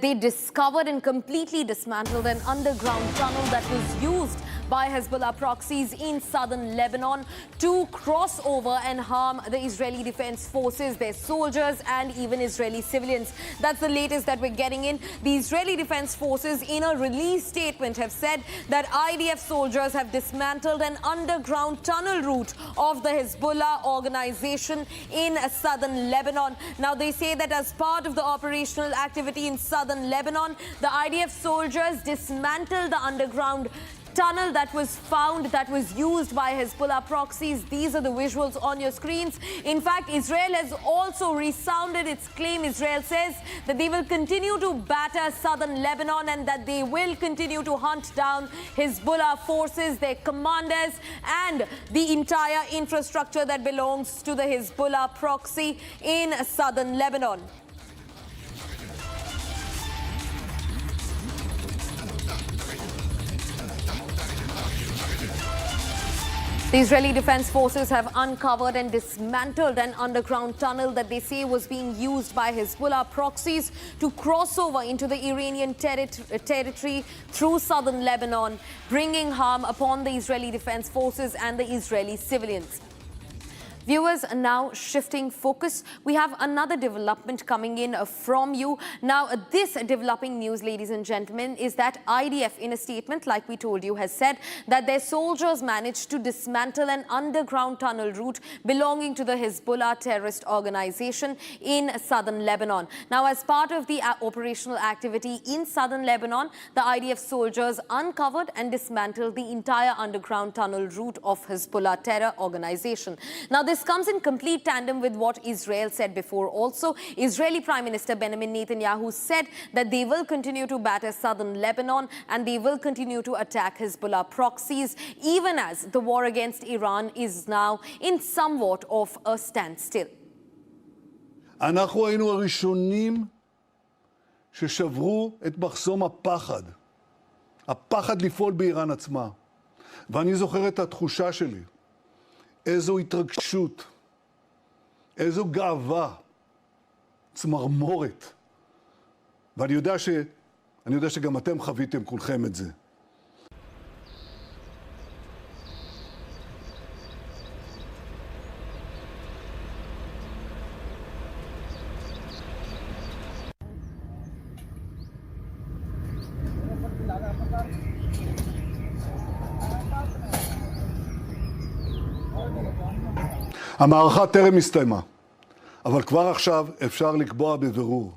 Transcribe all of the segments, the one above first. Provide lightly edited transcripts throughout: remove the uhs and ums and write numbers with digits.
They discovered and completely dismantled an underground tunnel that was used by Hezbollah proxies in southern Lebanon to cross over and harm the Israeli Defense Forces, their soldiers and even Israeli civilians. That's the latest that we're getting in. The Israeli Defense Forces, in a release statement, have said that IDF soldiers have dismantled an underground tunnel route of the Hezbollah organization in southern Lebanon. Now, they say that as part of the operational activity in southern Lebanon, the IDF soldiers dismantled the underground tunnel that was found, that was used by Hezbollah proxies. These are the visuals on your screens. In fact, Israel has also resounded its claim. Israel says that they will continue to batter southern Lebanon and that they will continue to hunt down Hezbollah forces, their commanders, and the entire infrastructure that belongs to the Hezbollah proxy in southern Lebanon. The Israeli Defense Forces have uncovered and dismantled an underground tunnel that they say was being used by Hezbollah proxies to cross over into the Iranian territory through southern Lebanon, bringing harm upon the Israeli Defense Forces and the Israeli civilians. Viewers, are now shifting focus. We have another development coming in from you. Now, this developing news, ladies and gentlemen, is that IDF, in a statement, like we told you, has said that their soldiers managed to dismantle an underground tunnel route belonging to the Hezbollah terrorist organization in southern Lebanon. Now, as part of the operational activity in southern Lebanon, the IDF soldiers uncovered and dismantled the entire underground tunnel route of Hezbollah terror organization. Now, this comes in complete tandem with what Israel said before. Also, Israeli Prime Minister Benjamin Netanyahu said that they will continue to batter southern Lebanon and they will continue to attack Hezbollah proxies, even as the war against Iran is now in somewhat of a standstill. אנחנו היינו הראשונים ששברו את מחסום הפחד. הפחד לפעול באיראן עצמה. ואני זוכר את התחושה שלי. איזו התרגשות, איזו גאווה, צמרמורת. ואני יודע שגם אתם חוויתם כולכם את זה. המערכה טרם הסתיימה, אבל כבר עכשיו אפשר לקבוע בבירור.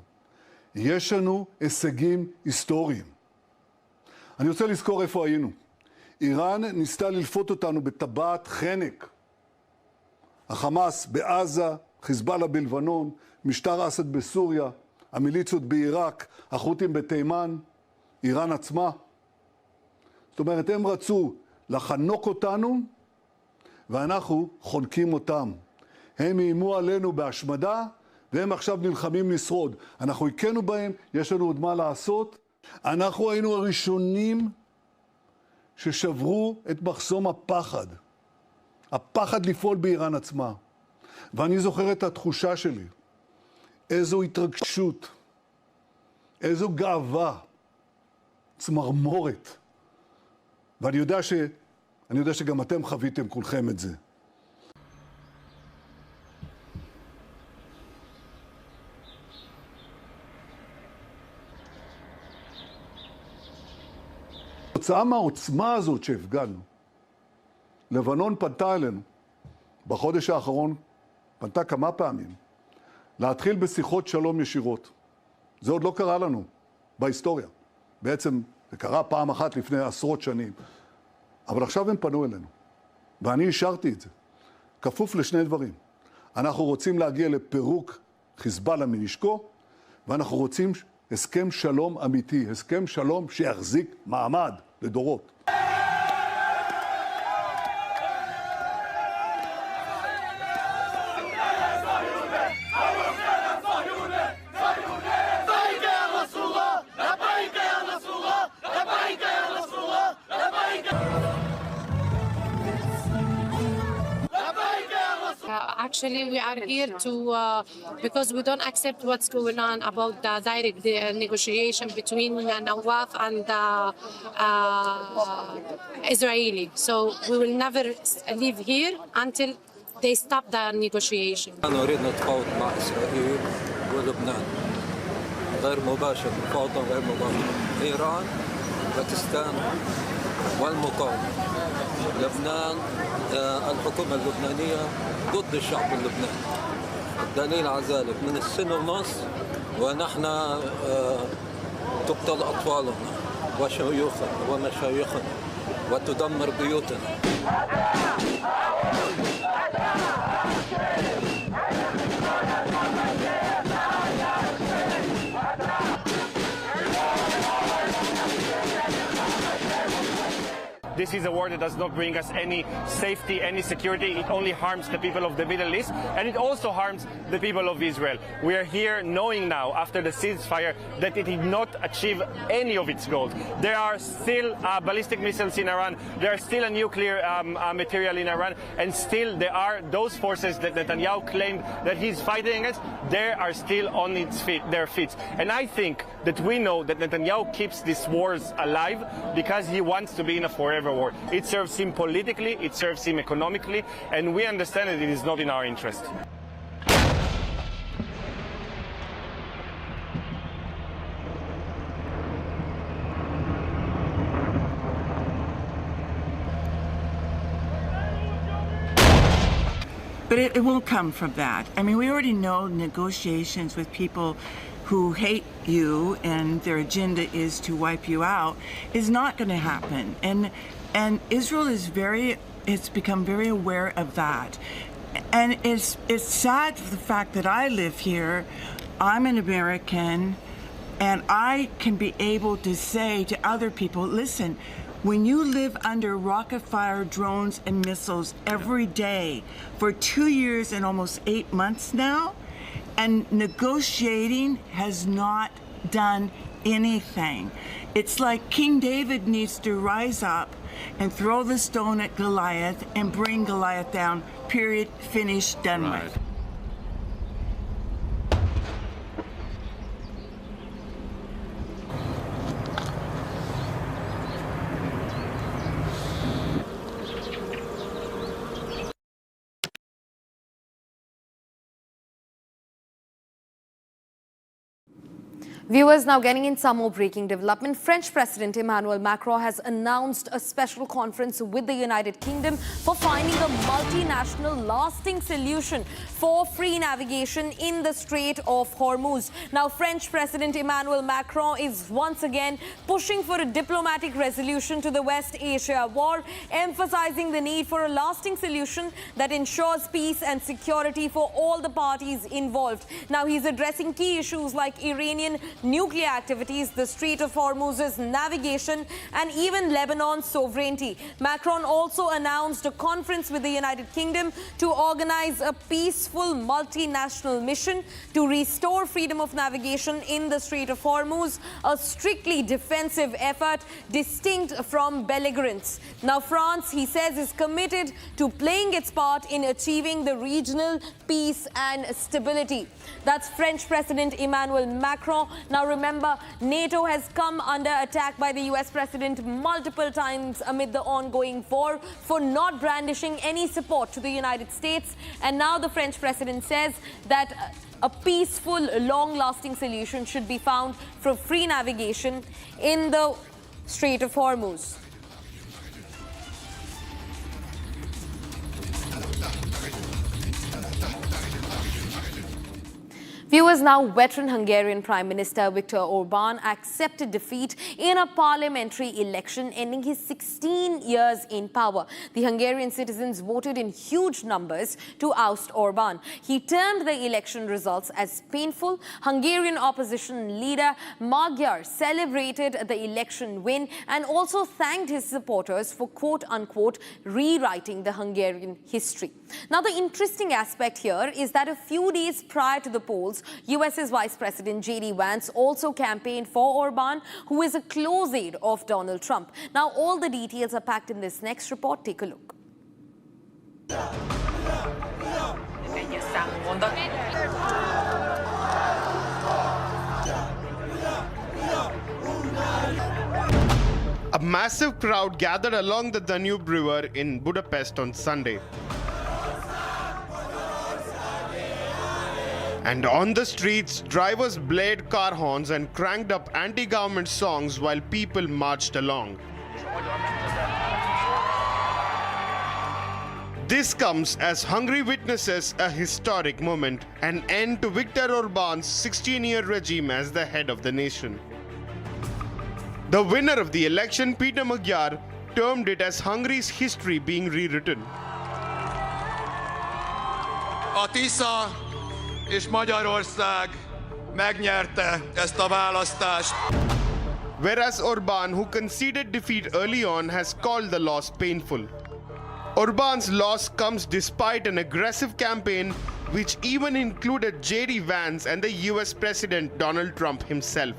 יש לנו הישגים היסטוריים. אני רוצה לזכור איפה היינו. איראן ניסתה ללפות אותנו בטבעת חנק. החמאס בעזה, חיזבאללה בלבנון, משטר אסד בסוריה, המיליציות בעיראק, החות'ים בתימן, איראן עצמה. זאת אומרת, הם רצו לחנוק אותנו, ואנחנו חונקים אותם. הם איימו עלינו בהשמדה, והם עכשיו נלחמים לשרוד. אנחנו הכינו בהם, יש לנו עוד מה לעשות. אנחנו היינו הראשונים ששברו את מחסום הפחד. הפחד לפעול באיראן עצמה. ואני זוכר את התחושה שלי. איזו התרגשות, איזו גאווה, צמרמורת. ואני יודע שגם אתם חוויתם כולכם את זה. תוצאה מהעוצמה הזאת שהפגנו, לבנון פנתה אלינו, בחודש האחרון פנתה כמה פעמים, להתחיל בשיחות שלום ישירות. זה עוד לא קרה לנו בהיסטוריה. בעצם זה קרה פעם אחת לפני עשרות שנים. אבל עכשיו הם פנו אלינו, ואני אישרתי את זה, כפוף לשני דברים. אנחנו רוצים להגיע לפירוק חיזבאללה מנשקו, ואנחנו רוצים הסכם שלום אמיתי, הסכם שלום שיחזיק מעמד לדורות. actually we are here to because we don't accept what's going on about the direct negotiation between Nawaf and Israeli. So we will never leave here until they stop the negotiation. نريد نتفاوض مع إسرائيل ولبنان غير مباشر، مفاوضة غير مباشرة. إيران، باكستان والمقاومة. لبنان، الحكومة اللبنانية ضد الشعب اللبناني. الدليل على ذلك من السنة ونص ونحن تقتل أطفالنا وشيوخنا ومشايخنا وتدمر بيوتنا. This is a war that does not bring us any safety, any security. It only harms the people of the Middle East, and it also harms the people of Israel. We are here knowing now, after the ceasefire, that it did not achieve any of its goals. There are still ballistic missiles in Iran. There are still a nuclear material in Iran, and still there are those forces that Netanyahu claimed that he's fighting against. They are still on their feet. And I think that we know that Netanyahu keeps these wars alive because he wants to be in a forever war. It serves him politically, it serves him economically, and we understand that it is not in our interest. But it won't come from that. I mean, we already know negotiations with people who hate you and their agenda is to wipe you out is not going to happen. And Israel it's become very aware of that. And it's sad for the fact that I live here, I'm an American, and I can be able to say to other people, listen, when you live under rocket fire, drones, and missiles every day for 2 years and almost 8 months now, and negotiating has not done anything. It's like King David needs to rise up and throw the stone at Goliath and bring Goliath down, period, finished, done with. Viewers, now getting in some more breaking development. French President Emmanuel Macron has announced a special conference with the United Kingdom for finding a multinational lasting solution for free navigation in the Strait of Hormuz. Now, French President Emmanuel Macron is once again pushing for a diplomatic resolution to the West Asia war, emphasizing the need for a lasting solution that ensures peace and security for all the parties involved. Now, he's addressing key issues like Iranian nuclear activities, the Strait of Hormuz's navigation, and even Lebanon's sovereignty. Macron also announced a conference with the United Kingdom to organize a peaceful multinational mission to restore freedom of navigation in the Strait of Hormuz, a strictly defensive effort distinct from belligerence. Now, France, he says, is committed to playing its part in achieving the regional peace and stability. That's French President Emmanuel Macron. Now remember, NATO has come under attack by the US President multiple times amid the ongoing war for not brandishing any support to the United States. And now the French President says that a peaceful, long-lasting solution should be found for free navigation in the Strait of Hormuz. Viewers, now veteran Hungarian Prime Minister Viktor Orbán accepted defeat in a parliamentary election, ending his 16 years in power. The Hungarian citizens voted in huge numbers to oust Orbán. He termed the election results as painful. Hungarian opposition leader Magyar celebrated the election win and also thanked his supporters for quote-unquote rewriting the Hungarian history. Now, the interesting aspect here is that a few days prior to the polls, US's Vice President J.D. Vance also campaigned for Orbán, who is a close aide of Donald Trump. Now, all the details are packed in this next report. Take a look. A massive crowd gathered along the Danube River in Budapest on Sunday. And on the streets, drivers blared car horns and cranked up anti-government songs while people marched along. This comes as Hungary witnesses a historic moment, an end to Viktor Orban's 16-year regime as the head of the nation. The winner of the election, Peter Magyar, termed it as Hungary's history being rewritten. A Tisza és Magyarország megnyerte ezt a választást. Whereas Orban, who conceded defeat early on, has called the loss painful. Orban's loss comes despite an aggressive campaign which even included J.D. Vance and the US President Donald Trump himself.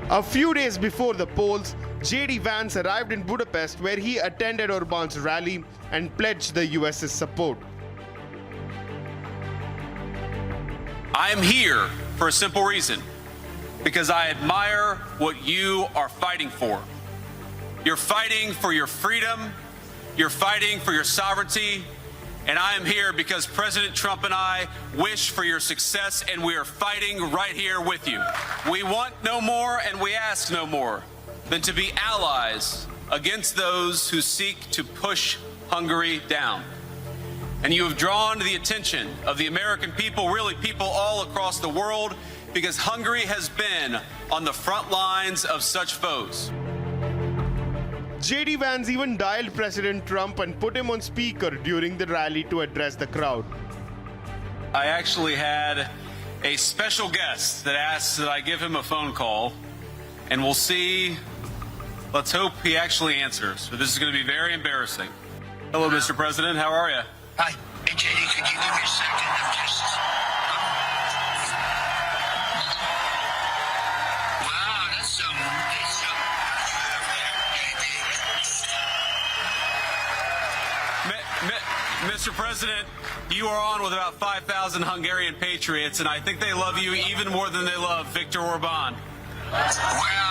A few days before the polls, J.D. Vance arrived in Budapest where he attended Orban's rally and pledged the US's support. I am here for a simple reason, because I admire what you are fighting for. You're fighting for your freedom, you're fighting for your sovereignty, and I am here because President Trump and I wish for your success, and we are fighting right here with you. We want no more and we ask no more than to be allies against those who seek to push Hungary down. And you have drawn the attention of the American people, really people all across the world, because Hungary has been on the front lines of such foes. J.D. Vance even dialed President Trump and put him on speaker during the rally to address the crowd. I actually had a special guest that asked that I give him a phone call, and we'll see. Let's hope he actually answers. But this is going to be very embarrassing. Hello, Mr. President. How are you? Hi. Hey, JD, could you give me a second? I'm just... Wow, that's some... Mr. President, you are on with about 5,000 Hungarian patriots, and I think they love you even more than they love Viktor Orban. Well,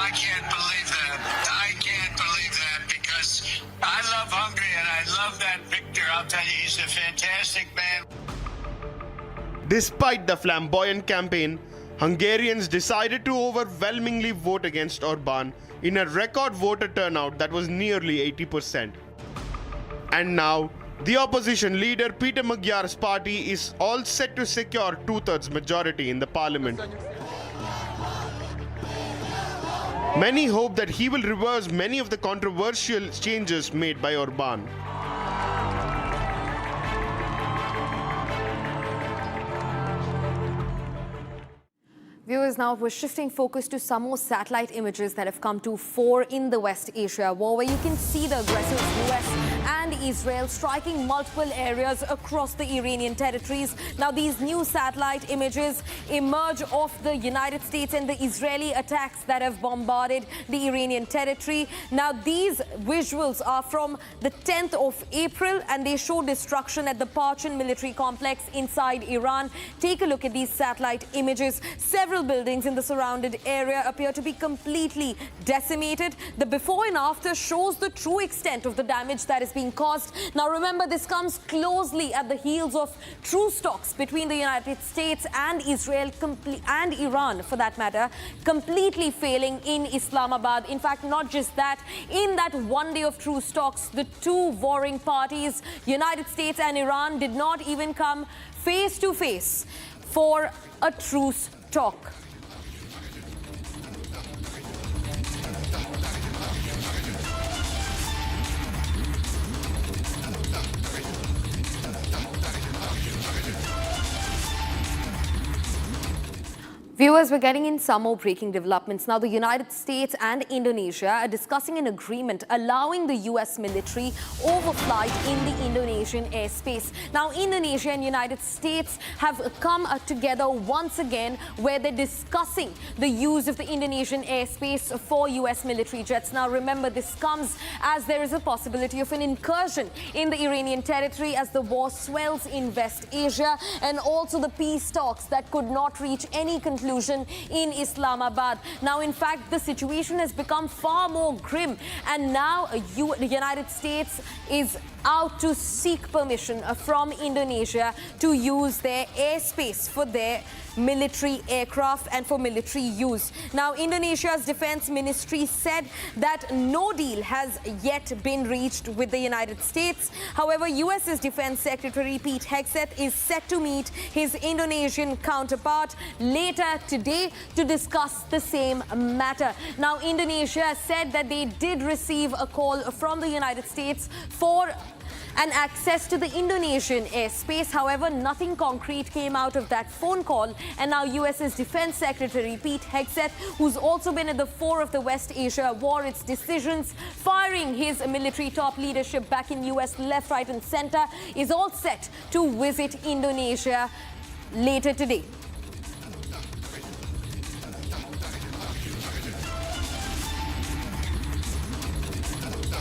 I can't believe that. I can't believe that because I love Hungary and I love that Viktor. I'll tell you, he's a fantastic man. Despite the flamboyant campaign, Hungarians decided to overwhelmingly vote against Orban in a record voter turnout that was nearly 80%. And now, the opposition leader Peter Magyar's party is all set to secure two-thirds majority in the parliament. Many hope that he will reverse many of the controversial changes made by Orban. Viewers, now we're shifting focus to some more satellite images that have come to fore in the West Asia war, where you can see the aggressive US and Israel striking multiple areas across the Iranian territories. Now, these new satellite images emerge of the United States and the Israeli attacks that have bombarded the Iranian territory. Now, these visuals are from the 10th of April, and they show destruction at the Parchin military complex inside Iran. Take a look at these satellite images. Several buildings in the surrounded area appear to be completely decimated. The before and after shows the true extent of the damage that is being caused. Now remember, this comes closely at the heels of truce talks between the United States and Israel and Iran, for that matter, completely failing in Islamabad. In fact, not just that, in that one day of truce talks, the two warring parties, United States and Iran, did not even come face to face for a truce talk. Viewers, we're getting in some more breaking developments. Now, the United States and Indonesia are discussing an agreement allowing the US military overflight in the Indonesian airspace. Now, Indonesia and United States have come together once again where they're discussing the use of the Indonesian airspace for US military jets. Now, remember, this comes as there is a possibility of an incursion in the Iranian territory as the war swells in West Asia, and also the peace talks that could not reach any conclusion in Islamabad. Now, in fact, the situation has become far more grim, and now the United States is out to seek permission from Indonesia to use their airspace for their military aircraft and for military use. Now, Indonesia's defense ministry said that no deal has yet been reached with the United States. However, US's Defense Secretary Pete Hegseth is set to meet his Indonesian counterpart later today to discuss the same matter. Now, Indonesia said that they did receive a call from the United States for and access to the Indonesian airspace. However, nothing concrete came out of that phone call. And now US's Defense Secretary Pete Hegseth, who's also been at the fore of the West Asia war, its decisions, firing his military top leadership back in US left, right and center, is all set to visit Indonesia later today.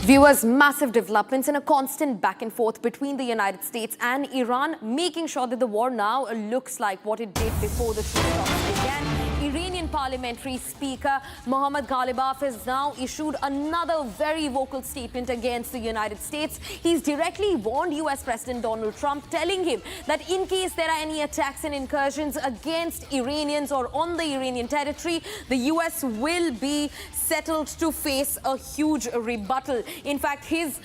Viewers, massive developments and a constant back and forth between the United States and Iran, making sure that the war now looks like what it did before the two talks began. Iranian parliamentary speaker Mohammad Ghalibaf has now issued another very vocal statement against the United States. He's directly warned US President Donald Trump, telling him that in case there are any attacks and incursions against Iranians or on the Iranian territory, the US will be settled to face a huge rebuttal. In fact, his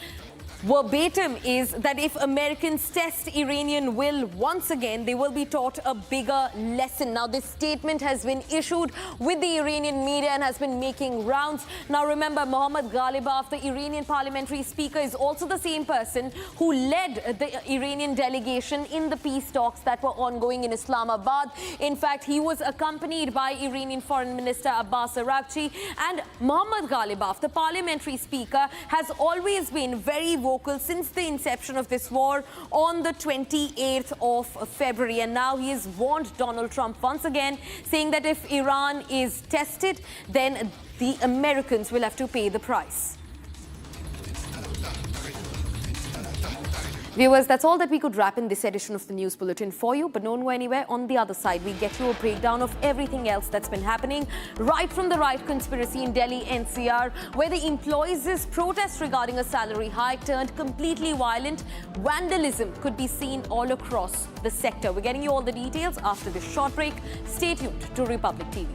verbatim is that if Americans test Iranian will once again, they will be taught a bigger lesson. Now, this statement has been issued with the Iranian media and has been making rounds. Now, remember, Mohammad Ghalibaf, the Iranian parliamentary speaker, is also the same person who led the Iranian delegation in the peace talks that were ongoing in Islamabad. In fact, he was accompanied by Iranian Foreign Minister Abbas Araghchi, and Mohammad Ghalibaf, the parliamentary speaker, has always been very vocal since the inception of this war on the 28th of February. And now he has warned Donald Trump once again, saying that if Iran is tested, then the Americans will have to pay the price. Viewers, that's all that we could wrap in this edition of the News Bulletin for you. But don't go anywhere. On the other side, we get you a breakdown of everything else that's been happening, right from the riot conspiracy in Delhi NCR, where the employees' protest regarding a salary hike turned completely violent. Vandalism could be seen all across the sector. We're getting you all the details after this short break. Stay tuned to Republic TV.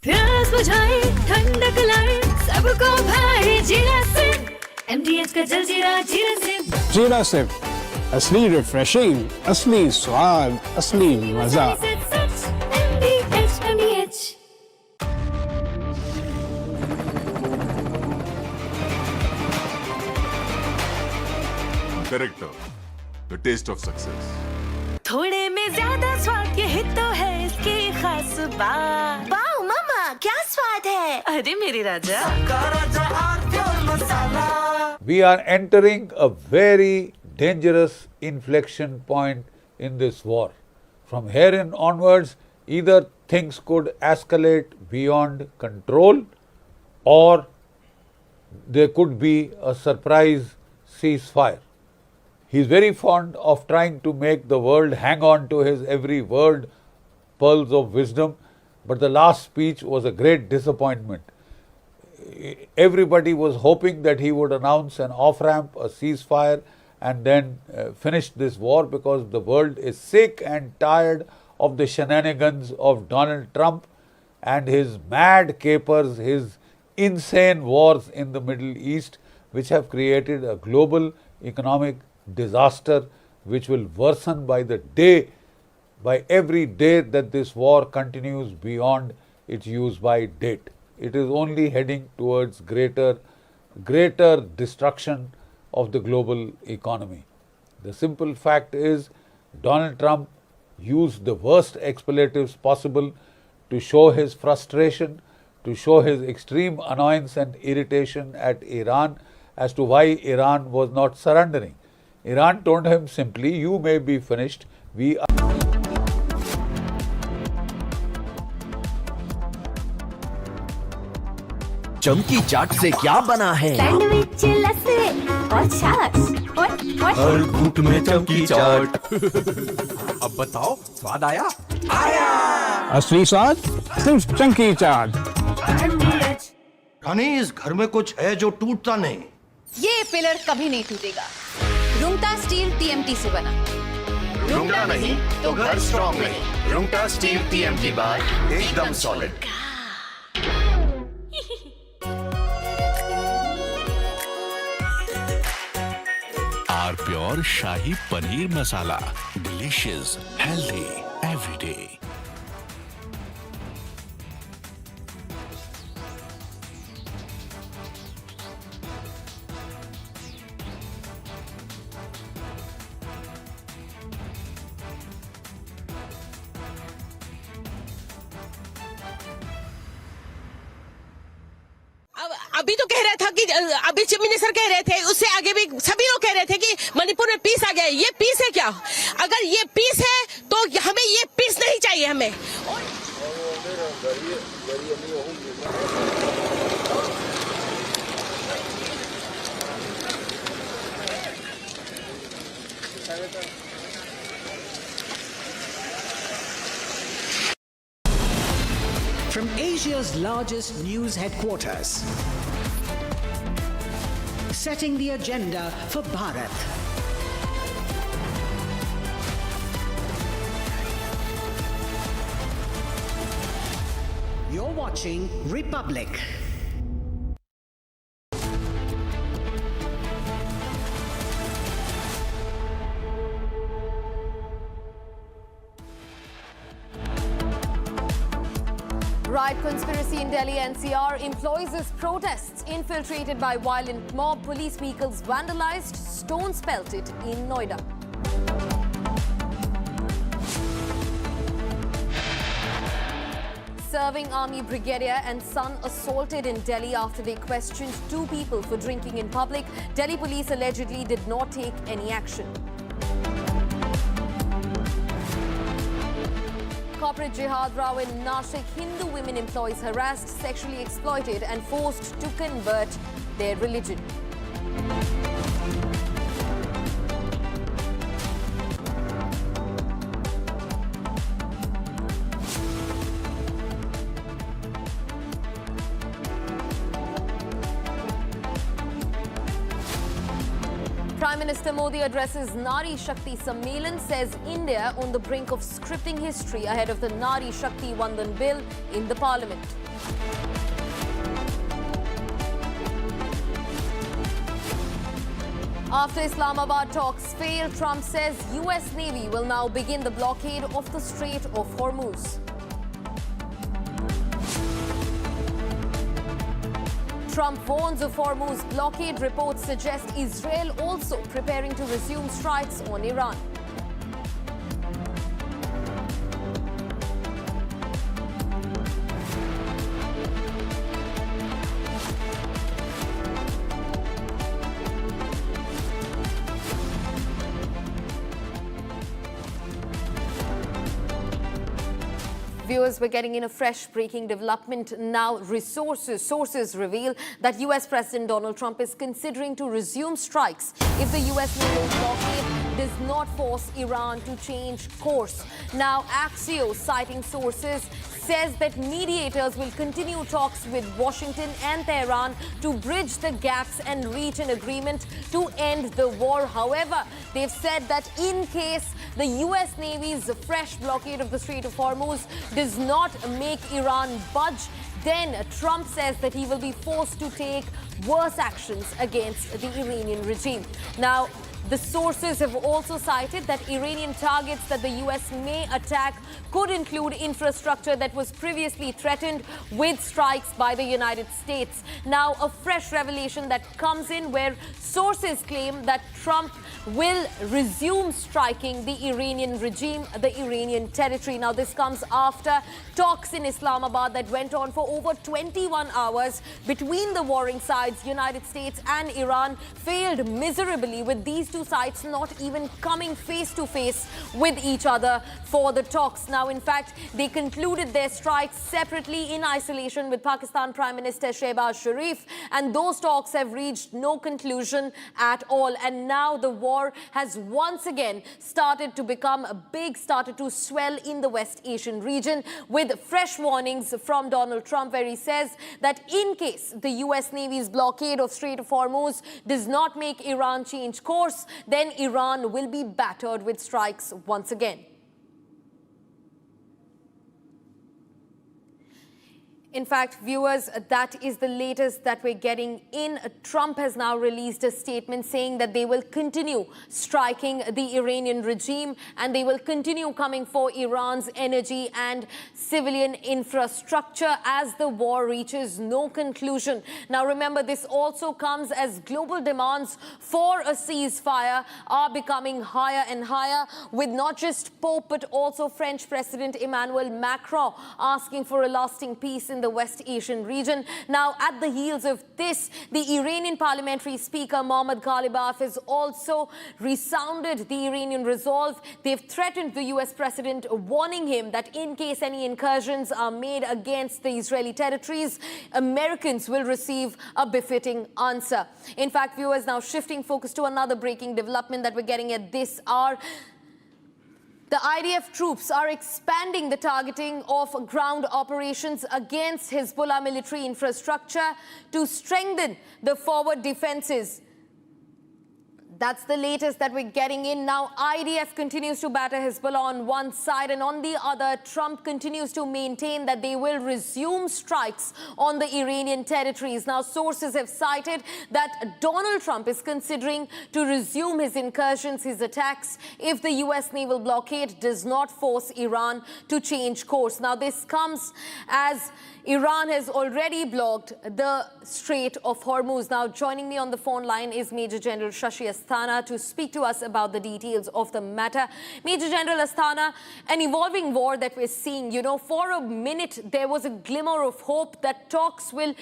प्यास बुझाए ठंडक लाए सबको भाई जीरा SIM MDH का जलजीरा जीरा SIM जीरा सिम असली रिफ्रेशिंग असली स्वाद असली मजा MDH Character, the taste of success. थोड़े में ज्यादा स्वाद ये ही तो है इसकी खास बात। वाओ मामा, क्या स्वाद है? अरे मेरे राजा। We are entering a very dangerous inflection point in this war. From here in onwards, either things could escalate beyond control, or there could be a surprise ceasefire. He is very fond of trying to make the world hang on to his every word, pearls of wisdom, but the last speech was a great disappointment. Everybody was hoping that he would announce an off-ramp, a ceasefire, and then finish this war, because the world is sick and tired of the shenanigans of Donald Trump and his mad capers, his insane wars in the Middle East, which have created a global economic disaster which will worsen by the day, by every day that this war continues beyond its use-by date. It is only heading towards greater destruction of the global economy. The simple fact is, Donald Trump used the worst expletives possible to show his frustration, to show his extreme annoyance and irritation at Iran as to why Iran was not surrendering. Iran told him simply, you may be finished, we are... चमकी चाट से क्या बना है? Sandwich, लस्सी और छाछ हर घूंट में चमकी चाट। अब बताओ स्वाद आया? आया। असली स्वाद सिर्फ चंकी चाट। रानी, इस घर में कुछ है जो टूटता नहीं। ये पिलर कभी नहीं टूटेगा। रुंगटा स्टील TMT से बना। रुंगटा नहीं तो घर स्ट्रॉन्ग नहीं। रुंगटा स्टील TMT बार एकदम solid. R pure shahi paneer masala, delicious, healthy everyday. अभी तो कह रहा था कि अभी चीफ मिनिस्टर कह रहे थे, उससे आगे भी सभी लोग कह रहे थे कि मणिपुर में पीस आ गया। ये पीस है क्या? अगर ये पीस है तो हमें ये पीस नहीं चाहिए हमें। From Asia's largest news headquarters, setting the agenda for Bharat. You're watching Republic. Riot conspiracy in Delhi NCR. Employees' protests infiltrated by violent mob. Police vehicles vandalized. Stones pelted in Noida. Serving army brigadier and son assaulted in Delhi after they questioned two people for drinking in public. Delhi police allegedly did not take any action. Corporate jihad row in Nashik. Hindu women employees harassed, sexually exploited and forced to convert their religion. Prime Minister Modi addresses Nari Shakti Sammelan, says India on the brink of scripting history ahead of the Nari Shakti Vandan Bill in the Parliament. After Islamabad talks fail, Trump says US Navy will now begin the blockade of the Strait of Hormuz. Trump warns of Hormuz blockade. Reports suggest Israel also preparing to resume strikes on Iran. Viewers, we're getting in a fresh breaking development now. Sources reveal that US President Donald Trump is considering to resume strikes if the US naval blockade does not force Iran to change course. Now, Axios, citing sources, says that mediators will continue talks with Washington and Tehran to bridge the gaps and reach an agreement to end the war. However, they've said that in case the US Navy's fresh blockade of the Strait of Hormuz does not make Iran budge, then Trump says that he will be forced to take worse actions against the Iranian regime. Now, The sources have also cited that Iranian targets that the US may attack could include infrastructure that was previously threatened with strikes by the United States. Now, a fresh revelation that comes in where sources claim that Trump will resume striking the Iranian regime, the Iranian territory. Now, this comes after talks in Islamabad that went on for over 21 hours between the warring sides, United States and Iran, failed miserably, with these two sides not even coming face to face with each other for the talks. Now, in fact, they concluded their strikes separately in isolation with Pakistan Prime Minister Shehbaz Sharif, and those talks have reached no conclusion at all. And now the war has once again started to swell in the West Asian region, with fresh warnings from Donald Trump, where he says that in case the US Navy's blockade of Strait of Hormuz does not make Iran change course, then Iran will be battered with strikes once again. In fact, viewers, that is the latest that we're getting in. Trump has now released a statement saying that they will continue striking the Iranian regime and they will continue coming for Iran's energy and civilian infrastructure as the war reaches no conclusion. Now, remember, this also comes as global demands for a ceasefire are becoming higher and higher, with not just Pope but also French President Emmanuel Macron asking for a lasting peace in the West Asian region. Now, at the heels of this, the Iranian parliamentary speaker Mohammad Ghalibaf has also resounded the Iranian resolve. They've threatened the US president, warning him that in case any incursions are made against the Israeli territories, Americans will receive a befitting answer. In fact, viewers, now shifting focus to another breaking development that we're getting at this hour. The IDF troops are expanding the targeting of ground operations against Hezbollah military infrastructure to strengthen the forward defenses. That's the latest that we're getting in. Now, IDF continues to batter Hezbollah on one side, and on the other, Trump continues to maintain that they will resume strikes on the Iranian territories. Now, sources have cited that Donald Trump is considering to resume his incursions, his attacks, if the US naval blockade does not force Iran to change course. Now, this comes as Iran has already blocked the Strait of Hormuz. Now, joining me on the phone line is Major General Shashi Asthana to speak to us about the details of the matter. Major General Asthana, an evolving war that we're seeing, for a minute there was a glimmer of hope that talks will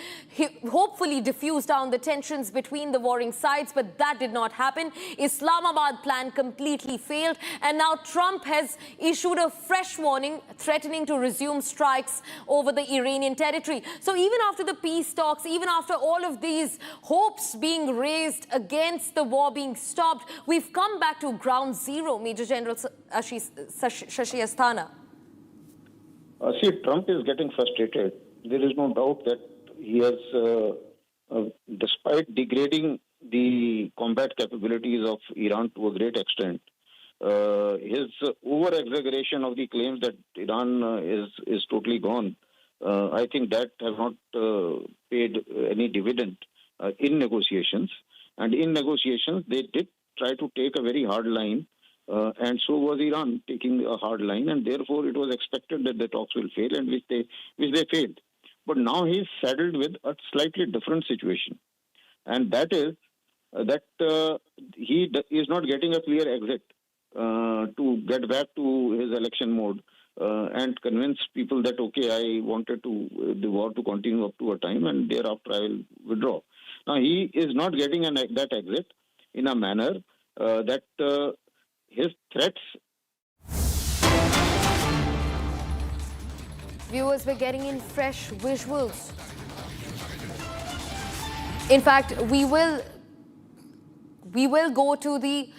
hopefully diffuse down the tensions between the warring sides, but that did not happen. Islamabad plan completely failed, and now Trump has issued a fresh warning threatening to resume strikes over the Iranian territory. So even after the peace talks, even after all of these hopes being raised against the war being stopped, we've come back to ground zero, Major General Shashi Asthana. See, Trump is getting frustrated. There is no doubt that he has, despite degrading the combat capabilities of Iran to a great extent, his over-exaggeration of the claims that Iran is totally gone, I think that has not paid any dividend in negotiations. And in negotiations, they did try to take a very hard line, and so was Iran taking a hard line, and therefore it was expected that the talks will fail, and which they failed. But now he's saddled with a slightly different situation, and that is that he is not getting a clear exit to get back to his election mode. And convince people that, okay, I wanted the war to continue up to a time and thereafter I will withdraw. Now, he is not getting that exit in a manner that his threats... Viewers, we're getting in fresh visuals. In fact, we will go to the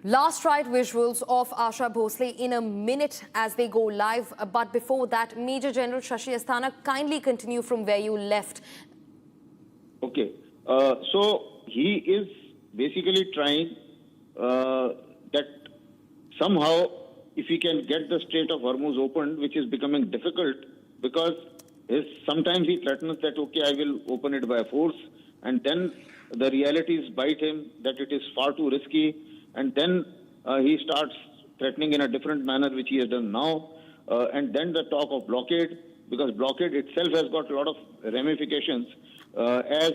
last right visuals of Asha Bhosle in a minute as they go live. But before that, Major General Shashi Asthana, kindly continue from where you left. Okay. So he is basically trying that somehow if he can get the Strait of Hormuz opened, which is becoming difficult because sometimes he threatens that, okay, I will open it by force, and then the realities bite him that it is far too risky. and then he starts threatening in a different manner, which he has done now, and then the talk of blockade, because blockade itself has got a lot of ramifications, as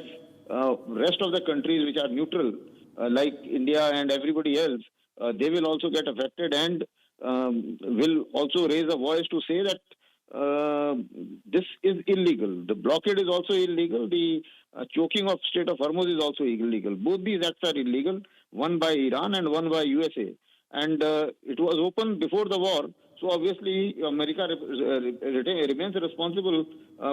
rest of the countries which are neutral, like India and everybody else, they will also get affected and will also raise a voice to say that this is illegal. The blockade is also illegal. The choking of Strait of Hormuz is also illegal. Both these acts are illegal, one by Iran and one by USA. And it was open before the war. So obviously, America remains responsible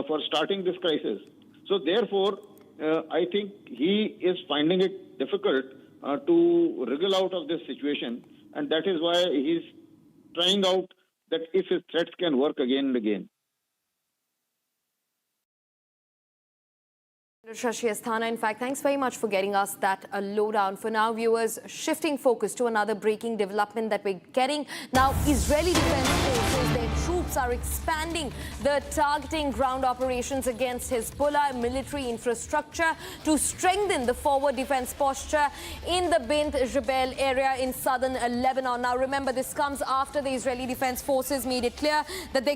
for starting this crisis. So therefore, I think he is finding it difficult to wriggle out of this situation. And that is why he's trying out that if his threats can work again and again. Shashi Asthana, in fact, thanks very much for getting us that lowdown. For now, viewers, shifting focus to another breaking development that we're getting. Now, Israeli Defense Forces, their troops are expanding the targeting ground operations against Hezbollah military infrastructure to strengthen the forward defense posture in the Bint Jebel area in southern Lebanon. Now, remember, this comes after the Israeli Defense Forces made it clear that they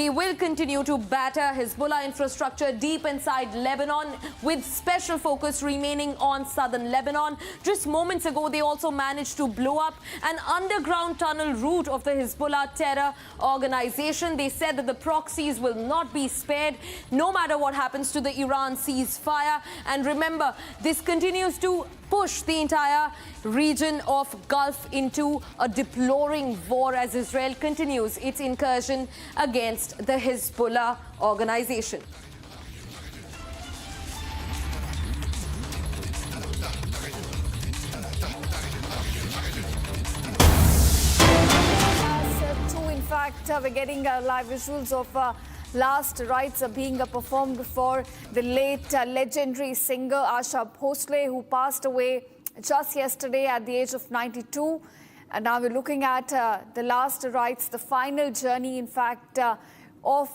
will continue to batter Hezbollah infrastructure deep inside Lebanon, with special focus remaining on southern Lebanon. Just moments ago, they also managed to blow up an underground tunnel route of the Hezbollah terror organization. They said that the proxies will not be spared, no matter what happens to the Iran ceasefire. And remember, this continues to push the entire region of Gulf into a deploring war as Israel continues its incursion against the Hezbollah organization. In fact, we're getting live visuals of last rites being performed for the late legendary singer Asha Bhosle, who passed away just yesterday at the age of 92. And now we're looking at the last rites, the final journey, in fact, of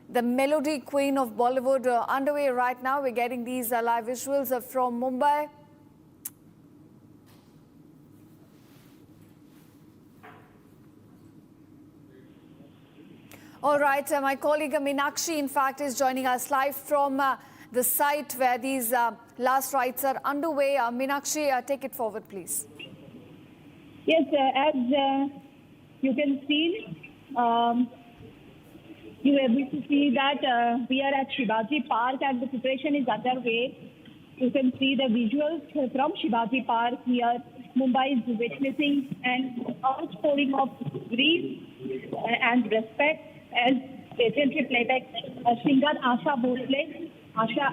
the melody queen of Bollywood underway right now. We're getting these live visuals from Mumbai. All right, my colleague Meenakshi, in fact, is joining us live from the site where these last rites are underway. Meenakshi, take it forward, please. Yes, as you can see, you are able to see that we are at Shivaji Park and the preparation is underway. You can see the visuals from Shivaji Park here. Mumbai is witnessing an outpouring of grief and respect as legendary playback singer Asha Bhosle. Asha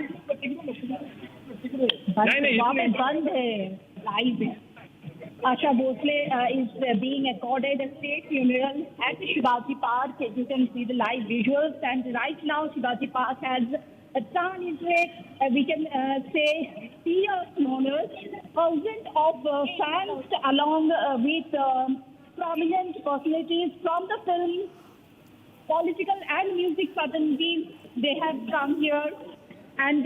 Bhosle is being accorded a state funeral at Shivaji Park. As you can see the live visuals, and right now Shivaji Park has turned into a, we can say, sea of mourners. Thousands of fans along with prominent personalities from the film, political and music fraternities, they have come here and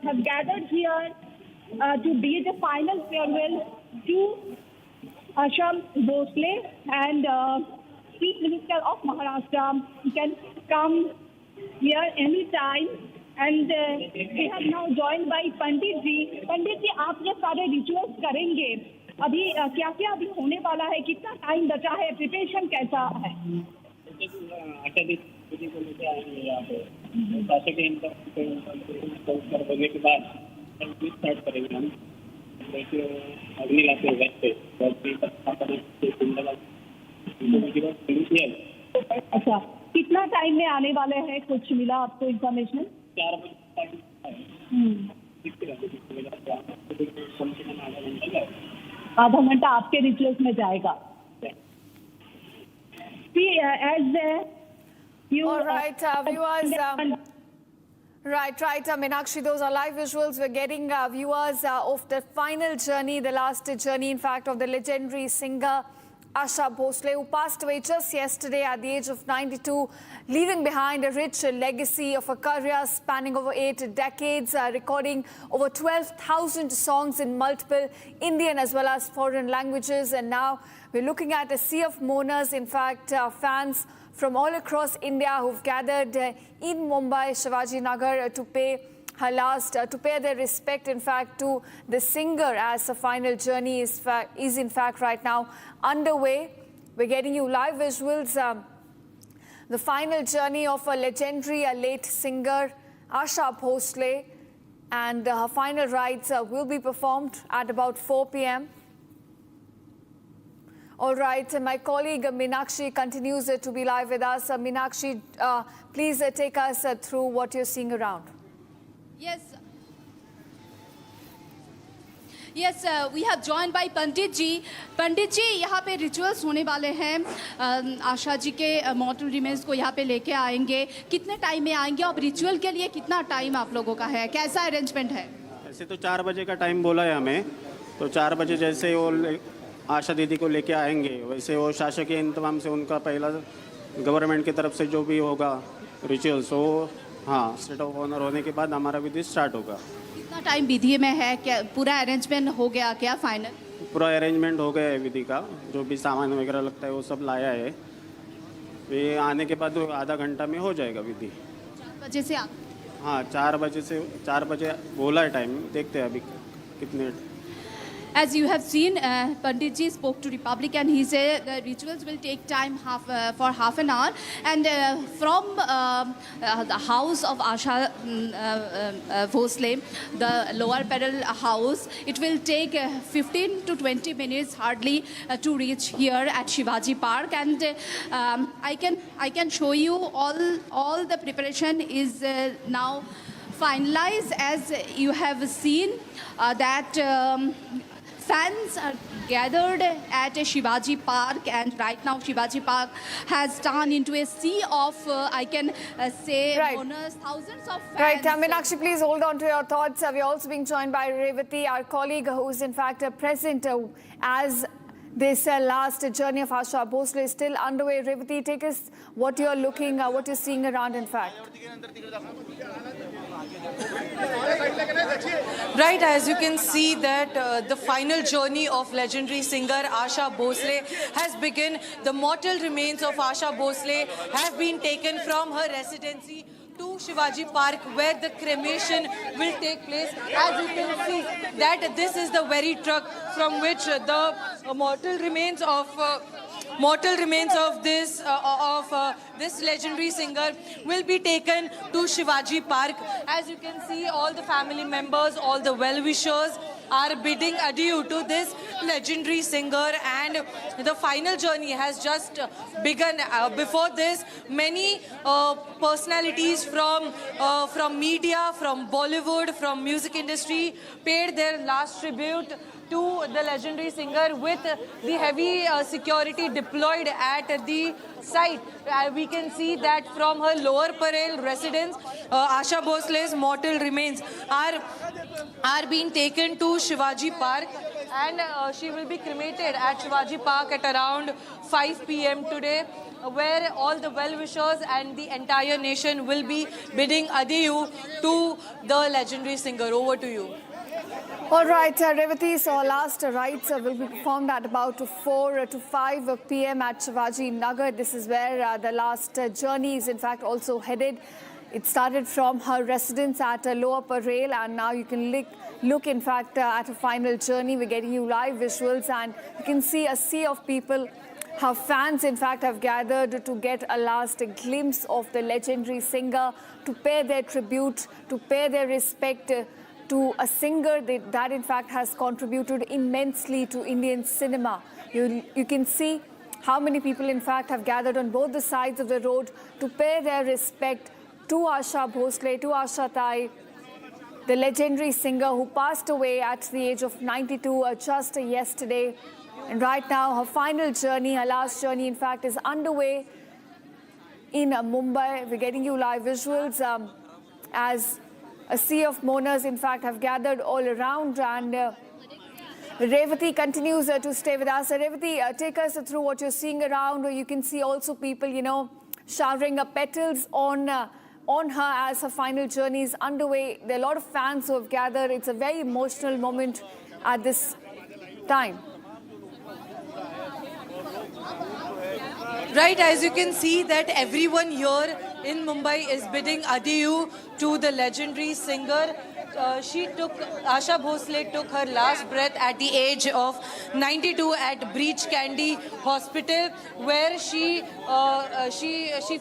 have gathered here to bid a final farewell to Asha Bhosle, and Chief Minister of Maharashtra can come here anytime. And we have now joined by Pandit Ji. Pandit Ji, आप ये सारे rituals करेंगे, अभी क्या क्या अभी होने वाला है, कितना टाइम बचा है, प्रिपरेशन कैसा है? करने के बाद स्टार्ट करेंगे हम अग्नि लाते अच्छा, कितना टाइम में आने वाले हैं, कुछ मिला आपको इन्फॉर्मेशन? 4 बजे आधा घंटा आपके रिचुअल्स में जाएगा. See, as you... All right, viewers... Right, Meenakshi, those are live visuals. We're getting viewers of the final journey, the last journey, in fact, of the legendary singer Asha Bhosle, who passed away just yesterday at the age of 92, leaving behind a rich legacy of a career spanning over 8 decades, recording over 12,000 songs in multiple Indian as well as foreign languages. And now we're looking at a sea of mourners, in fact, fans from all across India who've gathered in Mumbai, Shivaji Nagar, to pay her last, to pay their respect, in fact, to the singer, as the final journey is in fact right now underway. We're getting you live visuals. The final journey of a legendary late singer, Asha Bhosle, and her final rites will be performed at about 4 p.m. All right, my colleague Meenakshi continues to be live with us. Meenakshi, please take us through what you're seeing around. Yes, we have joined by Pandit ji. Pandit ji, यहाँ पे rituals होने वाले हैं. आशा जी के mortal remains को यहाँ पे लेके आएंगे. कितने टाइम में आएंगे और ritual के लिए कितना टाइम आप लोगों का है? कैसा arrangement है? ऐसे तो 4 बजे का टाइम बोला है हमें. तो 4 बजे जैसे वो आशा दीदी को लेके आएंगे, वैसे वो शासकीय इंतजाम से उनका पहला गवर्नमेंट की तरफ से जो भी होगा रिचुअल्स, वो हाँ स्टेट ऑफ ऑनर होने के बाद हमारा विधि स्टार्ट होगा. कितना टाइम विधि में है? क्या पूरा अरेंजमेंट हो गया क्या फाइनल? पूरा अरेंजमेंट हो गया है विधि का. जो भी सामान वगैरह लगता है वो सब लाया है. ये आने के बाद आधा घंटा में हो जाएगा विधि. 4 बजे से हाँ 4 बजे बोला है टाइम. देखते हैं अभी कितने. As you have seen, Pandit ji spoke to Republic and he said the rituals will take time for half an hour. And from the house of Asha Bhosle, the Lower Parel house, it will take 15 to 20 minutes hardly to reach here at Shivaji Park. And I can show you all the preparation is now finalized. As you have seen that fans are gathered at Shivaji Park, and right now Shivaji Park has turned into a sea of, I can say, mourners, thousands of fans. Right, Meenakshi, please hold on to your thoughts. We're also being joined by Revati, our colleague, who is in fact present as this last journey of Asha Bhosle is still underway. Revati, take us what you're seeing around, in fact. Right, as you can see that the final journey of legendary singer Asha Bhosle has begun. The mortal remains of Asha Bhosle have been taken from her residency to Shivaji Park, where the cremation will take place. As you can see that this is the very truck from which the mortal remains of this legendary singer will be taken to Shivaji Park. As you can see, all the family members, all the well-wishers are bidding adieu to this legendary singer, and the final journey has just begun. Before this, many personalities from media, from Bollywood, from music industry paid their last tribute to the legendary singer with the heavy security deployed at the site. We can see that from her Lower Parel residence, Asha Bhosle's mortal remains are being taken to Shivaji Park, and she will be cremated at Shivaji Park at around 5 p.m. today, where all the well-wishers and the entire nation will be bidding adieu to the legendary singer. Over to you. All right, Revati, so our last rites will be performed at about 4 to 5 p.m. at Shivaji Nagar. This is where the last journey is in fact also headed. It started from her residence at Lower Parel, and now you can look in fact at a final journey. We're getting you live visuals, and you can see a sea of people. Her fans in fact have gathered to get a last glimpse of the legendary singer, to pay their tribute, to pay their respect to a singer that in fact has contributed immensely to Indian cinema. You can see how many people in fact have gathered on both the sides of the road to pay their respect to Asha Bhosle, to Asha Tai, the legendary singer who passed away at the age of 92 just yesterday. And right now her final journey, her last journey in fact, is underway in Mumbai. We're getting you live visuals as a sea of mourners in fact have gathered all around, and Revati continues to stay with us. Revati, take us through what you're seeing around. You can see also people, showering petals on her as her final journey is underway. There are a lot of fans who have gathered. It's a very emotional moment at this time. Right, as you can see that everyone here in Mumbai is bidding adieu to the legendary singer. Asha Bhosle took her last breath at the age of 92 at Breach Candy Hospital, where she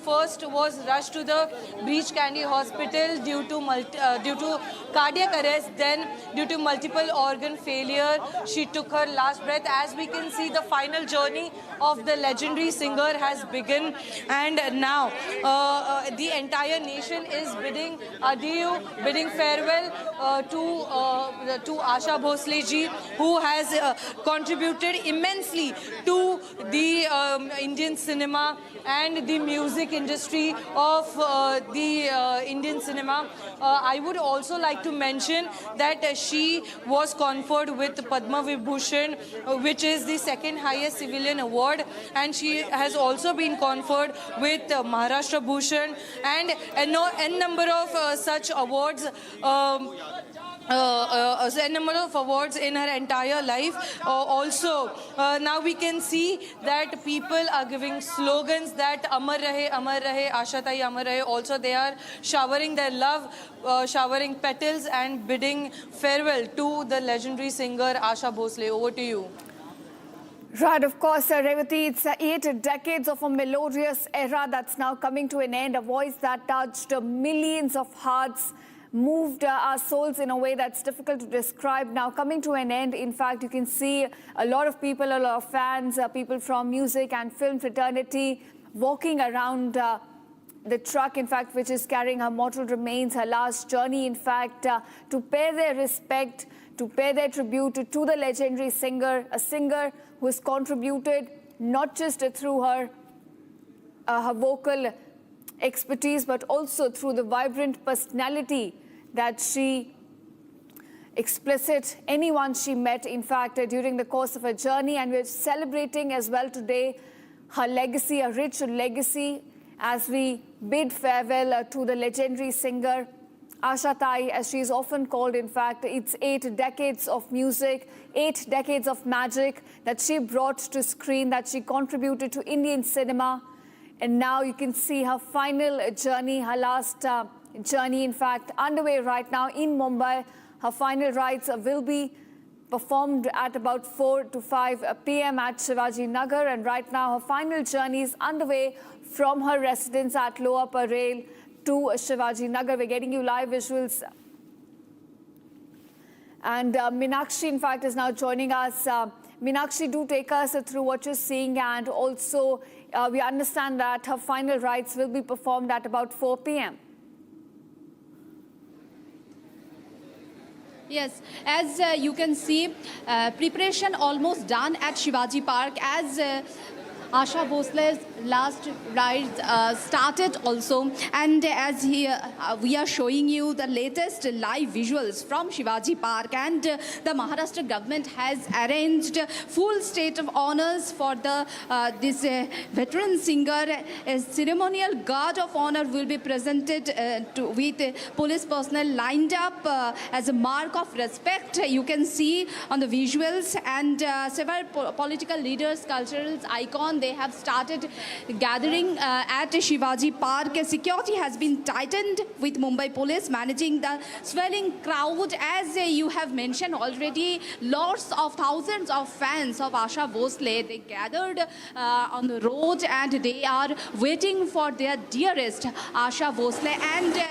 first was rushed to the Breach Candy Hospital due to cardiac arrest. Then, due to multiple organ failure, she took her last breath. As we can see, the final journey of the legendary singer has begun, and now the entire nation is bidding adieu, bidding farewell to Asha Bhosle ji, who has contributed immensely to the Indian cinema and the music industry of the Indian cinema. I would also like to mention that she was conferred with Padma Vibhushan, which is the second highest civilian award, and she has also been conferred with Maharashtra Bhushan and a number of such awards. A number of awards in her entire life. Also, now we can see that people are giving slogans that Amar Rahe, Asha Tai Amar Rahe. Also, they are showering their love, showering petals and bidding farewell to the legendary singer Asha Bhosle. Over to you. Right, of course, Revati, it's 8 decades of a melodious era that's now coming to an end. A voice that touched millions of hearts, moved our souls in a way that's difficult to describe, now coming to an end. In fact, you can see a lot of people, a lot of fans, people from music and film fraternity walking around the truck, in fact, which is carrying her mortal remains, her last journey, in fact, to pay their respect, to pay their tribute to the legendary singer, a singer who has contributed not just through her vocal expertise, but also through the vibrant personality that she explicit anyone she met, in fact, during the course of her journey. And we're celebrating as well today her legacy, a rich legacy, as we bid farewell to the legendary singer Asha Tai, as she is often called. In fact, it's 8 decades of music, 8 decades of magic that she brought to screen, that she contributed to Indian cinema. And now you can see her final journey, her last journey, in fact, underway right now in Mumbai. Her final rites will be performed at about 4 to 5 p.m. at Shivaji Nagar. And right now, her final journey is underway from her residence at Lower Parel to Shivaji Nagar. We're getting you live visuals. And Meenakshi, in fact, is now joining us. Meenakshi, do take us through what you're seeing, and also we understand that her final rites will be performed at about 4 p.m. Yes, as you can see, preparation almost done at Shivaji Park, as Asha Bhosle's last rites started also, and as we are showing you the latest live visuals from Shivaji Park, and the Maharashtra government has arranged full state of honors for the this veteran singer. A ceremonial guard of honor will be presented with police personnel lined up as a mark of respect. You can see on the visuals, and several political leaders, cultural icons, they have started gathering at Shivaji Park. Security has been tightened with Mumbai police managing the swelling crowd. As you have mentioned already, lots of thousands of fans of Asha Bhosle, they gathered on the road, and they are waiting for their dearest Asha Bhosle. And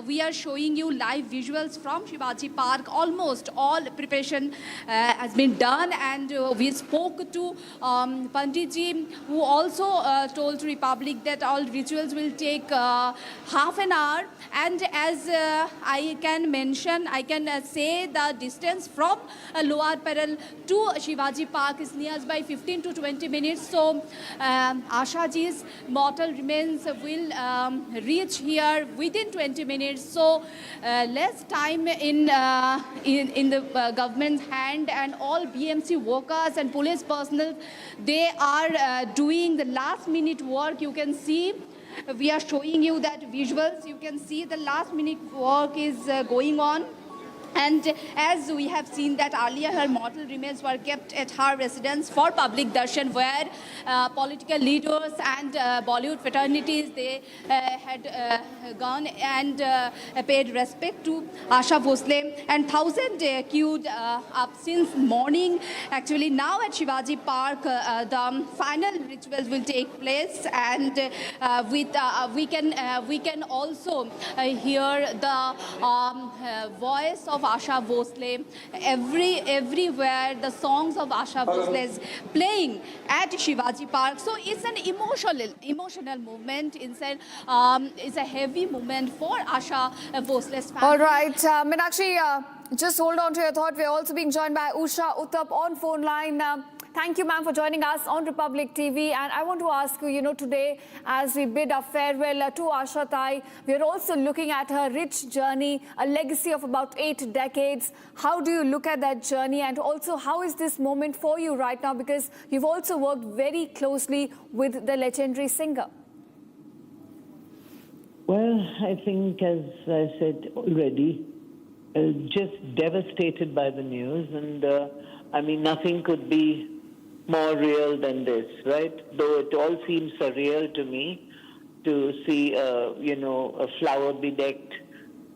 we are showing you live visuals from Shivaji Park. Almost all preparation has been done, and we spoke to Panditji, who also told to Republic that all rituals will take half an hour. And as I can mention, I can say the distance from Lower Parel to Shivaji Park is nearby 15 to 20 minutes. So Asha ji's mortal remains will reach here within within 20 minutes. So less time in the government's hand, and all BMC workers and police personnel, they are doing the last minute work. You can see, we are showing you that visuals. You can see the last minute work is going on. And as we have seen that earlier, her mortal remains were kept at her residence for public darshan, where political leaders and Bollywood fraternities, they had gone and paid respect to Asha Bhosle, and thousands queued up since morning. Actually, now at Shivaji Park, the final rituals will take place, and we can also hear the voice of Asha Bhosle. Everywhere the songs of Asha Bhosle is playing at Shivaji Park. So it's an emotional movement. It's a heavy moment for Asha Bhosle's family. All right, Meenakshi, just hold on to your thought. We're also being joined by Usha Uttap on phone line. Thank you, ma'am, for joining us on Republic TV. And I want to ask you, today, as we bid a farewell to Asha Tai, we're also looking at her rich journey, a legacy of about 8 decades. How do you look at that journey? And also, how is this moment for you right now? Because you've also worked very closely with the legendary singer. Well, I think, as I said already, just devastated by the news. And, I mean, nothing could be more real than this, right? Though it all seems surreal to me to see, a flower-bedecked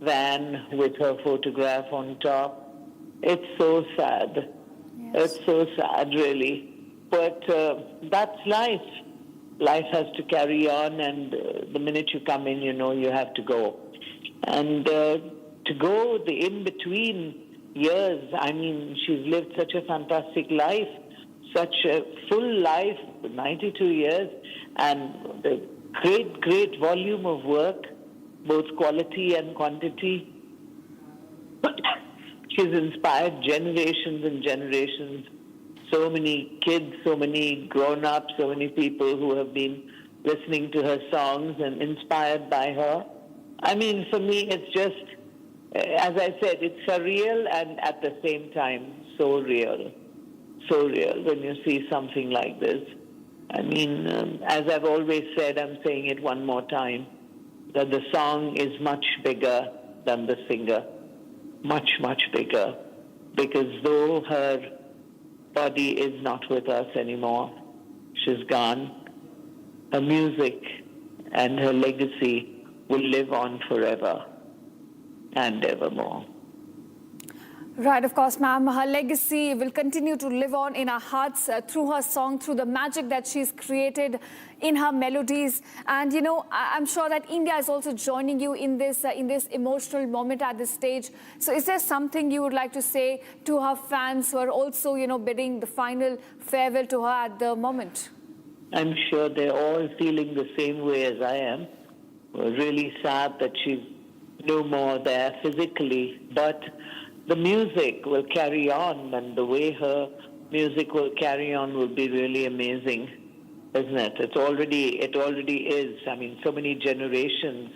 van with her photograph on top. It's so sad. Yes. It's so sad, really. But that's life. Life has to carry on, and the minute you come in, you have to go. And to go the in-between years, I mean, she's lived such a fantastic life, such a full life, 92 years, and the great volume of work, both quality and quantity. She's inspired generations and generations, so many kids, so many grown-ups, so many people who have been listening to her songs and inspired by her. I mean, for me, it's just, as I said, it's surreal and at the same time so real. So real when you see something like this. I mean, as I've always said, I'm saying it one more time, that the song is much bigger than the singer. Much, much bigger. Because though her body is not with us anymore, she's gone, her music and her legacy will live on forever and evermore. Right, of course, ma'am. Her legacy will continue to live on in our hearts through her song, through the magic that she's created in her melodies. And, I'm sure that India is also joining you in this emotional moment at this stage. So is there something you would like to say to her fans who are also, bidding the final farewell to her at the moment? I'm sure they're all feeling the same way as I am. We're really sad that she's no more there physically, but the music will carry on, and the way her music will carry on will be really amazing, isn't it? It already is. I mean, so many generations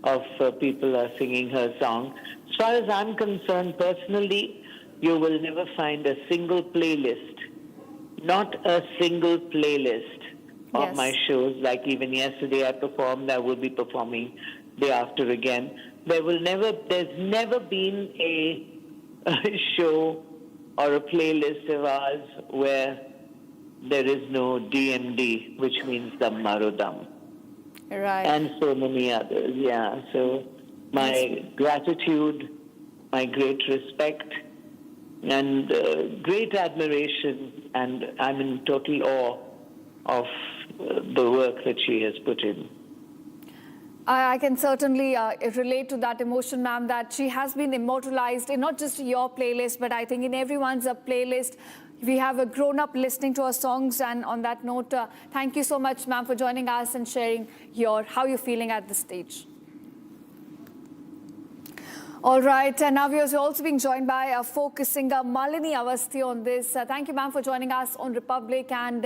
of people are singing her song. As far as I'm concerned, personally, you will never find a single playlist, not a single playlist of my shows. Like even yesterday I performed, I will be performing day after again. There's never been a show or a playlist of ours where there is no DMD, which means Dam Maro Dam. Right. And so many others, yeah. So my gratitude, my great respect, and great admiration, and I'm in total awe of the work that she has put in. I can certainly relate to that emotion, ma'am, that she has been immortalized in not just your playlist, but I think in everyone's playlist. We have grown up listening to her songs, and on that note, thank you so much, ma'am, for joining us and sharing how you're feeling at this stage. All right, and now we are also being joined by folk singer Malini Awasthi on this. Thank you, ma'am, for joining us on Republic. And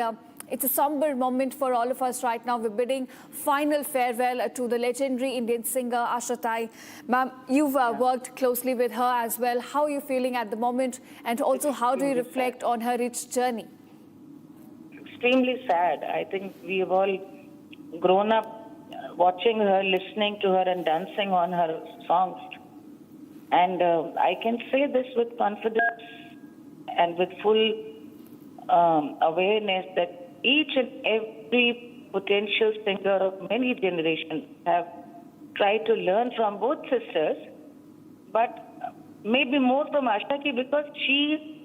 It's a somber moment for all of us right now. We're bidding final farewell to the legendary Indian singer Asha Tai. Ma'am, you've worked closely with her as well. How are you feeling at the moment? And also, how do you reflect on her rich journey? Extremely sad. I think we have all grown up watching her, listening to her and dancing on her songs. And I can say this with confidence and with full awareness that each and every potential singer of many generations have tried to learn from both sisters, but maybe more from Asha Ki because she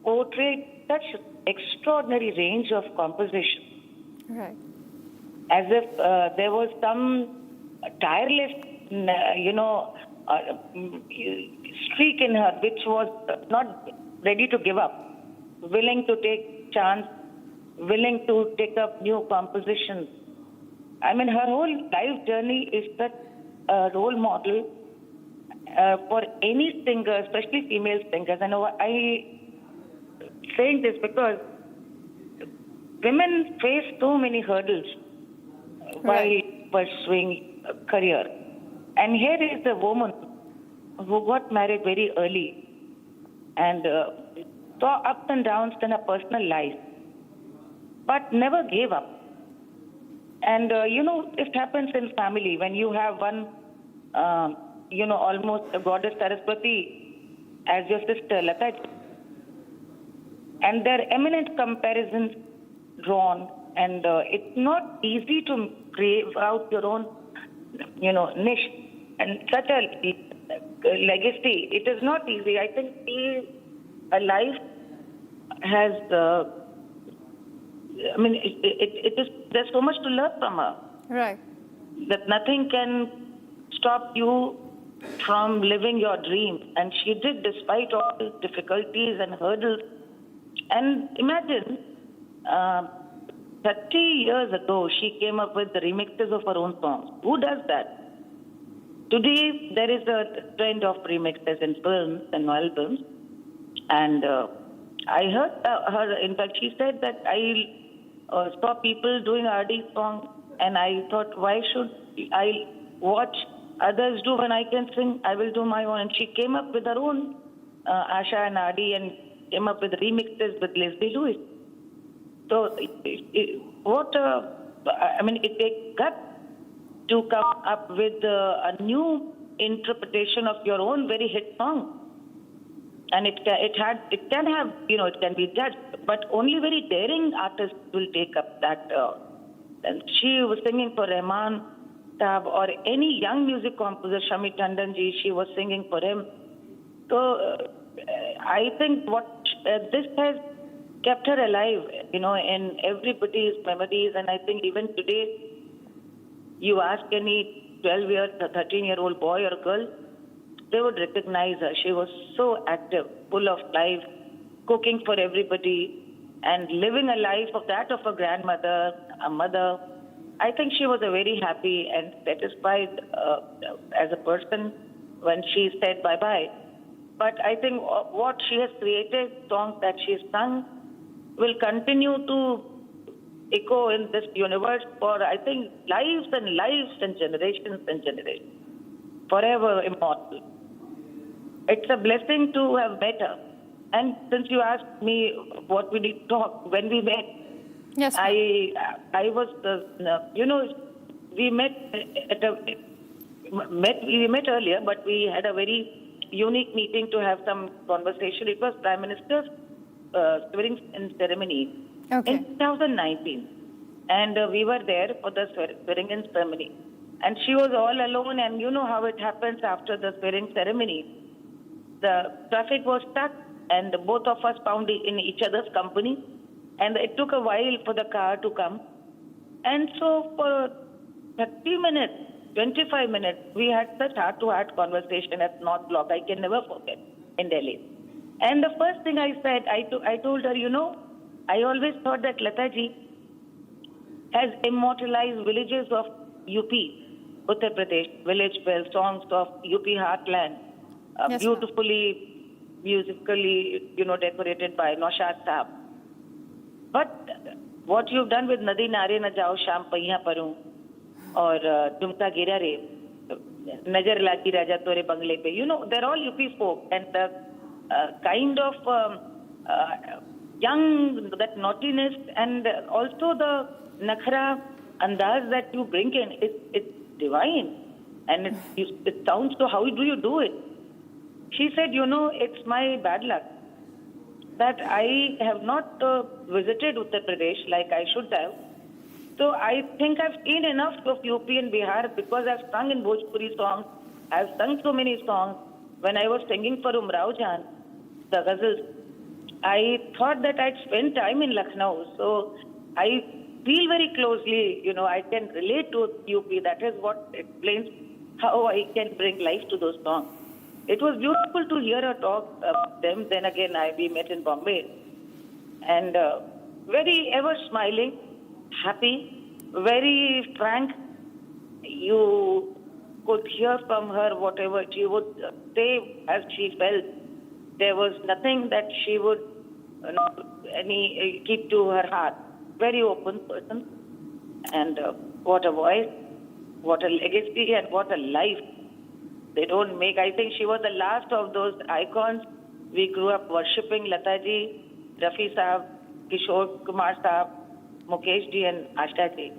portrayed such extraordinary range of composition. Right. As if there was some tireless, streak in her which was not ready to give up, willing to take chance, willing to take up new compositions. I mean, her whole life journey is such a role model for any singer, especially female singers. And I saying this because women face so many hurdles while pursuing a career. And here is a woman who got married very early and saw ups and downs in her personal life, but never gave up. And, it happens in family when you have one, almost a goddess Saraswati as your sister, Lata. And there are eminent comparisons drawn, and it's not easy to crave out your own, niche and such a legacy. It is not easy. I think a life has, there's so much to learn from her. Right. That nothing can stop you from living your dream. And she did despite all the difficulties and hurdles. And imagine, 30 years ago, she came up with the remixes of her own songs. Who does that? Today, there is a trend of remixes in films and albums. And I heard her, in fact, she said that I saw people doing RD songs, and I thought, why should I watch others do when I can sing? I will do my own. And she came up with her own Asha and RD and came up with remixes with Leslie Lewis. So, it takes guts to come up with a new interpretation of your own very hit song. And it can have, it can be judged, but only very daring artists will take up that. And she was singing for Rahman Saab or any young music composer, Shami Tandon ji, she was singing for him. So I think this has kept her alive, in everybody's memories. And I think even today, you ask any 12-year, 13-year-old boy or girl, they would recognize her. She was so active, full of life, cooking for everybody, and living a life of that of a grandmother, a mother. I think she was a very happy and satisfied as a person when she said bye-bye. But I think what she has created, songs that she has sung, will continue to echo in this universe for, I think, lives and generations and generations. Forever immortal. It's a blessing to have met her. And since you asked me what we did talk, when we met, yes, I was, we met we met earlier, but we had a very unique meeting to have some conversation. It was Prime Minister's swearing in ceremony in 2019. And we were there for the swearing in ceremony. And she was all alone, and you know how it happens after the swearing ceremony. The traffic was stuck, and both of us found in each other's company. And it took a while for the car to come. And so for 30 minutes, 25 minutes, we had such heart-to-heart conversation at North Block. I can never forget, in Delhi. And the first thing I said, I told her, I always thought that Lataji has immortalized villages of UP, Uttar Pradesh, village bells, songs of UP heartland, beautifully, musically, decorated by Naushad Saab. But what you've done with Nadi Nare Na Jao Sham Paiya Paru or Tumka Gira Re, Najar Laki Raja Tore Bangle Pe, you know, they're all UP folk, and the kind of young, that naughtiness, and also the Nakhra andaz that you bring in, it's divine. And it sounds so, how do you do it? She said, you know, it's my bad luck that I have not visited Uttar Pradesh like I should have. So I think I've seen enough of UP and Bihar because I've sung in Bhojpuri songs. I've sung so many songs. When I was singing for Umrao Jan, the ghazals, I thought that I'd spend time in Lucknow. So I feel very closely, you know, I can relate to UP. That is what explains how I can bring life to those songs. It was beautiful to hear her talk about them. Then again, we met in Bombay. And very ever smiling, happy, very frank. You could hear from her whatever she would say as she felt. There was nothing that she would keep to her heart. Very open person. And what a voice, what a legacy, and what a life. They don't make. I think she was the last of those icons. We grew up worshipping Lata ji, Rafi Saab, Kishore Kumar Saab, Mukesh ji, and Asha ji.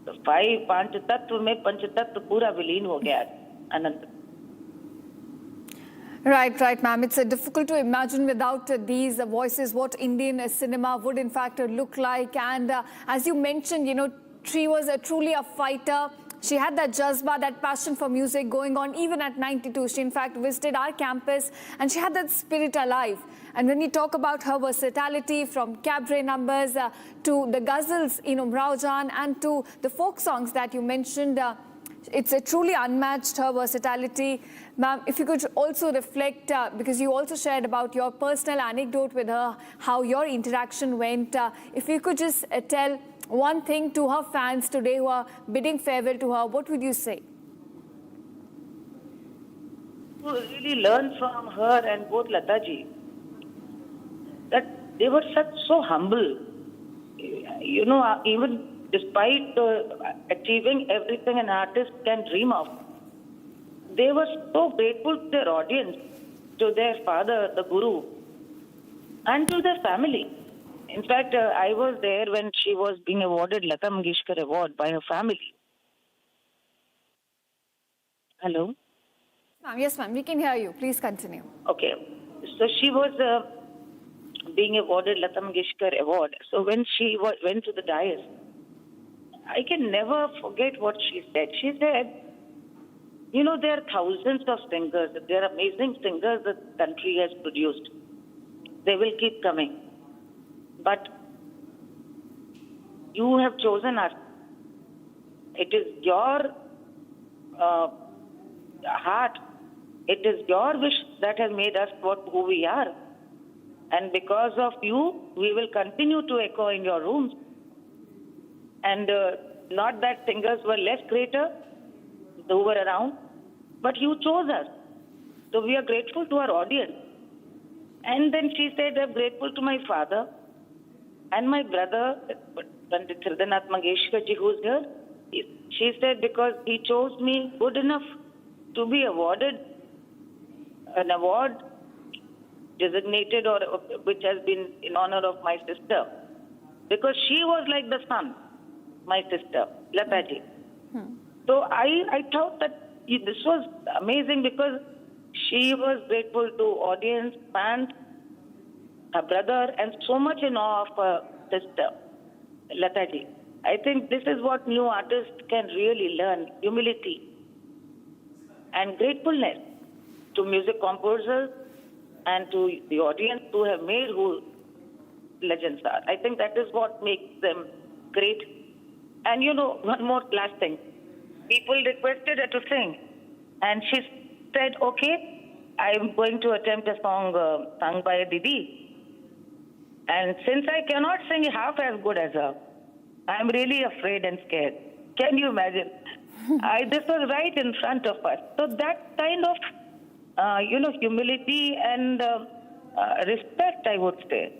So five Panch Tattva mein Panch Tattva pura vileen ho gaya. Anand. Right, ma'am. It's difficult to imagine without these voices what Indian cinema would in fact look like. And as you mentioned, you know, she was truly a fighter. She had that jazba, that passion for music going on even at 92. She in fact visited our campus and she had that spirit alive. And when you talk about her versatility from cabaret numbers to the ghazals in Umrao Jan and to the folk songs that you mentioned, it's truly unmatched, her versatility. Ma'am, if you could also reflect, because you also shared about your personal anecdote with her, how your interaction went. If you could just tell one thing to her fans today who are bidding farewell to her, what would you say? To really learn from her and both Lata ji, that they were so humble. You know, even despite achieving everything an artist can dream of, they were so grateful to their audience, to their father, the Guru, and to their family. In fact, I was there when she was being awarded Lata Mangeshkar Award by her family. Hello? Yes, ma'am. We can hear you. Please continue. Okay. So she was being awarded Lata Mangeshkar Award. So when she went to the dais, I can never forget what she said. She said, you know, there are thousands of singers. There are amazing singers the country has produced. They will keep coming. But you have chosen us. It is your heart. It is your wish that has made us who we are. And because of you, we will continue to echo in your rooms. And not that singers were less greater, who were around, but you chose us. So we are grateful to our audience. And then she said, I'm grateful to my father and my brother, Pandit Hridaynath Mangeshkar ji, who's here. She said, because he chose me good enough to be awarded an award designated or which has been in honor of my sister. Because she was like the sun, my sister, Lata ji. So I thought that this was amazing because she was grateful to audience, fans, her brother, and so much in awe of her sister, Lata ji. I think this is what new artists can really learn, humility and gratefulness to music composers and to the audience who have made who legends are. I think that is what makes them great. And you know, one more last thing. People requested her to sing. And she said, okay, I'm going to attempt a song sung by a Didi. And since I cannot sing half as good as her, I'm really afraid and scared. Can you imagine? This was right in front of us. So that kind of, humility and respect, I would say,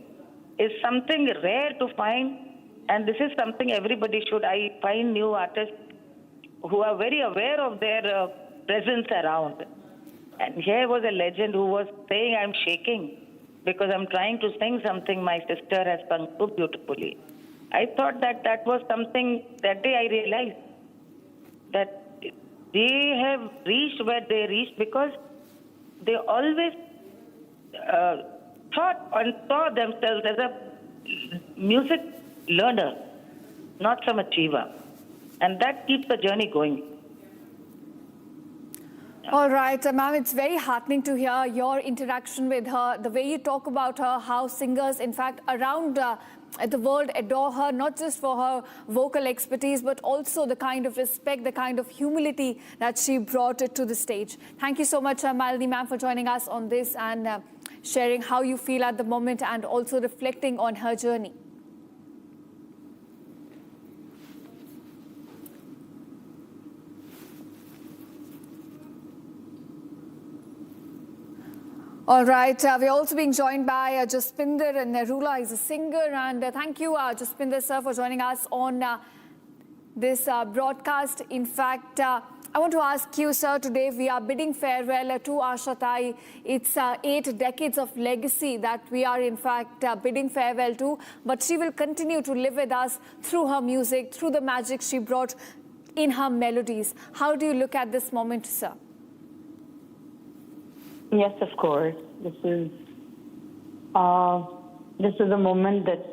is something rare to find And this is something everybody should. I find new artists who are very aware of their presence around. And here was a legend who was saying, I'm shaking because I'm trying to sing something my sister has sung so beautifully. I thought that was something, that day I realized that they have reached where they reached because they always thought and saw themselves as a music learner, not some achiever. And that keeps the journey going. All right, ma'am, it's very heartening to hear your interaction with her, the way you talk about her, how singers, in fact, around the world adore her, not just for her vocal expertise, but also the kind of respect, the kind of humility that she brought to the stage. Thank you so much, Malini ma'am, for joining us on this and sharing how you feel at the moment and also reflecting on her journey. All right, we're also being joined by Jaspinder, and Nerula is a singer. And thank you, Jaspinder sir, for joining us on this broadcast. In fact, I want to ask you, sir, today we are bidding farewell to Asha Tai. It's 8 decades of legacy that we are, in fact, bidding farewell to. But she will continue to live with us through her music, through the magic she brought in her melodies. How do you look at this moment, sir? Yes, of course. This is a moment that,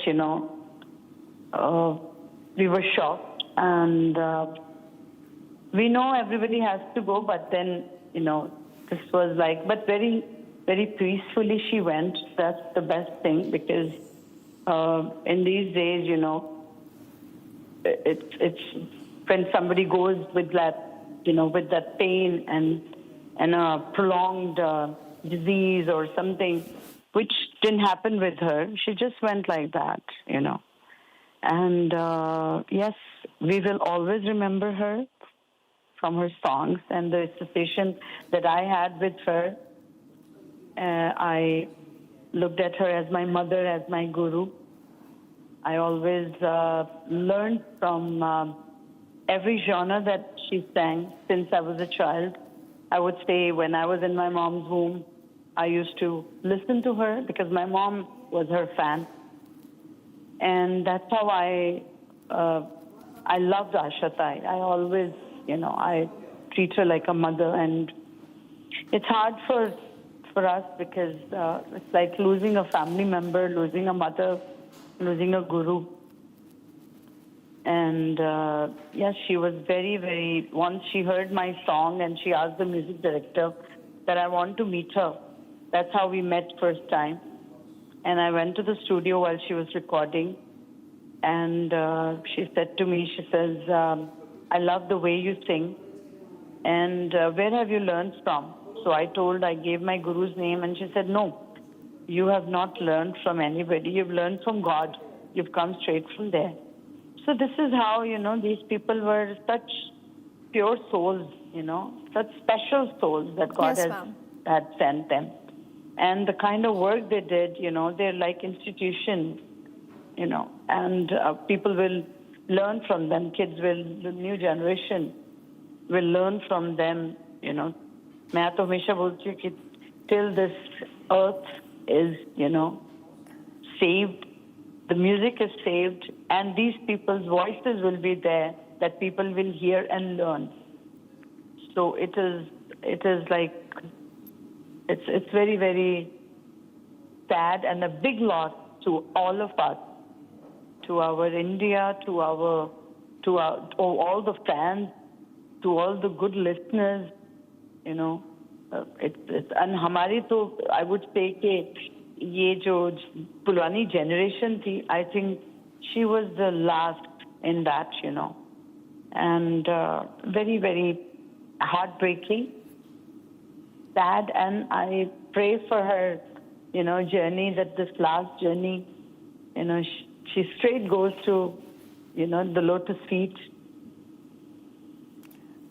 we were shocked, and we know everybody has to go, but then, this was like, but very, very peacefully she went. That's the best thing, because in these days, it's when somebody goes with that, with that pain and a prolonged disease or something, which didn't happen with her. She just went like that, And yes, we will always remember her from her songs and the association that I had with her. I looked at her as my mother, as my guru. I always learned from every genre that she sang since I was a child. I would say when I was in my mom's womb, I used to listen to her because my mom was her fan. And that's how I loved Asha Tai. I always, I treat her like a mother. And it's hard for us because it's like losing a family member, losing a mother, losing a guru. And yes, she was very, very, once she heard my song and she asked the music director that I want to meet her. That's how we met first time. And I went to the studio while she was recording. And she said to me, she says, I love the way you sing. And where have you learned from? So I gave my guru's name, and she said, no, you have not learned from anybody. You've learned from God. You've come straight from there. So this is how, these people were such pure souls, such special souls that God had sent them. And the kind of work they did, they're like institutions, and people will learn from them. Kids the new generation will learn from them, मैं तो हमेशा बोलती हूँ कि till this earth is, saved, the music is saved, and these people's voices will be there that people will hear and learn. So it is like, it's very, very sad and a big loss to all of us, to our India, to all the fans, to all the good listeners, and हमारी तो I would say कि ये जो पुरानी generation थी, I think she was the last in that, and very, very heartbreaking, sad, and I pray for her, journey, that this last journey, she straight goes to, the lotus feet.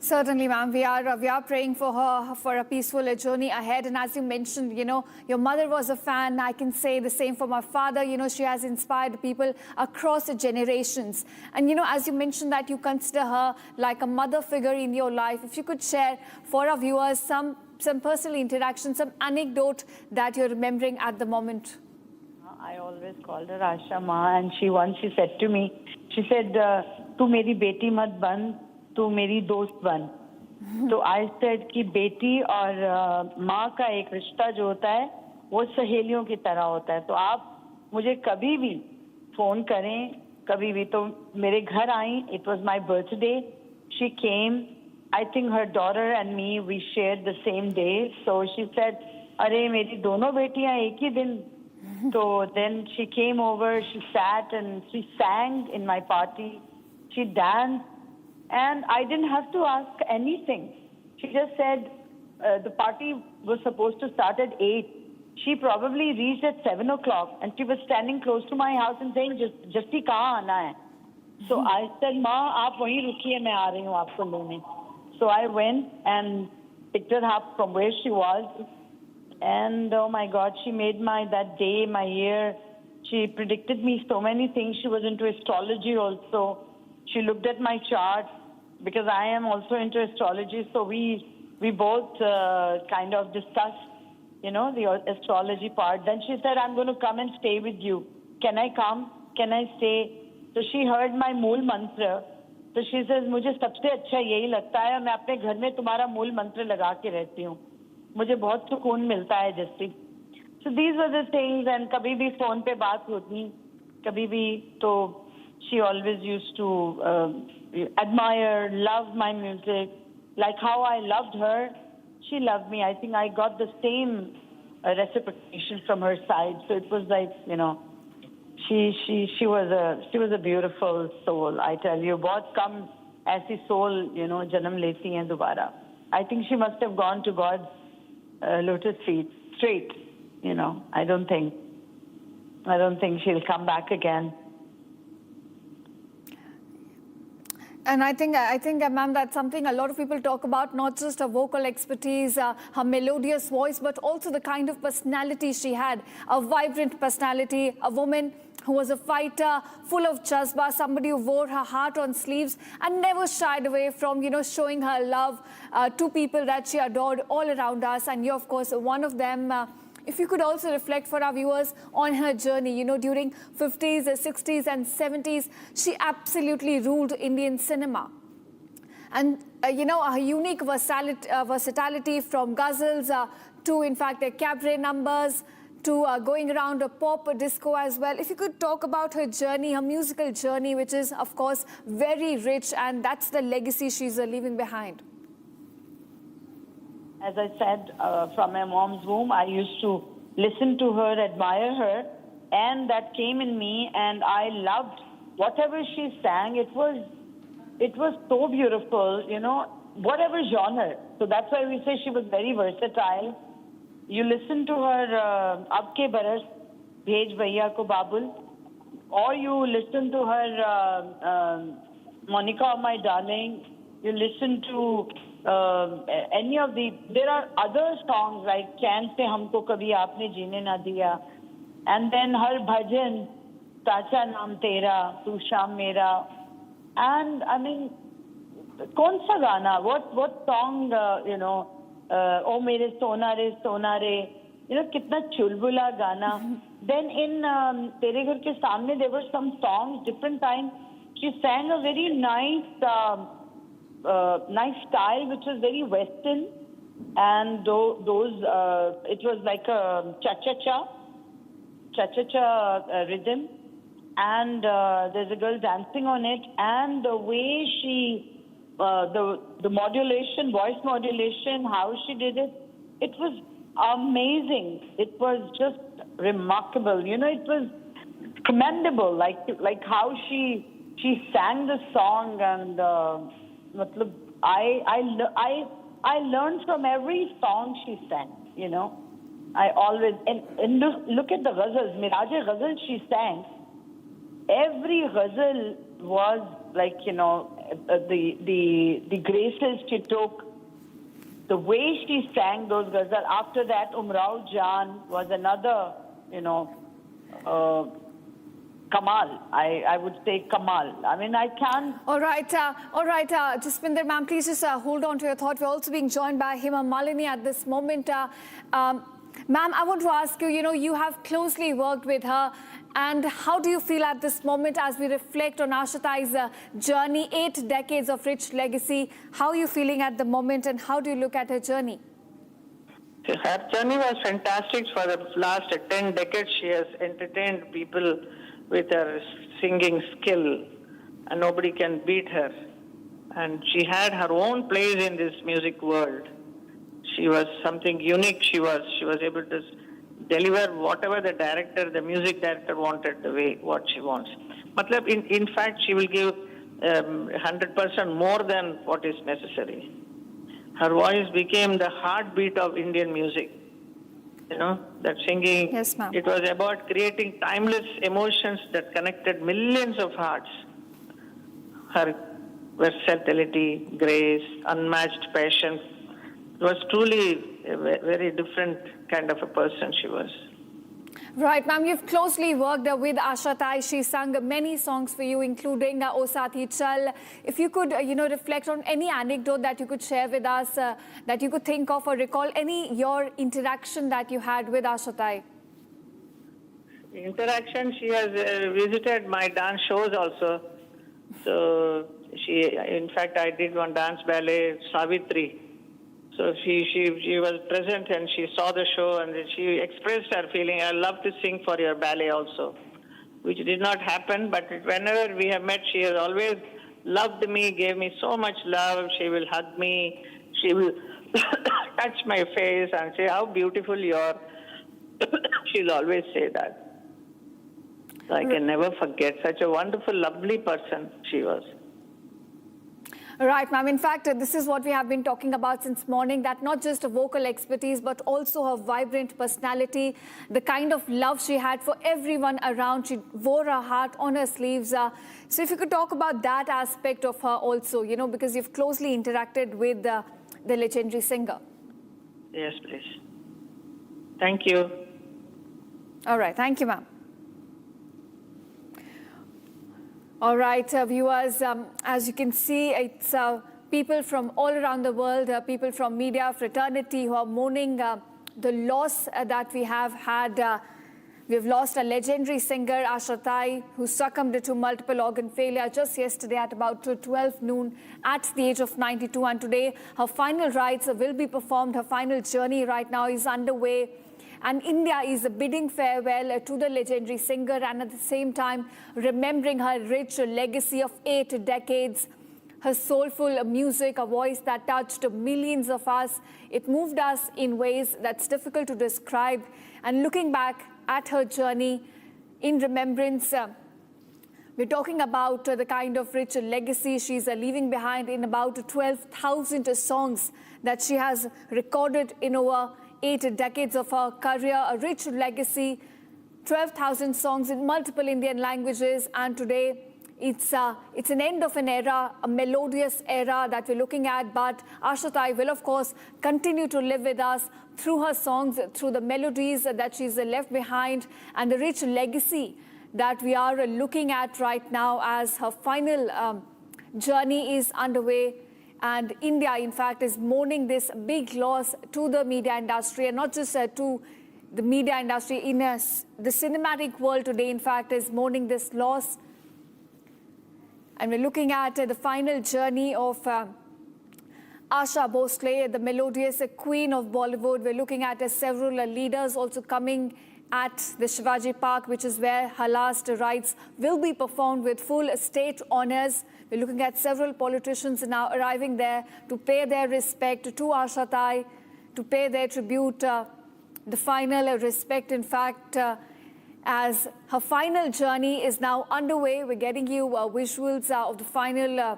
Certainly, ma'am. We are praying for her for a peaceful journey ahead. And as you mentioned, your mother was a fan. I can say the same for my father. She has inspired people across the generations. And as you mentioned that you consider her like a mother figure in your life. If you could share for our viewers some personal interaction, some anecdote that you're remembering at the moment. I always called her Asha Ma, and she said to me, she said, "Tu meri beti mat ban, tu meri dost ban." So I said कि बेटी और माँ का एक रिश्ता जो होता है वो सहेलियों की तरह होता है. तो आप मुझे कभी भी फोन करें, कभी भी. तो मेरे घर आई. It was my birthday. She came. I think her daughter and me, we shared the same day. So she said, "अरे मेरी दोनों बेटियां एक ही दिन." So then she came over, she sat and she sang in my party. She danced and I didn't have to ask anything. She just said the party was supposed to start at 8. She probably reached at 7 o'clock and she was standing close to my house and saying, "Justi kahan aana hai?" So I said, "Ma, aap wahi rukhiye, main aa rahi hu aapko lene." So I went and picked her up from where she was. And oh my God, she made that day, my year. She predicted me so many things. She was into astrology also. She looked at my chart because I am also into astrology. So we both kind of discussed, the astrology part. Then she said, "I'm going to come and stay with you. Can I come? Can I stay?" So she heard my mool mantra. So she says, "मुझे सबसे अच्छा यही लगता है, मैं अपने घर में तुम्हारा मूल मंत्र लगा के रहती हूँ. मुझे बहुत सुकून मिलता है जैसे." So these were the things. And कभी भी फोन पे बात होती, कभी भी तो she always used to admire, love my music. Like how I loved her, she loved me. I think I got the same reciprocation from her side. So it was like, she was a beautiful soul. I tell you, बहुत कम ऐसी soul, जन्म लेती हैं दोबारा. I think she must have gone to God's lotus feet straight. I don't think she'll come back again. And I think, ma'am, that's something a lot of people talk about, not just her vocal expertise, her melodious voice, but also the kind of personality she had, a vibrant personality, a woman who was a fighter, full of jazba, somebody who wore her heart on sleeves and never shied away from, showing her love to people that she adored all around us. And you're, of course, one of them. If you could also reflect for our viewers on her journey, during 50s, 60s and 70s, she absolutely ruled Indian cinema. And, her unique versatility from ghazals to, in fact, the cabaret numbers, to going around a pop disco as well. If you could talk about her journey, her musical journey, which is, of course, very rich, and that's the legacy she's leaving behind. As I said, from my mom's womb, I used to listen to her, admire her, and that came in me, and I loved whatever she sang. It was so beautiful, whatever genre. So that's why we say she was very versatile. You listen to her, Ab Ke Baras, Bhej Bhaiya Ko Babul, or you listen to her, Monica, My Darling. You listen to any of there are other songs like Chain Se Humko Kabhi Aapne Jeene Na Diya, and then her bhajan, Tacha Naam Tera, Tu Sham Mera, and I mean, kaun sa gana, what song, O Mere Sona Re, kitna chulbula gana. Then in Tere Ghar Ke Samne, there were some songs, different times. She sang a very nice style, which was very Western, and it was like a cha-cha-cha rhythm, and there's a girl dancing on it, and the way she, the modulation, voice modulation, how she did it, it was amazing. It was just remarkable. It was commendable, like how she sang the song, and I learned from every song she sang, I always, and look at the ghazals, Miraj-e Ghazal she sang. Every ghazal was the graces she took, the way she sang those ghazal. After that, Umrao Jan was another, Kamal. I would say Kamal. I mean, I can't. All right. Jaspinder, ma'am, please just hold on to your thought. We're also being joined by Hema Malini at this moment. Ma'am, I want to ask you, you have closely worked with her. And how do you feel at this moment as we reflect on Asha Tai's journey, 8 decades of rich legacy? How are you feeling at the moment and how do you look at her journey? Her journey was fantastic. For the last 10 decades, she has entertained people with her singing skill, and nobody can beat her. And she had her own place in this music world. She was something unique. She was able to deliver whatever the music director wanted, the way what she wants. Matlab, in fact, she will give 100% more than what is necessary. Her voice became the heartbeat of Indian music. That singing, yes, ma'am. It was about creating timeless emotions that connected millions of hearts. Her versatility, grace, unmatched passion, it was truly a very different kind of a person she was. Right, ma'am, you've closely worked with Asha Tai. She sang many songs for you, including O Saathi Chal. If you could, reflect on any anecdote that you could share with us, that you could think of or recall, your interaction that you had with Asha Tai. Interaction, she has visited my dance shows also. So in fact, I did one dance ballet, Savitri. So she was present and she saw the show and she expressed her feeling, I love to sing for your ballet also, which did not happen. But whenever we have met, she has always loved me, gave me so much love. She will hug me. She will touch my face and say how beautiful you are. She'll always say that. So I can never forget such a wonderful, lovely person she was. Right, ma'am. In fact, this is what we have been talking about since morning, that not just a vocal expertise, but also her vibrant personality, the kind of love she had for everyone around. She wore her heart on her sleeves. So if you could talk about that aspect of her also, because you've closely interacted with the legendary singer. Yes, please. Thank you. All right. Thank you, ma'am. All right, viewers, as you can see, it's people from all around the world, people from media, fraternity who are mourning the loss that we have had. We've lost a legendary singer, Asha Tai, who succumbed to multiple organ failure just yesterday at about 12 noon at the age of 92. And today, her final rites will be performed. Her final journey right now is underway. And India is bidding farewell to the legendary singer and at the same time remembering her rich legacy of 8 decades. Her soulful music, a voice that touched millions of us. It moved us in ways that's difficult to describe. And looking back at her journey in remembrance, we're talking about the kind of rich legacy she's leaving behind in about 12,000 songs that she has recorded in over 8 decades of her career, a rich legacy, 12,000 songs in multiple Indian languages, and today it's an end of an era, a melodious era that we're looking at, but Asha Tai will, of course, continue to live with us through her songs, through the melodies that she's left behind, and the rich legacy that we are looking at right now as her final journey is underway. And India, in fact, is mourning this big loss to the media industry, and not just to the media industry, the cinematic world today, in fact, is mourning this loss. And we're looking at the final journey of Asha Bhosle, the melodious queen of Bollywood. We're looking at several leaders also coming at the Shivaji Park, which is where her last rites will be performed with full state honors. We're looking at several politicians now arriving there to pay their respect to Asha Tai, to pay their tribute, the final respect, in fact, as her final journey is now underway. We're getting you visuals of the final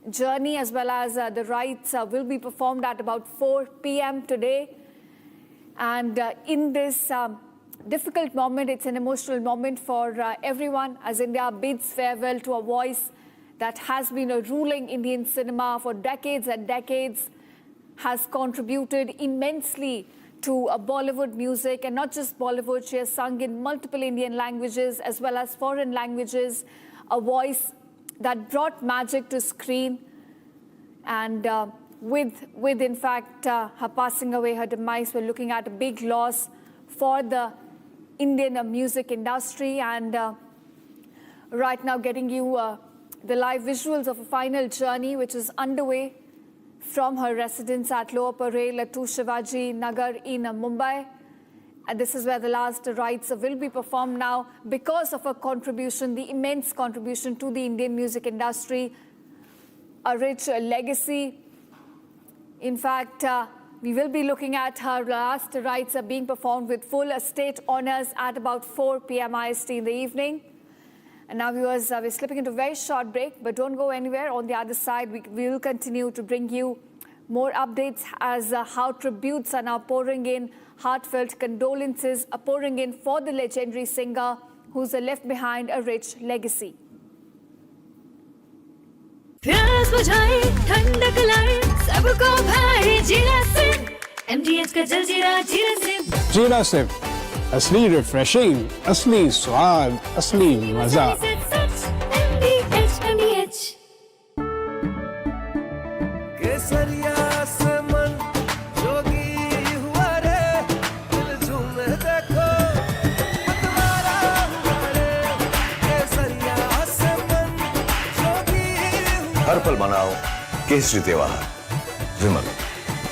journey, as well as the rites will be performed at about 4 p.m. today. And in this difficult moment, it's an emotional moment for everyone as India bids farewell to a voice that has been a ruling Indian cinema for decades and decades, has contributed immensely to Bollywood music, and not just Bollywood. She has sung in multiple Indian languages as well as foreign languages, a voice that brought magic to screen. And with in fact her passing away, her demise, we're looking at a big loss for the Indian music industry. And right now getting you the live visuals of a final journey which is underway from her residence at Lower Parel to Shivaji Nagar in Mumbai. And this is where the last rites will be performed now because of her contribution, the immense contribution to the Indian music industry, a rich legacy. In fact, we will be looking at her last rites being performed with full state honors at about 4 p.m. IST in the evening. And now, viewers, we're slipping into a very short break, but don't go anywhere. On the other side, we will continue to bring you more updates as how tributes are now pouring in, heartfelt condolences are pouring in for the legendary singer who's left behind a rich legacy. प्यास बुझाए ठंडक लाए सबको भाई जीरा सिर्फ MDH का जलजीरा जीरा सिर्फ जीरा सिर्फ असली रिफ्रेशिंग, असली स्वाद, असली मजा। MDH केसरिया से मन जोगी हुआ रे, दिल झूमे देखो मतवारा हुआ रे, केसरिया से मन जोगी हुआ। हर पल मनाओ केसरी त्योहार, विमल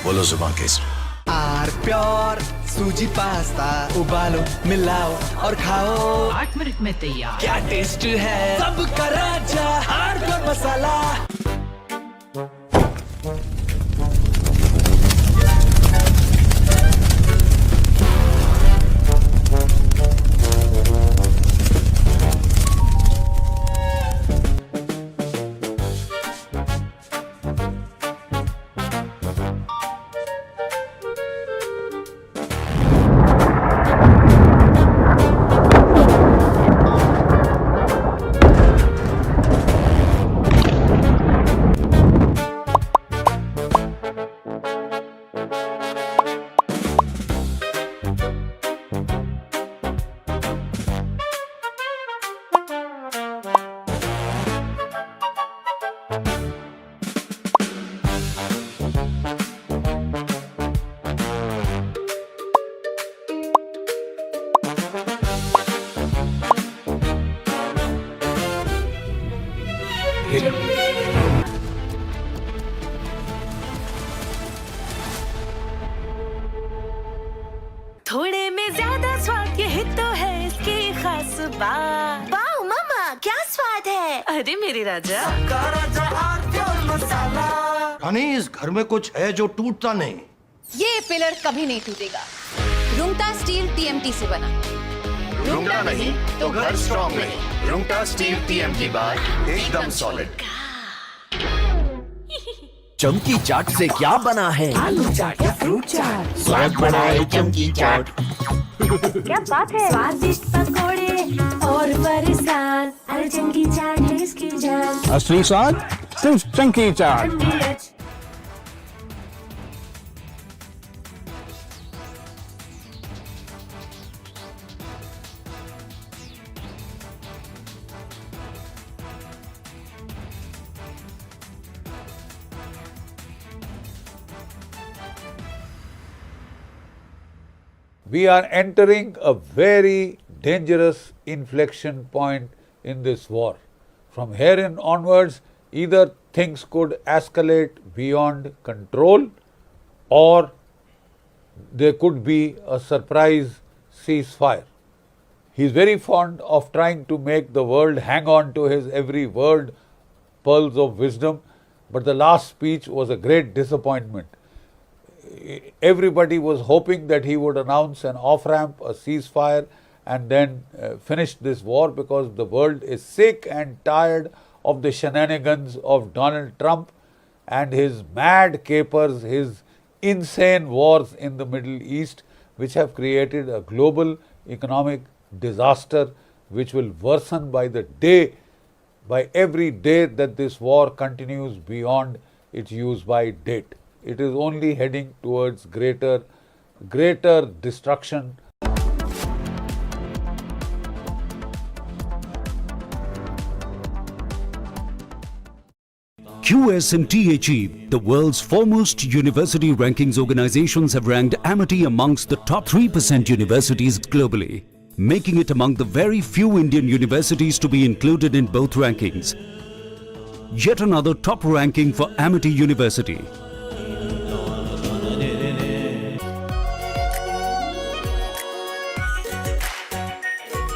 बोलो जुबान केसरी। आर प्योर सूजी पास्ता उबालो मिलाओ और खाओ, 8 मिनट में तैयार। क्या टेस्ट है सबका राजा हार्डकोर मसाला। थोड़े में ज्यादा स्वाद, यही तो है इसकी खास बात। वाओ मामा, क्या स्वाद है। अरे मेरे राजा, रानी इस घर में कुछ है जो टूटता नहीं। ये पिलर कभी नहीं टूटेगा, रुंगटा स्टील TMT से बना। रुंगटा नहीं तो घर स्ट्रॉन्ग नहीं, रुंगटा स्टील TMT बार एकदम सॉलिड। चमकी चाट से क्या बना है? आलू चाट या फ्रूट चाट, स्वाद बनाए चमकी चाट। क्या बात है। स्वादिष्ट पकोड़े और फरसान, अरे चमकी चाट है इसकी जान। असली स्वाद सिर्फ चमकी चाट। We are entering a very dangerous inflection point in this war. From here in onwards, either things could escalate beyond control or there could be a surprise ceasefire. He is very fond of trying to make the world hang on to his every word, pearls of wisdom, but the last speech was a great disappointment. Everybody was hoping that he would announce an off-ramp, a ceasefire, and then finish this war, because the world is sick and tired of the shenanigans of Donald Trump and his mad capers, his insane wars in the Middle East, which have created a global economic disaster which will worsen by the day by every day that this war continues beyond its use-by date. It is only heading towards greater destruction. QS&THE, the world's foremost university rankings organizations, have ranked Amity amongst the top 3% universities globally, making it among the very few Indian universities to be included in both rankings. Yet another top ranking for Amity University.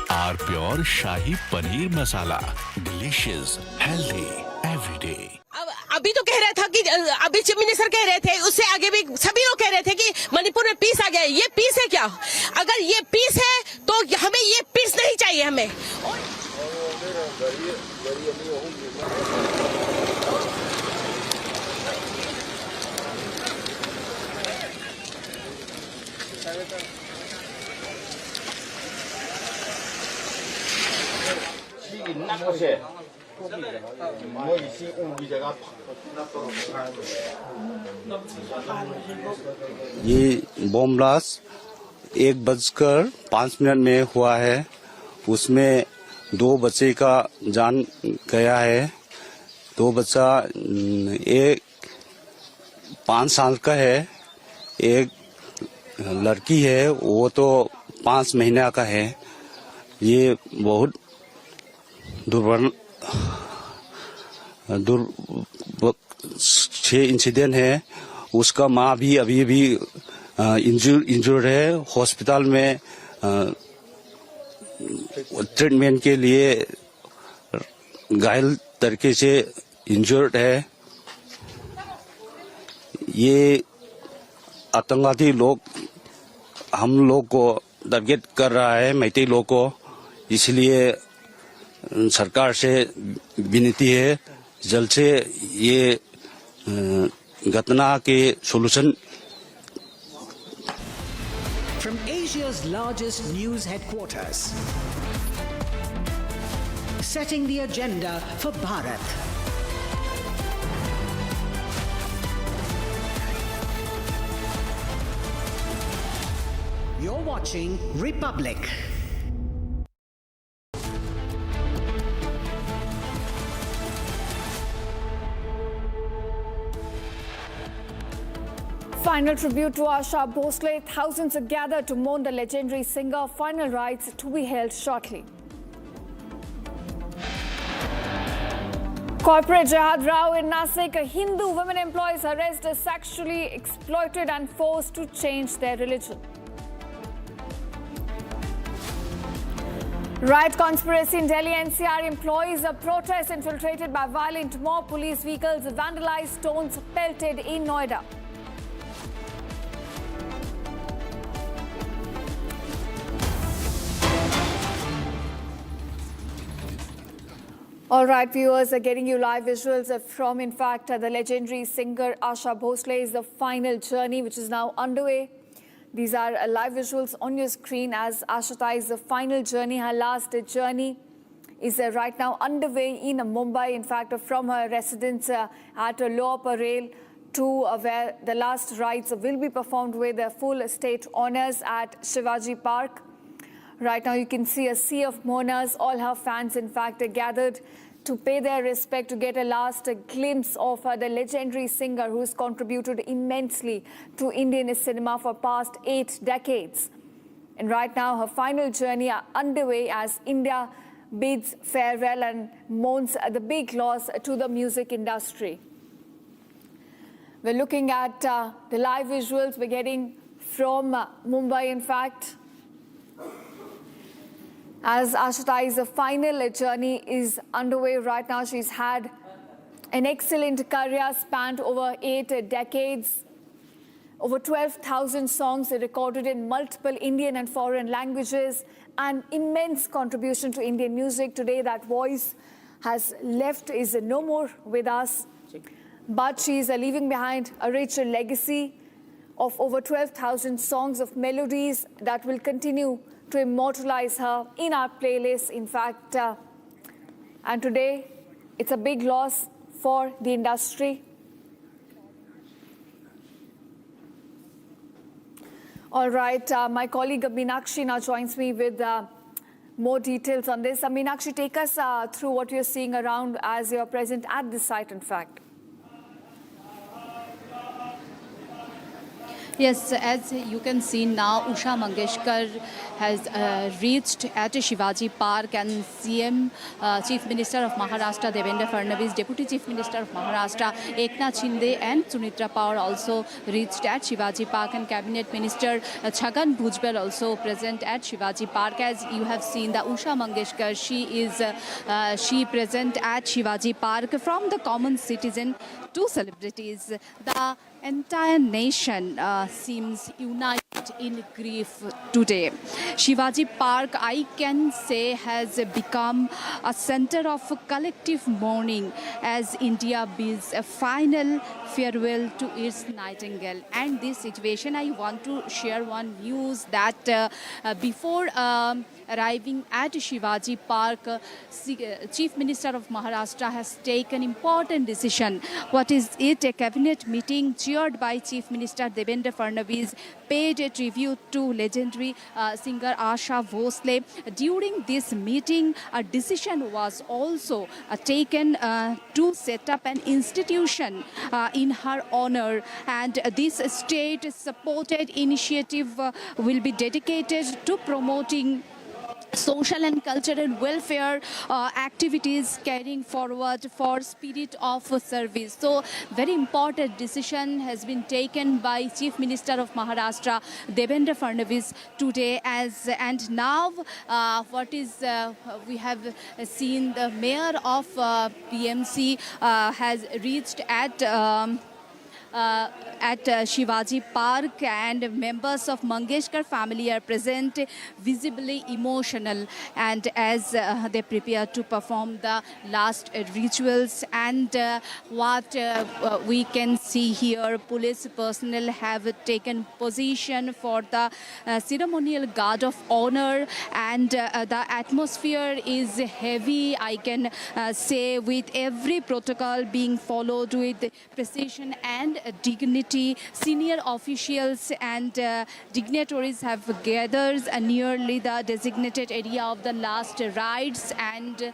Our pure Shahi Paneer Masala. Delicious, healthy, every day. अभी तो कह रहा था कि अभी chief minister कह रहे थे, उससे आगे भी सभी लोग कह रहे थे कि मणिपुर में पीस आ गया है। ये पीस है क्या? अगर ये पीस है तो हमें ये पीस नहीं चाहिए हमें। ये बॉम्ब ब्लास्ट 1:05 में हुआ है। उसमें 2 बच्चे का जान गया है। 2 बच्चा, एक 5 साल का है, एक लड़की है, वो तो 5 महीना का है। ये बहुत छह इंसिडेंट है। उसका माँ भी अभी भी इंजर्ड है, हॉस्पिटल में ट्रीटमेंट के लिए घायल तरीके से इंजर्ड है। ये आतंकवादी लोग हम लोग को टारगेट कर रहा है, मैतेई लोग को। इसलिए सरकार से विनती है जल्द से ये घटना के solution. From Asia's largest news headquarters, setting the agenda for Bharat. You're watching Republic. Final tribute to Asha Bhosle. Thousands are gathered to mourn the legendary singer. Final rites to be held shortly. Corporate Jihad Rao in Nasik. Hindu women employees arrested, sexually exploited and forced to change their religion. Riot conspiracy in Delhi NCR. Employees of protest infiltrated by violent mob. Police vehicles vandalized, stones pelted in Noida. All right, viewers are getting you live visuals from, in fact, the legendary singer Asha Bhosle's The Final Journey, which is now underway. These are live visuals on your screen as Asha Tai's The Final Journey, her last journey, is right now underway in Mumbai. In fact, from her residence at Lower Parel to where the last rites will be performed with full state honors at Shivaji Park. Right now, you can see a sea of mourners. All her fans, in fact, are gathered to pay their respect, to get a last glimpse of the legendary singer who has contributed immensely to Indian cinema for past 8 decades. And right now, her final journey are underway as India bids farewell and mourns the big loss to the music industry. We're looking at the live visuals we're getting from Mumbai, in fact, as Asha Tai's final journey is underway right now. She's had an excellent career spanned over 8 decades. Over 12,000 songs recorded in multiple Indian and foreign languages. An immense contribution to Indian music. Today, that voice has left, is no more with us. But she's leaving behind a rich legacy of over 12,000 songs of melodies that will continue to immortalize her in our playlist, in fact. And today, It's a big loss for the industry. All right, my colleague Meenakshi now joins me with more details on this. Meenakshi, take us through what you're seeing around as you're present at this site, in fact. Yes, as you can see now, Usha Mangeshkar has reached at Shivaji Park, and CM, Chief Minister of Maharashtra Devendra Fadnavis, Deputy Chief Minister of Maharashtra Eknath Shinde and Sunitra Pawar also reached at Shivaji Park, and Cabinet Minister Chhagan Bhujbal also present at Shivaji Park. As you have seen, the Usha Mangeshkar, she present at Shivaji Park. From the common citizen to celebrities, the entire nation seems united in grief today. Shivaji Park, I can say, has become a center of collective mourning as India bids a final farewell to its nightingale. And this situation, I want to share one news that before arriving at Shivaji Park, Chief Minister of Maharashtra has taken important decision. What is it? A cabinet meeting chaired by Chief Minister Devendra Fadnavis paid a tribute to legendary singer Asha Bhosle. During this meeting, a decision was also taken to set up an institution in her honor, and this state-supported initiative will be dedicated to promoting social and cultural welfare activities, carrying forward for spirit of service. So very important decision has been taken by Chief Minister of Maharashtra Devendra Fadnavis today. And now we have seen the mayor of PMC has reached at Shivaji Park, and members of Mangeshkar family are present, visibly emotional, and as they prepare to perform the last rituals. And what we can see here, police personnel have taken position for the ceremonial guard of honor, and the atmosphere is heavy, I can say, with every protocol being followed with precision and dignity. Senior officials and dignitaries have gathered nearly the designated area of the last rites, and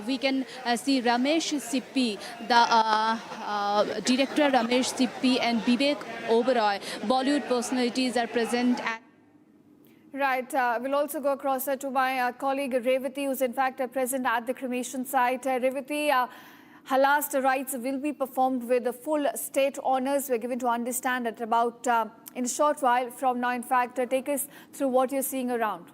we can see Ramesh Sippi, the director Ramesh Sippi, and Vivek Oberoi, Bollywood personalities are present at. Right. We'll also go across to my colleague Revati, who's in fact present at the cremation site. Revati, her last rites will be performed with the full state honors. We're given to understand that about in a short while from now. In fact, take us through what you're seeing around.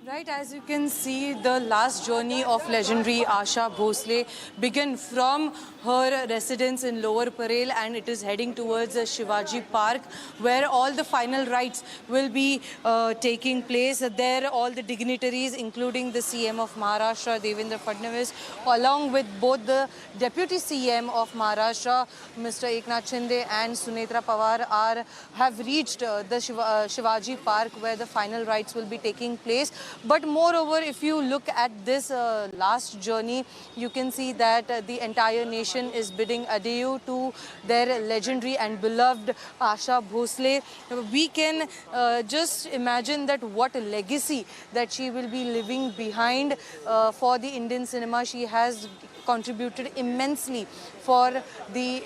Right, as you can see, the last journey of legendary Asha Bhosle began from her residence in Lower Parel, and it is heading towards Shivaji Park, where all the final rites will be taking place. There, all the dignitaries, including the CM of Maharashtra, Devendra Fadnavis, along with both the Deputy CM of Maharashtra, Mr. Eknath Shinde, and Sunitra Pawar, have reached the Shivaji Park, where the final rites will be taking place. But moreover, if you look at this last journey, you can see that the entire nation is bidding adieu to their legendary and beloved Asha Bhosle. We can just imagine that what a legacy that she will be leaving behind for the Indian cinema. She has contributed immensely for the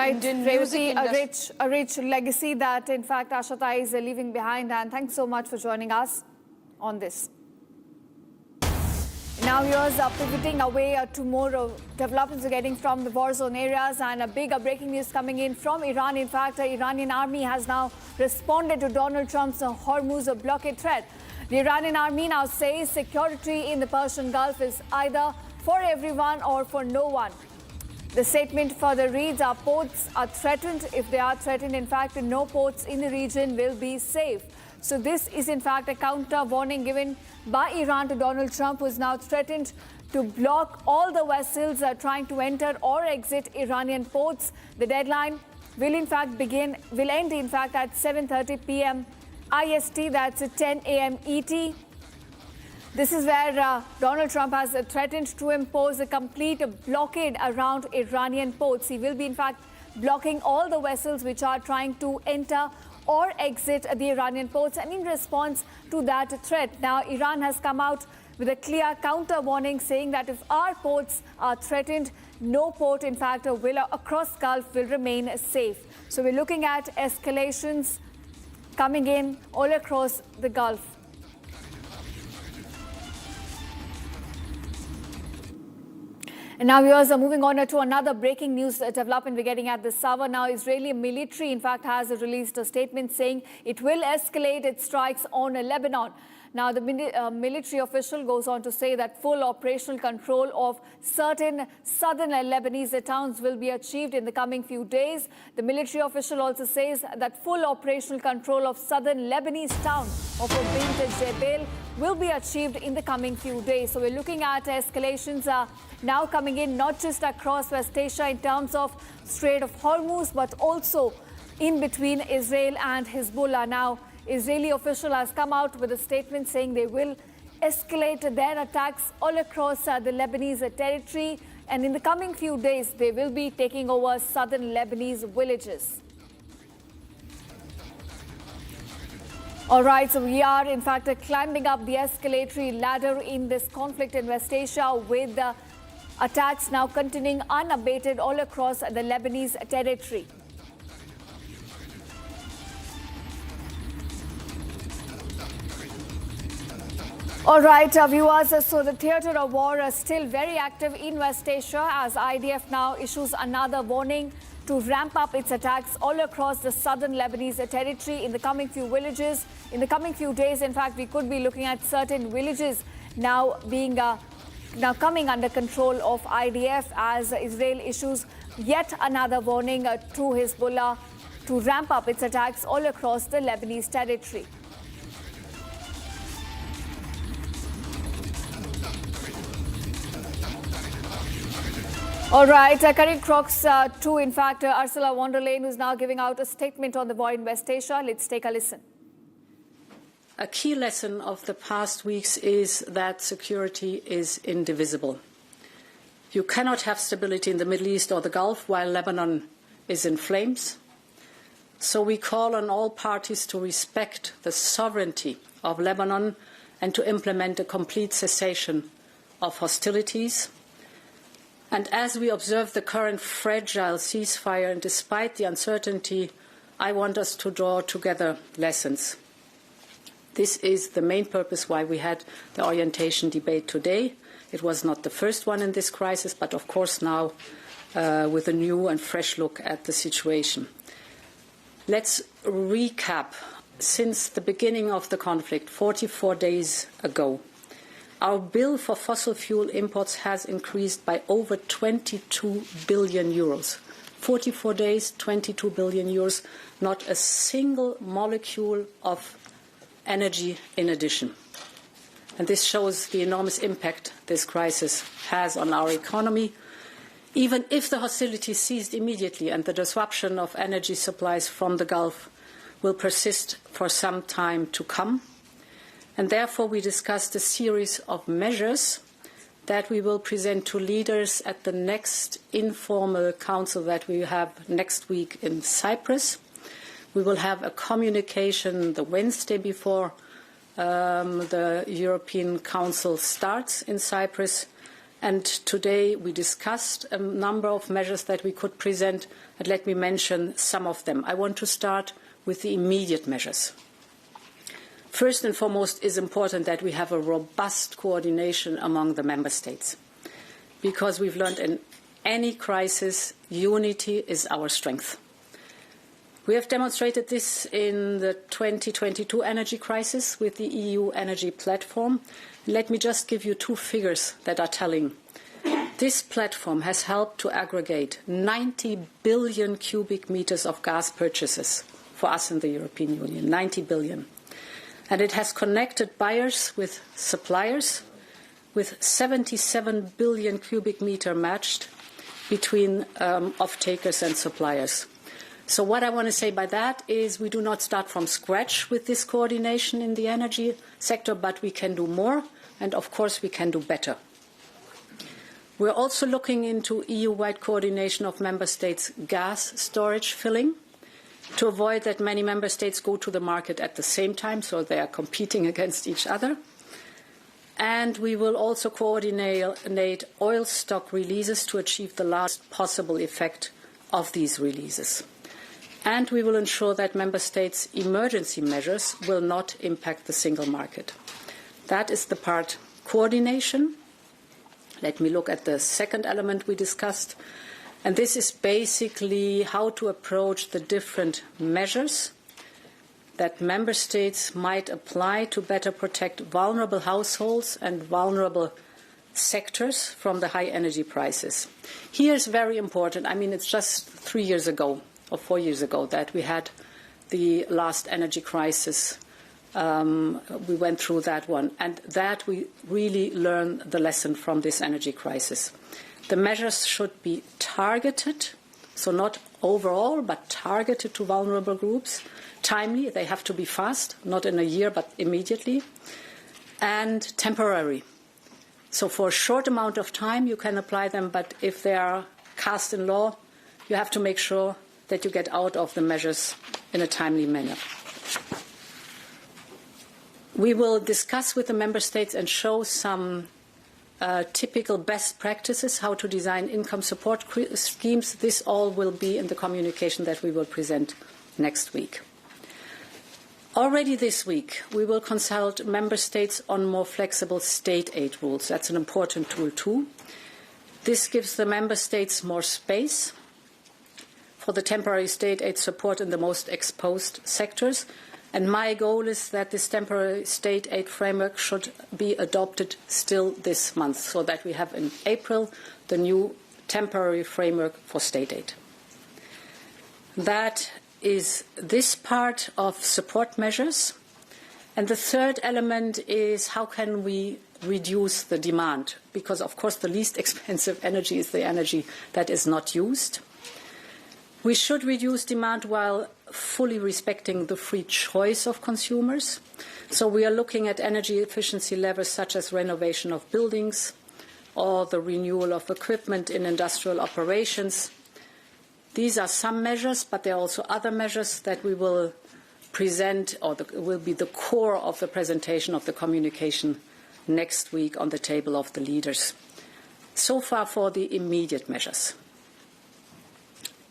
Indian music industry. A rich legacy that, in fact, Asha Tai is leaving behind. And thanks so much for joining us on this. Now here's pivoting away to more developments we're getting from the war zone areas, and a big breaking news coming in from Iran. In fact, the Iranian army has now responded to Donald Trump's Hormuz blockade threat. The Iranian army now says security in the Persian Gulf is either for everyone or for no one. The statement further reads, our ports are threatened. If they are threatened, in fact, no ports in the region will be safe. So this is in fact a counter warning given by Iran to Donald Trump, who is now threatened to block all the vessels trying to enter or exit Iranian ports. The deadline will in fact end in fact at 7:30 p.m. IST, that's 10 a.m. ET. This is where Donald Trump has threatened to impose a complete blockade around Iranian ports. He will be, in fact, blocking all the vessels which are trying to enter or exit the Iranian ports. And in response to that threat, now Iran has come out with a clear counter warning, saying that if our ports are threatened, no port, in fact, across Gulf will remain safe. So we're looking at escalations coming in all across the Gulf. And now viewers are moving on to another breaking news development we're getting at this hour. Now Israeli military, in fact, has released a statement saying it will escalate its strikes on Lebanon. Now, the military official goes on to say that full operational control of certain southern Lebanese towns will be achieved in the coming few days. The military official also says that full operational control of southern Lebanese town of Bint Jebel will be achieved in the coming few days. So we're looking at escalations now coming in not just across West Asia in terms of Strait of Hormuz, but also in between Israel and Hezbollah. Now, Israeli official has come out with a statement saying they will escalate their attacks all across the Lebanese territory, and in the coming few days they will be taking over southern Lebanese villages. All right, so we are in fact climbing up the escalatory ladder in this conflict in West Asia, with attacks now continuing unabated all across the Lebanese territory. All right, viewers, so the theatre of war is still very active in West Asia as IDF now issues another warning to ramp up its attacks all across the southern Lebanese territory in the coming few villages. In the coming few days, in fact, we could be looking at certain villages now being coming under control of IDF as Israel issues yet another warning to Hezbollah to ramp up its attacks all across the Lebanese territory. All right, cutting crooks to, in fact, Ursula von der Leyen, who's now giving out a statement on the war in West Asia. Let's take a listen. A key lesson of the past weeks is that security is indivisible. You cannot have stability in the Middle East or the Gulf while Lebanon is in flames. So we call on all parties to respect the sovereignty of Lebanon and to implement a complete cessation of hostilities. And as we observe the current fragile ceasefire, and despite the uncertainty, I want us to draw together lessons. This is the main purpose why we had the orientation debate today. It was not the first one in this crisis, but of course now with a new and fresh look at the situation. Let's recap. Since the beginning of the conflict, 44 days ago, our bill for fossil fuel imports has increased by over 22 billion euros. 44 days, 22 billion euros, not a single molecule of energy in addition. And this shows the enormous impact this crisis has on our economy. Even if the hostilities ceased immediately and the disruption of energy supplies from the Gulf will persist for some time to come. And therefore, we discussed a series of measures that we will present to leaders at the next informal council that we have next week in Cyprus. We will have a communication the Wednesday before the European Council starts in Cyprus. And today we discussed a number of measures that we could present, and let me mention some of them. I want to start with the immediate measures. First and foremost, it is important that we have a robust coordination among the member states, because we've learned in any crisis, unity is our strength. We have demonstrated this in the 2022 energy crisis with the EU energy platform. Let me just give you two figures that are telling. This platform has helped to aggregate 90 billion cubic meters of gas purchases for us in the European Union, 90 billion. And it has connected buyers with suppliers, with 77 billion cubic meter matched between off-takers and suppliers. So what I want to say by that is we do not start from scratch with this coordination in the energy sector, but we can do more. and of course we can do better. We're also looking into EU-wide coordination of member states' gas storage filling to avoid that many member states go to the market at the same time, so they are competing against each other. And we will also coordinate oil stock releases to achieve the largest possible effect of these releases. And we will ensure that member states' emergency measures will not impact the single market. That is the part coordination. Let me look at the second element we discussed. And this is basically how to approach the different measures that member states might apply to better protect vulnerable households and vulnerable sectors from the high energy prices. Here is very important. I mean, it's just 3 years ago or 4 years ago that we had the last energy crisis. We went through that one, and that we really learned the lesson from this energy crisis. The measures should be targeted, so not overall, but targeted to vulnerable groups. Timely, they have to be fast, not in a year, but immediately. And temporary. So for a short amount of time, you can apply them, but if they are cast in law, you have to make sure that you get out of the measures in a timely manner. We will discuss with the member states and show some typical best practices, how to design income support schemes. This all will be in the communication that we will present next week. Already this week, we will consult member states on more flexible state aid rules. That's an important tool too. This gives the member states more space for the temporary state aid support in the most exposed sectors. And my goal is that this temporary state aid framework should be adopted still this month, so that we have in April the new temporary framework for state aid. That is this part of support measures. And the third element is how can we reduce the demand? Because, of course, the least expensive energy is the energy that is not used. We should reduce demand while fully respecting the free choice of consumers. So we are looking at energy efficiency levels such as renovation of buildings or the renewal of equipment in industrial operations. These are some measures, but there are also other measures that we will present or will be the core of the presentation of the communication next week on the table of the leaders. So far for the immediate measures.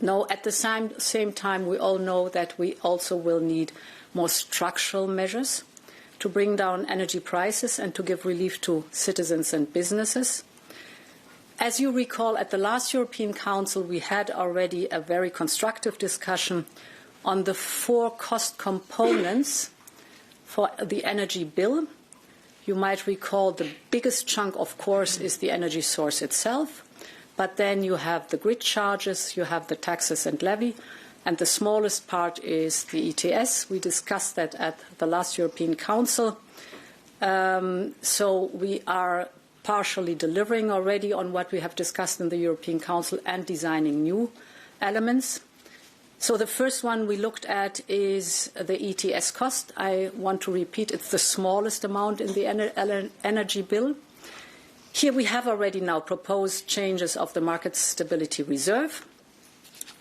Now, at the same time, we all know that we also will need more structural measures to bring down energy prices and to give relief to citizens and businesses. As you recall, at the last European Council, we had already a very constructive discussion on the 4 cost components for the energy bill. You might recall the biggest chunk, of course, is the energy source itself. But then you have the grid charges, you have the taxes and levy, and the smallest part is the ETS. We discussed that at the last European Council. So we are partially delivering already on what we have discussed in the European Council and designing new elements. So the first one we looked at is the ETS cost. I want to repeat, it's the smallest amount in the energy bill. Here we have already now proposed changes of the market stability reserve.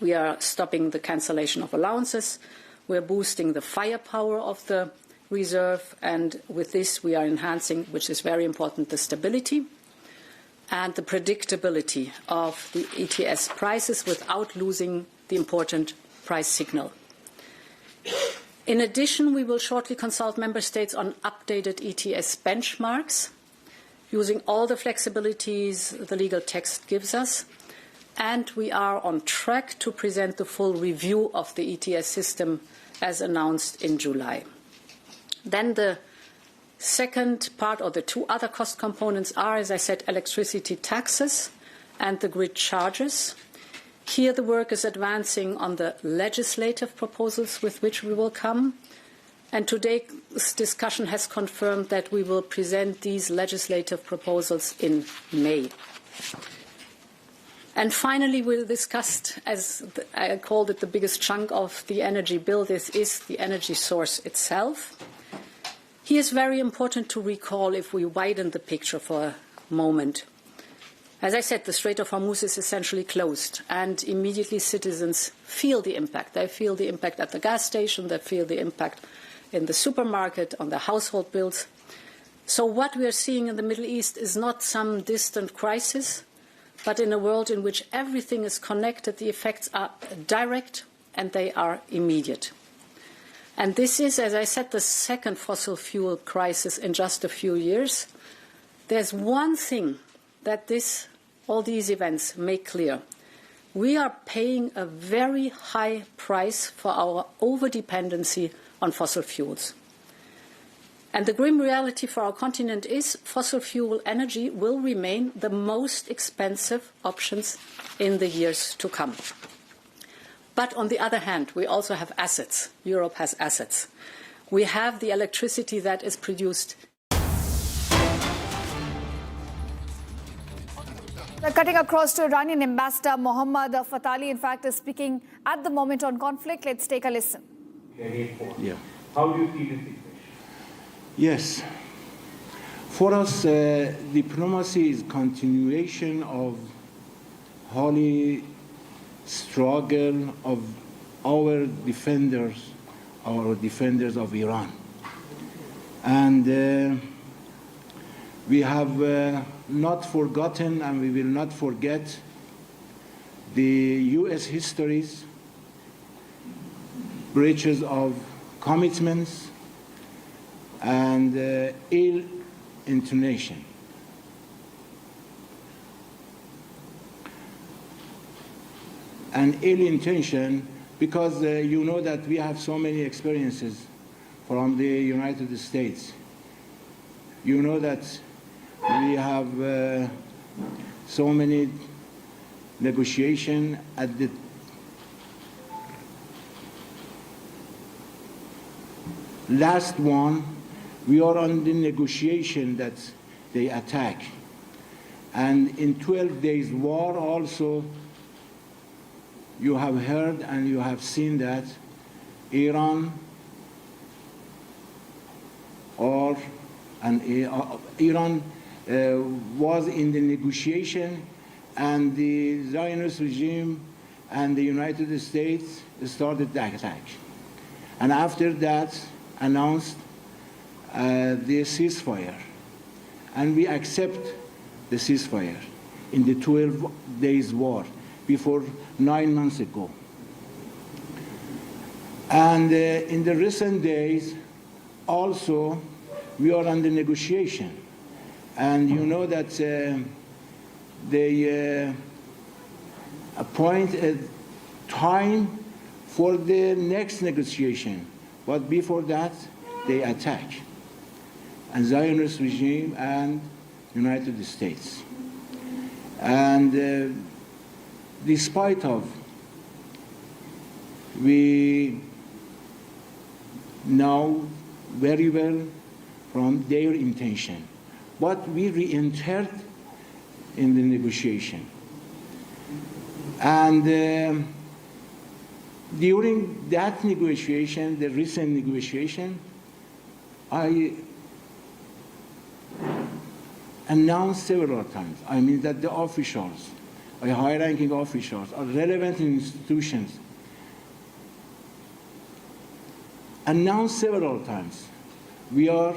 We are stopping the cancellation of allowances. We are boosting the firepower of the reserve. And with this, we are enhancing, which is very important, the stability and the predictability of the ETS prices without losing the important price signal. In addition, we will shortly consult member states on updated ETS benchmarks, using all the flexibilities the legal text gives us. And we are on track to present the full review of the ETS system as announced in July. Then the second part, or the 2 other cost components, are, as I said, electricity taxes and the grid charges. Here the work is advancing on the legislative proposals with which we will come. And today's discussion has confirmed that we will present these legislative proposals in May. And finally, we'll discuss, as I called it, the biggest chunk of the energy bill. This is the energy source itself. Here is very important to recall if we widen the picture for a moment. As I said, the Strait of Hormuz is essentially closed, and immediately citizens feel the impact. They feel the impact at the gas station, they feel the impact in the supermarket, on their household bills. So what we are seeing in the Middle East is not some distant crisis, but in a world in which everything is connected, the effects are direct and they are immediate. And this is, as I said, the second fossil fuel crisis in just a few years. There's one thing that all these events make clear. We are paying a very high price for our overdependency on fossil fuels. And the grim reality for our continent is fossil fuel energy will remain the most expensive options in the years to come. But on the other hand, we also have assets. Europe has assets. We have the electricity that is produced. Cutting across to Iranian Ambassador Mohammad Fatali, in fact, is speaking at the moment on conflict. Let's take a listen. Yeah. How do you see this situation? Yes. For us, diplomacy is continuation of holy struggle of our defenders of Iran. And we have not forgotten and we will not forget the U.S. history's breaches of commitments and ill intonation. And ill intention because you know that we have so many experiences from the United States. You know that we have so many negotiations at the last one. We are on the negotiation that they attack. And in 12 days war also, you have heard and you have seen that Iran was in the negotiation, and the Zionist regime and the United States started the attack. And after that, announced the ceasefire. And we accept the ceasefire in the 12 days war before 9 months ago. And in the recent days, also, we are under negotiation. And you know that they appoint a time for the next negotiation. But before that, they attack. And Zionist regime and United States. And despite of, we know very well from their intention. But we re-entered in the negotiation. And during that negotiation, the recent negotiation, I announced several times, I mean that the officials, high-ranking officials, or relevant institutions announced several times, we are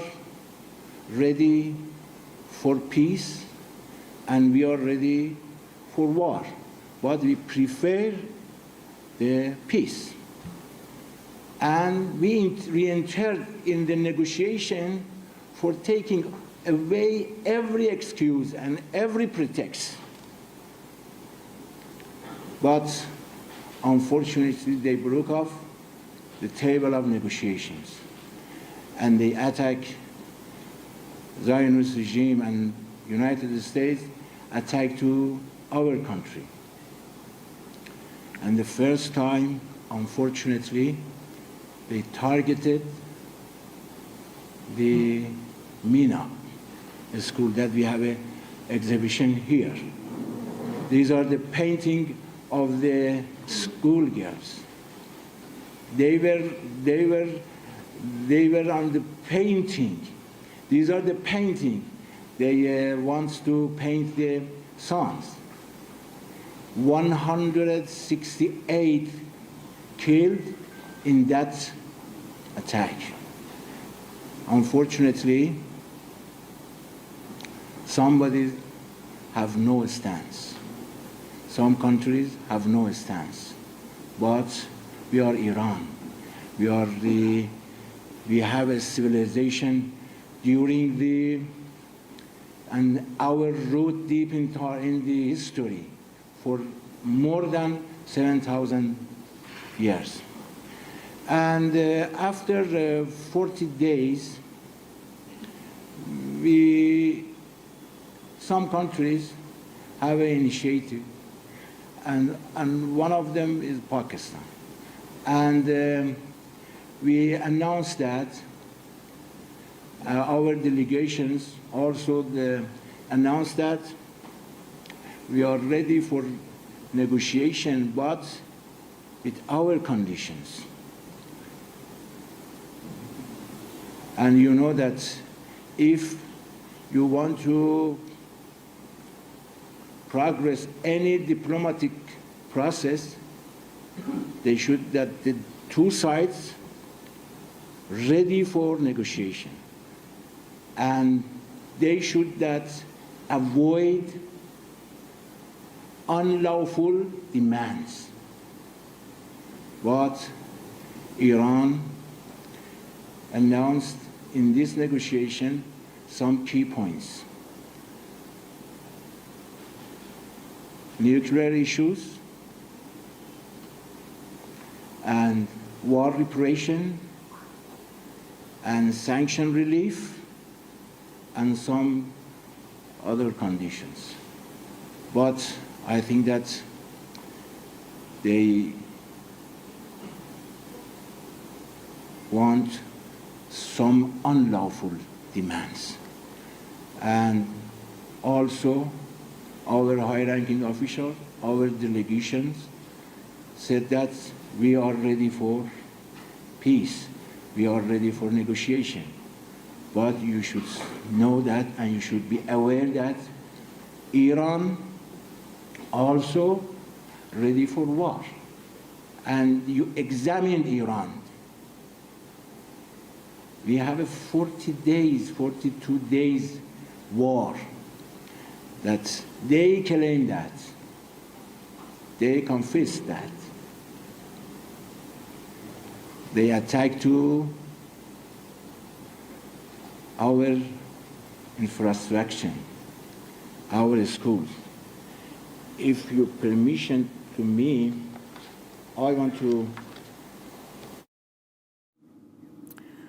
ready for peace and we are ready for war, but we prefer the peace. And we re-entered in the negotiation for taking away every excuse and every pretext. But unfortunately, they broke off the table of negotiations and they attack Zionist regime and United States attack to our country. And the first time, unfortunately, they targeted the Mina school that we have an exhibition here. These are the painting of the schoolgirls. They were They were on the painting. These are the painting. They want to paint the sons. 168 killed in that attack. Unfortunately, somebody have no stance. Some countries have no stance. But we are Iran. We have a civilization and our root deep in the history for more than 7,000 years. And after 40 days, some countries have an initiative, and one of them is Pakistan. And we announced that our delegations also announced that we are ready for negotiation, but with our conditions. And you know that if you want to progress any diplomatic process, the two sides ready for negotiation, and they should avoid unlawful demands. But Iran announced in this negotiation some key points. Nuclear issues and war reparation and sanction relief and some other conditions. But I think that they want some unlawful demands. And also, our high-ranking officials, our delegations, said that we are ready for peace, we are ready for negotiation. But you should know that, and you should be aware that Iran also ready for war. And you examine Iran. We have a 40 days, 42 days war that they claim that. They confess that. They attack to our infrastructure, our schools. If you permission to me, I want to.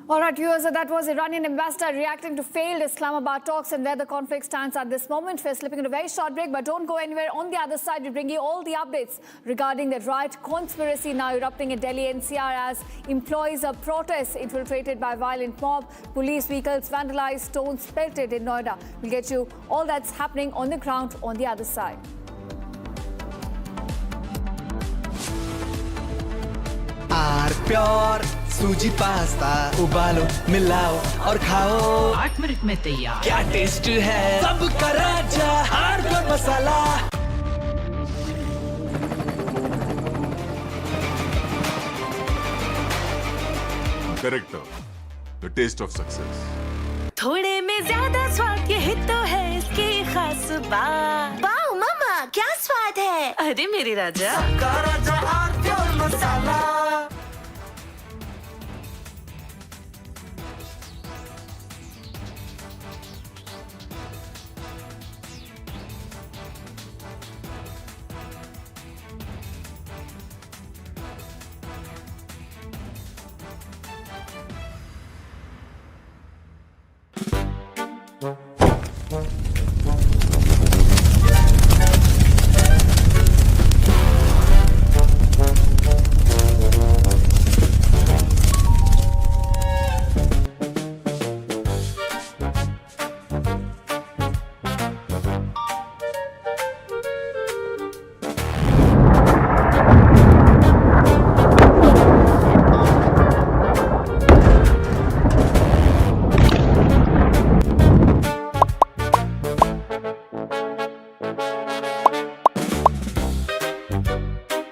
All right, viewers, that was Iranian ambassador reacting to failed Islamabad talks and where the conflict stands at this moment. We're slipping into a very short break, but don't go anywhere. On the other side, we bring you all the updates regarding the riot conspiracy now erupting in Delhi NCR as employees of protests infiltrated by violent mob, police vehicles vandalized, stones pelted in Noida. We'll get you all that's happening on the ground on the other side. Pure suji pasta उबालो मिलाओ और खाओ 8 minute में तैयार क्या taste है सबका राजा hardcore masala Correcto. The taste of success. थोड़े में ज्यादा स्वाद यही तो है इसकी खास बात। वाओ मामा क्या स्वाद है? अरे मेरे राजा सबका राजा हार्डकोर मसाला।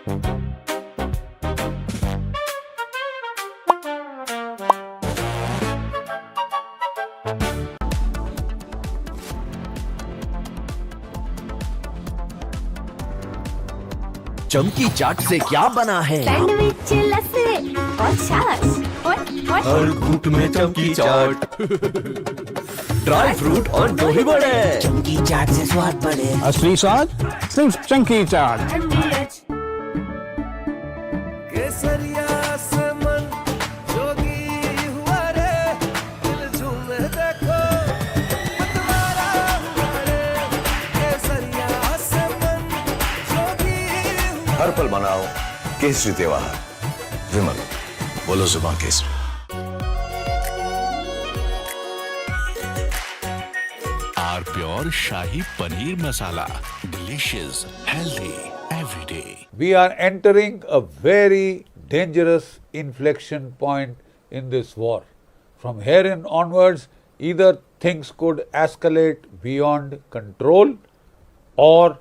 चमकी चाट से क्या बना है? सैंडविच, लस्सी और छाछ और हर घूंट में चमकी चाट। ड्राई फ्रूट और दही बड़े। चमकी चाट से स्वाद बढ़े। असली स्वाद सिर्फ चंकी चाट। केसरिया से मन जोगी हुआ रे, दिल झूमे देखो मतवारा हुआ रे। केसरिया से मन जोगी हुआ। हर पल मनाओ केसरी त्योहार। विमल, बोलो जुबान केसरी। R pure shahi paneer masala, delicious, healthy everyday. We are entering a very dangerous inflection point in this war. From here in onwards, either things could escalate beyond control or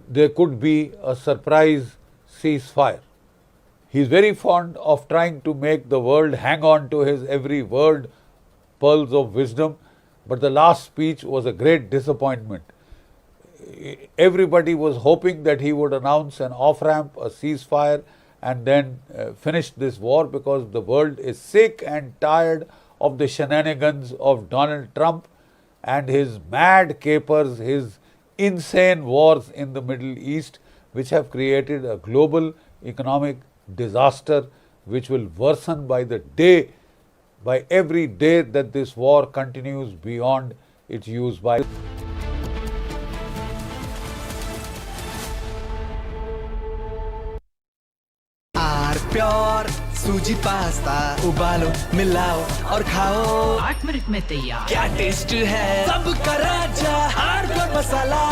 there could be a surprise ceasefire. He is very fond of trying to make the world hang on to his every word, pearls of wisdom, but the last speech was a great disappointment. Everybody was hoping that he would announce an off-ramp, a ceasefire, and then finish this war, because the world is sick and tired of the shenanigans of Donald Trump and his mad capers, his insane wars in the Middle East, which have created a global economic disaster which will worsen by the day, by every day that this war continues beyond its use by. Pure suji pasta उबालो, मिलाओ और खाओ। 8 minute में तैयार। क्या taste है, सबका राजा are pure मसाला।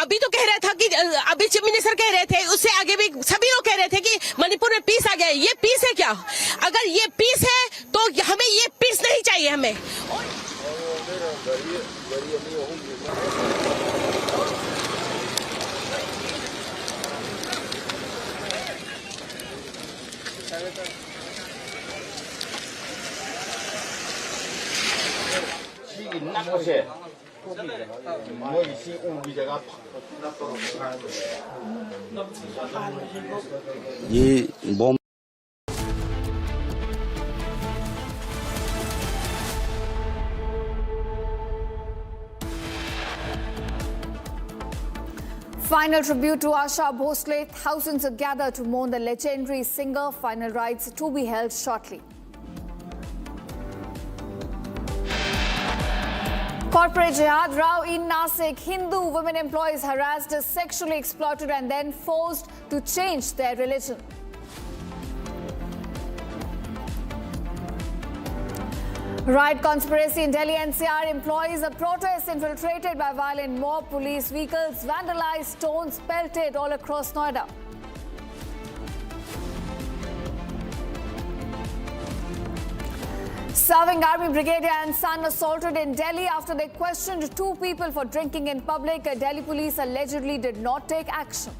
अभी तो कह रहा था कि अभी चीफ मिनिस्टर कह रहे थे, उससे आगे भी सभी लोग कह रहे थे कि मणिपुर में पीस आ गया। ये पीस है क्या? अगर ये पीस है तो हमें ये पीस नहीं चाहिए हमें। ये bomb Final tribute to Asha Bhosle. Thousands are gathered to mourn the legendary singer. Final rites to be held shortly. Corporate jihad row in Nasik. Hindu women employees harassed, sexually exploited and then forced to change their religion. Riot conspiracy in Delhi NCR. Employees of protests infiltrated by violent mob. Police vehicles vandalized, stones pelted all across Noida. Serving Army brigadier and son assaulted in Delhi after they questioned 2 people for drinking in public. Delhi police allegedly did not take action.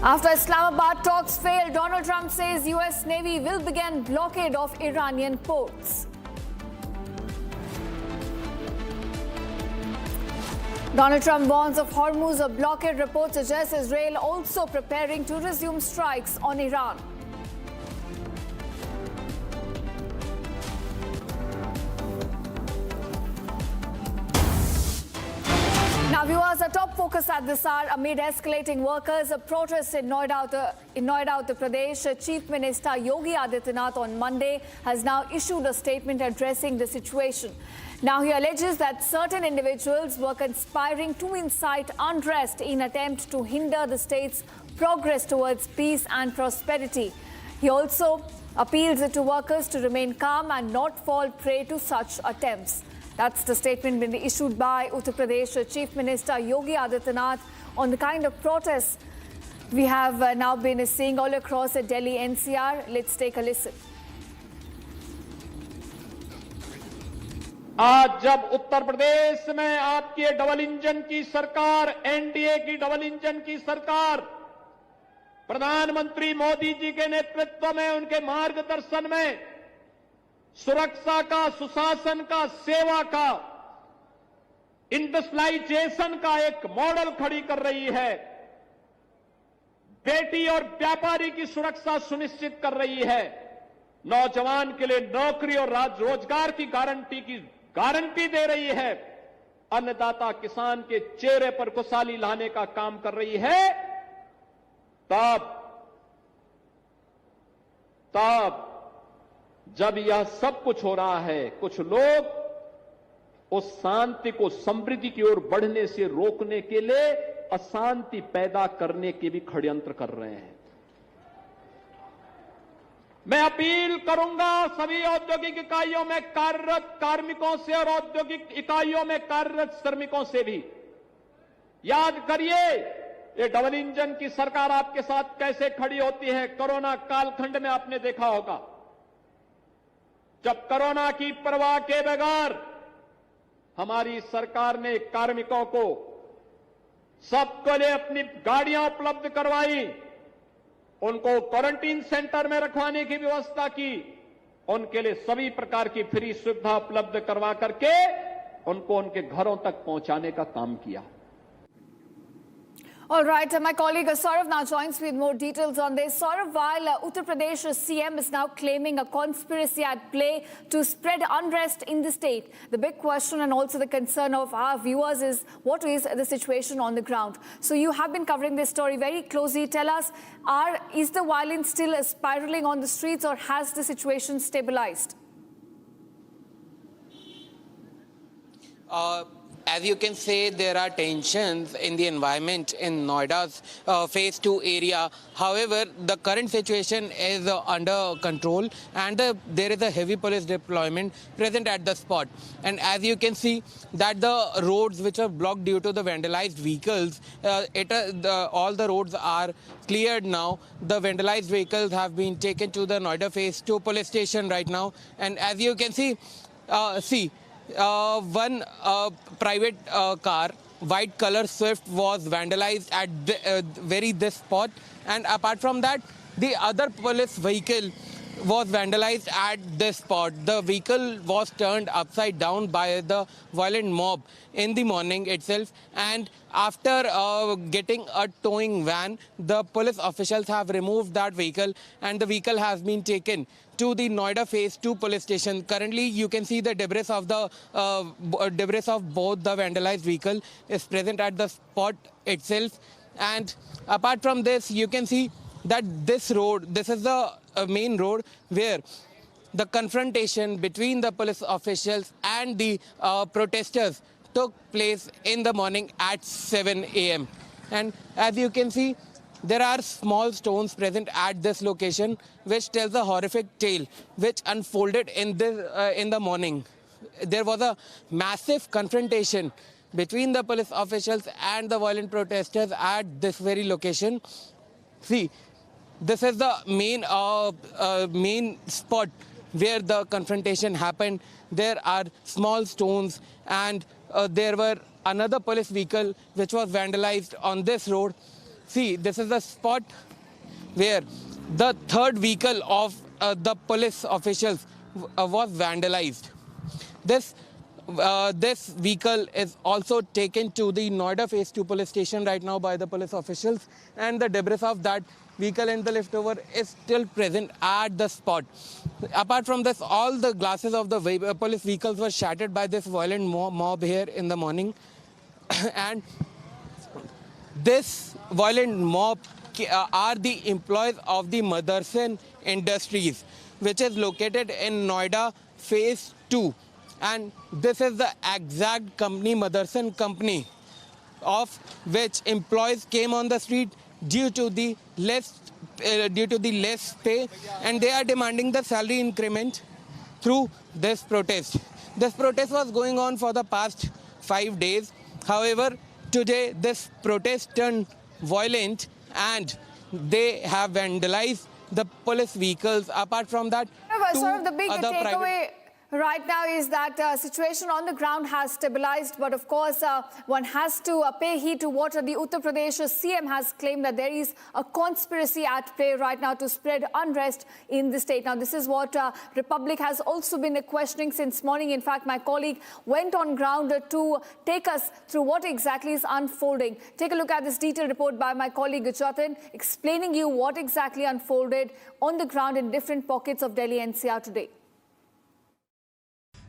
After Islamabad talks failed, Donald Trump says US Navy will begin blockade of Iranian ports. Donald Trump warns of Hormuz. A blockade report suggests Israel also preparing to resume strikes on Iran. Now, viewers, a top focus at this hour amid escalating workers' protests in Noida, Uttar Pradesh. Chief Minister Yogi Adityanath on Monday has now issued a statement addressing the situation. Now, he alleges that certain individuals were conspiring to incite unrest in attempt to hinder the state's progress towards peace and prosperity. He also appeals to workers to remain calm and not fall prey to such attempts. That's the statement being issued by Uttar Pradesh Chief Minister Yogi Adityanath on the kind of protests we have now been seeing all across Delhi NCR. Let's take a listen. आज जब उत्तर प्रदेश में आपकी double engine की सरकार, NDA की double engine की सरकार, प्रधानमंत्री मोदी जी के नेतृत्व में, उनके मार्गदर्शन में सुरक्षा का, सुशासन का, सेवा का, इंडस्ट्रियलाइजेशन का एक मॉडल खड़ी कर रही है, बेटी और व्यापारी की सुरक्षा सुनिश्चित कर रही है, नौजवान के लिए नौकरी और रोजगार की गारंटी दे रही है, अन्नदाता किसान के चेहरे पर खुशहाली लाने का काम कर रही है, तब जब यह सब कुछ हो रहा है, कुछ लोग उस शांति को समृद्धि की ओर बढ़ने से रोकने के लिए अशांति पैदा करने के भी षड्यंत्र कर रहे हैं। मैं अपील करूंगा सभी औद्योगिक इकाइयों में कार्यरत कार्मिकों से और औद्योगिक इकाइयों में कार्यरत श्रमिकों से भी, याद करिए ये डबल इंजन की सरकार आपके साथ कैसे खड़ी होती है। कोरोना कालखंड में आपने देखा होगा, जब कोरोना की परवाह के बगैर हमारी सरकार ने कार्मिकों को सबके लिए अपनी गाड़ियां उपलब्ध करवाई, उनको क्वारंटीन सेंटर में रखवाने की व्यवस्था की, उनके लिए सभी प्रकार की फ्री सुविधा उपलब्ध करवा करके उनको उनके घरों तक पहुंचाने का काम किया। All right, my colleague Saurav now joins me with more details on this. Saurav, while Uttar Pradesh CM is now claiming a conspiracy at play to spread unrest in the state, the big question and also the concern of our viewers is what is the situation on the ground? So you have been covering this story very closely. Tell us, is the violence still spiraling on the streets or has the situation stabilized? As you can say, there are tensions in the environment in Noida's phase 2 area. However, the current situation is under control and there is a heavy police deployment present at the spot. And as you can see that the roads which are blocked due to the vandalized vehicles, all the roads are cleared now. The vandalized vehicles have been taken to the Noida phase 2 police station right now. And as you can see, one private car, white color Swift, was vandalized at this spot, and apart from that the other police vehicle was vandalized at this spot. The vehicle was turned upside down by the violent mob in the morning itself, and after getting a towing van, the police officials have removed that vehicle and the vehicle has been taken to the Noida phase 2 police station. Currently you can see the debris of both the vandalized vehicle is present at the spot itself. And apart from this, you can see that this is the main road where the confrontation between the police officials and the protesters took place in the morning at 7 a.m. And as you can see, there are small stones present at this location which tells a horrific tale which unfolded in the morning. There was a massive confrontation between the police officials and the violent protesters at this very location. See, this is the main spot where the confrontation happened. There are small stones and there were another police vehicle which was vandalized on this road. See, this is the spot where the third vehicle of the police officials was vandalized. This vehicle is also taken to the Noida phase 2 police station right now by the police officials, and the debris of that vehicle and the leftover is still present at the spot. Apart from this, all the glasses of the police vehicles were shattered by this violent mob here in the morning. And this violent mob are the employees of the Motherson Industries, which is located in Noida phase 2. And this is the exact company, Motherson company, of which employees came on the street due to the less pay, and they are demanding the salary increment through this protest. This protest was going on for the past 5 days. However, today this protest turned violent and they have vandalized the police vehicles. Apart from that, sort of the big takeaway right now is that situation on the ground has stabilized, but of course one has to pay heed to what the Uttar Pradesh CM has claimed, that there is a conspiracy at play right now to spread unrest in the state. Now this is what Republic has also been questioning since morning. In fact, my colleague went on ground to take us through what exactly is unfolding. Take a look at this detailed report by my colleague Jatin, explaining you what exactly unfolded on the ground in different pockets of Delhi NCR today.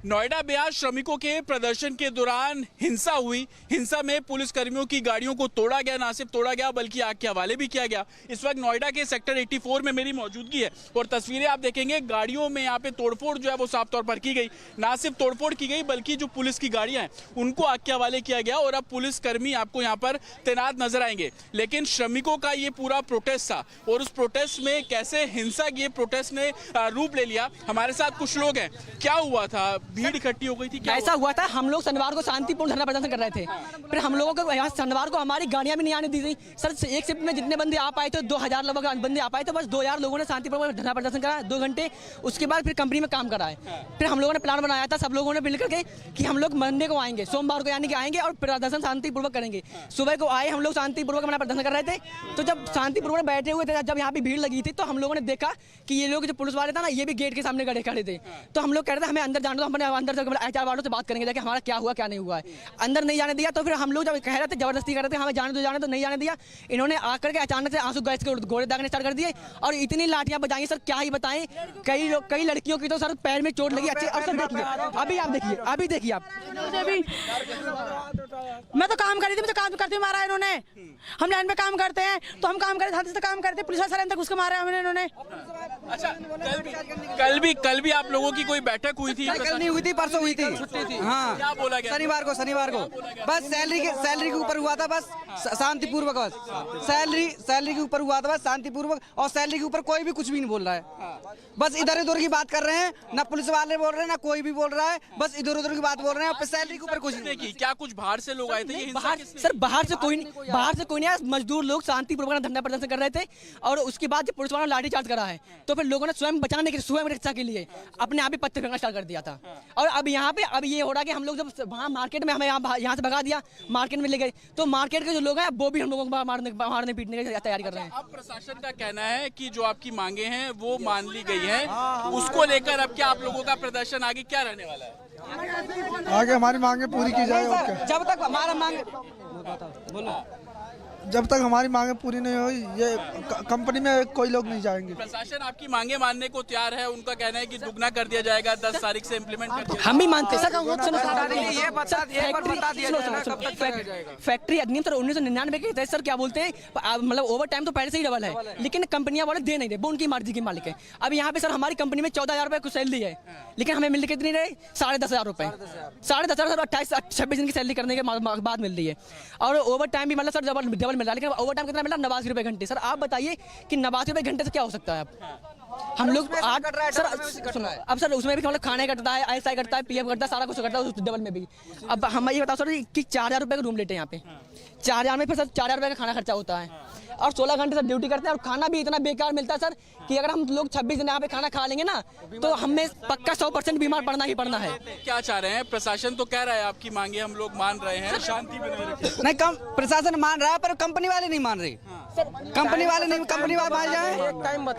Noida में आज श्रमिकों के प्रदर्शन के दौरान हिंसा हुई। हिंसा में पुलिस कर्मियों की गाड़ियों को तोड़ा गया, ना सिर्फ तोड़ा गया बल्कि आग के हवाले भी किया गया। इस वक्त नोएडा के सेक्टर 84 में मेरी मौजूदगी है और तस्वीरें आप देखेंगे, गाड़ियों में यहाँ पे तोड़फोड़ जो है वो साफ तौर पर की गई। ना सिर्फ तोड़फोड़ की गई बल्कि जो पुलिस की गाड़ियां हैं उनको आग के हवाले किया गया और अब पुलिस कर्मी आपको यहाँ पर तैनात नजर आएंगे। लेकिन श्रमिकों का ये पूरा प्रोटेस्ट था और उस प्रोटेस्ट में कैसे हिंसा ये प्रोटेस्ट ने रूप ले लिया। हमारे साथ कुछ लोग हैं, क्या हुआ था? भीड़ इकट्ठी हो गई थी? क्या ऐसा हुआ था, हम लोग शनिवार को शांतिपूर्ण धरना प्रदर्शन कर रहे थे, फिर हम लोगों को यहाँ शनिवार को हमारी गाड़ियां भी नहीं आने दी गई। सर एक शिफ्ट में जितने बंदे आ पाए थे 2000 लगभग बंदे आ पाए थे, बस 2000 लोगों ने शांतिपूर्ण धरना प्रदर्शन करा 2 घंटे। उसके बाद फिर कंपनी में काम कराए। फिर हम लोगों ने प्लान बनाया था सब लोगों ने मिलकर के कि हम लोग मंडे को आएंगे, सोमवार को यानी कि आएंगे और प्रदर्शन शांतिपूर्वक करेंगे। सुबह को आए, हम लोग शांतिपूर्वक अपना प्रदर्शन कर रहे थे। तो जब शांतिपूर्वक बैठे हुए थे, जब यहाँ पे भीड़ लगी थी तो हम लोगों ने देखा कि ये लोग जो पुलिस वाले था ना, ये भी गेट के सामने खड़े थे। तो हम लोग कह रहे थे हमें अंदर जाने दो, हमने अंदर से HR वालों से बात करेंगे जाके हमारा क्या हुआ क्या नहीं हुआ है। अंदर नहीं जाने दिया। तो फिर हम लोग जब कह रहे थे, जबरदस्ती कर रहे थे हमें जाने दो, नहीं जाने दिया। इन्होंने आकर के अचानक से आंसू गैस के गोले दागने स्टार्ट कर दिए और इतनी लाठियां बजाई सर, क्या ही बताएं। कई लड़कियों की तो सर पैर में चोट लगी अच्छे। और सर देखिए, अभी देखिए आप। मैं तो काम कर रही थी, मैं तो काम करती हूँ, मारा इन्होंने। हम लाइन में काम करते हैं तो हम काम करते काम करते, पुलिस वाले अंदर घुस के मारा हमने इन्होंने। अच्छा, कल भी आप लोगों की कोई बैठक हुई थी? कल नहीं हुई थी, परसों हुई थी। हाँ, क्या बोला गया? शनिवार को बस सैलरी के ऊपर हुआ था, बस शांतिपूर्वक। बस सैलरी के ऊपर हुआ था, बस शांतिपूर्वक। और सैलरी के ऊपर कोई भी कुछ भी नहीं बोल रहा है। बस इधर उधर की बात कर रहे हैं, ना पुलिस वाले बोल रहे हैं ना कोई भी बोल रहा है, बस इधर उधर की बात बोल रहे हैं। सैलरी के ऊपर कुछ नहीं। क्या कुछ बाहर से लोग आए थे? सर बाहर से कोई नहीं आया। मजदूर लोग शांतिपूर्वक धरना प्रदर्शन कर रहे थे और उसके बाद जब पुलिस वालों ने लाठीचार्ज करा है तो फिर लोगों ने स्वयं बचाने के स्वयं रक्षा के लिए अपने आप ही पत्थर फेंकना स्टार्ट कर दिया था। और अब यहाँ पे अब ये हो रहा है कि हम लोग जब वहाँ मार्केट में हमें यहाँ से भगा दिया, मार्केट में ले गए तो मार्केट के जो लोग हैं वो भी हम लोगों को मारने पीटने की तैयारी कर रहे हैं। अब प्रशासन का कहना है कि जो आपकी मांगे हैं वो मान ली गई है, उसको लेकर अब क्या आप लोगों का प्रदर्शन आगे क्या रहने वाला है? आगे हमारी मांगे पूरी की जाए। जब तक हमारा मांग जब तक हमारी मांगे पूरी नहीं हुई, ये कंपनी में कोई लोग नहीं जाएंगे। प्रशासन आपकी मांगे मानने को तैयार है, उनका कहना है कि दुगना कर दिया जाएगा, 10 तारीख से इम्प्लीमेंट कर दिया। हम भी मानते हैं फैक्ट्री अधिनियम सर 1999 के तहत सर क्या बोलते हैं, मतलब ओवर टाइम तो पहले से ही डबल है, लेकिन कंपनियां वाले दे नहीं रहे, वो उनकी मर्जी के मालिक है। अब यहाँ पे सर हमारी कंपनी में 14,000 रुपए कुछ सैलरी है, लेकिन हमें मिल के कितनी रहे 10,500 रुपए। 10,500 28-26 दिन की सैलरी करने के बाद मिल रही है। और ओवर टाइम भी मतलब सर डबल मिल रहा है, लेकिन ओवर टाइम कितना मिला 89 रुपए घंटे। सर आप बताइए कि 89 रुपए घंटे से क्या हो सकता है? अब हम लोग अब सर उसमें भी मतलब खाने कटता है, ऐसा कटता है, पीएफ कटता है, सारा कुछ कटता है उस डबल में भी। अब हम ये बताओ सर कि 4,000 रुपए का रूम लेते हैं यहाँ पे, 4,000 में फिर सर 4,000 रुपए का खाना खर्चा होता है और 16 घंटे सर ड्यूटी करते हैं और खाना भी इतना बेकार मिलता है सर कि अगर हम लोग 26 दिन यहाँ पे खाना खा लेंगे ना तो हमें पक्का 100% बीमार पड़ना ही पड़ना है। क्या चाह रहे हैं? प्रशासन तो कह रहा है आपकी मांगे हम लोग मान रहे हैं, शांति बनाए रखें। नहीं, प्रशासन मान रहा है पर कंपनी वाले नहीं मान रहे। कंपनी वाले मान जाए,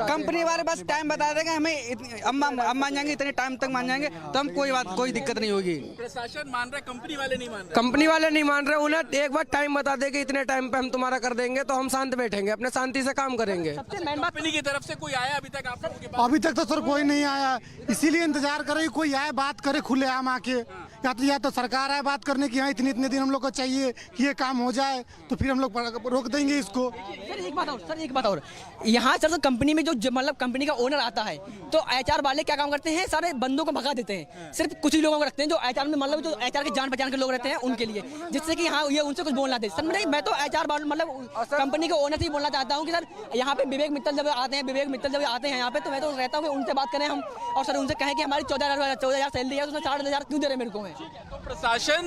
कंपनी वाले बस टाइम बता देंगे हमें, हम मान जाएंगे इतने टाइम तक मान जाएंगे तो हम कोई दिक्कत नहीं होगी। प्रशासन मान रहा है, कंपनी वाले नहीं मान रहे। कंपनी वाले नहीं मान रहे, उन्हें एक बार टाइम बता देंगे इतने टाइम पे हम तुम्हारा कर देंगे तो हम शांत बैठेंगे, अपने शांति से काम करेंगे। कंपनी की तरफ से कोई आया अभी तक आप लोगों के पास? अभी तक तो सर कोई नहीं आया, इसीलिए इंतजार कर रहे कोई आए, बात करे खुलेआम आके, या तो सरकार है बात करने की, हाँ इतने दिन हम लोग को चाहिए कि ये काम हो जाए, तो फिर हम लोग रोक देंगे इसको। सर एक बात और यहाँ सर कंपनी में जो मतलब कंपनी का ओनर आता है तो HR वाले क्या काम करते हैं, सारे बंदों को भगा देते हैं, सिर्फ कुछ ही लोगों को रखते हैं जो HR में मतलब जो HR के जान पहचान के लोग रहते हैं उनके लिए, जिससे कि हाँ ये उनसे कुछ बोलना दे। सर मैं तो HR मतलब कंपनी के ओनर से ही बोलना चाहता हूँ कि सर यहाँ पे विवेक मित्तल जब आते हैं यहाँ पे, तो मैं तो रहता हूँ उनसे बात करें हम और सर उनसे कहें कि हमारी 14,000 सैलरी है, उसमें 4,000 क्यों दे रहे मेरे को। तो प्रशासन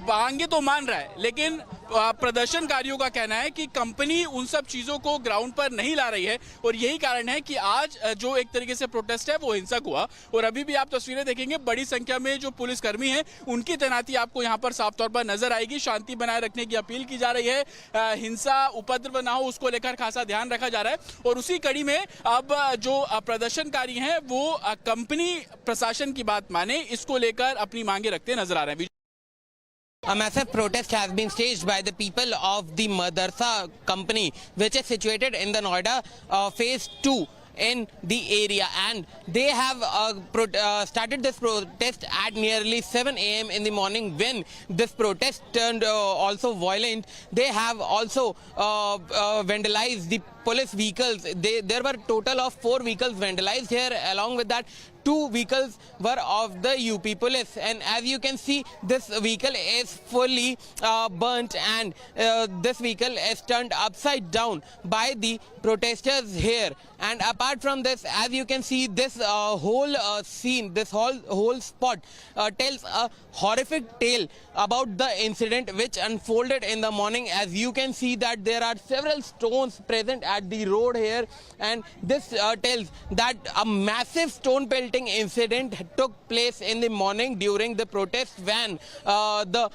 मांगे तो मान रहा है, लेकिन प्रदर्शनकारियों का कहना है कि कंपनी उन सब चीजों को ग्राउंड पर नहीं ला रही है और यही कारण है कि आज जो एक तरीके से प्रोटेस्ट है वो हिंसक हुआ। और अभी भी आप तस्वीरें देखेंगे, बड़ी संख्या में जो पुलिसकर्मी हैं उनकी तैनाती आपको यहां पर साफ तौर पर नजर आएगी। शांति बनाए रखने की अपील की जा रही है, हिंसा उपद्रव ना हो उसको लेकर खासा ध्यान रखा जा रहा है। और उसी कड़ी में अब जो प्रदर्शनकारी हैं वो कंपनी प्रशासन की बात माने, इसको लेकर अपनी मांगे रखते नजर आ रहे हैं। A massive protest has been staged by the people of the Madarsa company, which is situated in the Noida phase 2 in the area, and they have started this protest at nearly 7 a.m. in the morning. When this protest turned also violent, they have also vandalized the police vehicles. There were total of 4 vehicles vandalized here. Along with that, 2 vehicles were of the UP police, and as you can see, this vehicle is fully burnt, and this vehicle is turned upside down by the protesters here. And apart from this, as you can see, this whole scene, this whole spot tells a horrific tale about the incident which unfolded in the morning. As you can see that there are several stones present at the road here, and this tells that a massive stone pelting incident took place in the morning during the protest when the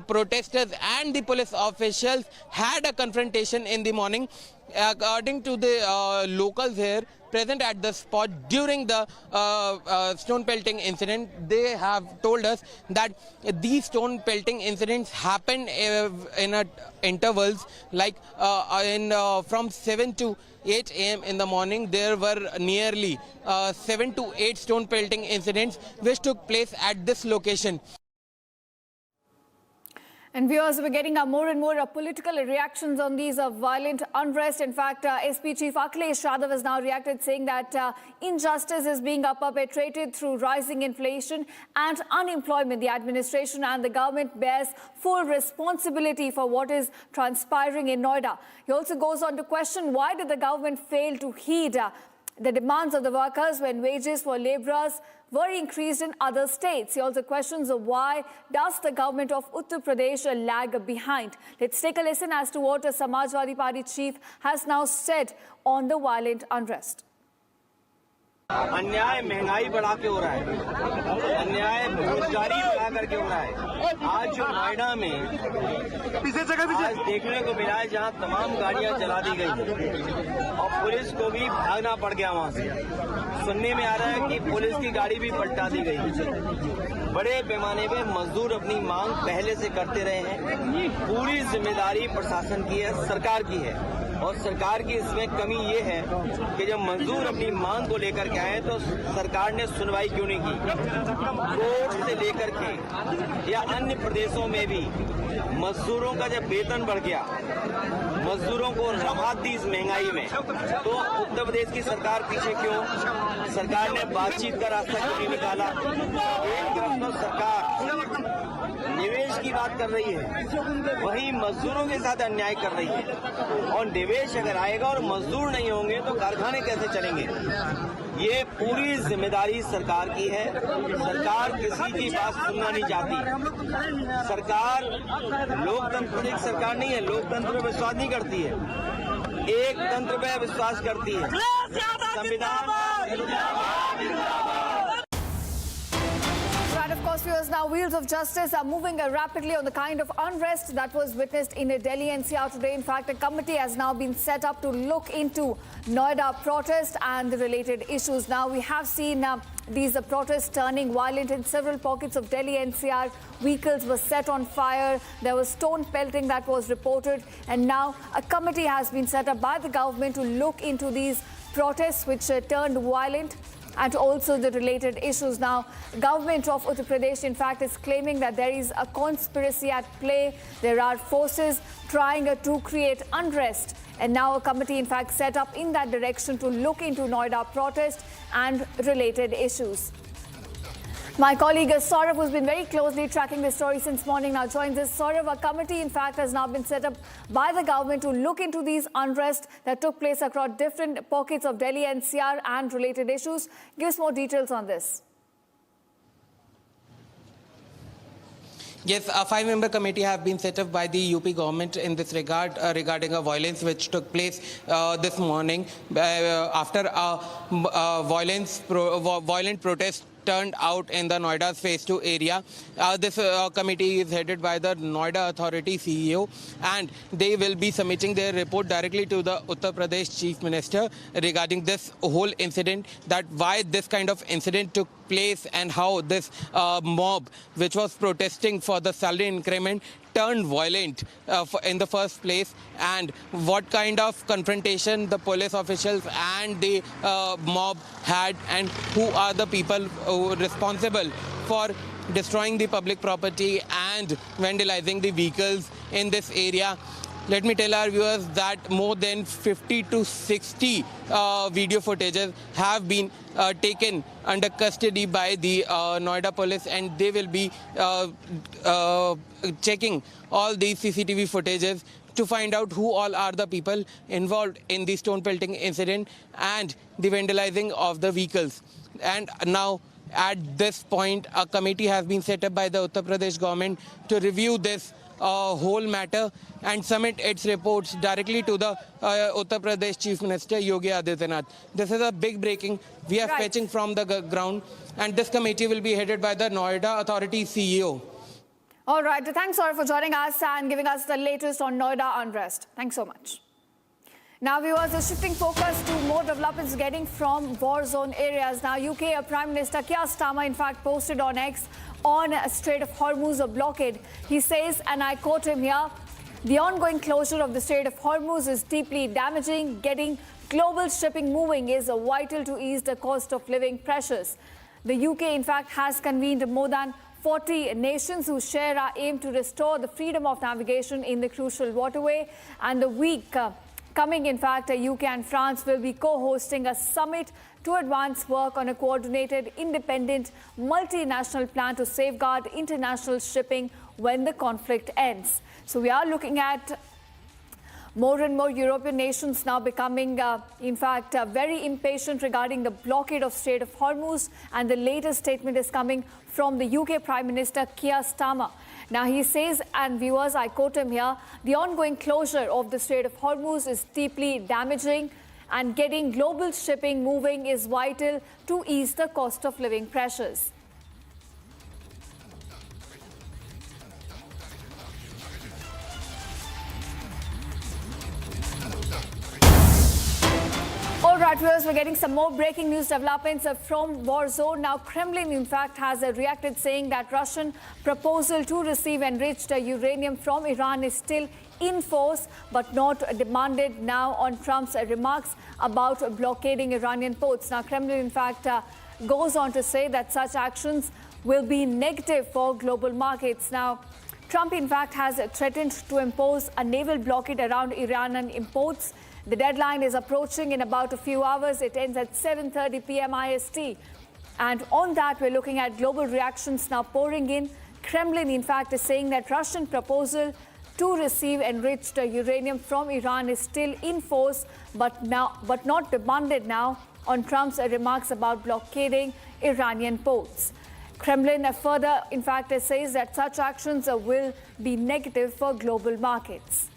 protesters and the police officials had a confrontation in the morning. According to the locals here present at the spot during the stone pelting incident, they have told us that these stone pelting incidents happen in intervals like from 7 to 8 a.m. in the morning. There were nearly 7 to 8 stone pelting incidents which took place at this location. And viewers, we're getting more and more political reactions on these violent unrest. In fact, SP Chief Akhilesh Yadav has now reacted, saying that injustice is being perpetrated through rising inflation and unemployment. The administration and the government bears full responsibility for what is transpiring in Noida. He also goes on to question, why did the government fail to heed the demands of the workers when wages for labourers were increased in other states? He also questions why does the government of Uttar Pradesh lag behind. Let's take a listen as to what a Samajwadi Party chief has now said on the violent unrest. अन्याय महंगाई बढ़ा के हो रहा है, अन्याय बेरोजगारी बढ़ा करके हो रहा है। आज जो नोएडा में आज देखने को मिला है जहां तमाम गाड़ियां जला दी गई और पुलिस को भी भागना पड़ गया वहां से। सुनने में आ रहा है कि पुलिस की गाड़ी भी पलटा दी गई। बड़े पैमाने पे मजदूर अपनी मांग पहले से करते रहे हैं। पूरी जिम्मेदारी प्रशासन की है, सरकार की है, और सरकार की इसमें कमी ये है कि जब मजदूर अपनी मांग को लेकर के आए तो सरकार ने सुनवाई क्यों नहीं की। कोर्ट से लेकर के या अन्य प्रदेशों में भी मजदूरों का जब वेतन बढ़ गया, मजदूरों को राहत दी इस महंगाई में, तो उत्तर प्रदेश की सरकार पीछे क्यों? सरकार ने बातचीत का रास्ता क्यों नहीं निकाला? एक तरफ तो सरकार निवेश की बात कर रही है, वहीं मजदूरों के साथ अन्याय कर रही है। और निवेश अगर आएगा और मजदूर नहीं होंगे तो कारखाने कैसे चलेंगे? ये पूरी जिम्मेदारी सरकार की है। सरकार किसी की बात सुनना नहीं चाहती। सरकार लोकतंत्र एक सरकार नहीं है, लोकतंत्र में विश्वास नहीं करती है, एक तंत्र में विश्वास करती है। संविधान। And of course, viewers, now wheels of justice are moving rapidly on the kind of unrest that was witnessed in Delhi NCR today. In fact, a committee has now been set up to look into Noida protest and the related issues. Now, we have seen these protests turning violent in several pockets of Delhi NCR. Vehicles were set on fire. There was stone pelting that was reported. And now a committee has been set up by the government to look into these protests which turned violent. and also the related issues. Now, government of Uttar Pradesh, in fact, is claiming that there is a conspiracy at play. There are forces trying to create unrest. And now a committee, in fact, set up in that direction to look into Noida protest and related issues. My colleague Saurav, who's been very closely tracking this story since morning, now joins us. Saurav, a committee, in fact, has now been set up by the government to look into these unrest that took place across different pockets of Delhi NCR and related issues. Give us more details on this. Yes, a 5-member committee have been set up by the UP government in this regard regarding a violence which took place this morning after a violent protest turned out in the Noida's Phase 2 area. This committee is headed by the Noida Authority CEO, and they will be submitting their report directly to the Uttar Pradesh Chief Minister regarding this whole incident, that why this kind of incident took place and how this mob which was protesting for the salary increment turned violent in the first place, and what kind of confrontation the police officials and the mob had, and who are the people responsible for destroying the public property and vandalizing the vehicles in this area. Let me tell our viewers that more than 50 to 60 video footages have been taken under custody by the Noida police, and they will be checking all these CCTV footages to find out who all are the people involved in the stone pelting incident and the vandalizing of the vehicles. And now, at this point, a committee has been set up by the Uttar Pradesh government to review this whole matter and submit its reports directly to the Uttar Pradesh Chief Minister Yogi Adityanath. This is a big breaking. We are fetching from the ground, and this committee will be headed by the Noida Authority CEO. All right. Thanks, Saurav, for joining us and giving us the latest on Noida unrest. Thanks so much. Now, viewers, are shifting focus to more developments getting from war zone areas. Now, UK Prime Minister Keir Starmer, in fact, posted on X on Strait of Hormuz a blockade. He says, and I quote him here, "The ongoing closure of the Strait of Hormuz is deeply damaging. Getting global shipping moving is vital to ease the cost of living pressures." The UK, in fact, has convened more than 40 nations who share our aim to restore the freedom of navigation in the crucial waterway. And the week coming, in fact, UK and France will be co-hosting a summit to advance work on a coordinated, independent, multinational plan to safeguard international shipping when the conflict ends. So we are looking at more and more European nations now becoming, in fact, very impatient regarding the blockade of Strait of Hormuz. And the latest statement is coming from the UK Prime Minister Keir Starmer. Now, he says, and viewers, I quote him here, "The ongoing closure of the Strait of Hormuz is deeply damaging, and getting global shipping moving is vital to ease the cost of living pressures." All right, viewers, we're getting some more breaking news developments from war zone. Now, Kremlin, in fact, has reacted saying that Russian proposal to receive enriched uranium from Iran is still in force, but not demanded now on Trump's remarks about blockading Iranian ports. Now, Kremlin, in fact, goes on to say that such actions will be negative for global markets. Now, Trump, in fact, has threatened to impose a naval blockade around Iranian imports. The deadline is approaching in about a few hours. It ends at 7:30 p.m. IST. And on that, we're looking at global reactions now pouring in. Kremlin, in fact, is saying that Russian proposal to receive enriched uranium from Iran is still in force, but not demanded now on Trump's remarks about blockading Iranian ports. Kremlin further, in fact, says that such actions will be negative for global markets.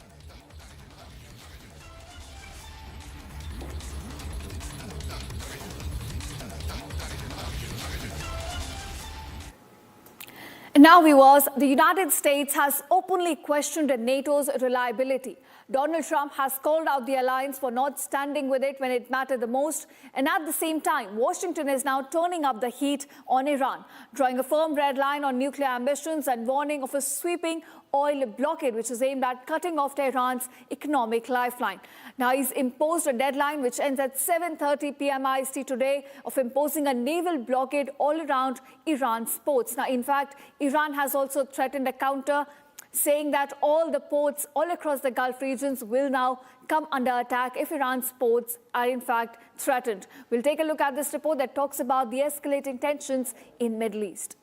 Now, viewers, the United States has openly questioned NATO's reliability. Donald Trump has called out the alliance for not standing with it when it mattered the most. And at the same time, Washington is now turning up the heat on Iran, drawing a firm red line on nuclear ambitions and warning of a sweeping oil blockade, which is aimed at cutting off Tehran's economic lifeline. Now, he's imposed a deadline which ends at 7:30 p.m. IST today of imposing a naval blockade all around Iran's ports. Now, in fact, Iran has also threatened a counter, saying that all the ports all across the Gulf regions will now come under attack if Iran's ports are in fact threatened. We'll take a look at this report that talks about the escalating tensions in Middle East.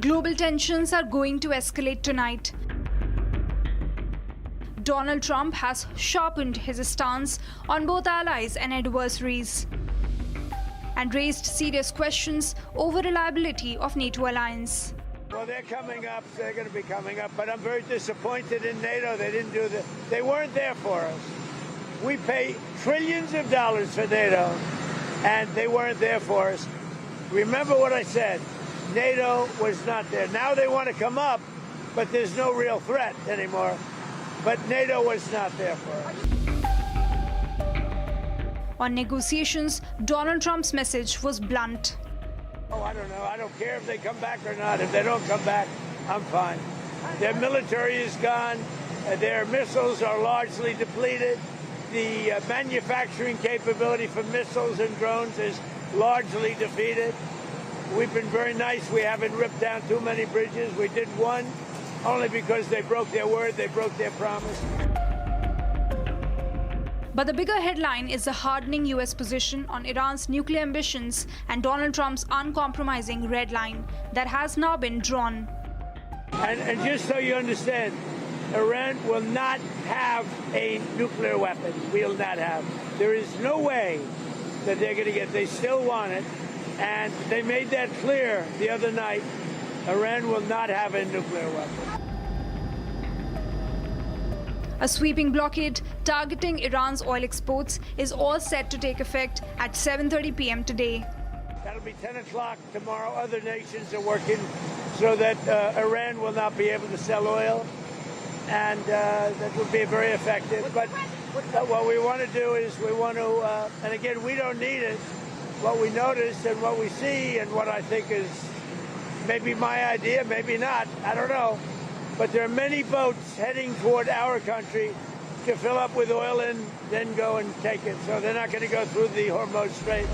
Global tensions are going to escalate tonight. Donald Trump has sharpened his stance on both allies and adversaries and raised serious questions over reliability of NATO alliance. Well, they're coming up. They're going to be coming up. But I'm very disappointed in NATO. They didn't do the. They weren't there for us. We pay trillions of dollars for NATO, and they weren't there for us. Remember what I said. NATO was not there. Now they want to come up, but there's no real threat anymore. But NATO was not there for us. On negotiations, Donald Trump's message was blunt. Oh, I don't know. I don't care if they come back or not. If they don't come back, I'm fine. Their military is gone. Their missiles are largely depleted. The manufacturing capability for missiles and drones is largely defeated. We've been very nice. We haven't ripped down too many bridges. We did one only because they broke their word, they broke their promise. But the bigger headline is the hardening US position on Iran's nuclear ambitions and Donald Trump's uncompromising red line that has now been drawn. And just so you understand, Iran will not have a nuclear weapon. Will not have. There is no way that they're going to get. They still want it. And they made that clear the other night. Iran will not have a nuclear weapon. A sweeping blockade targeting Iran's oil exports is all set to take effect at 7:30 p.m. today. That'll be 10 o'clock tomorrow. Other nations are working so that Iran will not be able to sell oil. And that will be very effective. But what we want to do is we want to, and again, we don't need it. What we notice and what we see and what I think is maybe my idea, maybe not, I don't know. But there are many boats heading toward our country to fill up with oil and then go and take it. So they're not going to go through the Hormuz Strait.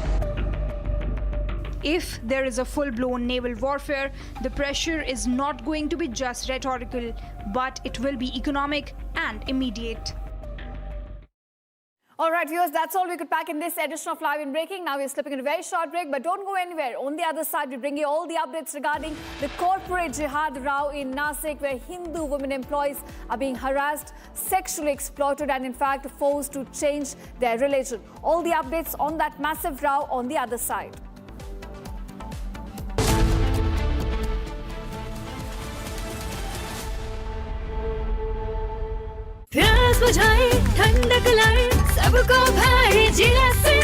If there is a full-blown naval warfare, the pressure is not going to be just rhetorical, but it will be economic and immediate. All right, viewers, that's all we could pack in this edition of Live in Breaking. Now we're slipping into a very short break, but don't go anywhere. On the other side, we bring you all the updates regarding the corporate jihad row in Nasik, where Hindu women employees are being harassed, sexually exploited, and in fact forced to change their religion. All the updates on that massive row on the other side. प्यास बुझाए ठंडक लाए सबको भाई जीरा से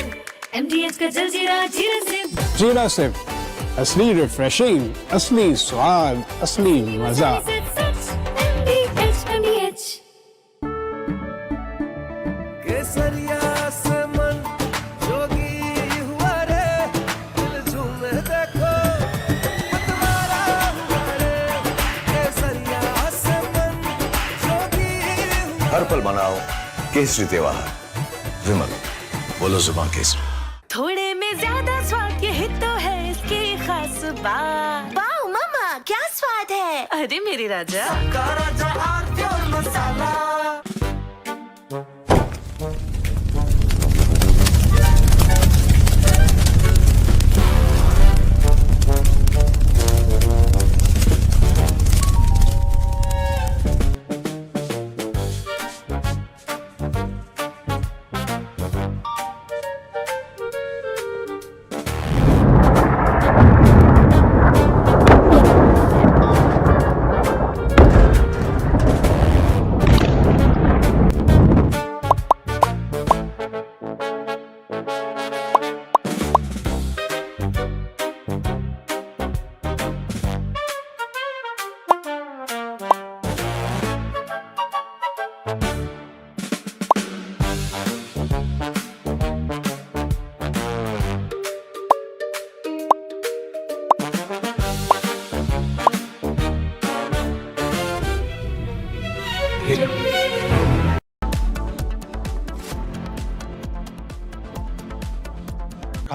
MDH का जलजीरा जीरा से जीरा सिप असली रिफ्रेशिंग असली स्वाद असली मजा MDH केसरिया से मन जोगी हुआ रे दिल झूमे देखो मतवारा हुआ रे केसरिया से मन जोगी हर पल मनाओ केसरी त्योहार विमल बोलो जुबान केसरी थोड़े में ज्यादा स्वाद यही तो है इसकी खास बात वाओ मामा क्या स्वाद है अरे मेरी राजा का राजा आरती और मसाला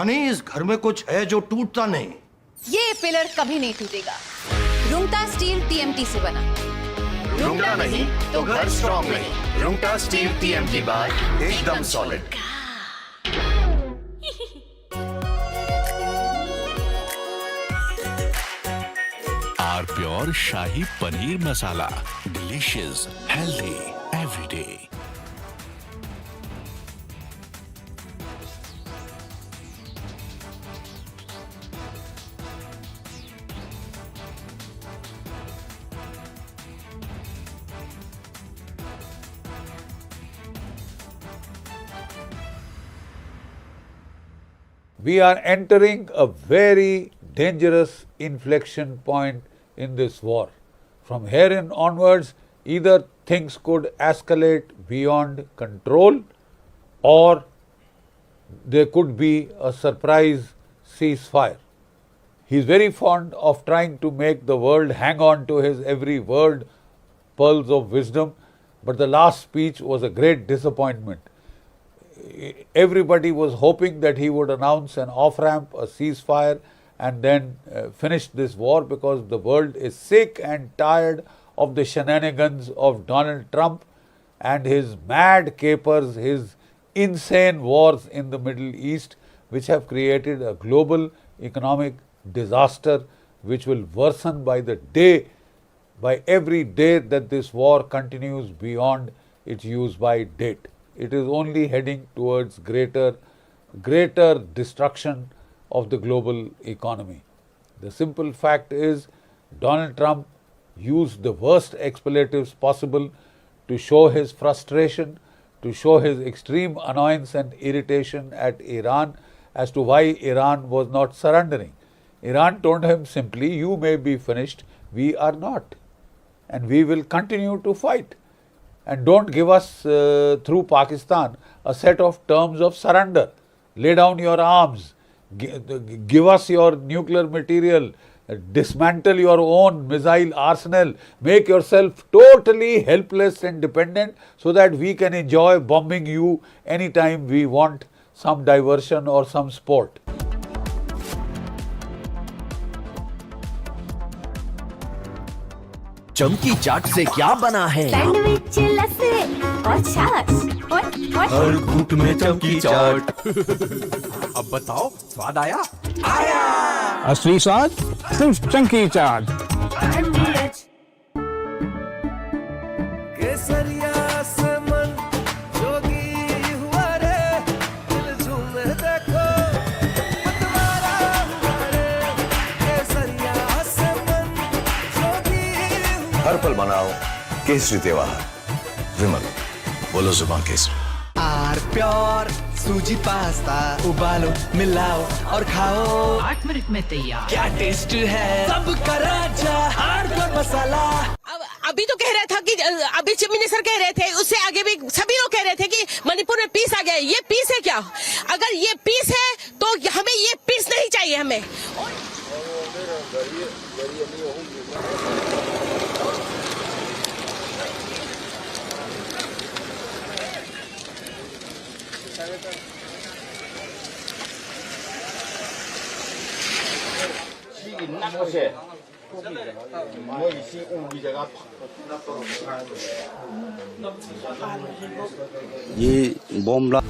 रानी, इस घर में कुछ है जो टूटता नहीं। ये पिलर कभी नहीं टूटेगा। रुंगटा स्टील TMT से बना। रुंगटा नहीं तो घर स्ट्रॉन्ग नहीं। रुंगटा स्टील TMT बार एकदम solid. R pure shahi paneer masala, delicious, healthy everyday. We are entering a very dangerous inflection point in this war. From here onwards, either things could escalate beyond control or there could be a surprise ceasefire. He is very fond of trying to make the world hang on to his every word, pearls of wisdom, but the last speech was a great disappointment. Everybody was hoping that he would announce an off-ramp, a ceasefire, and then finish this war, because the world is sick and tired of the shenanigans of Donald Trump and his mad capers, his insane wars in the Middle East, which have created a global economic disaster which will worsen by the day, by every day that this war continues beyond its use-by date. It is only heading towards greater destruction of the global economy. The simple fact is, Donald Trump used the worst expletives possible to show his frustration, to show his extreme annoyance and irritation at Iran as to why Iran was not surrendering. Iran told him simply, you may be finished, we are not, and we will continue to fight. And don't give us through Pakistan a set of terms of surrender. Lay down your arms, give us your nuclear material, dismantle your own missile arsenal, make yourself totally helpless and dependent so that we can enjoy bombing you anytime we want some diversion or some sport. चमकी चाट से क्या बना है? Sandwich, लस्सी और छाछ और हर घूंट में चमकी चाट। अब बताओ, स्वाद आया? आया। असली स्वाद सिर्फ चमकी चाट। केसरिया से मन जोगी हुआ रे, दिल झूम देखो मतवारा हुआ रे। केसरिया से मन जोगी हर पल मनाओ केसरी त्योहार। विमल, बोलो जुबान केसरी। आर प्योर सूजी पास्ता, उबालो, मिलाओ और खाओ। 8 मिनट में तैयार। क्या टेस्ट है सबका राजा, आर प्योर मसाला। अभी तो कह रहा था कि अभी चीफ मिनिस्टर कह रहे थे, उससे आगे भी सभी लोग कह रहे थे कि मणिपुर में पीस आ गया। ये पीस है क्या? अगर ये पीस है तो हमें ये पीस नहीं चाहिए हमें। ये bomb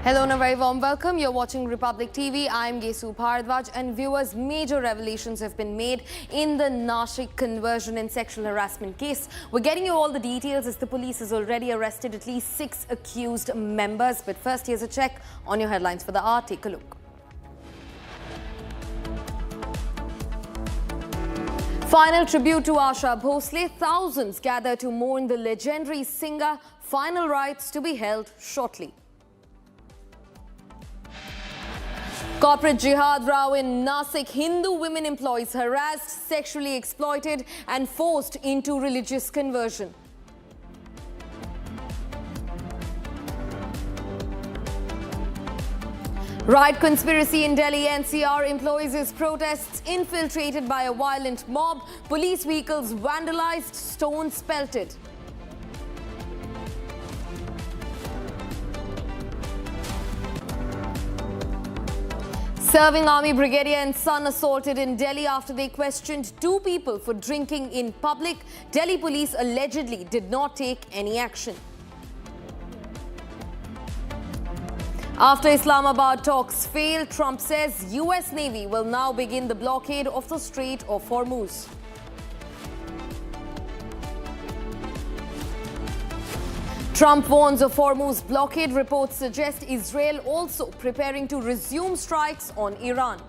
Hello and a very warm welcome. You're watching Republic TV. I'm Gesu Bharadwaj, and viewers, major revelations have been made in the Nashik conversion and sexual harassment case. We're getting you all the details as the police has already arrested at least 6 accused members. But first, here's a check on your headlines for the hour. Take a look. Final tribute to Asha Bhosle. Thousands gather to mourn the legendary singer. Final rites to be held shortly. Corporate jihad row in Nasik. Hindu women employees harassed, sexually exploited and forced into religious conversion. Riot conspiracy in Delhi. NCR employs protests infiltrated by a violent mob. Police vehicles vandalized, stones pelted. Serving Army brigadier and son assaulted in Delhi after they questioned two people for drinking in public. Delhi police allegedly did not take any action. After Islamabad talks failed, Trump says US Navy will now begin the blockade of the Strait of Hormuz. Trump warns of Hormuz blockade. Reports suggest Israel also preparing to resume strikes on Iran.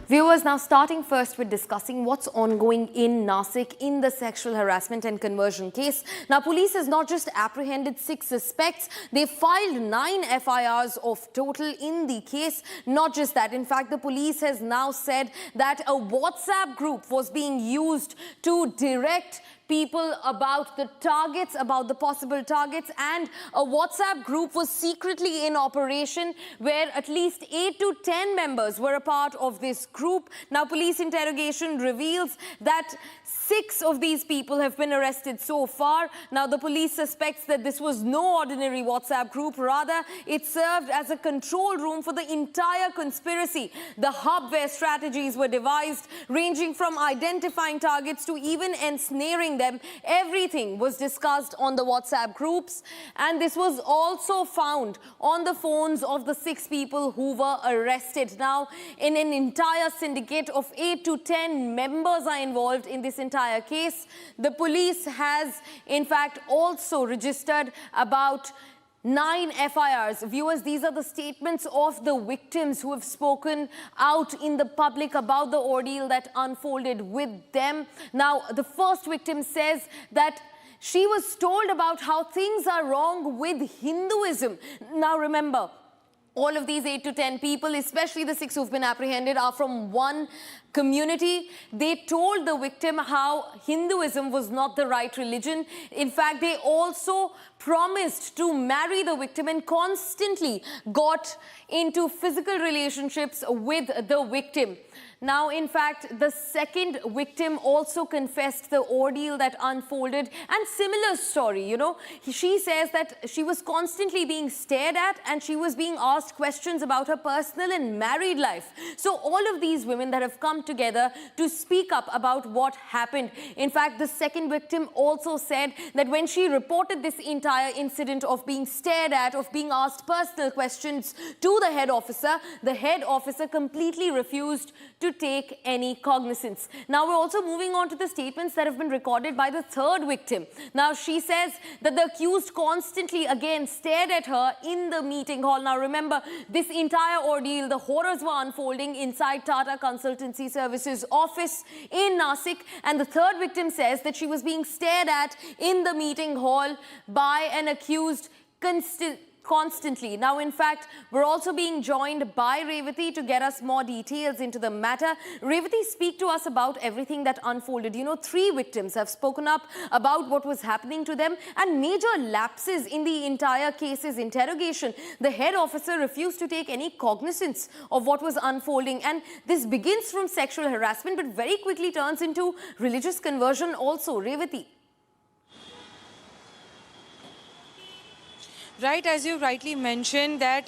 Viewers, now starting first with discussing what's ongoing in Nasik in the sexual harassment and conversion case. Now, police has not just apprehended 6 suspects, they filed 9 FIRs of total in the case. Not just that, in fact, the police has now said that a WhatsApp group was being used to direct people about the targets, about the possible targets, and a WhatsApp group was secretly in operation where at least 8 to 10 members were a part of this group. Now, police interrogation reveals that 6 of these people have been arrested so far. Now, the police suspects that this was no ordinary WhatsApp group. Rather, it served as a control room for the entire conspiracy. The hub where strategies were devised, ranging from identifying targets to even ensnaring them. Everything was discussed on the WhatsApp groups. And this was also found on the phones of the 6 people who were arrested. Now, in an entire syndicate of 8 to 10 members are involved in this entire case. The police has, in fact, also registered about 9 FIRs. Viewers, these are the statements of the victims who have spoken out in the public about the ordeal that unfolded with them. Now, the first victim says that she was told about how things are wrong with Hinduism. Now, remember, all of these 8 to 10 people, especially the 6 who've been apprehended, are from one community. They told the victim how Hinduism was not the right religion. In fact, they also promised to marry the victim and constantly got into physical relationships with the victim. Now, in fact, the second victim also confessed the ordeal that unfolded, and similar story, you know. She says that she was constantly being stared at and she was being asked questions about her personal and married life. So all of these women that have come together to speak up about what happened. In fact, the second victim also said that when she reported this entire incident of being stared at, of being asked personal questions to the head officer completely refused to take any cognizance. Now, we're also moving on to the statements that have been recorded by the third victim. Now, she says that the accused constantly again stared at her in the meeting hall. Now, remember, this entire ordeal, the horrors were unfolding inside Tata Consultancy Services office in Nasik, and the third victim says that she was being stared at in the meeting hall by an accused constantly. Now, in fact, we're also being joined by Revati to get us more details into the matter. Revati, speak to us about everything that unfolded. You know, 3 victims have spoken up about what was happening to them and major lapses in the entire case's interrogation. The head officer refused to take any cognizance of what was unfolding, and this begins from sexual harassment but very quickly turns into religious conversion also. Revati. Right, as you rightly mentioned that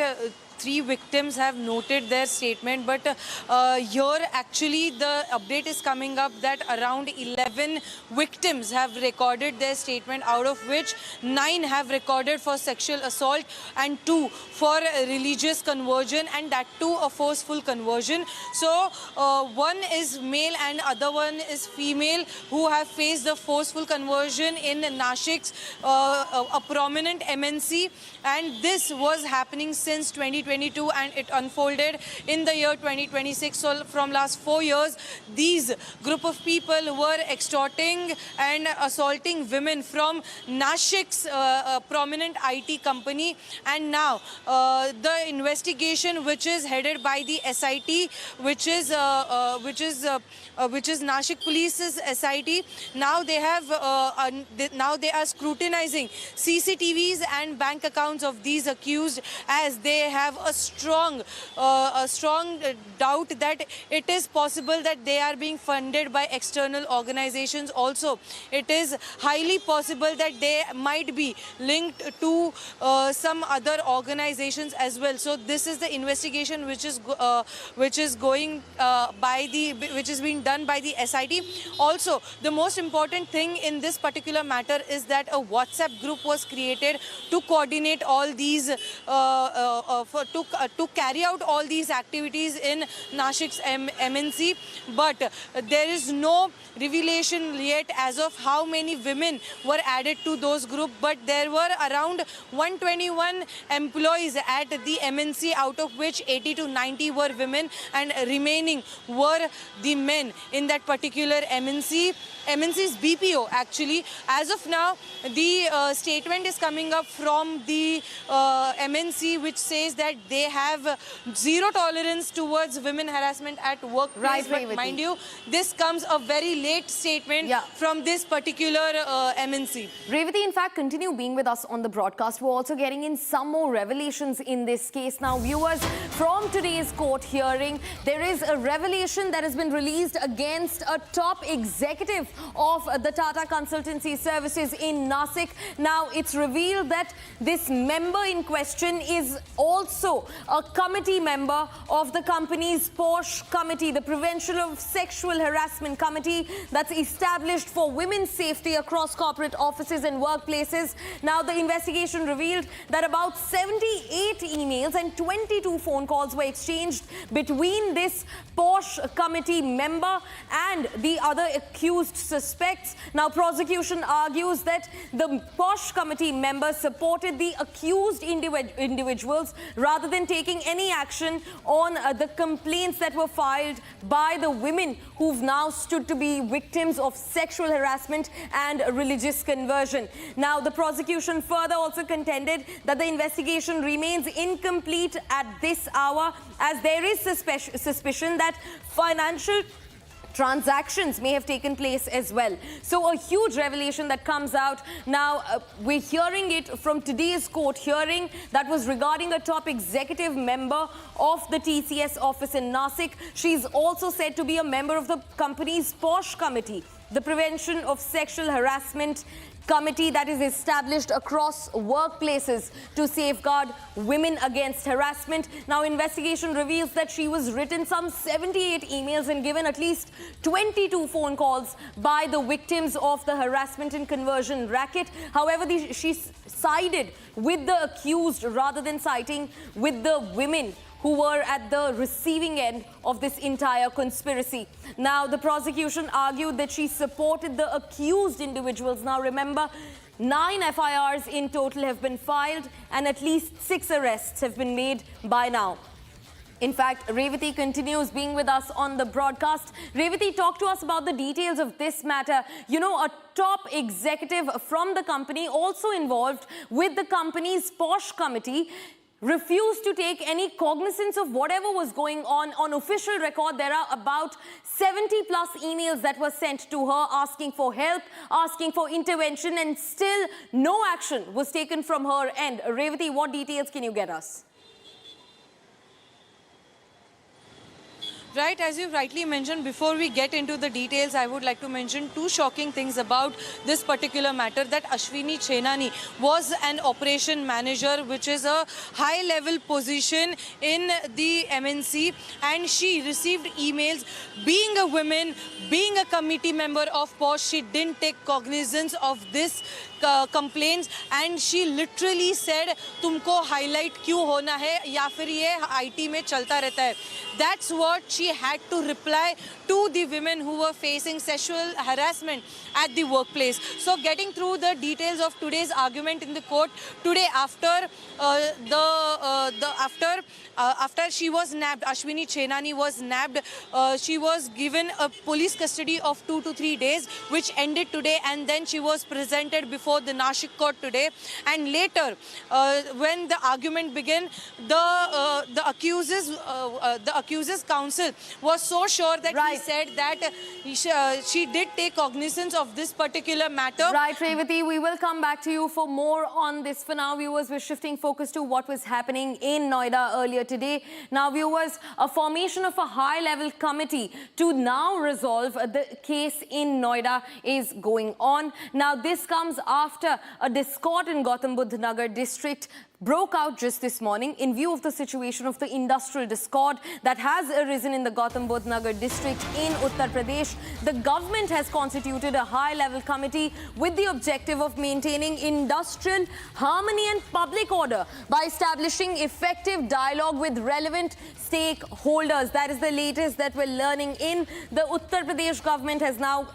3 victims have noted their statement, but here actually the update is coming up that around 11 victims have recorded their statement, out of which 9 have recorded for sexual assault and 2 for religious conversion, and that too a forceful conversion. So one is male and other one is female who have faced the forceful conversion in Nasik's a prominent MNC, and this was happening since 2020. 2022 and it unfolded in the year 2026. So from last 4 years, these group of people were extorting and assaulting women from Nashik's prominent IT company, and now the investigation, which is headed by the SIT, which is Nashik Police's SIT. Now they have now they are scrutinizing CCTVs and bank accounts of these accused, as they have a strong doubt that it is possible that they are being funded by external organizations. Also, it is highly possible that they might be linked to some other organizations as well. So this is the investigation which is being done by the SIT. Also, the most important thing in this particular matter is that a WhatsApp group was created to coordinate all these, to carry out all these activities in Nashik's MNC. But there is no revelation yet as of how many women were added to those groups. But there were around 121 employees at the MNC, out of which 80 to 90 were women and remaining were the men in that particular MNC's BPO actually. As of now, the statement is coming up from the MNC, which says that they have zero tolerance towards women harassment at workplace. Right, but mind you, this comes a very late statement from this particular MNC. Revati, in fact, continue being with us on the broadcast. We're also getting in some more revelations in this case. Now, viewers, from today's court hearing, there is a revelation that has been released against a top executive of the Tata Consultancy Services in Nashik. Now, it's revealed that this member in question is also a committee member of the company's POSH committee, the Prevention of Sexual Harassment Committee, that's established for women's safety across corporate offices and workplaces. Now, the investigation revealed that about 78 emails and 22 phone calls were exchanged between this POSH committee member and the other accused suspects. Now, prosecution argues that the POSH committee members supported the accused individuals rather than taking any action on the complaints that were filed by the women who've now stood to be victims of sexual harassment and religious conversion. Now, the prosecution further also contended that the investigation remains incomplete at this hour, as there is suspicion that financial transactions may have taken place as well. So a huge revelation that comes out. Now, we're hearing it from today's court hearing that was regarding a top executive member of the TCS office in Nashik. She's also said to be a member of the company's POSH committee, the Prevention of Sexual Harassment Committee that is established across workplaces to safeguard women against harassment. Now, investigation reveals that she was written some 78 emails and given at least 22 phone calls by the victims of the harassment and conversion racket. However, she sided with the accused rather than siding with the women who were at the receiving end of this entire conspiracy. Now, the prosecution argued that she supported the accused individuals. Now, remember, 9 FIRs in total have been filed and at least 6 arrests have been made by now. In fact, Revati continues being with us on the broadcast. Revati, talk to us about the details of this matter. You know, a top executive from the company, also involved with the company's POSH committee, refused to take any cognizance of whatever was going on. On official record, there are about 70 plus emails that were sent to her asking for help, asking for intervention, and still no action was taken from her end. Revati, what details can you get us? Right, as you rightly mentioned, before we get into the details, I would like to mention 2 shocking things about this particular matter. That Ashwini Chenani was an operation manager, which is a high-level position in the MNC, and she received emails. Being a woman, being a committee member of POSH, she didn't take cognizance of this complaints, and she literally said, तुमको highlight क्यों होना है या फिर ये IT में चलता रहता है. That's what she she had to reply to the women who were facing sexual harassment at the workplace. So getting through the details of today's argument in the court today, after after she was nabbed, Ashwini Chenani was nabbed. She was given a police custody of 2 to 3 days, which ended today, and then she was presented before the Nashik court today. And later, when the argument began, the accusers counsel was so sure that he said that she did take cognizance of this particular matter. Right, Revati, we will come back to you for more on this. For now, viewers, we're shifting focus to what was happening in Noida earlier today. Now, viewers, a formation of a high-level committee to now resolve the case in Noida is going on. Now, this comes after a discord in Gautam Budh Nagar district broke out just this morning. In view of the situation of the industrial discord that has arisen in the Gautam Budh Nagar district in Uttar Pradesh, the government has constituted a high-level committee with the objective of maintaining industrial harmony and public order by establishing effective dialogue with relevant stakeholders. That is the latest that we're learning in. The Uttar Pradesh government has now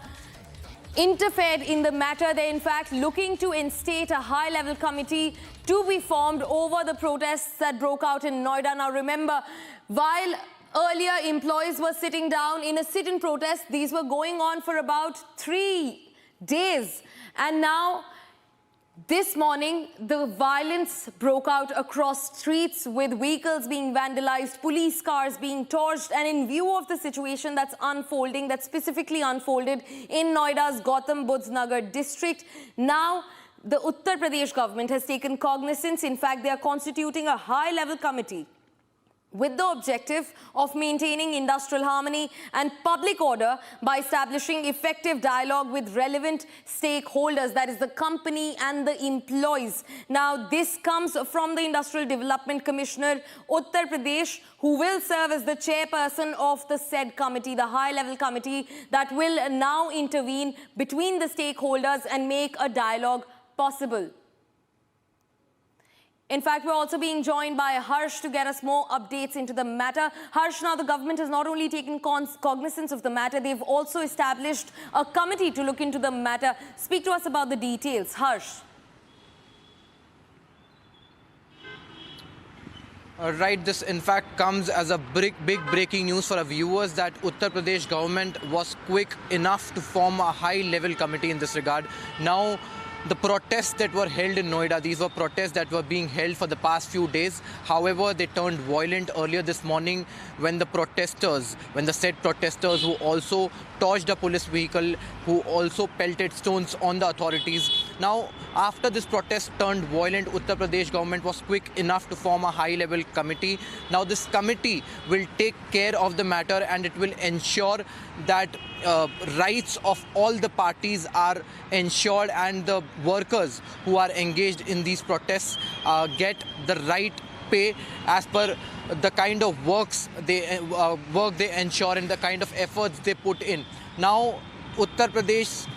interfered in the matter. They're in fact looking to instate a high-level committee to be formed over the protests that broke out in Noida. Now remember, while earlier employees were sitting down in a sit-in protest, these were going on for about 3 days. And now, this morning, the violence broke out across streets with vehicles being vandalized, police cars being torched, and in view of the situation that's unfolding, that specifically unfolded in Noida's Gautam Budh Nagar district, now the Uttar Pradesh government has taken cognizance. In fact, they are constituting a high-level committee with the objective of maintaining industrial harmony and public order by establishing effective dialogue with relevant stakeholders, that is the company and the employees. Now, this comes from the Industrial Development Commissioner, Uttar Pradesh, who will serve as the chairperson of the said committee, the high-level committee that will now intervene between the stakeholders and make a dialogue possible. In fact, we're also being joined by Harsh to get us more updates into the matter. Harsh, now the government has not only taken cognizance of the matter, they've also established a committee to look into the matter. Speak to us about the details. Harsh. Right, this in fact comes as a big breaking news for our viewers that Uttar Pradesh government was quick enough to form a high-level committee in this regard. Now, the protests that were held in Noida, these were protests that were being held for the past few days. However, they turned violent earlier this morning when the said protesters who also torched a police vehicle, who also pelted stones on the authorities. Now, after this protest turned violent, Uttar Pradesh government was quick enough to form a high-level committee. Now, this committee will take care of the matter and it will ensure that rights of all the parties are ensured and the workers who are engaged in these protests get the right pay as per the kind of work they ensure and the kind of efforts they put in. Now, Uttar Pradesh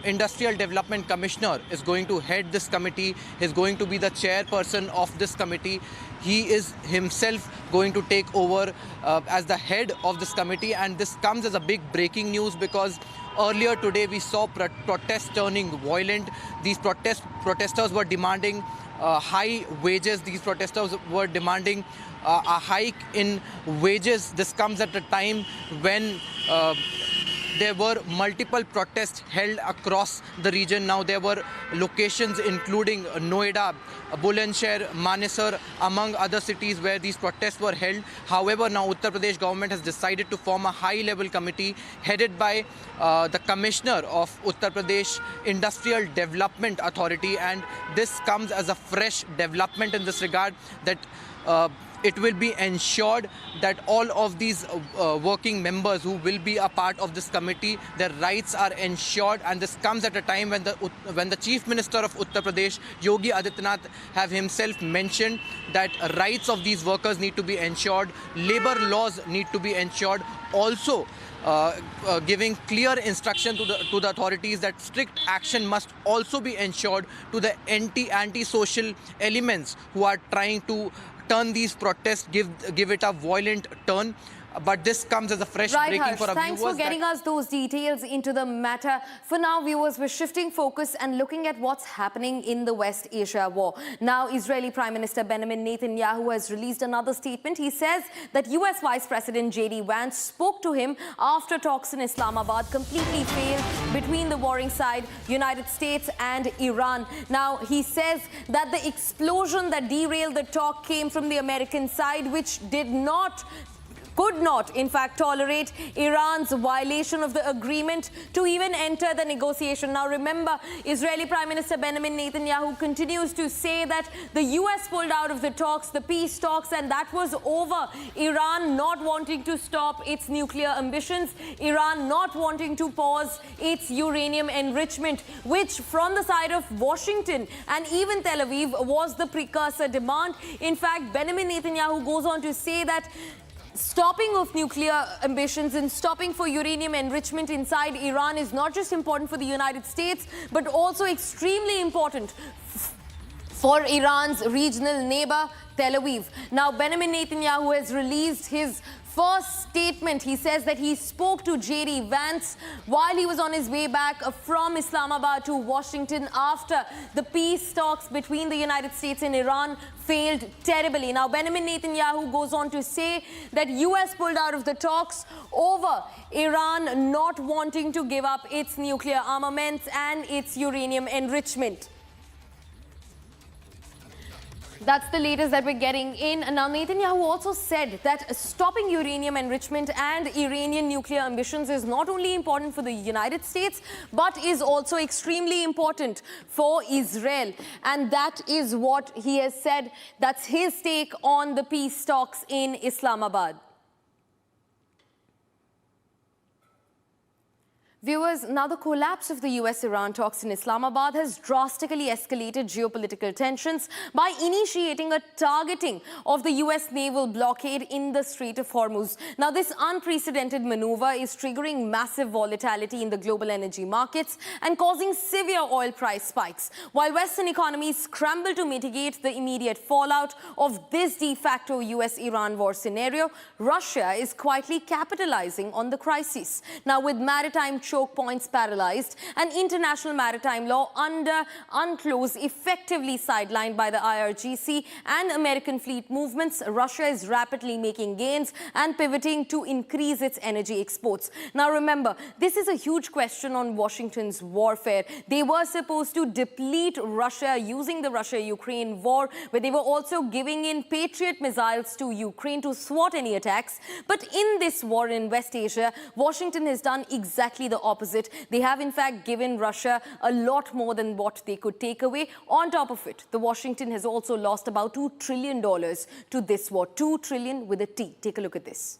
Industrial Development Commissioner is going to head this committee. He is going to be the chairperson of this committee. He is himself going to take over as the head of this committee, and this comes as a big breaking news because earlier today we saw protests turning violent. These protesters were demanding high wages. These protesters were demanding a hike in wages. This comes at a time when there were multiple protests held across the region. Now there were locations including Noida, Bulandshahr, Manesar, among other cities where these protests were held. However, now Uttar Pradesh government has decided to form a high-level committee headed by the Commissioner of Uttar Pradesh Industrial Development Authority, and this comes as a fresh development in this regard that it will be ensured that all of these working members who will be a part of this committee, their rights are ensured, and this comes at a time when the Chief Minister of Uttar Pradesh, Yogi Adityanath, have himself mentioned that rights of these workers need to be ensured, labor laws need to be ensured, also giving clear instruction to the authorities that strict action must also be ensured to the anti-social elements who are trying to turn these protests, give it a violent turn. But this comes as a fresh breaking for our viewers. Thanks for getting us those details into the matter. For now, viewers, we're shifting focus and looking at what's happening in the West Asia war. Now, Israeli Prime Minister Benjamin Netanyahu has released another statement. He says that US Vice President J.D. Vance spoke to him after talks in Islamabad completely failed between the warring side, United States and Iran. Now, he says that the explosion that derailed the talk came from the American side, which could not, in fact, tolerate Iran's violation of the agreement to even enter the negotiation. Now, remember, Israeli Prime Minister Benjamin Netanyahu continues to say that the US pulled out of the talks, the peace talks, and that was over. Iran not wanting to stop its nuclear ambitions, Iran not wanting to pause its uranium enrichment, which from the side of Washington and even Tel Aviv was the precursor demand. In fact, Benjamin Netanyahu goes on to say that stopping of nuclear ambitions and stopping for uranium enrichment inside Iran is not just important for the United States, but also extremely important for Iran's regional neighbor, Tel Aviv. Now, Benjamin Netanyahu has released his first statement. He says that he spoke to J.D. Vance while he was on his way back from Islamabad to Washington after the peace talks between the United States and Iran failed terribly. Now, Benjamin Netanyahu goes on to say that US pulled out of the talks over Iran not wanting to give up its nuclear armaments and its uranium enrichment. That's the latest that we're getting in. Now, Netanyahu also said that stopping uranium enrichment and Iranian nuclear ambitions is not only important for the United States, but is also extremely important for Israel. And that is what he has said. That's his take on the peace talks in Islamabad. Viewers, now the collapse of the US-Iran talks in Islamabad has drastically escalated geopolitical tensions by initiating a targeting of the US naval blockade in the Strait of Hormuz. Now, this unprecedented maneuver is triggering massive volatility in the global energy markets and causing severe oil price spikes. While Western economies scramble to mitigate the immediate fallout of this de facto US-Iran war scenario, Russia is quietly capitalizing on the crisis. Now, with maritime choke points paralyzed and international maritime law under UNCLOS effectively sidelined by the IRGC and American fleet movements, Russia is rapidly making gains and pivoting to increase its energy exports. Now, remember, this is a huge question on Washington's warfare. They were supposed to deplete Russia using the Russia-Ukraine war, where they were also giving in Patriot missiles to Ukraine to thwart any attacks. But in this war in West Asia, Washington has done exactly the opposite. They have in fact given Russia a lot more than what they could take away. On top of it, the Washington has also lost about $2 trillion to this war. 2 trillion with a T. Take a look at this.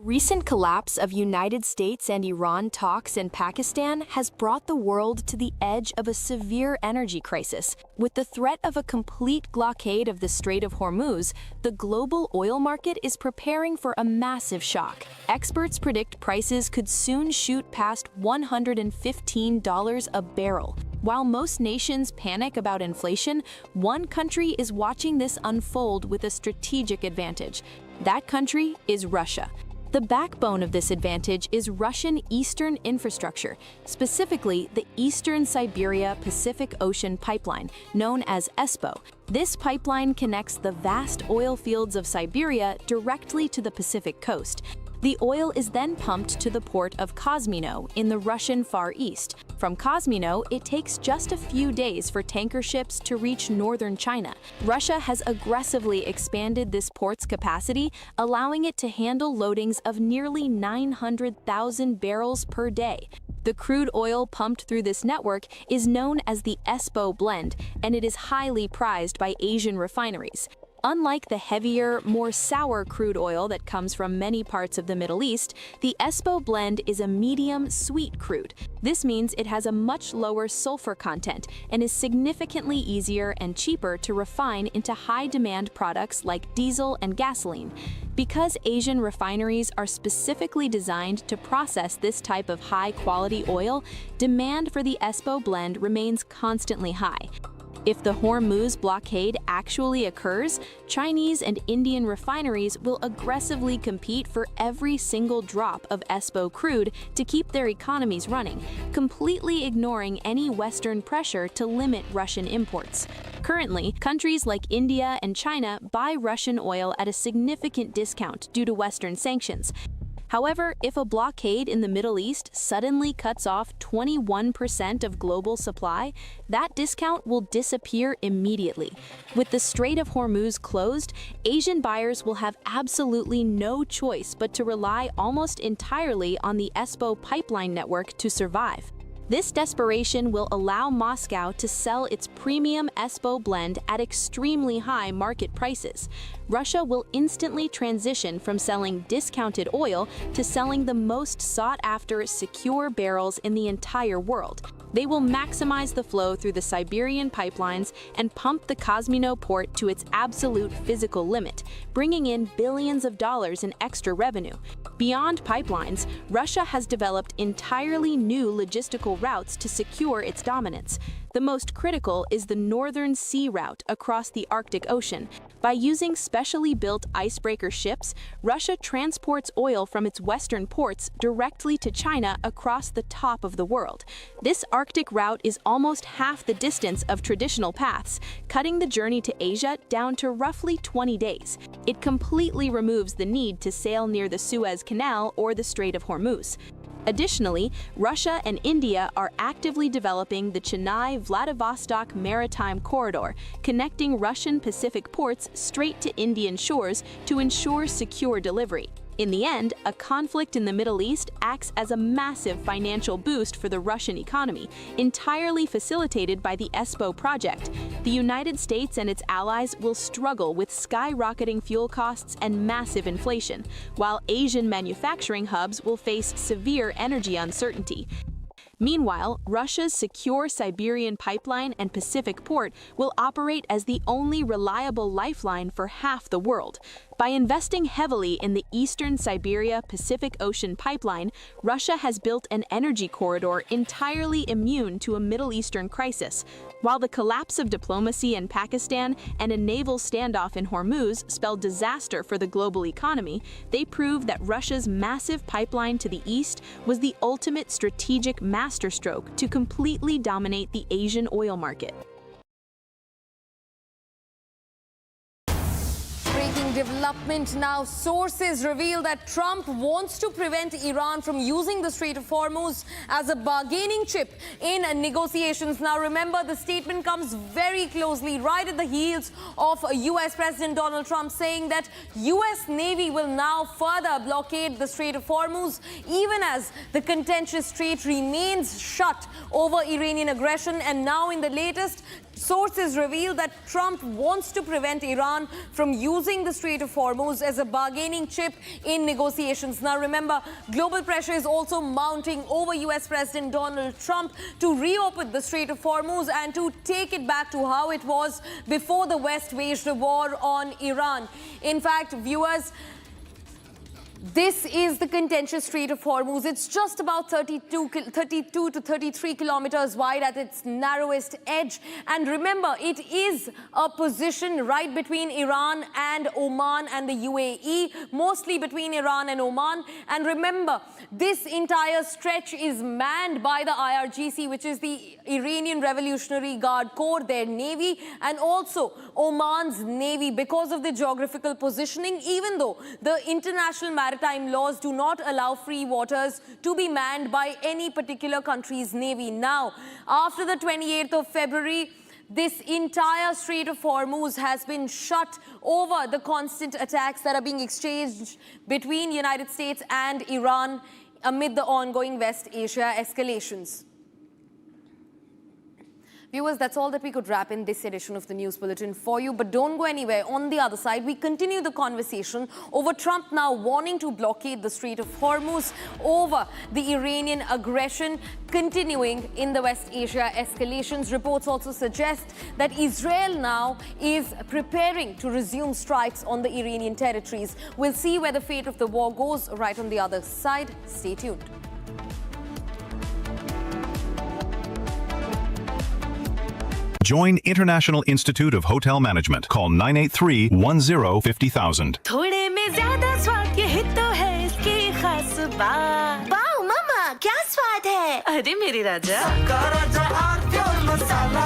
Recent collapse of United States and Iran talks in Pakistan has brought the world to the edge of a severe energy crisis. With the threat of a complete blockade of the Strait of Hormuz, the global oil market is preparing for a massive shock. Experts predict prices could soon shoot past $115 a barrel. While most nations panic about inflation, one country is watching this unfold with a strategic advantage. That country is Russia. The backbone of this advantage is Russian eastern infrastructure, specifically the Eastern Siberia Pacific Ocean Pipeline, known as ESPO. This pipeline connects the vast oil fields of Siberia directly to the Pacific coast. The oil is then pumped to the port of Kozmino in the Russian Far East. From Kozmino, it takes just a few days for tanker ships to reach northern China. Russia has aggressively expanded this port's capacity, allowing it to handle loadings of nearly 900,000 barrels per day. The crude oil pumped through this network is known as the ESPO blend, and it is highly prized by Asian refineries. Unlike the heavier, more sour crude oil that comes from many parts of the Middle East, the ESPO blend is a medium sweet crude. This means it has a much lower sulfur content and is significantly easier and cheaper to refine into high-demand products like diesel and gasoline. Because Asian refineries are specifically designed to process this type of high-quality oil, demand for the ESPO blend remains constantly high. If the Hormuz blockade actually occurs, Chinese and Indian refineries will aggressively compete for every single drop of ESPO crude to keep their economies running, completely ignoring any Western pressure to limit Russian imports. Currently, countries like India and China buy Russian oil at a significant discount due to Western sanctions. However, if a blockade in the Middle East suddenly cuts off 21% of global supply, that discount will disappear immediately. With the Strait of Hormuz closed, Asian buyers will have absolutely no choice but to rely almost entirely on the ESPO pipeline network to survive. This desperation will allow Moscow to sell its premium ESPO blend at extremely high market prices. Russia will instantly transition from selling discounted oil to selling the most sought-after, secure barrels in the entire world. They will maximize the flow through the Siberian pipelines and pump the Kazmino port to its absolute physical limit, bringing in billions of dollars in extra revenue. Beyond pipelines, Russia has developed entirely new logistical routes to secure its dominance. The most critical is the Northern Sea Route across the Arctic Ocean. By using specially built icebreaker ships, Russia transports oil from its western ports directly to China across the top of the world. This Arctic route is almost half the distance of traditional paths, cutting the journey to Asia down to roughly 20 days. It completely removes the need to sail near the Suez Canal or the Strait of Hormuz. Additionally, Russia and India are actively developing the Chennai-Vladivostok Maritime Corridor, connecting Russian Pacific ports straight to Indian shores to ensure secure delivery. In the end, a conflict in the Middle East acts as a massive financial boost for the Russian economy, entirely facilitated by the ESPO project. The United States and its allies will struggle with skyrocketing fuel costs and massive inflation, while Asian manufacturing hubs will face severe energy uncertainty. Meanwhile, Russia's secure Siberian pipeline and Pacific port will operate as the only reliable lifeline for half the world. By investing heavily in the Eastern Siberia-Pacific Ocean pipeline, Russia has built an energy corridor entirely immune to a Middle Eastern crisis. While the collapse of diplomacy in Pakistan and a naval standoff in Hormuz spelled disaster for the global economy, they prove that Russia's massive pipeline to the east was the ultimate strategic masterstroke to completely dominate the Asian oil market. Breaking development now. Sources reveal that Trump wants to prevent Iran from using the Strait of Hormuz as a bargaining chip in negotiations. Now remember, the statement comes very closely right at the heels of US President Donald Trump saying that US Navy will now further blockade the Strait of Hormuz, even as the contentious strait remains shut over Iranian aggression. And now in the latest, sources reveal that Trump wants to prevent Iran from using the Strait of Hormuz as a bargaining chip in negotiations. Now remember, global pressure is also mounting over US President Donald Trump to reopen the Strait of Hormuz and to take it back to how it was before the West waged a war on Iran. In fact, viewers, this is the contentious Strait of Hormuz. It's just about 32 to 33 kilometers wide at its narrowest edge. And remember, it is a position right between Iran and Oman and the UAE, mostly between Iran and Oman. And remember, this entire stretch is manned by the IRGC, which is the Iranian Revolutionary Guard Corps, their navy, and also Oman's navy. Because of the geographical positioning, even though the international maritime laws do not allow free waters to be manned by any particular country's navy. Now, after the 28th of February, this entire Strait of Hormuz has been shut over the constant attacks that are being exchanged between United States and Iran amid the ongoing West Asia escalations. Viewers, that's all that we could wrap in this edition of the News Bulletin for you. But don't go anywhere. On the other side, we continue the conversation over Trump now wanting to blockade the Strait of Hormuz over the Iranian aggression continuing in the West Asia escalations. Reports also suggest that Israel now is preparing to resume strikes on the Iranian territories. We'll see where the fate of the war goes right on the other side. Stay tuned. Join International Institute of Hotel Management. Call 983-10-50,000. थोड़े में ज्यादा स्वाद ये ही तो है इसकी खास बात। वाओ मम्मा क्या स्वाद है। अरे मेरे राजा मसाला।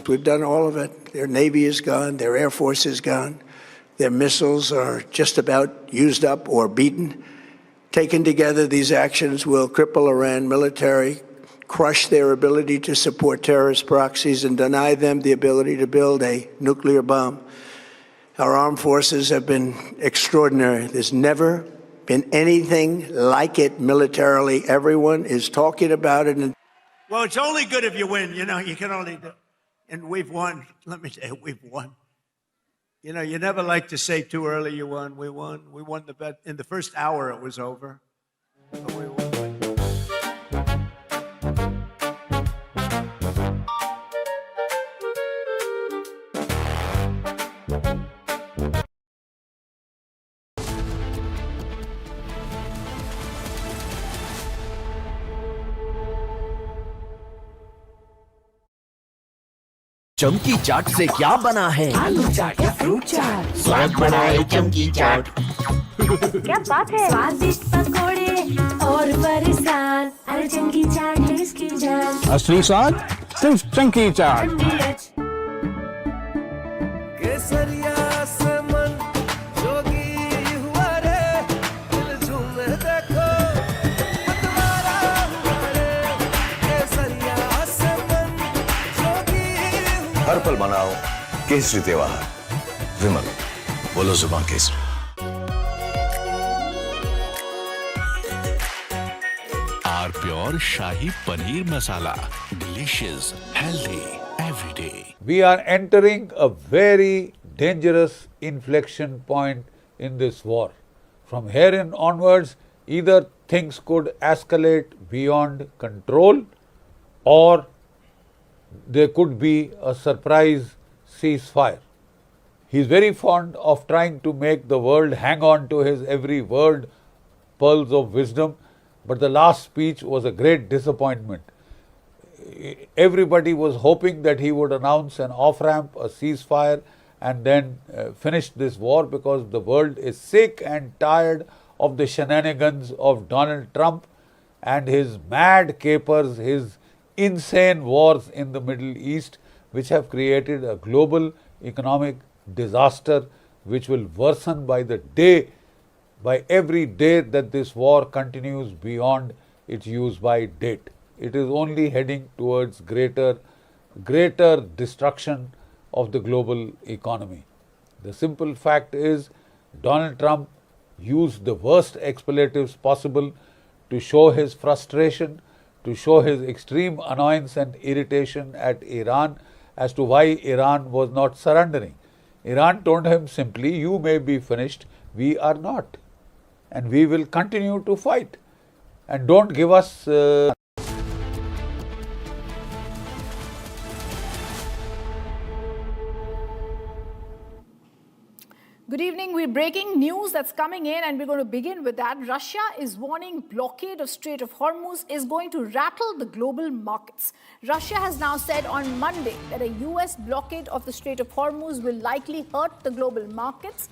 We've done all of it. Their Navy is gone. Their Air Force is gone. Their missiles are just about used up or beaten. Taken together, these actions will cripple Iran military, crush their ability to support terrorist proxies, and deny them the ability to build a nuclear bomb. Our armed forces have been extraordinary. There's never been anything like it militarily. Everyone is talking about it. Well, it's only good if you win. You know, you can only do. And we've won. Let me tell you, we've won. You know, you never like to say too early you won. We won. We won the bet. In the first hour, it was over. But we won. चमकी चाट से क्या बना है? आलू चाट या fruit चाट, स्वाद बढ़ाए चमकी चाट। क्या बात है? स्वादिष्ट पकोड़े और फरसान, अरे चमकी चाट है इसकी जान। असली स्वाद सिर्फ चमकी चाट। केसरिया से मन जोगी हुआ रे, दिल झूमे देखो मतवारा हुआ रे। केसरिया से मन जोगी हुआ। हर पल मनाओ केसरी त्योहार, विमल बोलो जुबान केसरी। R pure shahi paneer masala, delicious, healthy everyday. We are entering a very dangerous inflection point in this war. From here in onwards, either things could escalate beyond control or there could be a surprise ceasefire. He is very fond of trying to make the world hang on to his every word, pearls of wisdom, but the last speech was a great disappointment. Everybody was hoping that he would announce an off-ramp, a ceasefire, and then finish this war, because the world is sick and tired of the shenanigans of Donald Trump and his mad capers, his insane wars in the Middle East, which have created a global economic disaster which will worsen by the day, by every day that this war continues beyond its use-by date. It is only heading towards greater destruction of the global economy. The simple fact is, Donald Trump used the worst expletives possible to show his frustration, to show his extreme annoyance and irritation at Iran as to why Iran was not surrendering. Iran told him simply, you may be finished, we are not. And we will continue to fight. And don't give us... Good evening. We're breaking news that's coming in, and we're going to begin with that. Russia is warning blockade of Strait of Hormuz is going to rattle the global markets. Russia has now said on Monday that a US blockade of the Strait of Hormuz will likely hurt the global markets.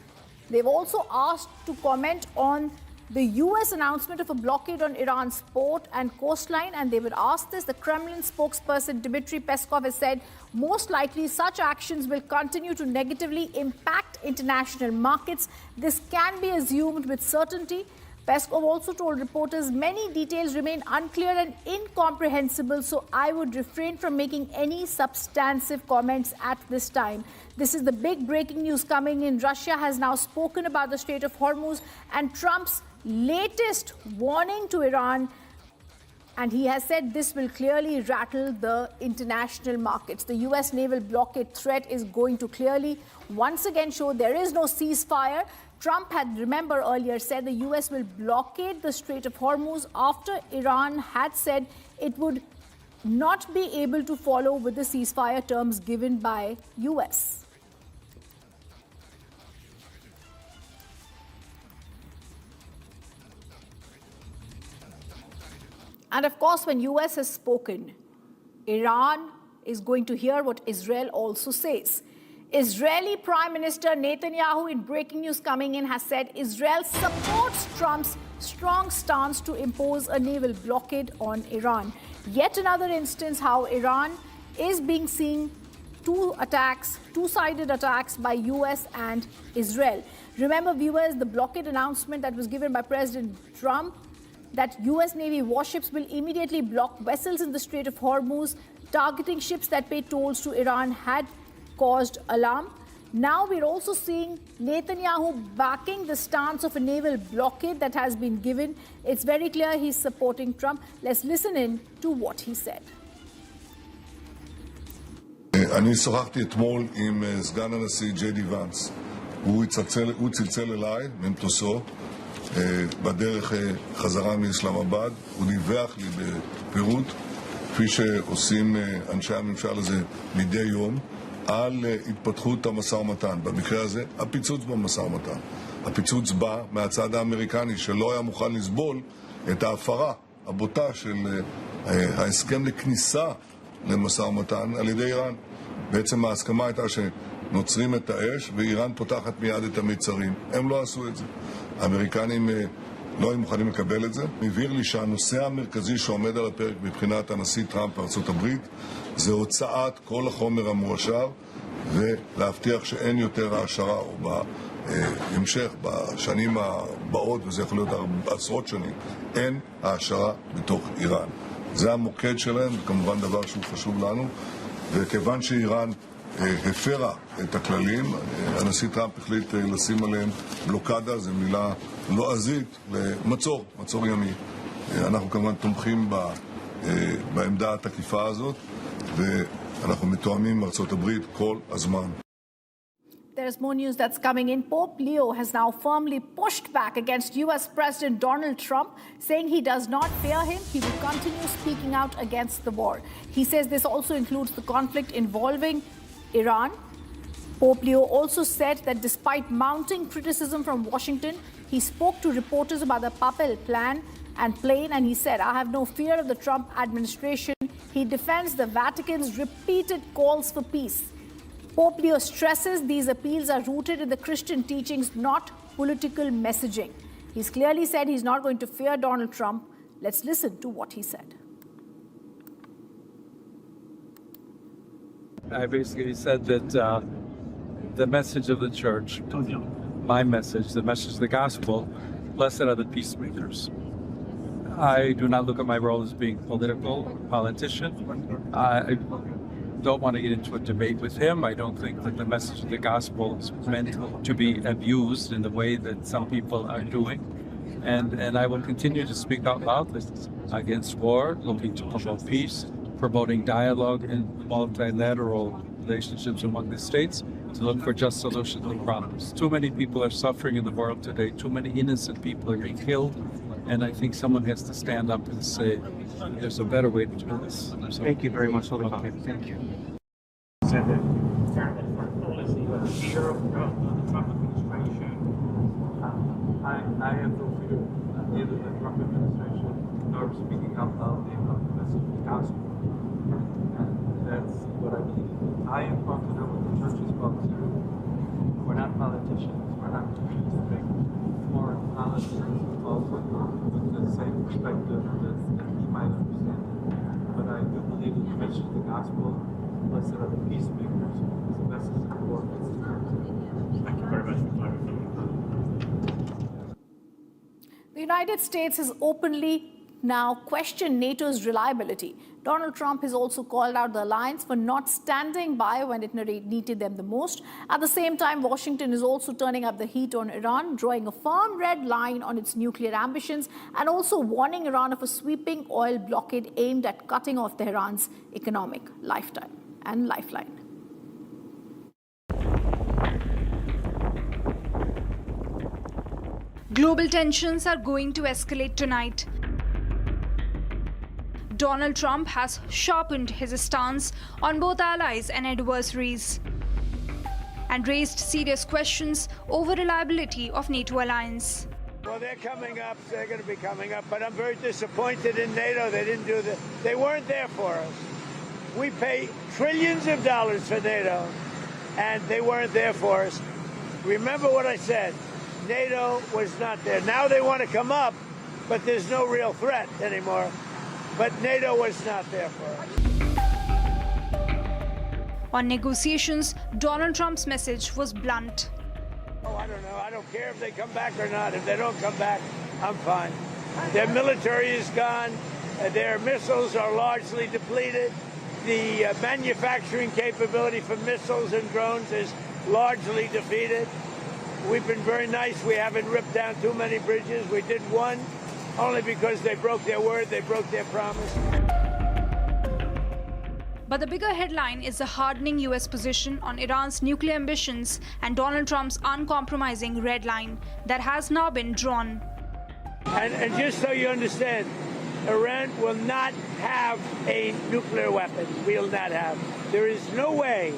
They've also asked to comment on the US announcement of a blockade on Iran's port and coastline, and they would ask this. The Kremlin spokesperson Dmitry Peskov has said most likely such actions will continue to negatively impact international markets. This can be assumed with certainty. Peskov also told reporters many details remain unclear and incomprehensible, so I would refrain from making any substantive comments at this time. This is the big breaking news coming in. Russia has now spoken about the Strait of Hormuz and Trump's latest warning to Iran, and he has said this will clearly rattle the international markets. The US naval blockade threat is going to clearly once again show there is no ceasefire. Trump had, remember earlier, said the US will blockade the Strait of Hormuz after Iran had said it would not be able to follow with the ceasefire terms given by US. And of course, when US has spoken, Iran is going to hear what Israel also says. Israeli Prime Minister Netanyahu, in breaking news coming in, has said Israel supports Trump's strong stance to impose a naval blockade on Iran. Yet another instance how Iran is being seen two-sided attacks by US and Israel. Remember, viewers, the blockade announcement that was given by President Trump, that US Navy warships will immediately block vessels in the Strait of Hormuz, targeting ships that pay tolls to Iran, had caused alarm. Now we're also seeing Netanyahu backing the stance of a naval blockade that has been given. It's very clear he's supporting Trump. Let's listen in to what he said. אני שוחחתי אתמול עם סגן הנשיא ג'יי די ואנס. הוא צלצל אליי ממטוסו בדרך חזרה מאסלאמבאד. הוא דיווח לי בפירוט, כפי שעושים אנשי הממשל הזה מדי יום, על התפתחות המשא ומתן. במקרה הזה, הפיצוץ במשא ומתן. הפיצוץ בא מהצד האמריקני שלא היה מוכן לסבול את ההפרה הבוטה של ההסכם לכניסה למשא ומתן על ידי איראן. בעצם ההסכמה הייתה שנוצרים את האש ואיראן פותחת מיד את המצרים. הם לא עשו את זה. האמריקנים לא היו מוכנים לקבל את זה. הבהיר לי שהנושא המרכזי שעומד על הפרק מבחינת הנשיא טראמפ בארצות הברית זה הוצאת כל החומר המועשר ולהבטיח שאין יותר העשרה או בהמשך, בשנים הבאות, וזה יכול להיות עשרות שנים, אין העשרה בתוך איראן. זה המוקד שלהם, וכמובן דבר שהוא חשוב לנו, וכיוון שאיראן הפרה את הכללים, הנשיא טראמפ החליט לשים עליהם בלוקדה, זו מילה לועזית, למצור, מצור ימי. אנחנו כמובן תומכים בעמדה התקיפה הזאת, ואנחנו מתואמים עם ארצות הברית כל הזמן. There's more news that's coming in. Pope Leo has now firmly pushed back against US President Donald Trump, saying he does not fear him. He will continue speaking out against the war. He says this also includes the conflict involving Iran. Pope Leo also said that despite mounting criticism from Washington, he spoke to reporters about the Papal plan and plane, and he said, I have no fear of the Trump administration. He defends the Vatican's repeated calls for peace. Pope Leo stresses these appeals are rooted in the Christian teachings, not political messaging. He's clearly said he's not going to fear Donald Trump. Let's listen to what he said. I basically said that the message of the church, my message, the message of the gospel, blessed are the peacemakers. I do not look at my role as being politician. I don't want to get into a debate with him. I don't think that the message of the gospel is meant to be abused in the way that some people are doing. And I will continue to speak out loudly against war, looking to promote peace, promoting dialogue and multilateral relationships among the states, to look for just solutions to problems. Too many people are suffering in the world today. Too many innocent people are being killed. And I think someone has to stand up and say, there's a better way to do this. So, thank you very much for the comment. Thank you. Said that foreign policy was fear of the Trump administration. I have no fear, neither the Trump administration nor speaking out loudly about the message of the gospel. And that's what I believe. I am confident what the church is called to do. We're not politicians. We're not trying to make foreign policy with the same perspective that he might understand. But I do believe that the message of the gospel, blessed are the peacemakers, is the message of the Lord. Thank you very much for clarifying. The United States has openly now questioned NATO's reliability. Donald Trump has also called out the alliance for not standing by when it needed them the most. At the same time, Washington is also turning up the heat on Iran, drawing a firm red line on its nuclear ambitions, and also warning Iran of a sweeping oil blockade aimed at cutting off Tehran's economic lifetime and lifeline. Global tensions are going to escalate tonight. Donald Trump has sharpened his stance on both allies and adversaries and raised serious questions over reliability of NATO alliance. Well, they're coming up. They're going to be coming up. But I'm very disappointed in NATO. They didn't do that. They weren't there for us. We pay trillions of dollars for NATO, and they weren't there for us. Remember what I said. NATO was not there. Now they want to come up, but there's no real threat anymore. But NATO was not there for us. On negotiations, Donald Trump's message was blunt. Oh, I don't know. I don't care if they come back or not. If they don't come back, I'm fine. Their military is gone. Their missiles are largely depleted. The manufacturing capability for missiles and drones is largely defeated. We've been very nice. We haven't ripped down too many bridges. We did one. Only because they broke their word, they broke their promise. But the bigger headline is the hardening US position on Iran's nuclear ambitions and Donald Trump's uncompromising red line that has now been drawn. And just so you understand, Iran will not have a nuclear weapon. Will not have. There is no way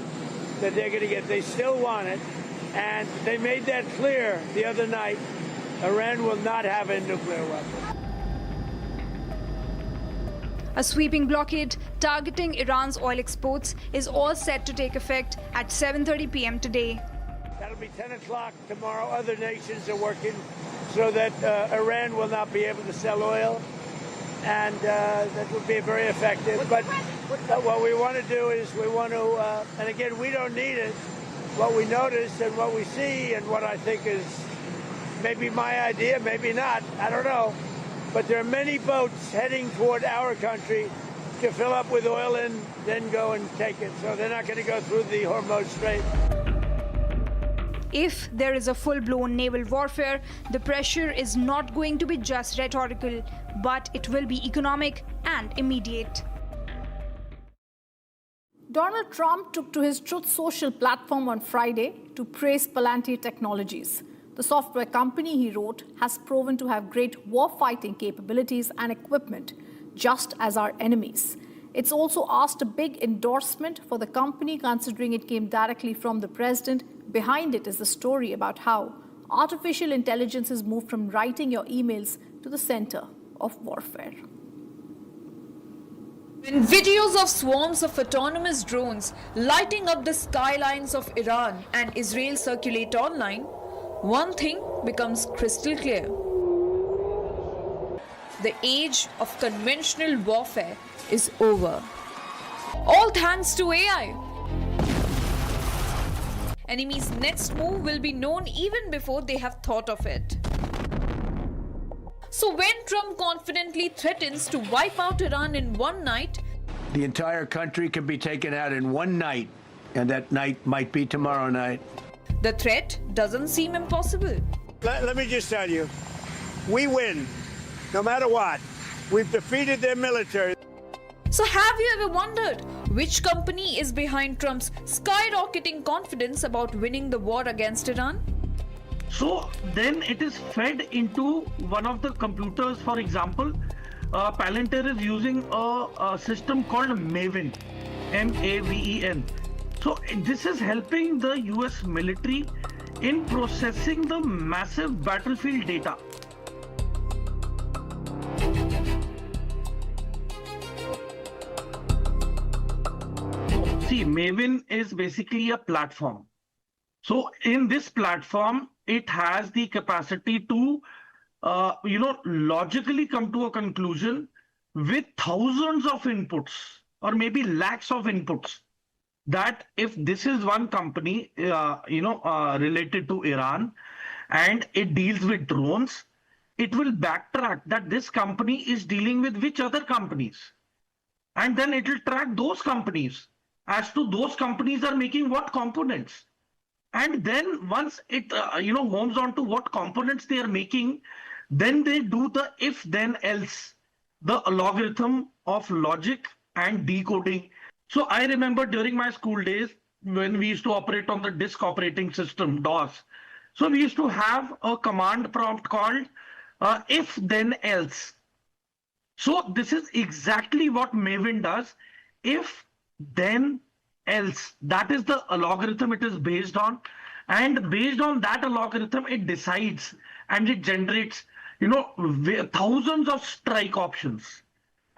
that they're going to get. They still want it. And they made that clear the other night. Iran will not have a nuclear weapon. A sweeping blockade targeting Iran's oil exports is all set to take effect at 7:30 p.m. today. That'll be 10 o'clock tomorrow. Other nations are working so that Iran will not be able to sell oil, and that would be very effective. But what we want to do is we want to, and again, we don't need it. What we notice and what we see and what I think is maybe my idea, maybe not, I don't know. But there are many boats heading toward our country to fill up with oil and then go and take it. So they're not going to go through the Hormuz Strait. If there is a full-blown naval warfare, the pressure is not going to be just rhetorical, but it will be economic and immediate. Donald Trump took to his Truth Social platform on Friday to praise Palantir Technologies. The software company, he wrote, has proven to have great war-fighting capabilities and equipment, just as our enemies. It's also asked a big endorsement for the company, considering it came directly from the president. Behind it is the story about how artificial intelligence has moved from writing your emails to the center of warfare. When videos of swarms of autonomous drones lighting up the skylines of Iran and Israel circulate online, one thing becomes crystal clear. The age of conventional warfare is over. All thanks to AI. Enemies' next move will be known even before they have thought of it. So when Trump confidently threatens to wipe out Iran in one night, the entire country can be taken out in one night, and that night might be tomorrow night. the threat doesn't seem impossible. Let me just tell you, we win, no matter what. We've defeated their military. So have you ever wondered which company is behind Trump's skyrocketing confidence about winning the war against Iran? So then it is fed into one of the computers. For example, Palantir is using a system called Maven, M-A-V-E-N. So this is helping the US military in processing the massive battlefield data. See, Maven is basically a platform. So in this platform, it has the capacity to, logically come to a conclusion with thousands of inputs or maybe lakhs of inputs, that if this is one company, related to Iran and it deals with drones, it will backtrack that this company is dealing with which other companies. And then it will track those companies as to those companies are making what components. And then once it, homes on to what components they are making, then they do the if then else, the logarithm of logic and decoding. So I remember during my school days when we used to operate on the disk operating system, DOS. So we used to have a command prompt called if then else. So this is exactly what Maven does. If then else, that is the algorithm it is based on, and based on that algorithm it decides and it generates thousands of strike options,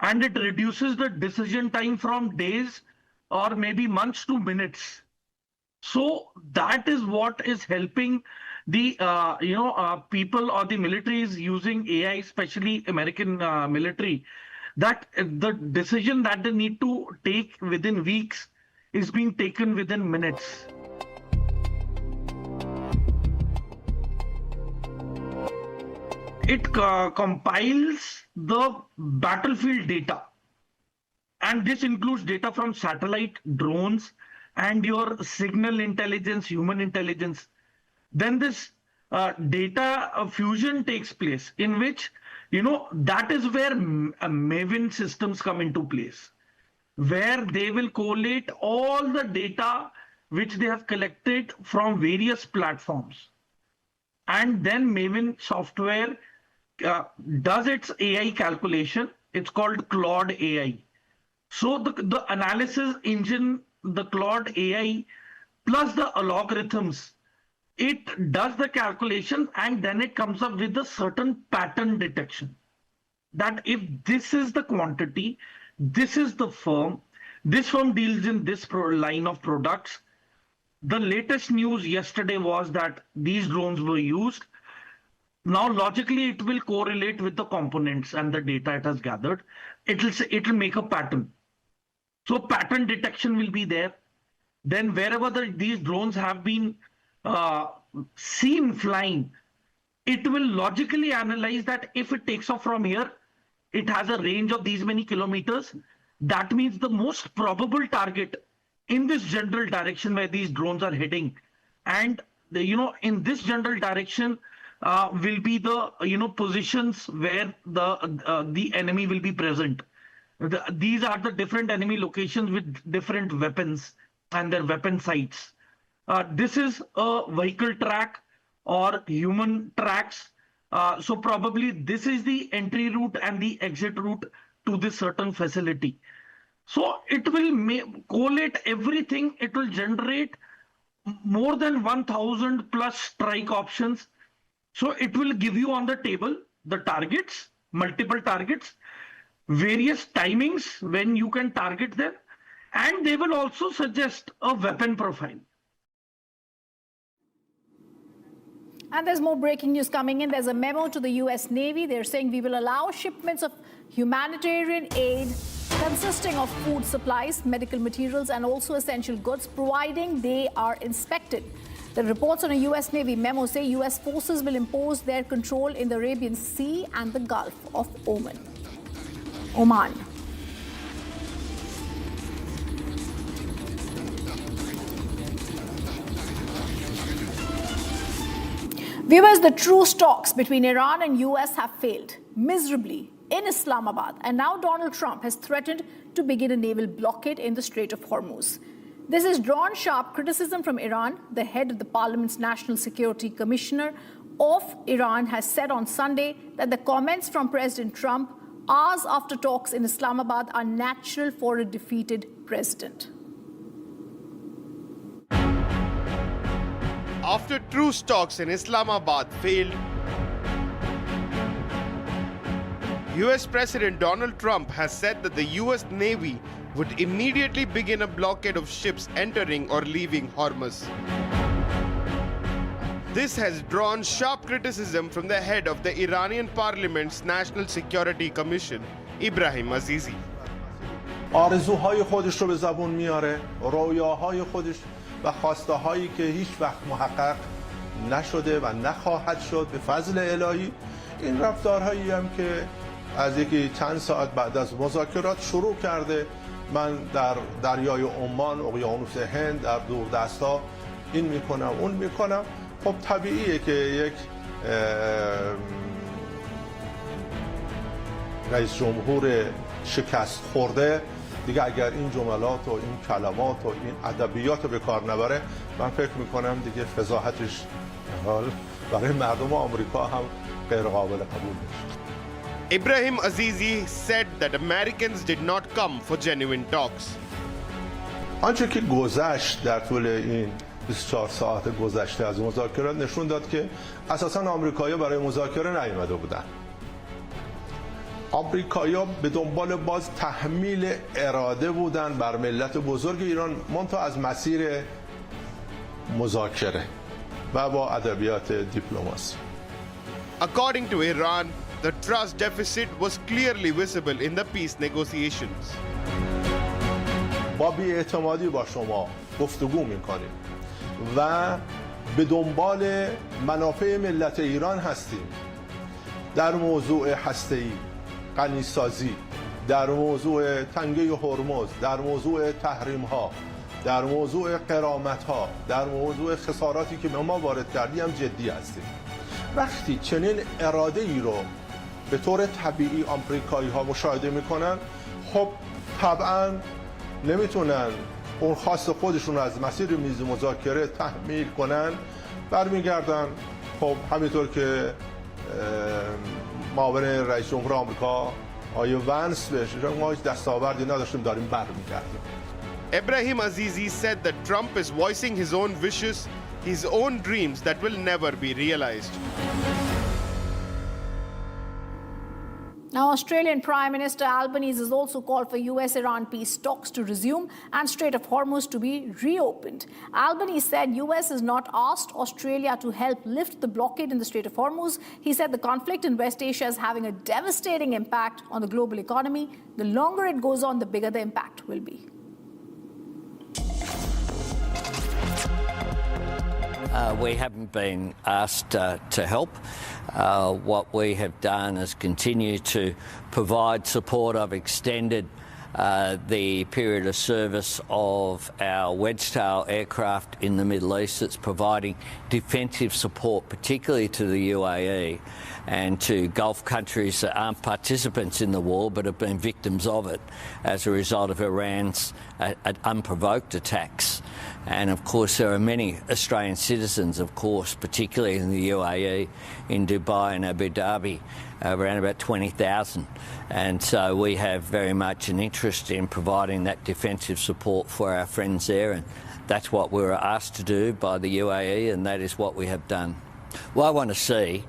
and it reduces the decision time from days or maybe months to minutes. So that is what is helping the people or the militaries using AI, especially American military, that the decision that they need to take within weeks is being taken within minutes. It compiles the battlefield data, and this includes data from satellite, drones, and your signal intelligence, human intelligence. Then this data fusion takes place, in which that is where Maven systems come into place, where they will collate all the data which they have collected from various platforms. And then Maven software does its AI calculation. It's called Claude AI. So the analysis engine, the Claude AI, plus the algorithms, it does the calculation and then it comes up with a certain pattern detection. That if this is the quantity, this is the firm. This firm deals in this line of products. The latest news yesterday was that these drones were used. Now, logically, it will correlate with the components and the data it has gathered. It'll make a pattern. So pattern detection will be there. Then wherever these drones have been seen flying, it will logically analyze that if it takes off from here, it has a range of these many kilometers. That means the most probable target in this general direction where these drones are heading, and in this general direction will be the positions where the enemy will be present. These are the different enemy locations with different weapons and their weapon sites. This is a vehicle track or human tracks. So probably this is the entry route and the exit route to this certain facility. So it will collate everything. It will generate more than 1,000 plus strike options. So it will give you on the table the targets, multiple targets, various timings when you can target them, and they will also suggest a weapon profile. And there's more breaking news coming in. There's a memo to the US Navy. They're saying we will allow shipments of humanitarian aid consisting of food supplies, medical materials, and also essential goods, providing they are inspected. The reports on a US Navy memo say US forces will impose their control in the Arabian Sea and the Gulf of Oman. Viewers, the truce talks between Iran and US have failed miserably in Islamabad, and now Donald Trump has threatened to begin a naval blockade in the Strait of Hormuz. This has drawn sharp criticism from Iran. The head of the Parliament's National Security Commissioner of Iran has said on Sunday that the comments from President Trump hours after talks in Islamabad are natural for a defeated president. After truce talks in Islamabad failed, US President Donald Trump has said that the US Navy would immediately begin a blockade of ships entering or leaving Hormuz. This has drawn sharp criticism from the head of the Iranian Parliament's National Security Commission, Ibrahim Azizi. آرزوهای خودش رو به زبون میاره، رویاهای خودش و خواسته هایی که هیچ وقت محقق نشده و نخواهد شد به فضل الهی. این رفتارهایی هم که از یکی چند ساعت بعد از مذاکرات شروع کرده، من در دریای عمان، اقیانوس هند، در دوردست‌ها این میکنم اون میکنم. خب طبیعیه که یک رئیس جمهور شکست خورده دیگه اگر این جملات و این کلمات و این ادبیات رو به کار نبره، من فکر میکنم دیگه فضاحتش برای مردم آمریکا هم غیر قابل قبول میشه. Ibrahim Azizi said that Americans did not come for genuine talks. آنچه که گذشت در طول این 24 ساعت گذشته از مذاکرات نشون داد که اساساً آمریکایی‌ها برای مذاکره نیامده بودن. آمریکایی‌ها به دنبال باز تحمیل اراده بودن بر ملت بزرگ ایران، منتها از مسیر مذاکره و با ادبیات دیپلماسی. According to Iran, the trust deficit was clearly visible in the peace negotiations. با بی‌اعتمادی با شما گفتگو می‌کنیم و به دنبال منافع ملت ایران هستیم در موضوع هسته‌ای، غنیسازی، در موضوع تنگه هرمز، در موضوع تحریم‌ها، در موضوع غرامت‌ها، در موضوع خساراتی که به ما وارد کردیم جدی هستیم. وقتی چنین اراده‌ای رو به طور طبیعی آمریکایی‌ها مشاهده می‌کنن، خب طبعاً نمیتونن اون خواست خودشون از مسیر میز مذاکره تحمیل کنن، برمیگردن. خب همینطور که معاون رئیس جمهور آمریکا آقای ونس بهش ما هیچ دستاوردی نداشتیم داریم برمیگردیم. Ibrahim Azizi said that Trump is voicing his own wishes, his own dreams that will never be realized. Now, Australian Prime Minister Albanese has also called for US-Iran peace talks to resume and Strait of Hormuz to be reopened. Albanese said US has not asked Australia to help lift the blockade in the Strait of Hormuz. He said the conflict in West Asia is having a devastating impact on the global economy. The longer it goes on, the bigger the impact will be. We haven't been asked to help. What we have done is continue to provide support. I've extended the period of service of our Wedgetail aircraft in the Middle East. It's providing defensive support, particularly to the UAE and to Gulf countries that aren't participants in the war but have been victims of it as a result of Iran's unprovoked attacks. And of course there are many Australian citizens, of course, particularly in the UAE, in Dubai and Abu Dhabi, around about 20,000. And so we have very much an interest in providing that defensive support for our friends there, and that's what we were asked to do by the UAE, and that is what we have done. Well, I want to see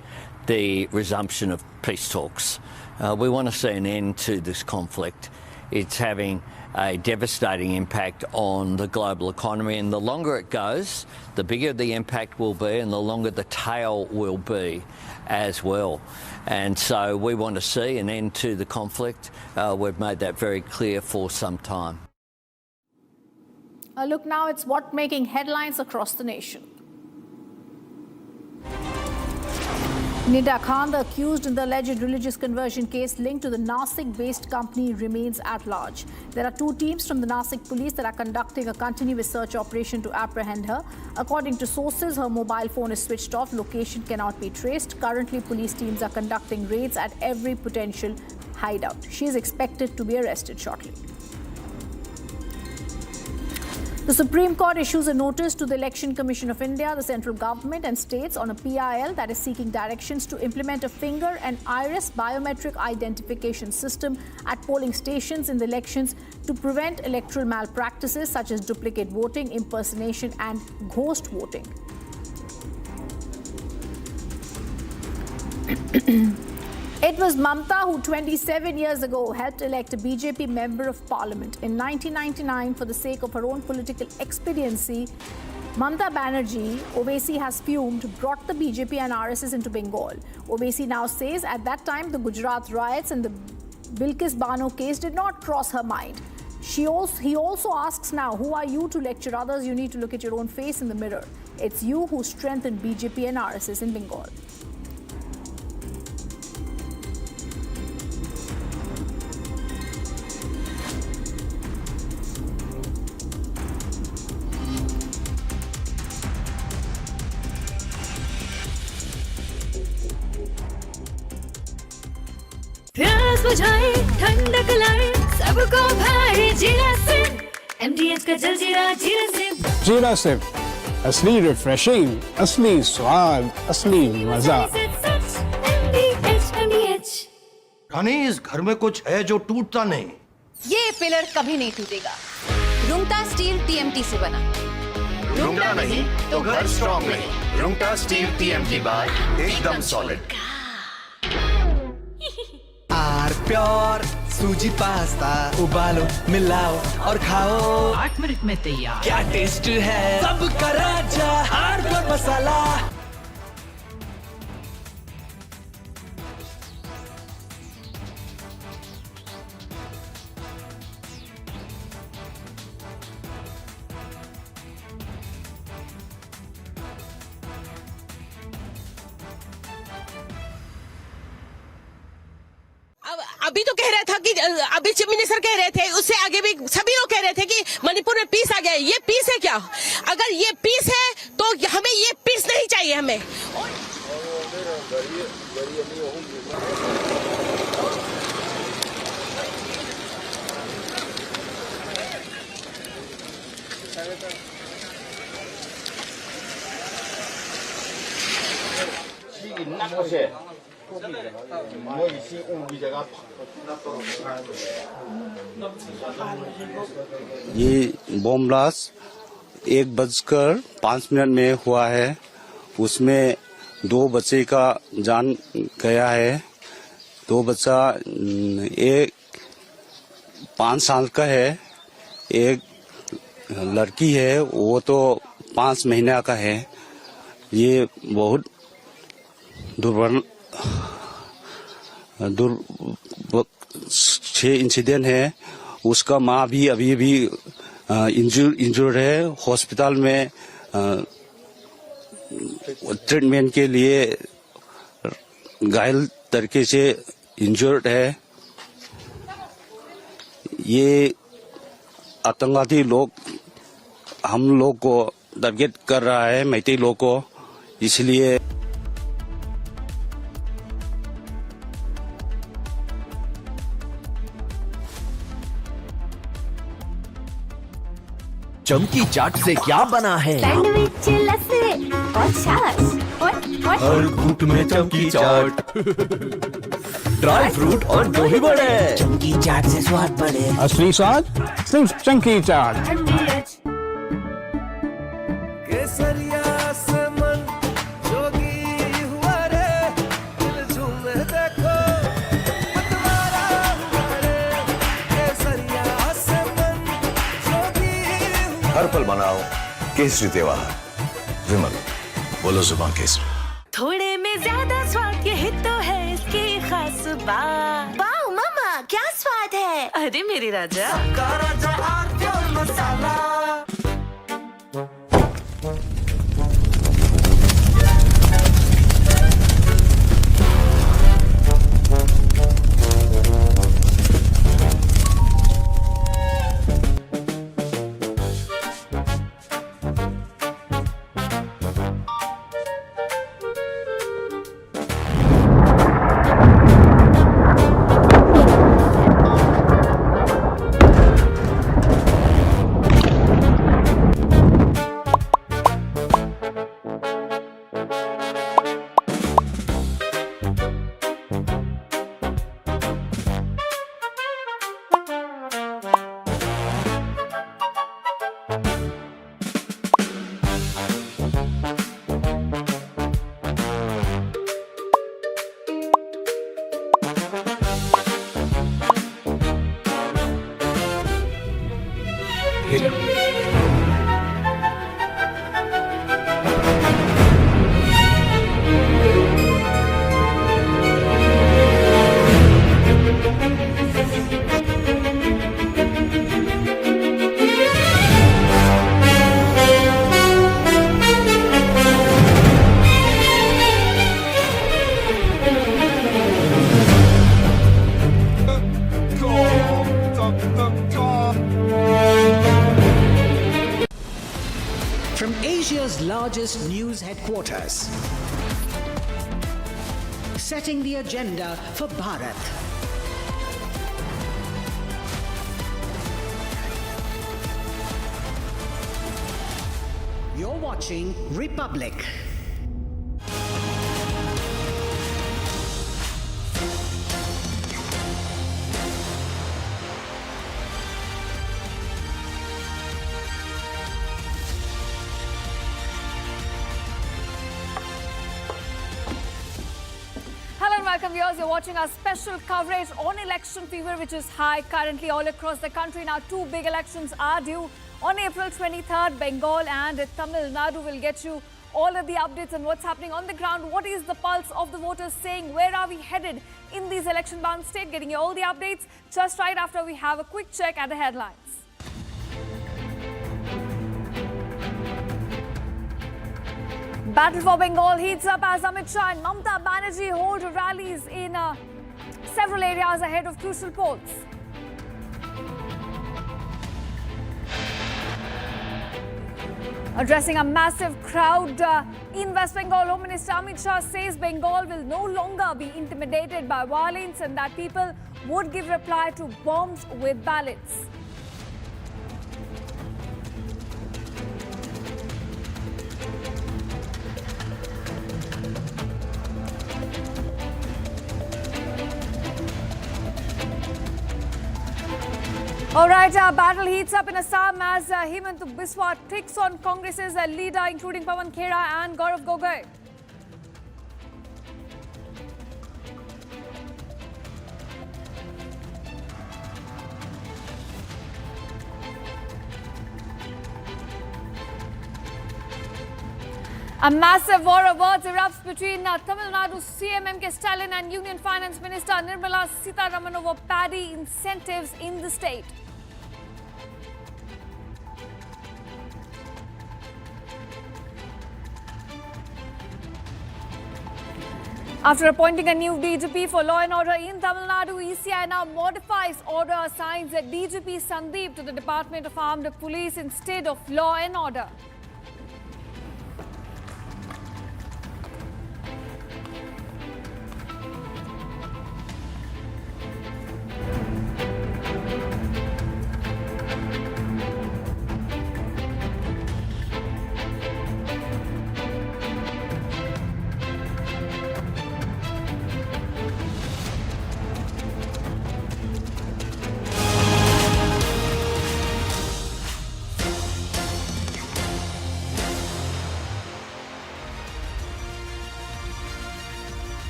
the resumption of peace talks. We want to see an end to this conflict. It's having a devastating impact on the global economy, and the longer it goes, the bigger the impact will be and the longer the tail will be as well. And so we want to see an end to the conflict. We've made that very clear for some time. Look now, it's what's making headlines across the nation. Nida Khan, the accused in the alleged religious conversion case linked to the Nasik-based company, remains at large. There are 2 teams from the Nasik police that are conducting a continuous search operation to apprehend her. According to sources, her mobile phone is switched off, location cannot be traced. Currently, police teams are conducting raids at every potential hideout. She is expected to be arrested shortly. The Supreme Court issues a notice to the Election Commission of India, the central government and states on a PIL that is seeking directions to implement a finger and iris biometric identification system at polling stations in the elections to prevent electoral malpractices such as duplicate voting, impersonation and ghost voting. It was Mamta who 27 years ago helped elect a BJP member of parliament. In 1999, for the sake of her own political expediency, Mamta Banerjee, Owaisi has fumed, brought the BJP and RSS into Bengal. Owaisi now says at that time the Gujarat riots and the Bilkis Bano case did not cross her mind. He also asks now, who are you to lecture others? You need to look at your own face in the mirror. It's you who strengthened BJP and RSS in Bengal. प्यास बुझाए ठंडक लाए सबको भाई जीरा सिर्फ MDH का जलजीरा जीरा सिर्फ जीरा सिर्फ असली रिफ्रेशिंग, असली स्वाद, असली मजा। रानी, इस घर में कुछ है जो टूटता नहीं। ये पिलर कभी नहीं टूटेगा। रुंगटा स्टील TMT से बना। रुंगटा नहीं तो घर स्ट्रॉन्ग नहीं। रुंगटा स्टील TMT बार एकदम solid. R pure suji pasta उबालो, मिलाओ और खाओ। 8 मिनट में तैयार। क्या टेस्ट है सबका राजा आर प्योर मसाला। अभी तो कह रहा था कि अभी चीफ मिनिस्टर कह रहे थे, उससे आगे भी सभी लोग कह रहे थे कि मणिपुर में पीस आ गया। ये पीस है क्या? अगर ये पीस है तो हमें ये पीस नहीं चाहिए हमें। ये बम ब्लास्ट 1:05 में हुआ है। उसमें 2 बच्चे का जान गया है दो बच्चा एक 5 साल का है, एक लड़की है वो तो 5 महीना का है। ये बहुत छह इंसिडेंट है। उसका माँ भी अभी भी इंजर्ड है, हॉस्पिटल में ट्रीटमेंट के लिए घायल तरीके से इंजर्ड है। ये आतंकवादी लोग हम लोग को टारगेट कर रहा है, मैतेई लोग को, इसलिए चमकी चाट से क्या बना है? सैंडविच, लस्सी और छाछ और हर घूंट में चमकी चाट, ड्राई फ्रूट और दही बड़े। चमकी चाट से स्वाद बढ़े। असली स्वाद सिर्फ चमकी चाट। केसरिया से मन जोगी हुआ रे, दिल झूमे देखो मतवारा हुआ रे। केसरिया से मन जोगी हुआ। हर पल मनाओ केसरी त्योहार, विमल बोलो जुबान केसरी। थोड़े में ज्यादा स्वाद, यही तो है इसकी खास बात। वाओ मामा क्या स्वाद है। अरे मेरी राजा, राजा आरती और मसाला। From Asia's largest news headquarters, setting the agenda for Bharat. You're watching Republic. Welcome viewers, you're watching our special coverage on election fever, which is high currently all across the country. Now 2 big elections are due on April 23rd. Bengal and Tamil Nadu will get you all of the updates on what's happening on the ground. What is the pulse of the voters saying? Where are we headed in these election-bound states? Getting you all the updates just right after we have a quick check at the headlines. Battle for Bengal heats up as Amit Shah and Mamata Banerjee hold rallies in several areas ahead of crucial polls. Addressing a massive crowd in West Bengal, Home Minister Amit Shah says Bengal will no longer be intimidated by violence and that people would give reply to bombs with ballots. All right, battle heats up in Assam as Hemant Biswa takes on Congress's leader, including Pawan Khera and Gaurav Gogoi. A massive war of words erupts between Tamil Nadu CM M.K. Stalin and Union Finance Minister Nirmala Sitharaman over paddy incentives in the state. After appointing a new DGP for law and order in Tamil Nadu, ECI now modifies order, assigns DGP Sandeep to the Department of Armed Police instead of law and order.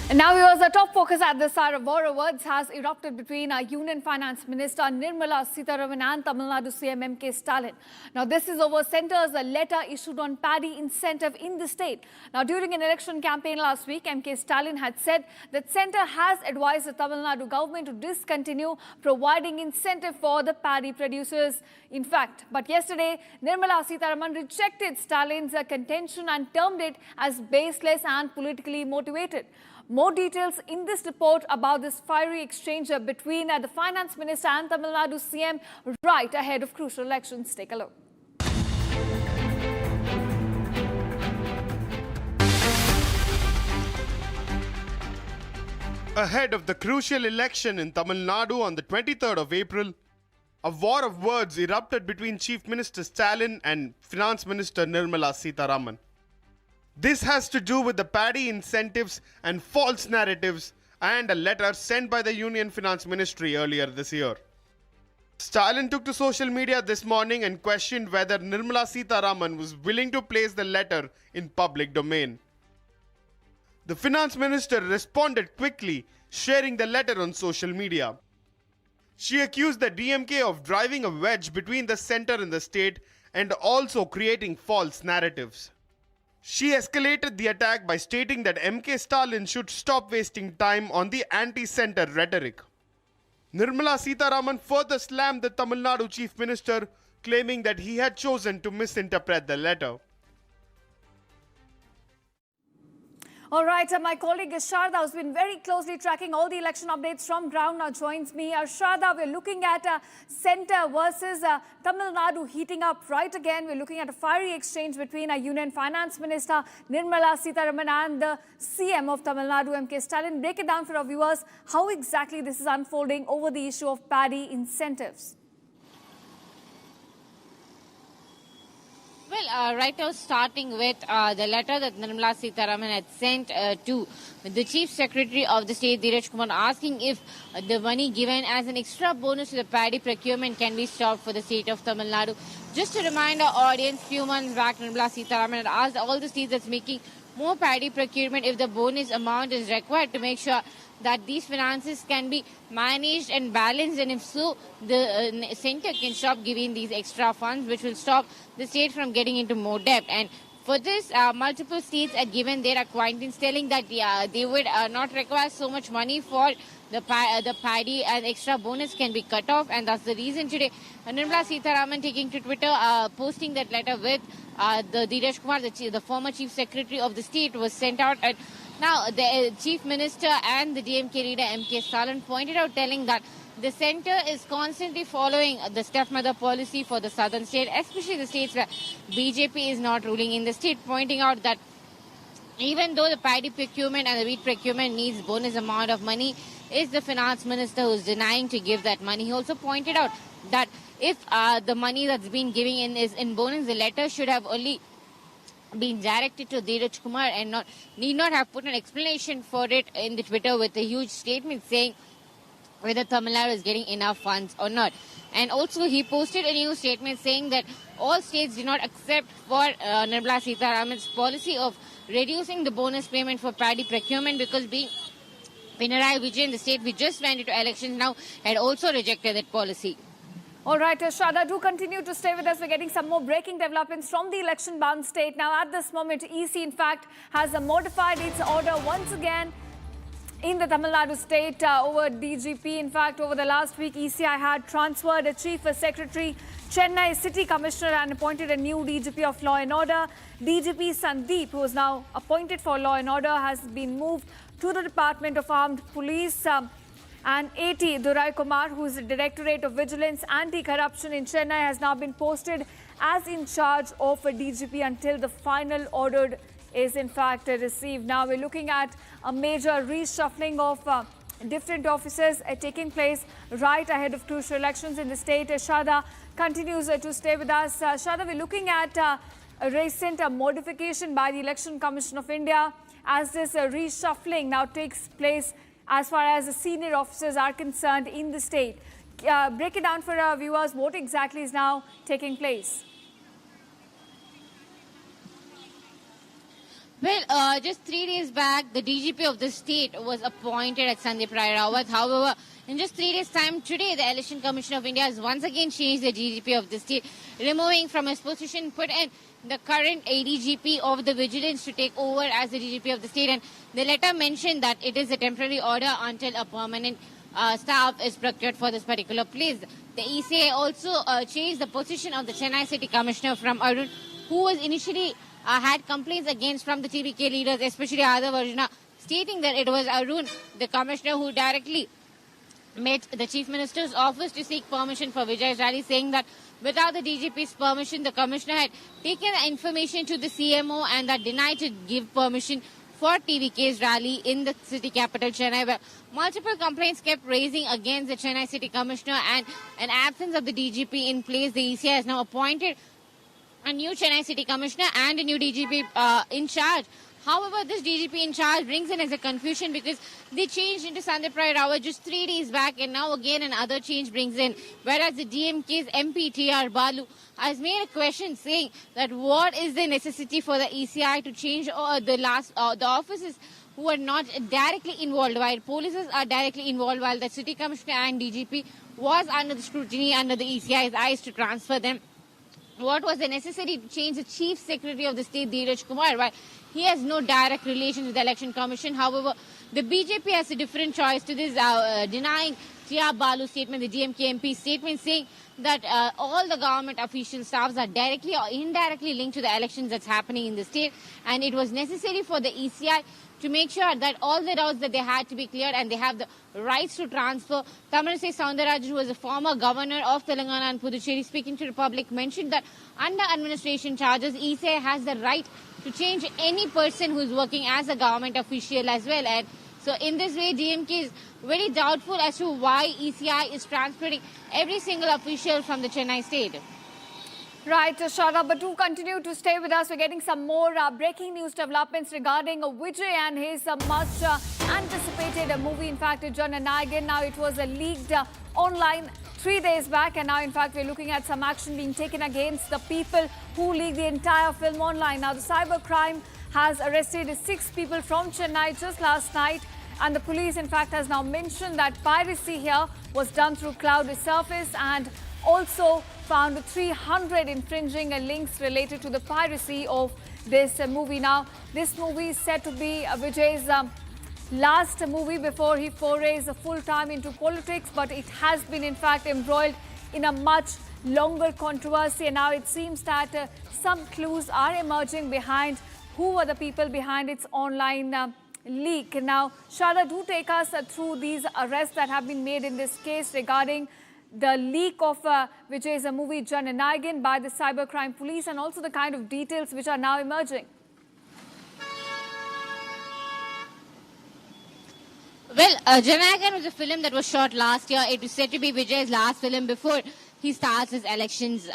And now, viewers, a top focus at this hour of war of words has erupted between Union Finance Minister Nirmala Sitharaman and Tamil Nadu CM M.K. Stalin. Now, this is over centre's letter issued on paddy incentive in the state. Now, during an election campaign last week, M.K. Stalin had said that centre has advised the Tamil Nadu government to discontinue providing incentive for the paddy producers. In fact, but yesterday, Nirmala Sitharaman rejected Stalin's contention and termed it as baseless and politically motivated. More details in this report about this fiery exchange between the Finance Minister and Tamil Nadu CM right ahead of crucial elections. Take a look. Ahead of the crucial election in Tamil Nadu on the 23rd of April, a war of words erupted between Chief Minister Stalin and Finance Minister Nirmala Sitharaman. This has to do with the paddy incentives and false narratives and a letter sent by the Union Finance Ministry earlier this year. Stalin took to social media this morning and questioned whether Nirmala Sitharaman was willing to place the letter in public domain. The Finance Minister responded quickly, sharing the letter on social media. She accused the DMK of driving a wedge between the centre and the state and also creating false narratives. She escalated the attack by stating that M.K. Stalin should stop wasting time on the anti-centre rhetoric. Nirmala Sitharaman further slammed the Tamil Nadu Chief Minister, claiming that he had chosen to misinterpret the letter. All right, my colleague Sharda, who's been very closely tracking all the election updates from ground, now joins me. Sharda, we're looking at centre versus Tamil Nadu heating up right again. We're looking at a fiery exchange between Union Finance Minister Nirmala Sitharaman and the CM of Tamil Nadu, M.K. Stalin. Break it down for our viewers, how exactly this is unfolding over the issue of paddy incentives. Well, right now, starting with the letter that Nirmala Sitharaman had sent to the Chief Secretary of the State, Dheeraj Kumar, asking if the money given as an extra bonus to the paddy procurement can be stopped for the state of Tamil Nadu. Just to remind our audience, few months back, Nirmala Sitharaman had asked all the states that's making more paddy procurement if the bonus amount is required to make sure that these finances can be managed and balanced, and if so, the centre can stop giving these extra funds, which will stop the state from getting into more debt. And for this, multiple states are given their acquaintance, telling that they would not require so much money for the paddy, and extra bonus can be cut off. And that's the reason today Nirmala Sitharaman taking to Twitter, posting that letter with the Dheeraj Kumar, the former Chief Secretary of the state, was sent out. And now, the Chief Minister and the DMK leader M.K. Stalin pointed out, telling that the centre is constantly following the stepmother policy for the southern state, especially the states where BJP is not ruling in the state, pointing out that even though the paddy procurement and the wheat procurement needs bonus amount of money, is the finance minister who is denying to give that money. He also pointed out that if the money that's been given in is in bonus, the letter should have only been directed to Dheeraj Kumar and need not have put an explanation for it in the Twitter with a huge statement saying whether Tamil Nadu is getting enough funds or not. And also he posted a new statement saying that all states do not accept for Nirmala Sitharaman's policy of reducing the bonus payment for paddy procurement, because being Pinarayi Vijayan, the state we just went into elections now, had also rejected that policy. All right, Shraddha, do continue to stay with us. We're getting some more breaking developments from the election-bound state. Now, at this moment, EC, in fact, has modified its order once again in the Tamil Nadu state over DGP. In fact, over the last week, ECI had transferred a Chief Secretary, Chennai City Commissioner, and appointed a new DGP of Law and Order. DGP Sandeep, who is now appointed for Law and Order, has been moved to the Department of Armed Police. And AT Durai Kumar, who is the Directorate of Vigilance Anti-Corruption in Chennai, has now been posted as in charge of a DGP until the final order is in fact received. Now we're looking at a major reshuffling of different officers taking place right ahead of crucial elections in the state. Shraddha continues to stay with us. Shraddha, we're looking at a recent modification by the Election Commission of India as this reshuffling now takes place as far as the senior officers are concerned in the state. Break it down for our viewers. What exactly is now taking place? Well, just 3 days back, the DGP of the state was appointed at Sandeep Rai Rawat. However, in just 3 days' time, today, the Election Commission of India has once again changed the DGP of the state, removing from his position, put in the current ADGP of the Vigilance to take over as the DGP of the state. And the letter mentioned that it is a temporary order until a permanent staff is procured for this particular place. The ECA also changed the position of the Chennai City Commissioner from Arun, who was initially had complaints against from the TVK leaders, especially Adav Arjuna, stating that it was Arun, the commissioner, who directly met the Chief Minister's office to seek permission for Vijay's rally, saying that without the DGP's permission, the commissioner had taken the information to the CMO and that denied to give permission for TVK's rally in the city capital, Chennai, where multiple complaints kept raising against the Chennai City Commissioner and an absence of the DGP in place. The ECI has now appointed a new Chennai City Commissioner and a new DGP in charge. However, this DGP in charge brings in as a confusion because they changed into Sandeep Rai Rawat just 3 days back, and now again another change brings in. Whereas the DMK's MP TR Balu has made a question saying that what is the necessity for the ECI to change the officers who are not directly involved, while police are directly involved, while the City Commissioner and DGP was under the scrutiny under the ECI's eyes to transfer them. What was the necessity to change the Chief Secretary of the state, Dheeraj Kumar, while he has no direct relation with the Election Commission? However, the BJP has a different choice to this, denying T.R. Balu's statement, the DMK MP's statement, saying that all the government official staffs are directly or indirectly linked to the elections that's happening in the state, and it was necessary for the ECI to make sure that all the doubts that they had to be cleared and they have the rights to transfer. Tamilisai Soundararajan, who was a former governor of Telangana and Puducherry, speaking to the public, mentioned that under administration charges, ECI has the right to change any person who is working as a government official as well. And so in this way, DMK is very doubtful as to why ECI is transferring every single official from the Chennai state. Right, Shraddha, but do continue to stay with us. We're getting some more breaking news developments regarding Vijay and his much anticipated movie. In fact, Jananayagan. Now, it was leaked online 3 days back, and now, in fact, we're looking at some action being taken against the people who leaked the entire film online. Now, the cybercrime has arrested 6 people from Chennai just last night, and the police, in fact, has now mentioned that piracy here was done through cloud surface, and also found 300 infringing links related to the piracy of this movie. Now, this movie is said to be Vijay's last movie before he forays full-time into politics, but it has been, in fact, embroiled in a much longer controversy. And now it seems that some clues are emerging behind who are the people behind its online leak. Now, Shraddha, do take us through these arrests that have been made in this case regarding the leak of Vijay's movie Jananayagan by the cybercrime police, and also the kind of details which are now emerging. Well, Jananayagan was a film that was shot last year. It was said to be Vijay's last film before he starts his elections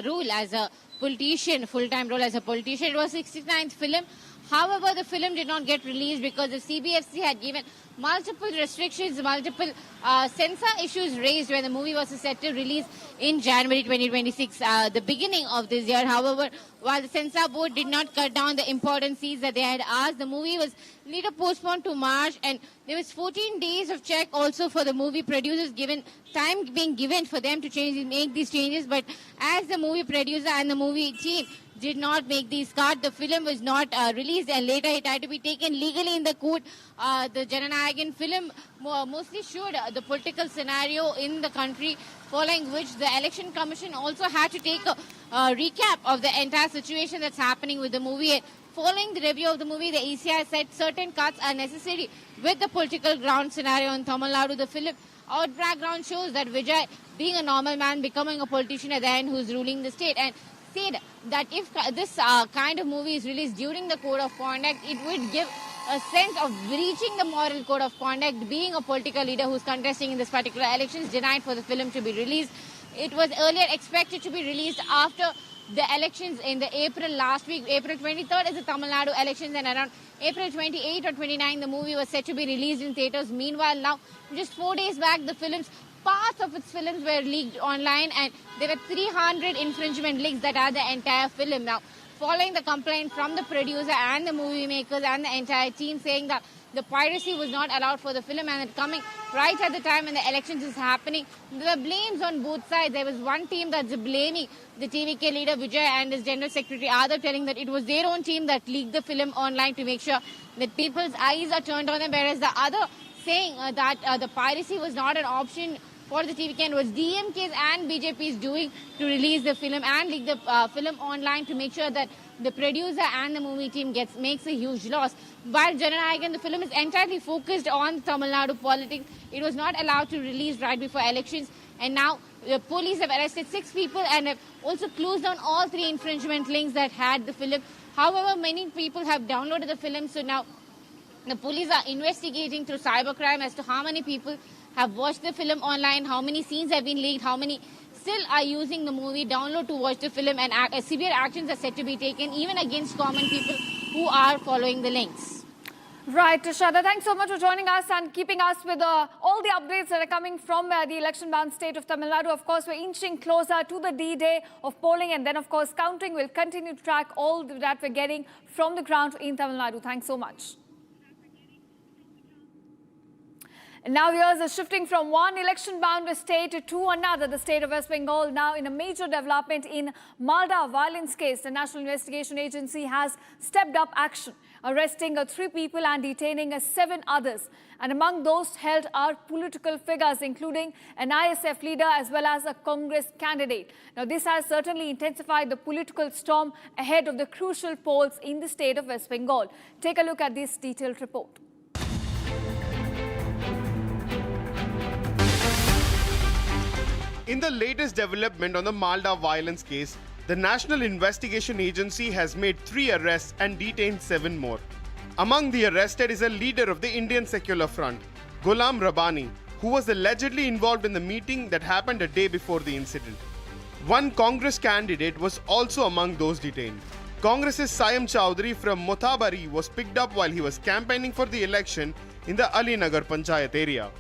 role as a politician, full-time role as a politician. It was his 69th film. However, the film did not get released because the CBFC had given multiple restrictions, multiple censor issues raised when the movie was set to release in January 2026, the beginning of this year. However, while the censor board did not cut down the important scenes that they had asked, the movie was later postponed to March, and there was 14 days of check also for the movie producers, given time being given for them to make these changes. But as the movie producer and the movie team did not make these cuts, the film was not released, and later it had to be taken legally in the court. The Jananayagan film mostly showed the political scenario in the country, following which the Election Commission also had to take a recap of the entire situation that's happening with the movie. And following the review of the movie, the ECI said certain cuts are necessary with the political ground scenario in Tamil Nadu. The film our background shows that Vijay, being a normal man, becoming a politician at the end who's ruling the state, and said that if this kind of movie is released during the code of conduct, it would give a sense of breaching the moral code of conduct. Being a political leader who's contesting in this particular elections denied for the film to be released. It was earlier expected to be released after the elections in the April last week. April 23rd is the Tamil Nadu elections, and around April 28 or 29 the movie was set to be released in theatres. Meanwhile, now just 4 days back, parts of its films were leaked online, and there were 300 infringement links that are the entire film. Now, following the complaint from the producer and the movie makers and the entire team saying that the piracy was not allowed for the film, and it coming right at the time when the elections is happening, there were blames on both sides. There was one team that's blaming the TVK leader Vijay and his general secretary Adar, telling that it was their own team that leaked the film online to make sure that people's eyes are turned on them, whereas the other saying that the piracy was not an option for the TVK and was DMK's and BJP's doing to release the film and leak the film online to make sure that the producer and the movie team makes a huge loss. While Jananayagan, the film is entirely focused on Tamil Nadu politics. It was not allowed to release right before elections, and now the police have arrested 6 people and have also closed down all 3 infringement links that had the film. However, many people have downloaded the film, so now the police are investigating through cybercrime as to how many people have watched the film online, how many scenes have been leaked, how many still are using the movie download to watch the film, and severe actions are set to be taken even against common people who are following the links. Right, Shada, thanks so much for joining us and keeping us with all the updates that are coming from the election-bound state of Tamil Nadu. Of course, we're inching closer to the D-Day of polling, and then, of course, counting. We'll continue to track all that we're getting from the ground in Tamil Nadu. Thanks so much. And now here's a shifting from one election-bound state to another, the state of West Bengal. Now in a major development in Malda violence case, the National Investigation Agency has stepped up action, arresting 3 people and detaining 7 others. And among those held are political figures, including an ISF leader as well as a Congress candidate. Now this has certainly intensified the political storm ahead of the crucial polls in the state of West Bengal. Take a look at this detailed report. In the latest development on the Malda violence case, the National Investigation Agency has made 3 arrests and detained 7 more. Among the arrested is a leader of the Indian Secular Front, Ghulam Rabbani, who was allegedly involved in the meeting that happened a day before the incident. One Congress candidate was also among those detained. Congress's Syam Chowdhury from Mothabari was picked up while he was campaigning for the election in the Ali Nagar Panchayat area.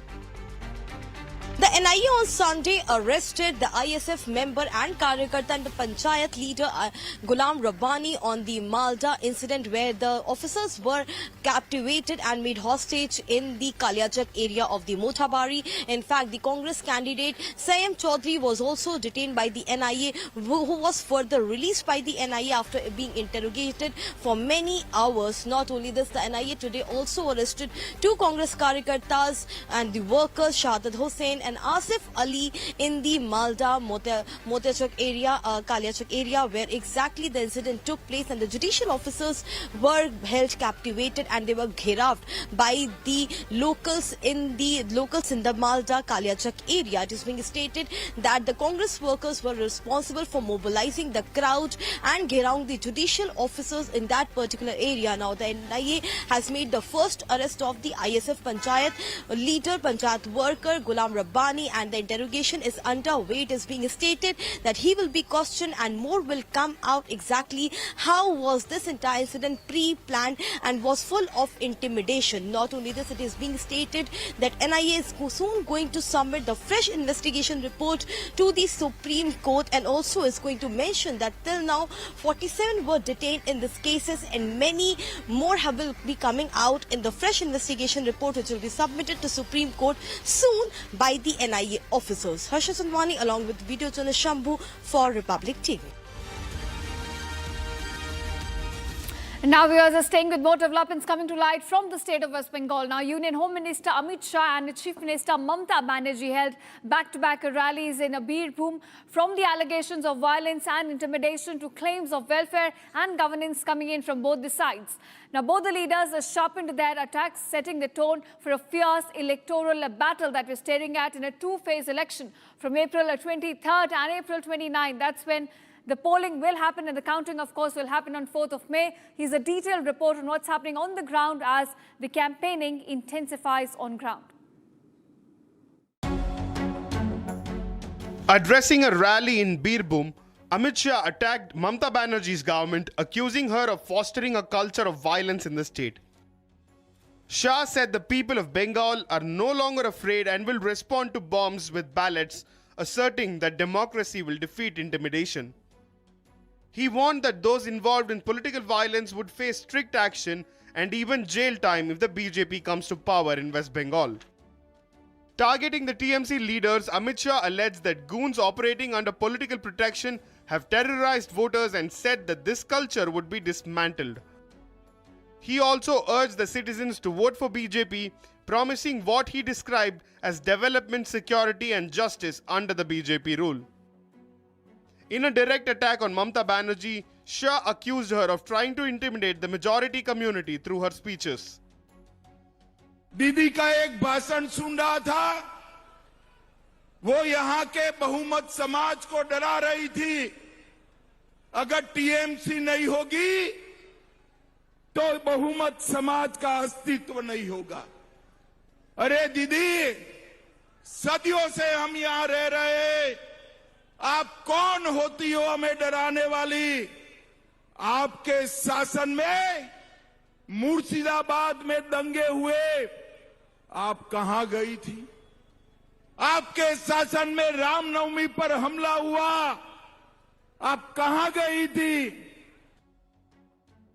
The NIA on Sunday arrested the ISF member and Karyakarta and the Panchayat leader Ghulam Rabbani on the Malda incident, where the officers were captivated and made hostage in the Kalyachak area of the Mothabari. In fact, the Congress candidate Syam Chowdhury was also detained by the NIA, who was further released by the NIA after being interrogated for many hours. Not only this, the NIA today also arrested 2 Congress Karyakartas and the workers Shahadat Hussain and Asif Ali in the Malda Motiachak area, Kalyachak area, where exactly the incident took place, and the judicial officers were held captivated and they were ghiraved by the locals in the Malda Kalyachak area. It is being stated that the Congress workers were responsible for mobilizing the crowd and ghiraving the judicial officers in that particular area. Now the NIA has made the first arrest of the ISF Panchayat leader, Panchayat worker Ghulam Rabbani, Rabbani, and the interrogation is underway. It is being stated that he will be questioned and more will come out exactly how was this entire incident pre-planned and was full of intimidation. Not only this, it is being stated that NIA is soon going to submit the fresh investigation report to the Supreme Court, and also is going to mention that till now 47 were detained in these cases and many more will be coming out in the fresh investigation report, which will be submitted to Supreme Court soon by the NIA officers. Harsha Sandwani along with video journalist Shambhu for Republic TV. Now we are staying with more developments coming to light from the state of West Bengal. Now Union Home Minister Amit Shah and Chief Minister Mamta Banerjee held back-to-back rallies in Birbhum, from the allegations of violence and intimidation to claims of welfare and governance coming in from both the sides. Now both the leaders have sharpened their attacks, setting the tone for a fierce electoral battle that we're staring at in a two-phase election from April 23rd and April 29th. That's when the polling will happen, and the counting, of course, will happen on 4th of May. Here's a detailed report on what's happening on the ground as the campaigning intensifies on ground. Addressing a rally in Birbhum, Amit Shah attacked Mamta Banerjee's government, accusing her of fostering a culture of violence in the state. Shah said the people of Bengal are no longer afraid and will respond to bombs with ballots, asserting that democracy will defeat intimidation. He warned that those involved in political violence would face strict action and even jail time if the BJP comes to power in West Bengal. Targeting the TMC leaders, Amit Shah alleged that goons operating under political protection have terrorized voters and said that this culture would be dismantled. He also urged the citizens to vote for BJP, promising what he described as development, security and justice under the BJP rule. In a direct attack on Mamta Banerjee, Shah accused her of trying to intimidate the majority community through her speeches. दीदी का एक भाषण सुन रहा था, वो यहाँ के बहुमत समाज को डरा रही थी। अगर टीएमसी नहीं होगी तो बहुमत समाज का अस्तित्व नहीं होगा। अरे दीदी, सदियों से हम यहाँ रह रहे, आप कौन होती हो हमें डराने वाली? आपके शासन में मुर्शिदाबाद में दंगे हुए, आप कहां गई थी? आपके शासन में रामनवमी पर हमला हुआ, आप कहां गई थी?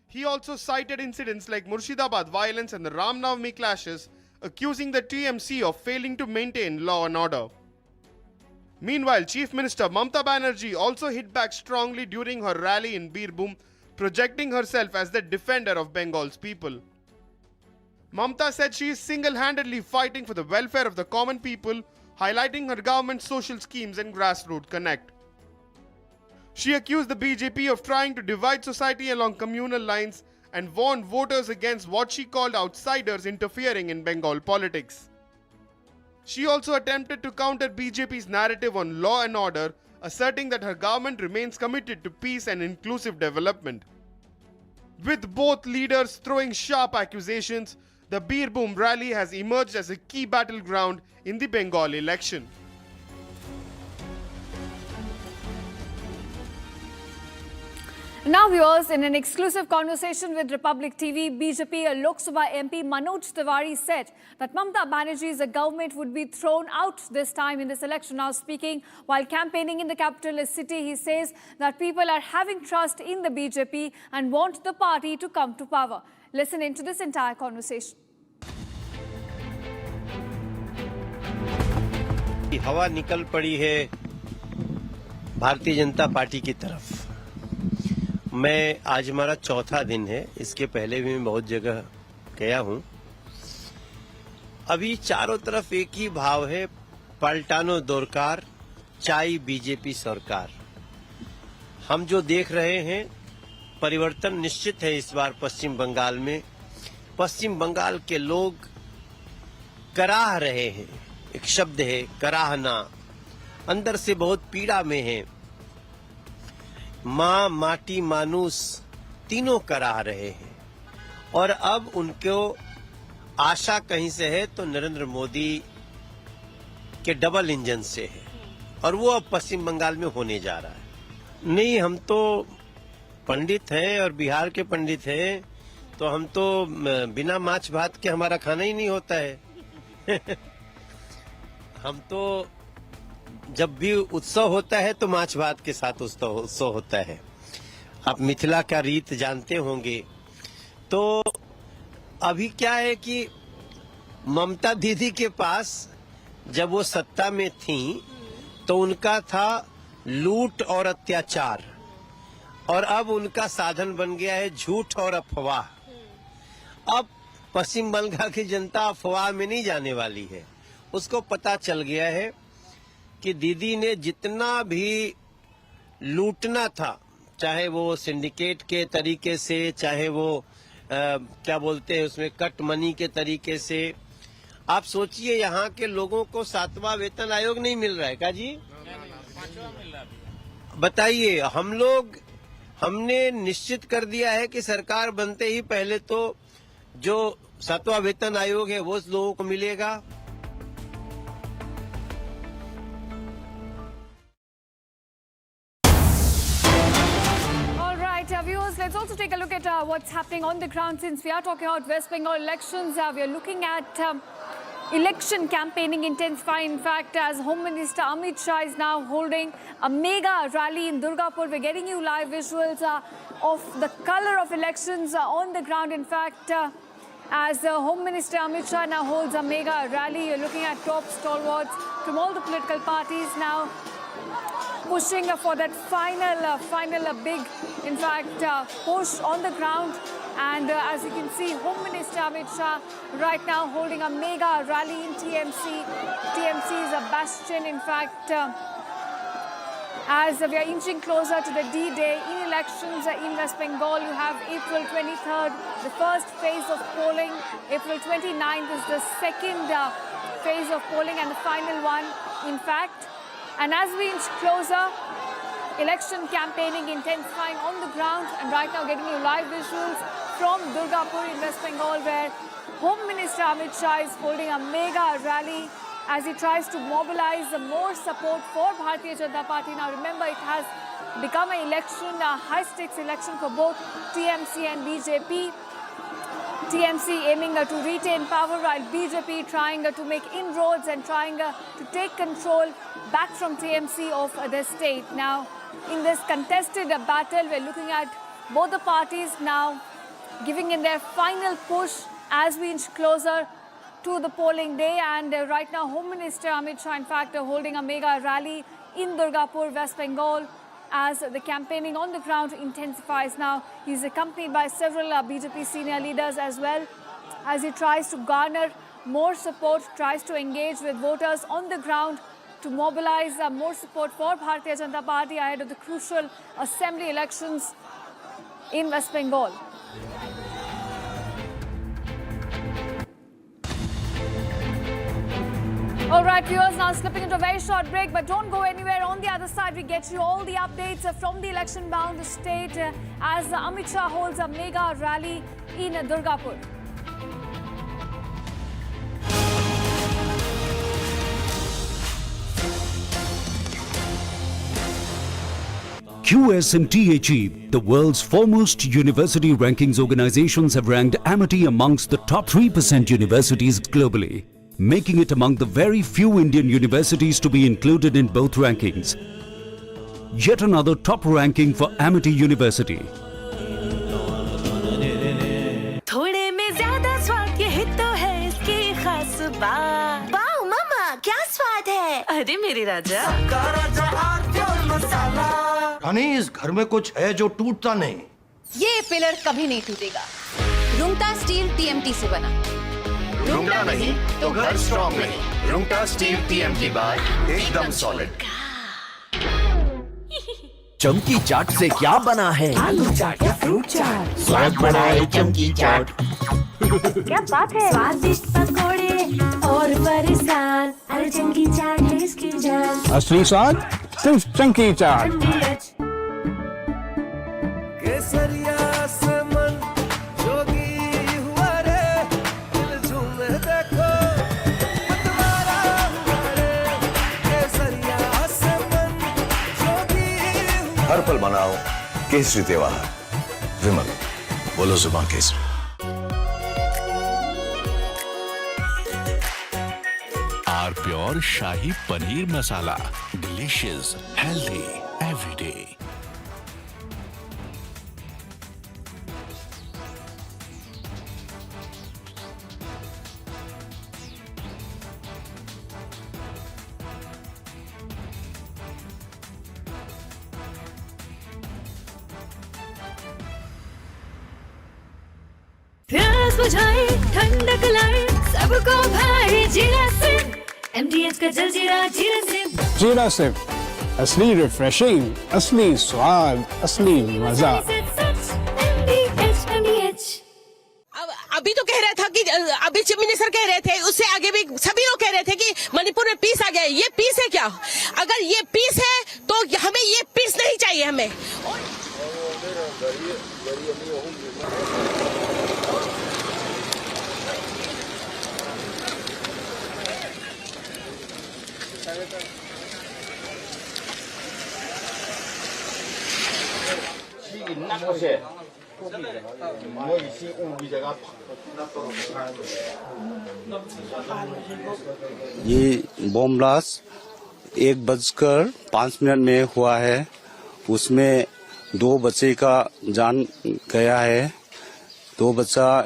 He also cited incidents like Murshidabad violence and the Ram Navami clashes, accusing the TMC of failing to maintain law and order. Meanwhile, Chief Minister Mamta Banerjee also hit back strongly during her rally in Birbhum, projecting herself as the defender of Bengal's people. Mamta said she is single-handedly fighting for the welfare of the common people, highlighting her government's social schemes and grassroots connect. She accused the BJP of trying to divide society along communal lines and warned voters against what she called outsiders interfering in Bengal politics. She also attempted to counter BJP's narrative on law and order, asserting that her government remains committed to peace and inclusive development. With both leaders throwing sharp accusations, the Birbhum rally has emerged as a key battleground in the Bengal election. Now viewers, in an exclusive conversation with Republic TV, BJP Lok Sabha MP Manoj Tiwari said that Mamta Banerjee's government would be thrown out this time in this election. Now speaking while campaigning in the capital city, he says that people are having trust in the BJP and want the party to come to power. Listen into this entire conversation. हवा निकल पड़ी है Bharatiya Janata party की तरफ। मैं आज हमारा चौथा दिन है, इसके पहले भी मैं बहुत जगह गया हूं। अभी चारों तरफ एक ही भाव है, पलटानो दरकार, चाई बीजेपी सरकार। हम जो देख रहे हैं परिवर्तन निश्चित है इस बार पश्चिम बंगाल में। पश्चिम बंगाल के लोग कराह रहे हैं, एक शब्द है कराहना, अंदर से बहुत पीड़ा में है। माँ, माटी, मानुस तीनों कराह रहे हैं और अब उनको आशा कहीं से है तो नरेंद्र मोदी के डबल इंजन से है और वो अब पश्चिम बंगाल में होने जा रहा है। नहीं, हम तो पंडित हैं और बिहार के पंडित हैं, तो हम तो बिना माछ भात के हमारा खाना ही नहीं होता है। हम तो जब भी उत्सव होता है तो माछ भात के साथ उत्सव होता है। आप मिथिला का रीत जानते होंगे। तो अभी क्या है कि ममता दीदी के पास जब वो सत्ता में थी तो उनका था लूट और अत्याचार, और अब उनका साधन बन गया है झूठ और अफवाह। अब पश्चिम बंगाल की जनता अफवाह में नहीं जाने वाली है। उसको पता चल गया है कि दीदी ने जितना भी लूटना था, चाहे वो सिंडिकेट के तरीके से, चाहे वो क्या बोलते हैं उसमें कट मनी के तरीके से। आप सोचिए यहाँ के लोगों को 7वां वेतन आयोग नहीं मिल रहा है क्या जी? बताइए, हमने निश्चित कर दिया है कि सरकार बनते ही पहले तो जो 7वां वेतन आयोग है वो लोगों को मिलेगा। Viewers, let's also take a look at what's happening on the ground. Since we are talking about West Bengal elections, we are looking at election campaigning intensifying. In fact, as Home Minister Amit Shah is now holding a mega rally in Durgapur. We're getting you live visuals of the color of elections on the ground. In fact, as Home Minister Amit Shah now holds a mega rally, you're looking at top stalwarts from all the political parties now pushing for that final big, in fact, push on the ground. And as you can see, Home Minister Amit Shah right now holding a mega rally in TMC. TMC is a bastion, in fact, as we are inching closer to the D-Day in elections in West Bengal. You have April 23rd, the first phase of polling. April 29th is the second phase of polling and the final one, in fact. And as we inch closer, election campaigning intensifying on the ground, and right now getting you live visuals from Durgapur in West Bengal, where Home Minister Amit Shah is holding a mega rally as he tries to mobilize more support for Bharatiya Janata Party. Now remember, it has become an election, a high-stakes election for both TMC and BJP. TMC aiming to retain power, while BJP trying to make inroads and trying to take control back from TMC of the state. Now, in this contested battle, we're looking at both the parties now giving in their final push as we inch closer to the polling day. And right now, Home Minister Amit Shah, in fact, holding a mega rally in Durgapur, West Bengal, as the campaigning on the ground intensifies. Now, he's accompanied by several BJP senior leaders as well, as he tries to garner more support, tries to engage with voters on the ground to mobilize more support for Bharatiya Janata Party ahead of the crucial assembly elections in West Bengal. All right, viewers, now slipping into a very short break, but don't go anywhere. On the other side, we get you all the updates from the election-bound state as Amit Shah holds a mega rally in Durgapur. QS&THE, the world's foremost university rankings organizations, have ranked Amity amongst the top 3% universities globally, making it among the very few Indian universities to be included in both rankings. Yet another top ranking for Amity University. थोड़े में ज्यादा स्वाद ये तो है इसकी खास बात। वाओ मामा, क्या स्वाद है? अरे मेरे राजा, रानी, इस घर में कुछ है जो टूटता नहीं। ये पिलर कभी नहीं टूटेगा। रुंगटा स्टील TMT से बना। रुंगटा नहीं तो घर स्ट्रॉन्ग नहीं। रुंगटा स्टील TMT बार एकदम सॉलिड। चमकी चाट से क्या बना है? आलू चाट या फ्रूट चाट। स्वाद बनाए चमकी चाट। क्या बात है? स्वादिष्ट पकोड़े और फरसान, अरे चमकी चाट है इसकी जान। असली स्वाद सिर्फ चमकी चाट। केसरिया से मन जोगी हुआ रे, दिल झूमे देखो मतवारा हुआ रे। केसरी त्योहार विमल बोलो जुबान केसरी। R pure shahi paneer masala, delicious, healthy everyday. प्यास बुझाए ठंडक लाए सबको भाई जीरा से MDH का जलजीरा जीरा से। जीरा से असली रिफ्रेशिंग, असली स्वाद, असली मजा। अभी तो कह रहा था कि अभी चीफ मिनिस्टर कह रहे थे, उससे आगे भी सभी लोग कह रहे थे कि मणिपुर में पीस आ गया। ये पीस है क्या? अगर ये पीस है तो हमें ये पीस नहीं चाहिए हमें। ये बॉम्ब ब्लास्ट 1:05 में हुआ है। उसमें 2 बच्चे का जान गया है। 2 बच्चा,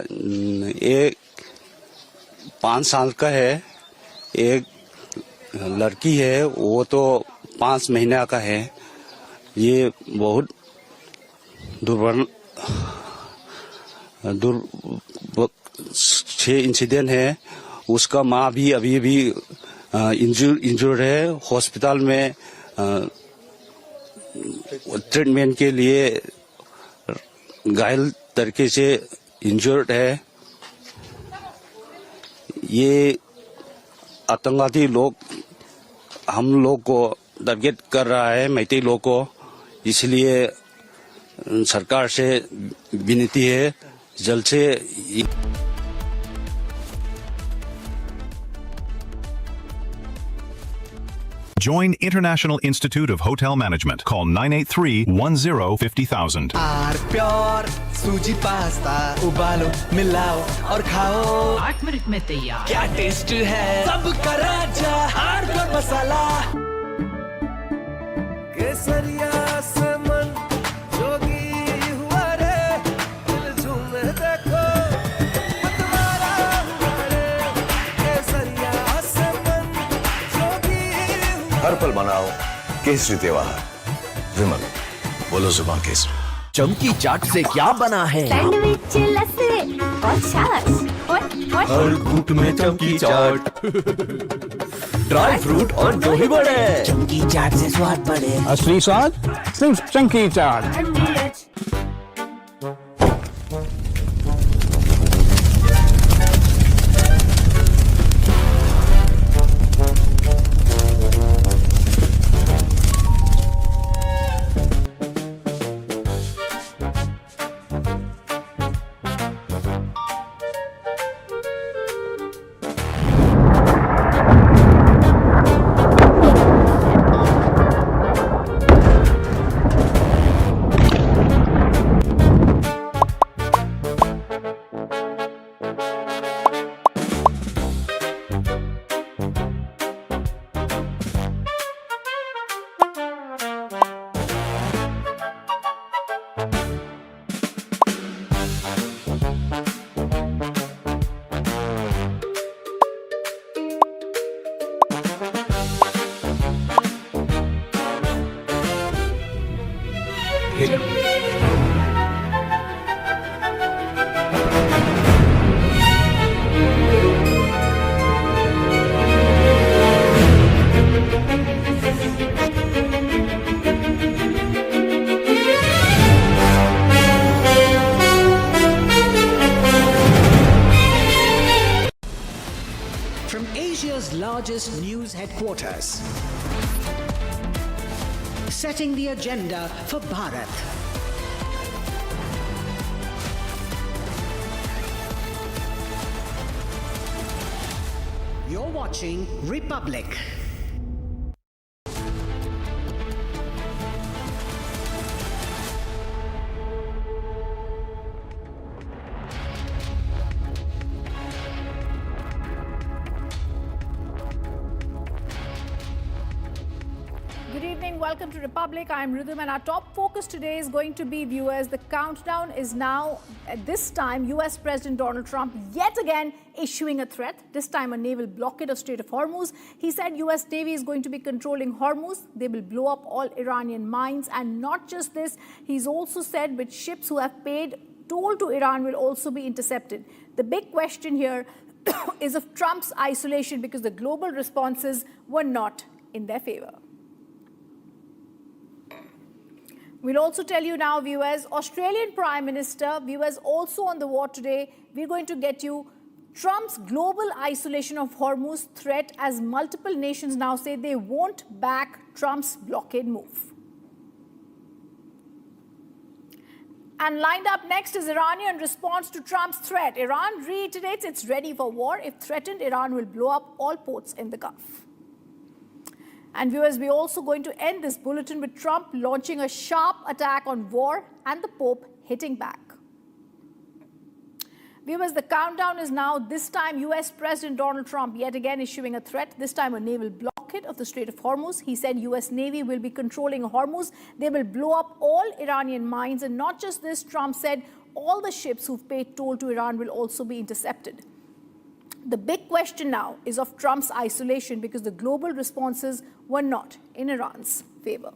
एक 5 साल का है, एक लड़की है वो तो 5 महीने का है। ये बहुत छह इंसिडेंट है। उसका माँ भी अभी इंजर्ड है, हॉस्पिटल में ट्रीटमेंट के लिए घायल तरीके से इंजर्ड है। ये आतंकवादी लोग हम लोग को टारगेट कर रहा है, मैती लोग को। इसलिए सरकार से विनती है जल्द से। Join International Institute of Hotel Management. Call 983-10-50,000. R pure suji pasta उबालो मिलाओ और खाओ, 8 मिनट में तैयार। क्या टेस्ट है सबका राजा आर प्योर मसाला। केसरिया से मन जोगी हुआ रे, दिल झूमे देखो मतवारा हुआ रे। केसरिया से मन जोगी हुआ। हर पल मनाओ केसरी त्योहार विमल बोलो जुबान केसरी। चमकी चाट से क्या बना है? सैंडविच, लस्सी और छाछ हर घूंट में चमकी चाट। ड्राई फ्रूट और दही बड़े, चमकी चाट से स्वाद बढ़े। असली स्वाद सिर्फ चंकी चाट। From Asia's largest news headquarters, setting the agenda for Bharat. You're watching Republic. evening. Welcome to Republic. I'm Rhythm, and our top focus today is going to be, viewers, the countdown is now, at this time, US President Donald Trump yet again issuing a threat, this time a naval blockade of Strait of Hormuz. He said US Navy is going to be controlling Hormuz. They will blow up all Iranian mines. And not just this, he's also said which ships who have paid toll to Iran will also be intercepted. The big question here is of Trump's isolation, because the global responses were not in their favor. We'll also tell you now, viewers, Australian Prime Minister, viewers, also on the war today, we're going to get you Trump's global isolation of Hormuz threat, as multiple nations now say they won't back Trump's blockade move. And lined up next is Iranian response to Trump's threat. Iran reiterates it's ready for war. If threatened, Iran will blow up all ports in the Gulf. And viewers, we're also going to end this bulletin with Trump launching a sharp attack on war and the Pope hitting back. Viewers, the countdown is now, this time US President Donald Trump yet again issuing a threat, this time a naval blockade of the Strait of Hormuz. He said US Navy will be controlling Hormuz. They will blow up all Iranian mines. And not just this, Trump said all the ships who've paid toll to Iran will also be intercepted. The big question now is of Trump's isolation, because the global responses were not in Iran's favor.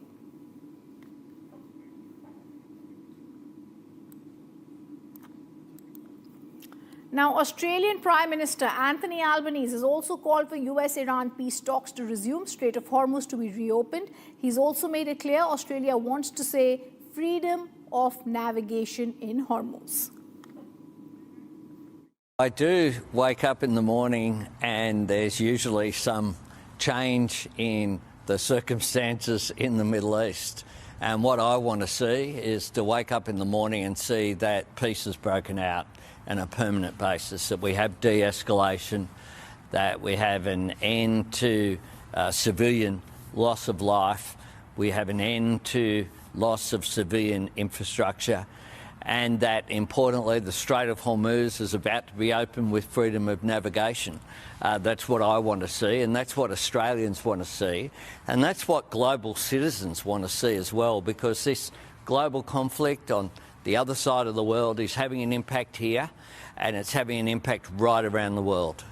Now, Australian Prime Minister Anthony Albanese has also called for US-Iran peace talks to resume, Strait of Hormuz to be reopened. He's also made it clear Australia wants to say freedom of navigation in Hormuz. I do wake up in the morning and there's usually some change in the circumstances in the Middle East. And what I want to see is to wake up in the morning and see that peace is broken out on a permanent basis, that we have de-escalation, that we have an end to civilian loss of life, we have an end to loss of civilian infrastructure, and that, importantly, the Strait of Hormuz is about to be open with freedom of navigation. That's what I want to see, and that's what Australians want to see, and that's what global citizens want to see as well, because this global conflict on the other side of the world is having an impact here, and it's having an impact right around the world.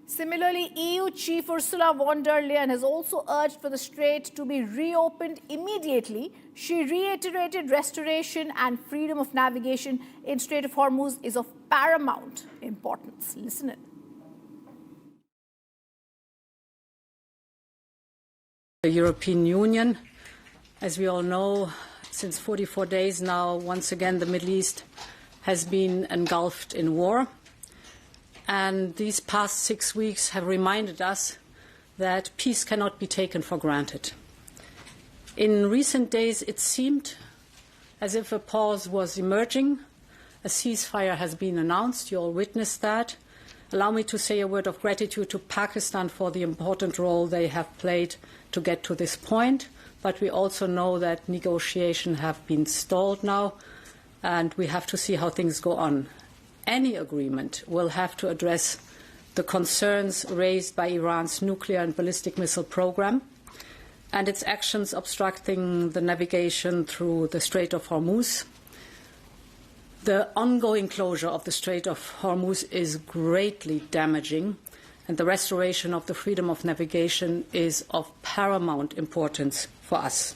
Similarly, EU Chief Ursula von der Leyen has also urged for the strait to be reopened immediately. She reiterated restoration and freedom of navigation in Strait of Hormuz is of paramount importance. Listen in. The European Union, as we all know, since 44 days now, once again, the Middle East has been engulfed in war. And these past 6 weeks have reminded us that peace cannot be taken for granted. In recent days, it seemed as if a pause was emerging. A ceasefire has been announced. You all witnessed that. Allow me to say a word of gratitude to Pakistan for the important role they have played to get to this point. But we also know that negotiations have been stalled now, and we have to see how things go on. Any agreement will have to address the concerns raised by Iran's nuclear and ballistic missile program and its actions obstructing the navigation through the Strait of Hormuz. The ongoing closure of the Strait of Hormuz is greatly damaging, and the restoration of the freedom of navigation is of paramount importance for us.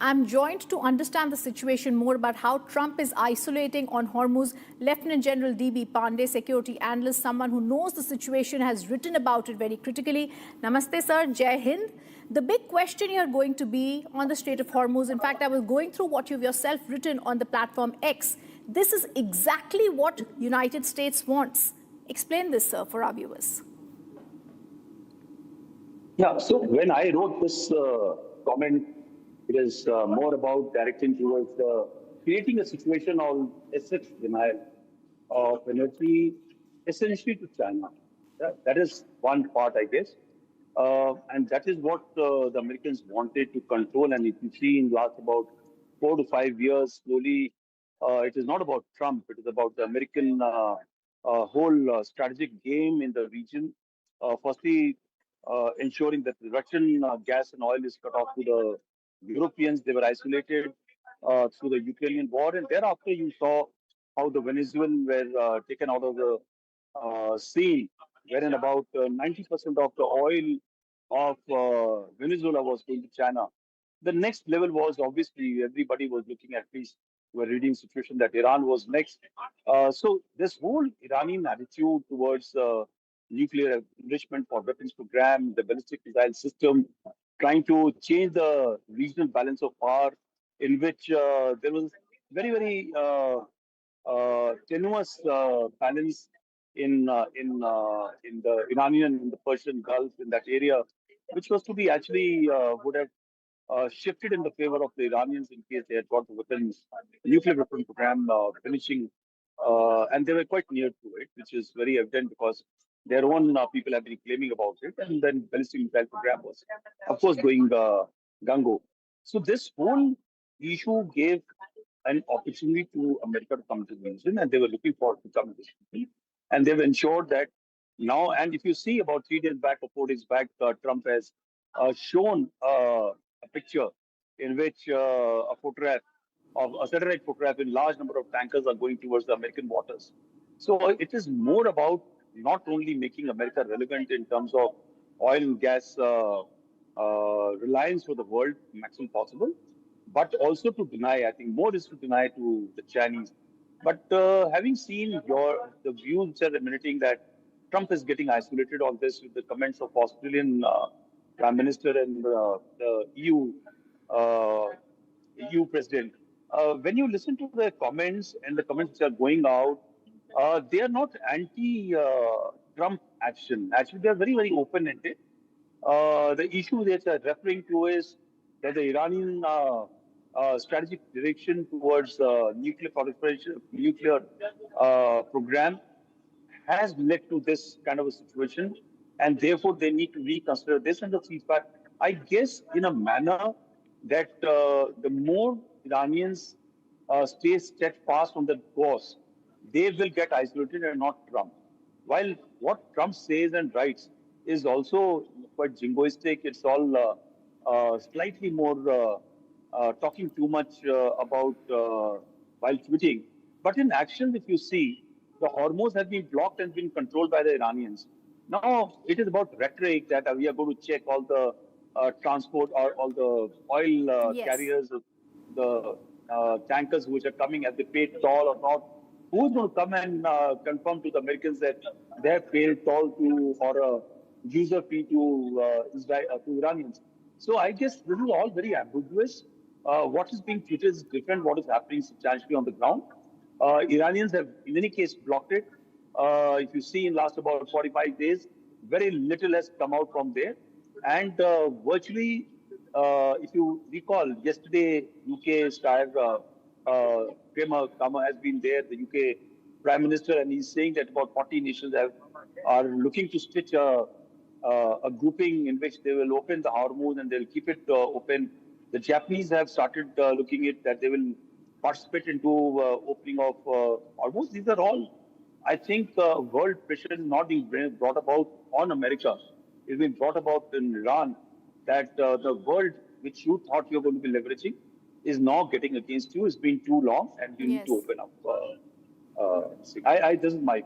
I'm joined to understand the situation more about how Trump is isolating on Hormuz. Lieutenant General D.B. Pandey, security analyst, someone who knows the situation, has written about it very critically. Namaste, sir. Jai Hind. The big question here going to be on the Strait of Hormuz. In fact, I was going through what you've yourself written on the platform X. This is exactly what United States wants. Explain this, sir, for our viewers. Yeah, so when I wrote this comment, it is more about directing towards creating a situation of asset denial of energy, essentially to China. That is one part, I guess. And that is what the Americans wanted to control. And if you see in the last about 4 to 5 years, slowly, it is not about Trump. It is about the American whole strategic game in the region. Firstly, ensuring that the Russian gas and oil is cut off to the Europeans. They were isolated through the Ukrainian war, and thereafter you saw how the Venezuelans were taken out of the scene, wherein about 90% of the oil of Venezuela was going to China. The next level was obviously everybody was looking at least were reading situation that Iran was next. So this whole Iranian attitude towards nuclear enrichment for weapons program, the ballistic missile system, trying to change the regional balance of power, in which there was very tenuous balance in the Iranian, in the Persian Gulf, in that area, which was to be actually would have shifted in the favor of the Iranians in case they had got the weapons, nuclear weapon program finishing, and they were quite near to it, which is very evident because their own people have been claiming about it, and then ballistic missile program was, of course, going gung-ho. So this whole issue gave an opportunity to America to come to the region, and they were looking forward to come to this region, and they've ensured that now. And if you see about 3 days back or 4 days back, Trump has shown a picture in which a photograph of a satellite photograph in large number of tankers are going towards the American waters. So it is more about not only making America relevant in terms of oil and gas reliance for the world maximum possible, but also to deny, I think more is to deny to the Chinese. But having seen the views which are emanating that Trump is getting isolated on this with the comments of Australian Prime Minister and the EU President, when you listen to the comments and the comments which are going out, they are not anti-Trump action. Actually, they are very open-ended. The issue that they are referring to is that the Iranian strategic direction towards nuclear proliferation, nuclear program has led to this kind of a situation, and therefore they need to reconsider this and the ceasefire. I guess in a manner that the more Iranians stay steadfast on the course, they will get isolated and not Trump. While what Trump says and writes is also quite jingoistic, it's all slightly more talking too much about while tweeting. But in action, if you see, the Hormuz has been blocked and been controlled by the Iranians. Now it is about rhetoric that we are going to check all the transport or all the oil carriers, the tankers which are coming, have they paid toll or not? Who's going to come and confirm to the Americans that they have paid toll to or a user fee to Iranians? So I guess this is all very ambiguous. What is being treated is different. What is happening substantially on the ground? Iranians have, in any case, blocked it. If you see in last about 45 days, very little has come out from there. And virtually, if you recall, yesterday, UK star Kama has been there, the UK Prime Minister, and he's saying that about 40 nations are looking to stitch a grouping in which they will open the Hormuz and they'll keep it open. The Japanese have started looking at that they will participate into opening of Hormuz. These are all, I think, world pressure is not being brought about on America. It's been brought about in Iran that the world which you thought you were going to be leveraging is now getting against you. It's been too long and you need to open up. This is my...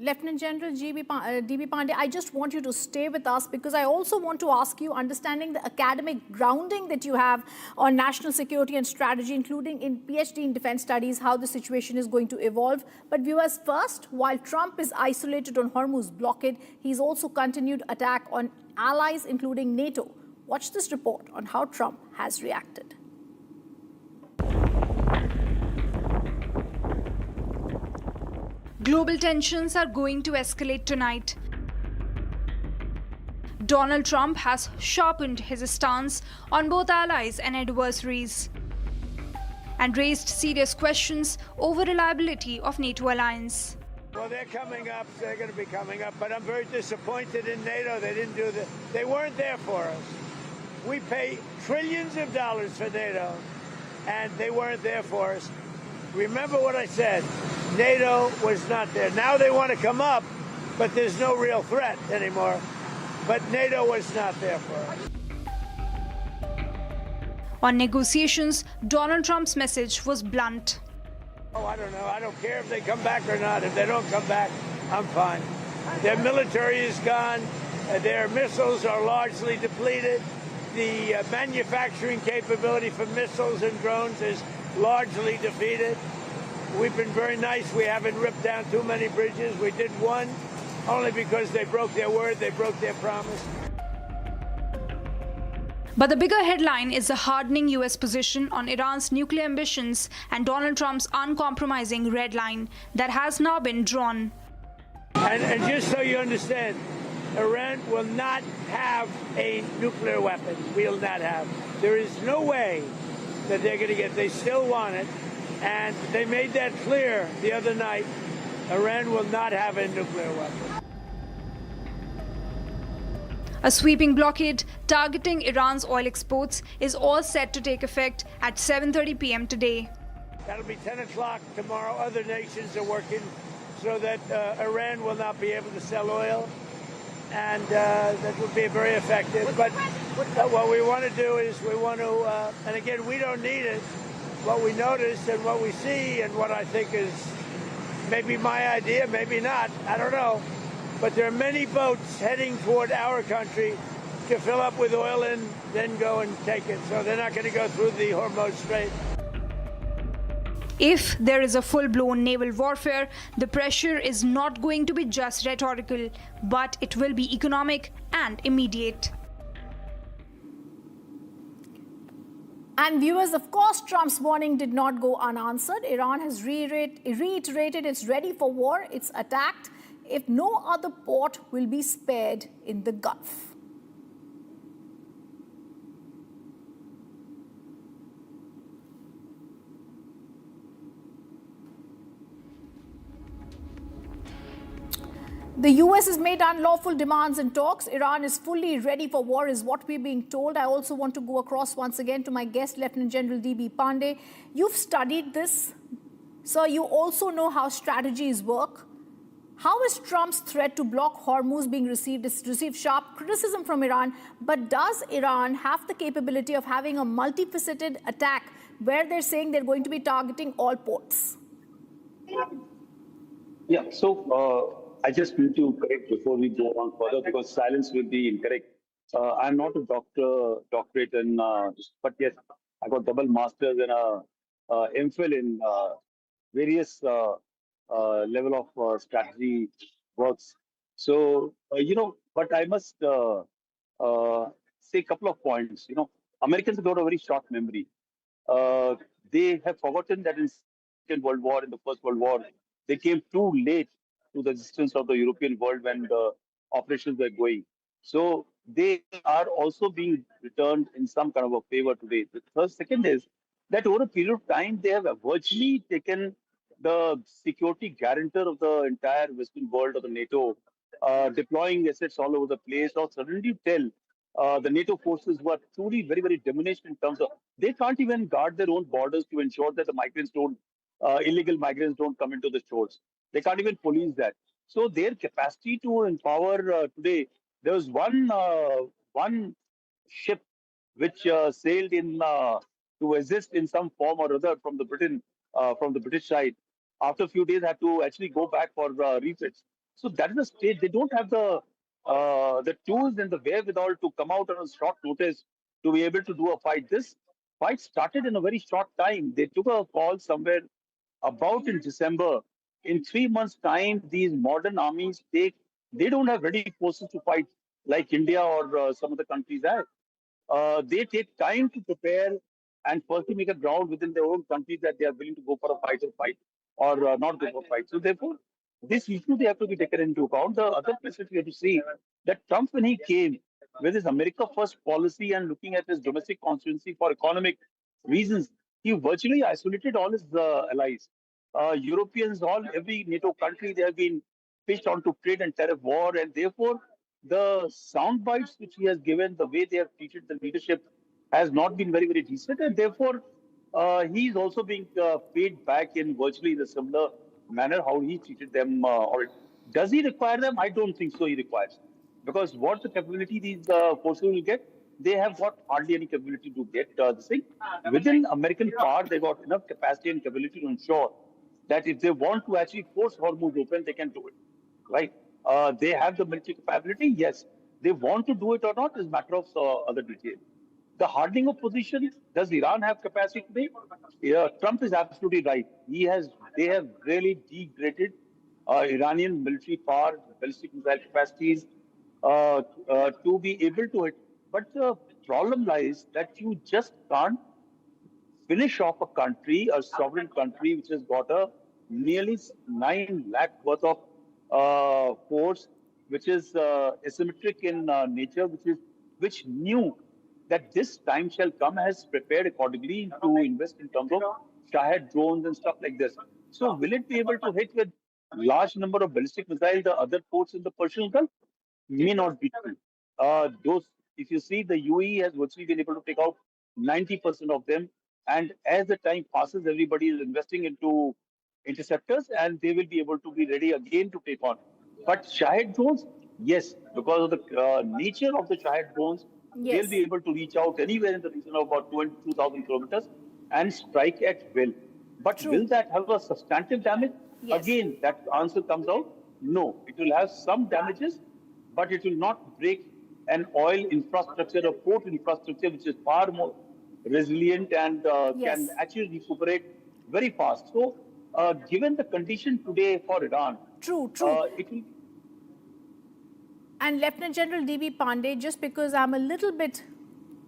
Lieutenant General D.B. Pandey, I just want you to stay with us because I also want to ask you, understanding the academic grounding that you have on national security and strategy, including in PhD in defense studies, how the situation is going to evolve. But viewers, first, while Trump is isolated on Hormuz blockade, he's also continued attack on allies, including NATO. Watch this report on how Trump has reacted. Global tensions are going to escalate tonight. Donald Trump has sharpened his stance on both allies and adversaries and raised serious questions over reliability of NATO alliance. Well, they're coming up. They're going to be coming up. But I'm very disappointed in NATO. They didn't do that. They weren't there for us. We pay trillions of dollars for NATO, and they weren't there for us. Remember what I said. NATO was not there. Now they want to come up, but there's no real threat anymore. but NATO was not there for us. On negotiations, Donald Trump's message was blunt. Oh, I don't know. I don't care if they come back or not. If they don't come back, I'm fine. Their military is gone. Their missiles are largely depleted. The manufacturing capability for missiles and drones is largely defeated. We've been very nice. We haven't ripped down too many bridges. We did one only because they broke their word, they broke their promise. But the bigger headline is the hardening US position on Iran's nuclear ambitions and Donald Trump's uncompromising red line that has now been drawn. And just so you understand, Iran will not have a nuclear weapon. We'll not have. There is no way that they're going to get. They still want it. And they made that clear the other night. Iran will not have a nuclear weapon. A sweeping blockade targeting Iran's oil exports is all set to take effect at 7:30 p.m. today. That'll be 10 o'clock tomorrow. Other nations are working so that Iran will not be able to sell oil. And that will be very effective. But what we want to do is we want to, and again, we don't need it. What we notice and what we see and what I think is maybe my idea, maybe not, I don't know. But there are many boats heading toward our country to fill up with oil and then go and take it. So they're not going to go through the Hormuz Strait. If there is a full-blown naval warfare, the pressure is not going to be just rhetorical, but it will be economic and immediate. And viewers, of course, Trump's warning did not go unanswered. Iran has reiterated it's ready for war. It's attacked if no other port will be spared in the Gulf. The US has made unlawful demands in talks. Iran is fully ready for war is what we're being told. I also want to go across once again to my guest, Lieutenant General D.B. Pandey. You've studied this, so you also know how strategies work. How is Trump's threat to block Hormuz being received? It's received sharp criticism from Iran, but does Iran have the capability of having a multifaceted attack where they're saying they're going to be targeting all ports? Yeah, so I just need to correct before we go on further because silence will be incorrect. I'm not a doctorate in, but yes, I got double masters and a MPhil in various level of strategy works. So, but I must say a couple of points. Americans have got a very short memory. They have forgotten that in the Second World War, in the First World War, they came too late to the existence of the European world when the operations were going. So they are also being returned in some kind of a favor today. The second is that over a period of time, they have virtually taken the security guarantor of the entire Western world of the NATO, deploying assets all over the place. Now suddenly you tell the NATO forces who are truly very, very diminished in terms of, they can't even guard their own borders to ensure that the migrants don't, illegal migrants don't come into the shores. They can't even police that. So their capacity to empower today, there was one ship which sailed in to assist in some form or other from the British side. After a few days, had to actually go back for refits. So that is the state. They don't have the tools and the wherewithal to come out on a short notice to be able to do a fight. This fight started in a very short time. They took a call somewhere about in December. In 3 months' time, these modern armies they don't have ready forces to fight like India or some of the countries have. They take time to prepare and firstly make a ground within their own countries that they are willing to go for a fight or not go for a fight. So therefore, this issue they have to be taken into account. The other place we have to see that Trump, when he came with his America First policy and looking at his domestic constituency for economic reasons, he virtually isolated all his allies. Europeans, every NATO country, they have been pitched onto trade and tariff war, and therefore the sound bites which he has given, the way they have treated the leadership, has not been very, very decent, and therefore he is also being paid back in virtually the similar manner how he treated them. Or does he require them? I don't think so. He requires, Because what the capability these forces will get, they have got hardly any capability to get this thing. Within American power, they got enough capacity and capability to ensure that if they want to actually force Hormuz open, they can do it, right? They have the military capability, yes. They want to do it or not is a matter of other detail. The hardening of position, does Iran have capacity today? Yeah, Trump is absolutely right. They have really degraded Iranian military power, ballistic missile capacities to be able to hit. But the problem lies that you just can't finish off a country, a sovereign country, which has got a nearly 9 lakh worth of force, which is asymmetric in nature, which knew that this time shall come, has prepared accordingly to invest in terms of Shahed drones and stuff like this. So will it be able to hit with large number of ballistic missiles the other ports in the Persian Gulf? May not be true. If you see, the UAE has virtually been able to take out 90% of them. And as the time passes, everybody is investing into interceptors and they will be able to be ready again to take on. But Shahed drones, yes, because of the nature of the Shahed drones, they'll be able to reach out anywhere in the region of about 22,000 kilometers and strike at will. But will that have a substantive damage? Yes. Again, that answer comes out, no. It will have some damages, but it will not break an oil infrastructure or port infrastructure, which is far more resilient and can actually recuperate very fast. So, given the condition today for Iran, it will. And Lieutenant General D.B. Pandey, just because I'm a little bit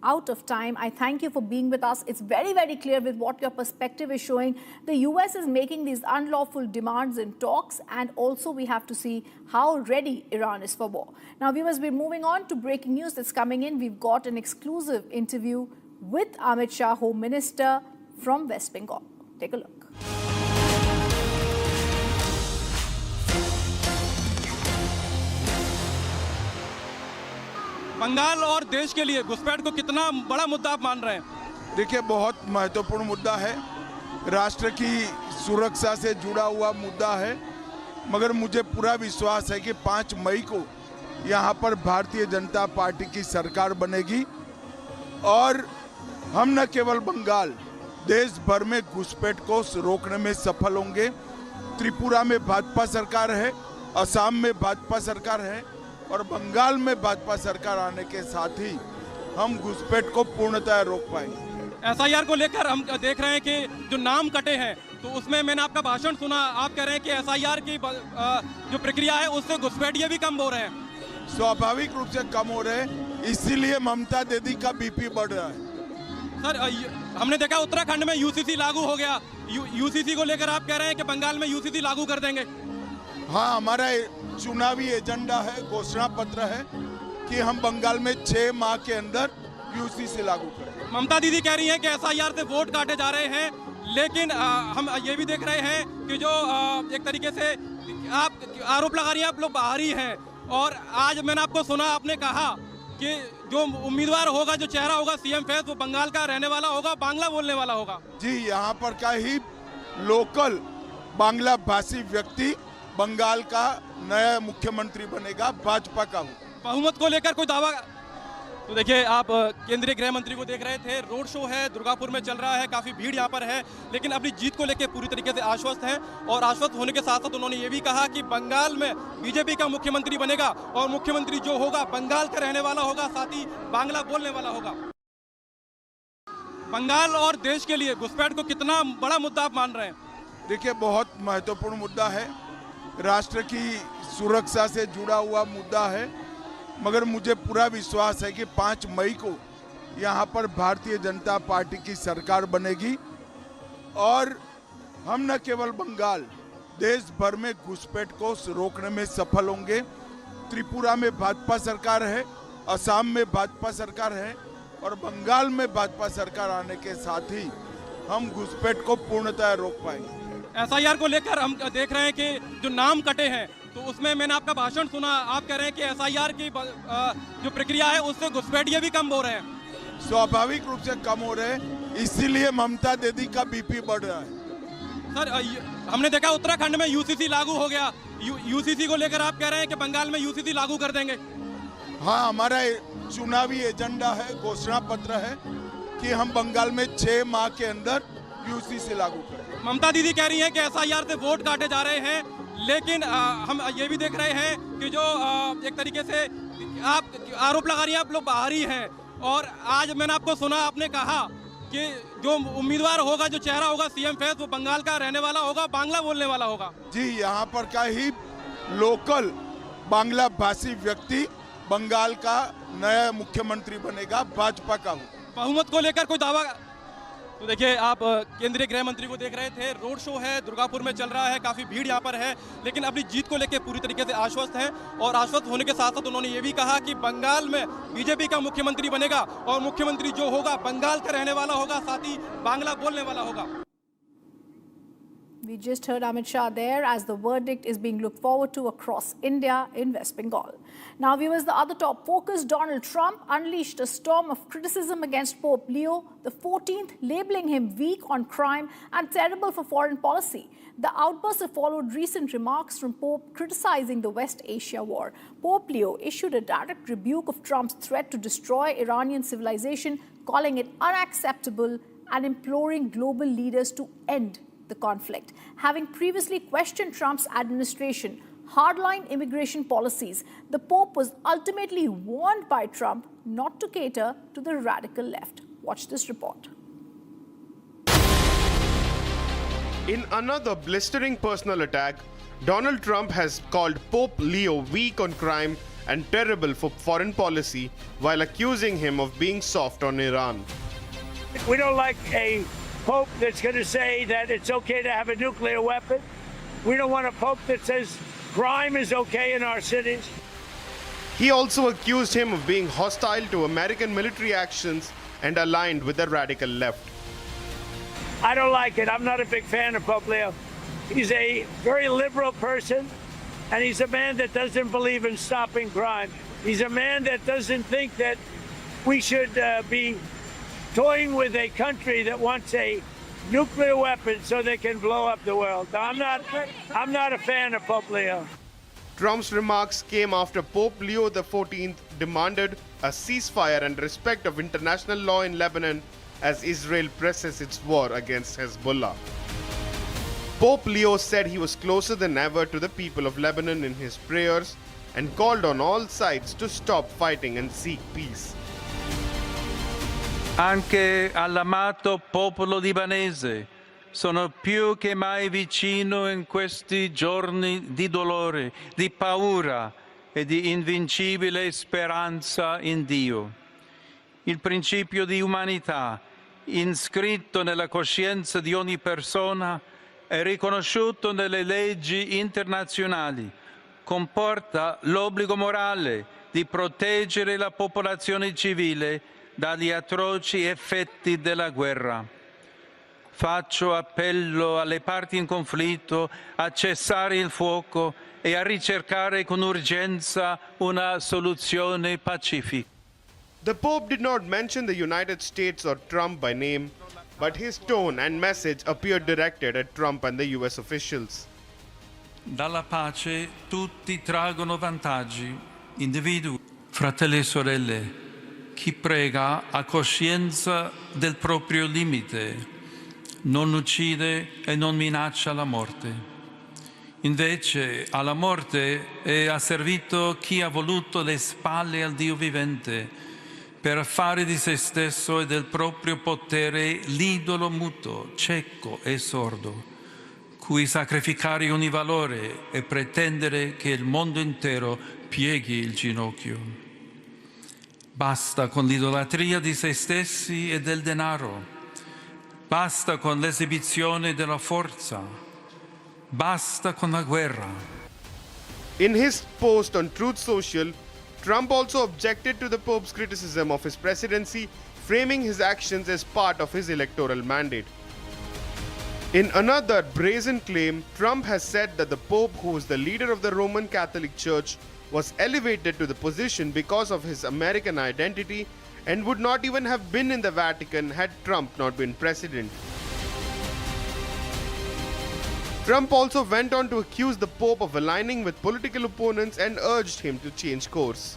out of time, I thank you for being with us. It's very, very clear with what your perspective is showing. The US is making these unlawful demands in talks, and also we have to see how ready Iran is for war. Now, viewers, we're moving on to breaking news that's coming in. We've got an exclusive interview with Amit Shah, Home Minister from West Bengal. Take a look. Bengal और देश के लिए घुसपैठ को कितना बड़ा मुद्दा आप मान रहे हैं? देखिए, बहुत महत्वपूर्ण मुद्दा है, राष्ट्र की सुरक्षा से जुड़ा हुआ मुद्दा है, मगर मुझे पूरा विश्वास है कि 5 मई को यहाँ पर भारतीय जनता पार्टी की सरकार बनेगी और हम न केवल बंगाल, देश भर में घुसपैठ को रोकने में सफल होंगे। त्रिपुरा में भाजपा सरकार है, असम में भाजपा सरकार है और बंगाल में भाजपा सरकार आने के साथ ही हम घुसपैठ को पूर्णतः रोक पाएंगे। एसआईआर को लेकर हम देख रहे हैं कि जो नाम कटे हैं, तो उसमें मैंने आपका भाषण सुना, आप कह रहे हैं कि एसआईआर की जो प्रक्रिया है उससे घुसपैठिए भी कम हो रहे हैं। स्वाभाविक रूप से कम हो रहे हैं, इसीलिए ममता दीदी का बीपी बढ़ रहा है। सर, हमने देखा उत्तराखंड में यूसीसी लागू हो गया, यूसीसी को लेकर आप कह रहे हैं कि बंगाल में यूसीसी लागू कर देंगे? हाँ, हमारा चुनावी एजेंडा है, घोषणा पत्र है कि हम बंगाल में 6 माह के अंदर यूसीसी लागू करें। ममता दीदी कह रही हैं कि एसआईआर से वोट काटे जा रहे हैं, लेकिन हम ये भी देख रहे हैं कि जो एक तरीके से आप आरोप लगा रही हैं, आप लोग बाहरी हैं। और आज मैंने आपको सुना, आपने कहा कि जो उम्मीदवार होगा, जो चेहरा होगा सीएम फेस, वो बंगाल का रहने वाला होगा, बांग्ला बोलने वाला होगा। जी, यहाँ पर का ही लोकल बांग्ला भाषी व्यक्ति बंगाल का नया मुख्यमंत्री बनेगा, भाजपा का। बहुमत को लेकर कोई दावा? तो देखिए, आप केंद्रीय गृह मंत्री को देख रहे थे, रोड शो है, दुर्गापुर में चल रहा है, काफी भीड़ यहाँ पर है, लेकिन अपनी जीत को लेकर पूरी तरीके से आश्वस्त हैं। और आश्वस्त होने के साथ साथ उन्होंने ये भी कहा कि बंगाल में बीजेपी का मुख्यमंत्री बनेगा और मुख्यमंत्री जो होगा बंगाल का रहने वाला होगा, साथ ही बांग्ला बोलने वाला होगा। बंगाल और देश के लिए घुसपैठ को कितना बड़ा मुद्दा आप मान रहे हैं? देखिए, बहुत महत्वपूर्ण मुद्दा है, राष्ट्र की सुरक्षा से जुड़ा हुआ मुद्दा है, मगर मुझे पूरा विश्वास है कि 5 मई को यहाँ पर भारतीय जनता पार्टी की सरकार बनेगी और हम न केवल बंगाल, देश भर में घुसपैठ को रोकने में सफल होंगे। त्रिपुरा में भाजपा सरकार है, असम में भाजपा सरकार है और बंगाल में भाजपा सरकार आने के साथ ही हम घुसपैठ को पूर्णतः रोक पाएंगे। एसआईआर को लेकर हम देख रहे हैं कि जो नाम कटे हैं, तो उसमें मैंने आपका भाषण सुना, आप कह रहे हैं कि एसआईआर की जो प्रक्रिया है उससे घुसपैठिए भी कम हो रहे हैं। स्वाभाविक रूप से कम हो रहे हैं, इसीलिए ममता दीदी का बीपी बढ़ रहा है। सर, हमने देखा उत्तराखंड में यूसीसी लागू हो गया, यूसीसी को लेकर आप कह रहे हैं कि बंगाल में यूसीसी लागू कर देंगे? हाँ, हमारा चुनावी एजेंडा है, घोषणा पत्र है कि हम बंगाल में 6 माह के अंदर यूसीसी लागू करें। ममता दीदी कह रही हैं कि एसआईआर से वोट काटे जा रहे हैं, लेकिन हम ये भी देख रहे हैं कि जो एक तरीके से आप आरोप लगा रही हैं, आप लोग बाहरी हैं। और आज मैंने आपको सुना, आपने कहा कि जो उम्मीदवार होगा, जो चेहरा होगा सीएम फेस, वो बंगाल का रहने वाला होगा, बांग्ला बोलने वाला होगा। जी, यहाँ पर का ही लोकल बांग्ला भाषी व्यक्ति बंगाल का नया मुख्यमंत्री बनेगा, भाजपा का हो। बहुमत को लेकर कोई दावा? तो देखिए, आप केंद्रीय गृह मंत्री को देख रहे थे, रोड शो है, दुर्गापुर में चल रहा है, काफ़ी भीड़ यहाँ पर है, लेकिन अपनी जीत को लेकर पूरी तरीके से आश्वस्त हैं। और आश्वस्त होने के साथ साथ उन्होंने ये भी कहा कि बंगाल में बीजेपी का मुख्यमंत्री बनेगा और मुख्यमंत्री जो होगा बंगाल का रहने वाला होगा, साथ ही बांग्ला बोलने वाला होगा। We just heard Amit Shah there as the verdict is being looked forward to across India in West Bengal. Now, viewers, the other top focus, Donald Trump unleashed a storm of criticism against Pope Leo XIV, labeling him weak on crime and terrible for foreign policy. The outbursts have followed recent remarks from Pope criticizing the West Asia war. Pope Leo issued a direct rebuke of Trump's threat to destroy Iranian civilization, calling it unacceptable and imploring global leaders to end the conflict. Having previously questioned Trump's administration hardline immigration policies, the Pope was ultimately warned by Trump not to cater to the radical left. Watch this report. In another blistering personal attack, Donald Trump has called Pope Leo weak on crime and terrible for foreign policy while accusing him of being soft on Iran. We don't like a Pope that's going to say that it's okay to have a nuclear weapon. We don't want a Pope that says crime is okay in our cities. He also accused him of being hostile to American military actions and aligned with the radical left. I don't like it. I'm not a big fan of Pope Leo. He's a very liberal person, and he's a man that doesn't believe in stopping crime. He's a man that doesn't think that we should be toying with a country that wants a nuclear weapon so they can blow up the world. I'm not a fan of Pope Leo. Trump's remarks came after Pope Leo XIV demanded a ceasefire and respect of international law in Lebanon as Israel presses its war against Hezbollah. Pope Leo said he was closer than ever to the people of Lebanon in his prayers and called on all sides to stop fighting and seek peace. Anche all'amato popolo libanese sono più che mai vicino in questi giorni di dolore, di paura e di invincibile speranza in Dio. Il principio di umanità, iscritto nella coscienza di ogni persona e riconosciuto nelle leggi internazionali, comporta l'obbligo morale di proteggere la popolazione civile dagli atroci effetti della guerra. Faccio appello alle parti in conflitto a cessare il fuoco e a ricercare con urgenza una soluzione pacifica. The Pope did not mention the United States or Trump by name, but his tone and message appeared directed at Trump and the US officials. Dalla pace tutti traggono vantaggi, individui, fratelli e sorelle. Chi prega ha coscienza del proprio limite, non uccide e non minaccia la morte. Invece alla morte è asservito chi ha voluto le spalle al Dio vivente per fare di se stesso e del proprio potere l'idolo muto, cieco e sordo, cui sacrificare ogni valore e pretendere che il mondo intero pieghi il ginocchio. Basta con l'idolatria di se stessi e del denaro. Basta con l'esibizione della forza. Basta con la guerra. In his post on Truth Social, Trump also objected to the Pope's criticism of his presidency, framing his actions as part of his electoral mandate. In another brazen claim, Trump has said that the Pope, who is the leader of the Roman Catholic Church, was elevated to the position because of his American identity and would not even have been in the Vatican had Trump not been president. Trump also went on to accuse the Pope of aligning with political opponents and urged him to change course.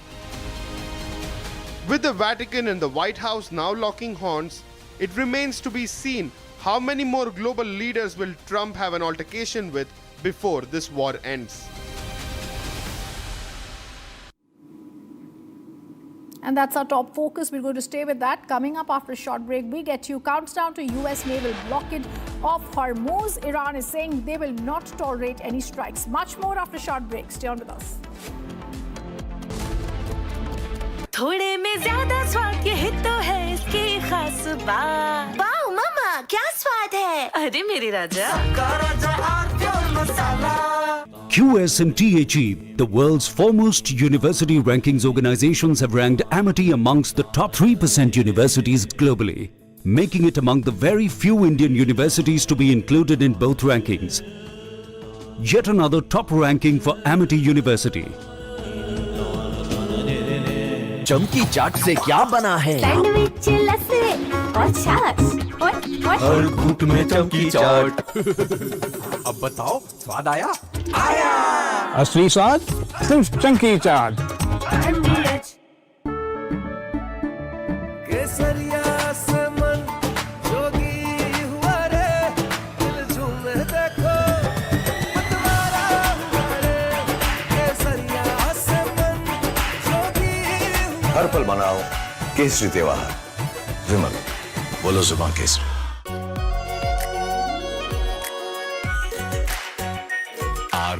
With the Vatican and the White House now locking horns, it remains to be seen how many more global leaders will Trump have an altercation with before this war ends. And that's our top focus. We're going to stay with that. Coming up after a short break, we get you countdown to US naval blockade of Hormuz. Iran is saying they will not tolerate any strikes. Much more after a short break. Stay on with us. थोड़े में ज्यादा स्वाद ये तो है इसकी खास बात। वाओ मामा क्या स्वाद है? अरे मेरे राजा QS&THE, the world's foremost university rankings organizations, have ranked Amity amongst the top 3% universities globally, making it among the very few Indian universities to be included in both rankings. Yet another top ranking for Amity University. चमकी चाट से क्या बना है? Sandwich, लस्सी और छाछ हर घूंट में चमकी चाट। अब बताओ स्वाद आया? आया। असली स्वाद सिर्फ चमकी चाट। केसरिया से मन जोगी हुआ रे, दिल झूमे देखो मतवारा हुआ रे। केसरिया से मन जोगी हुआ। हर पल मनाओ केसरी त्योहार। विमल, बोलो जुबान Kesari.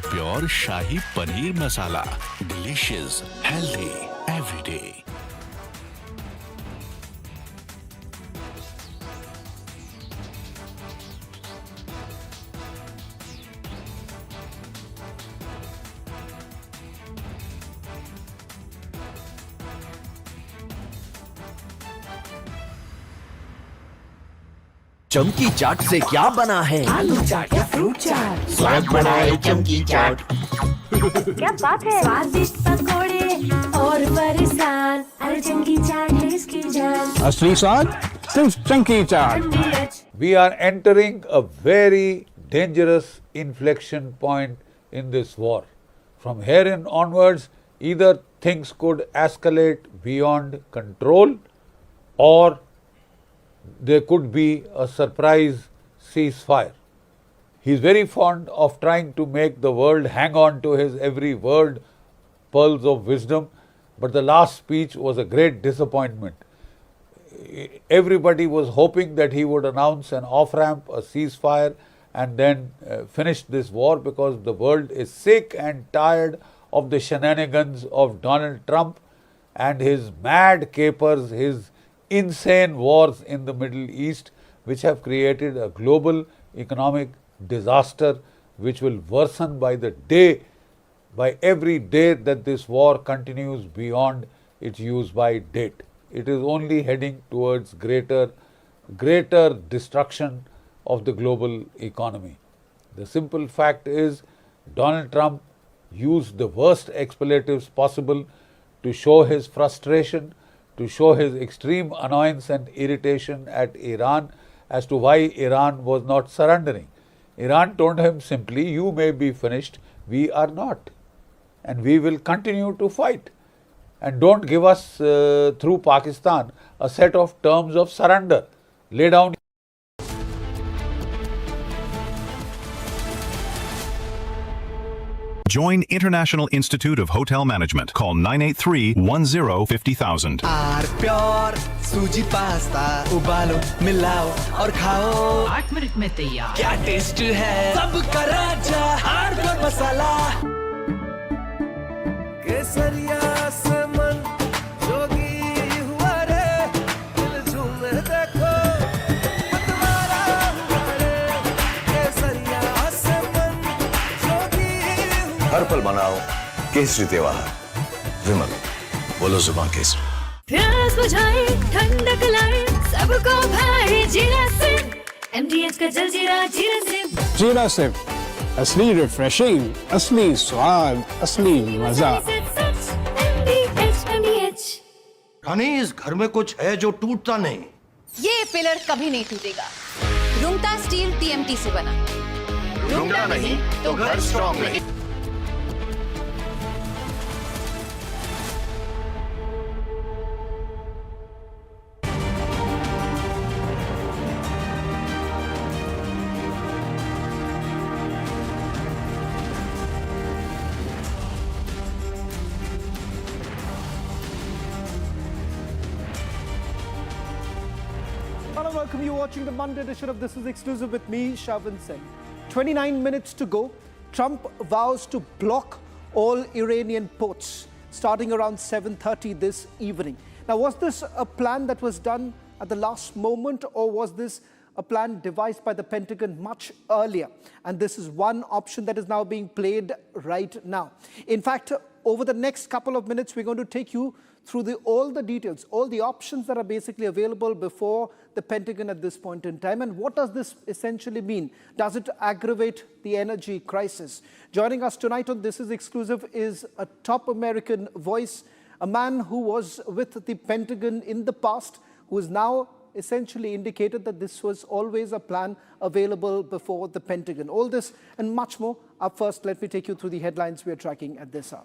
Pure shahi paneer masala, delicious, healthy every day. चमकी चाट से क्या बना है? आलू चाट या फ्रूट चाट, स्वाद बनाए चमकी चाट। क्या बात है? स्वादिष्ट पकोड़े और बरसात, अरे चमकी चाट है इसकी जान। असली स्वाद सिर्फ चमकी चाट। We are entering a very dangerous inflection point in this war. From here in onwards, either things could escalate beyond control, or there could be a surprise ceasefire. He is very fond of trying to make the world hang on to his every word, pearls of wisdom, but the last speech was a great disappointment. Everybody was hoping that he would announce an off-ramp, a ceasefire, and then finish this war, because the world is sick and tired of the shenanigans of Donald Trump and his mad capers, his insane wars in the Middle East, which have created a global economic disaster which will worsen by the day, by every day that this war continues beyond its use-by date. It is only heading towards greater destruction of the global economy. The simple fact is, Donald Trump used the worst expletives possible to show his frustration, to show his extreme annoyance and irritation at Iran as to why Iran was not surrendering. Iran told him simply, you may be finished, we are not. And we will continue to fight. And don't give us, through Pakistan, a set of terms of surrender. Lay down. Join International Institute of Hotel Management. Call 983-10-50,000. Pure suji pasta उबालो मिलाओ और खाओ 8 minute में तैयार। क्या taste है सबका राजा are pure मसाला। केसरिया से मन जोगी हुआ रे, दिल झूमे देखो मतवारा हुआ रे। केसरिया से मन जोगी हुआ। हर पल मनाओ केसरी त्योहार। विमल, बोलो जुबान केसरी। प्यास बुझाए ठंडक लाए सबको भाई जीरा से, MDH का जल जीरा जीरा से। जीरा से असली रिफ्रेशिंग, असली स्वाद, असली मजा। रानी, इस घर में कुछ है जो टूटता नहीं। ये पिलर कभी नहीं टूटेगा। रुंगटा स्टील TMT से बना। रुंगटा नहीं तो घर स्ट्रॉन्ग नहीं। Namaskar and welcome. You're watching the Monday edition of This Is Exclusive with me, Shavan Sen. 29 minutes to go. Trump vows to block all Iranian ports starting around 7:30 this evening. Now, was this a plan that was done at the last moment, or was this a plan devised by the Pentagon much earlier? And this is one option that is now being played right now. In fact, over the next couple of minutes, we're going to take you through all the details, all the options that are basically available before the Pentagon at this point in time. And what does this essentially mean? Does it aggravate the energy crisis? Joining us tonight on This Is Exclusive is a top American voice, a man who was with the Pentagon in the past, who is now essentially indicated that this was always a plan available before the Pentagon. All this and much more. Up first, let me take you through the headlines we are tracking at this hour.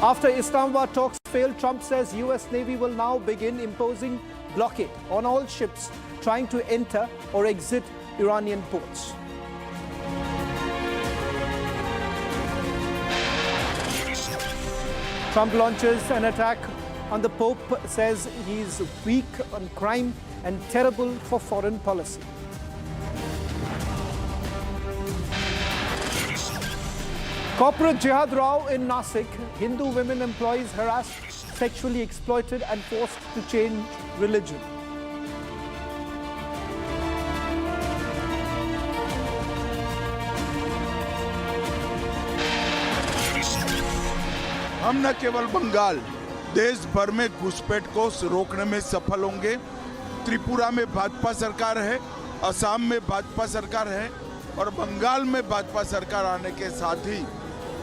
After Islamabad talks failed, Trump says US Navy will now begin imposing blockade on all ships trying to enter or exit Iranian ports. Trump launches an attack on the Pope, says he's weak on crime and terrible for foreign policy. Corporate jihad row in Nasik. Hindu women employees harassed, sexually exploited and forced to change religion. हम न केवल बंगाल, देश भर में घुसपैठ को रोकने में सफल होंगे। त्रिपुरा में भाजपा सरकार है, असम में भाजपा सरकार है और बंगाल में भाजपा सरकार आने के साथ ही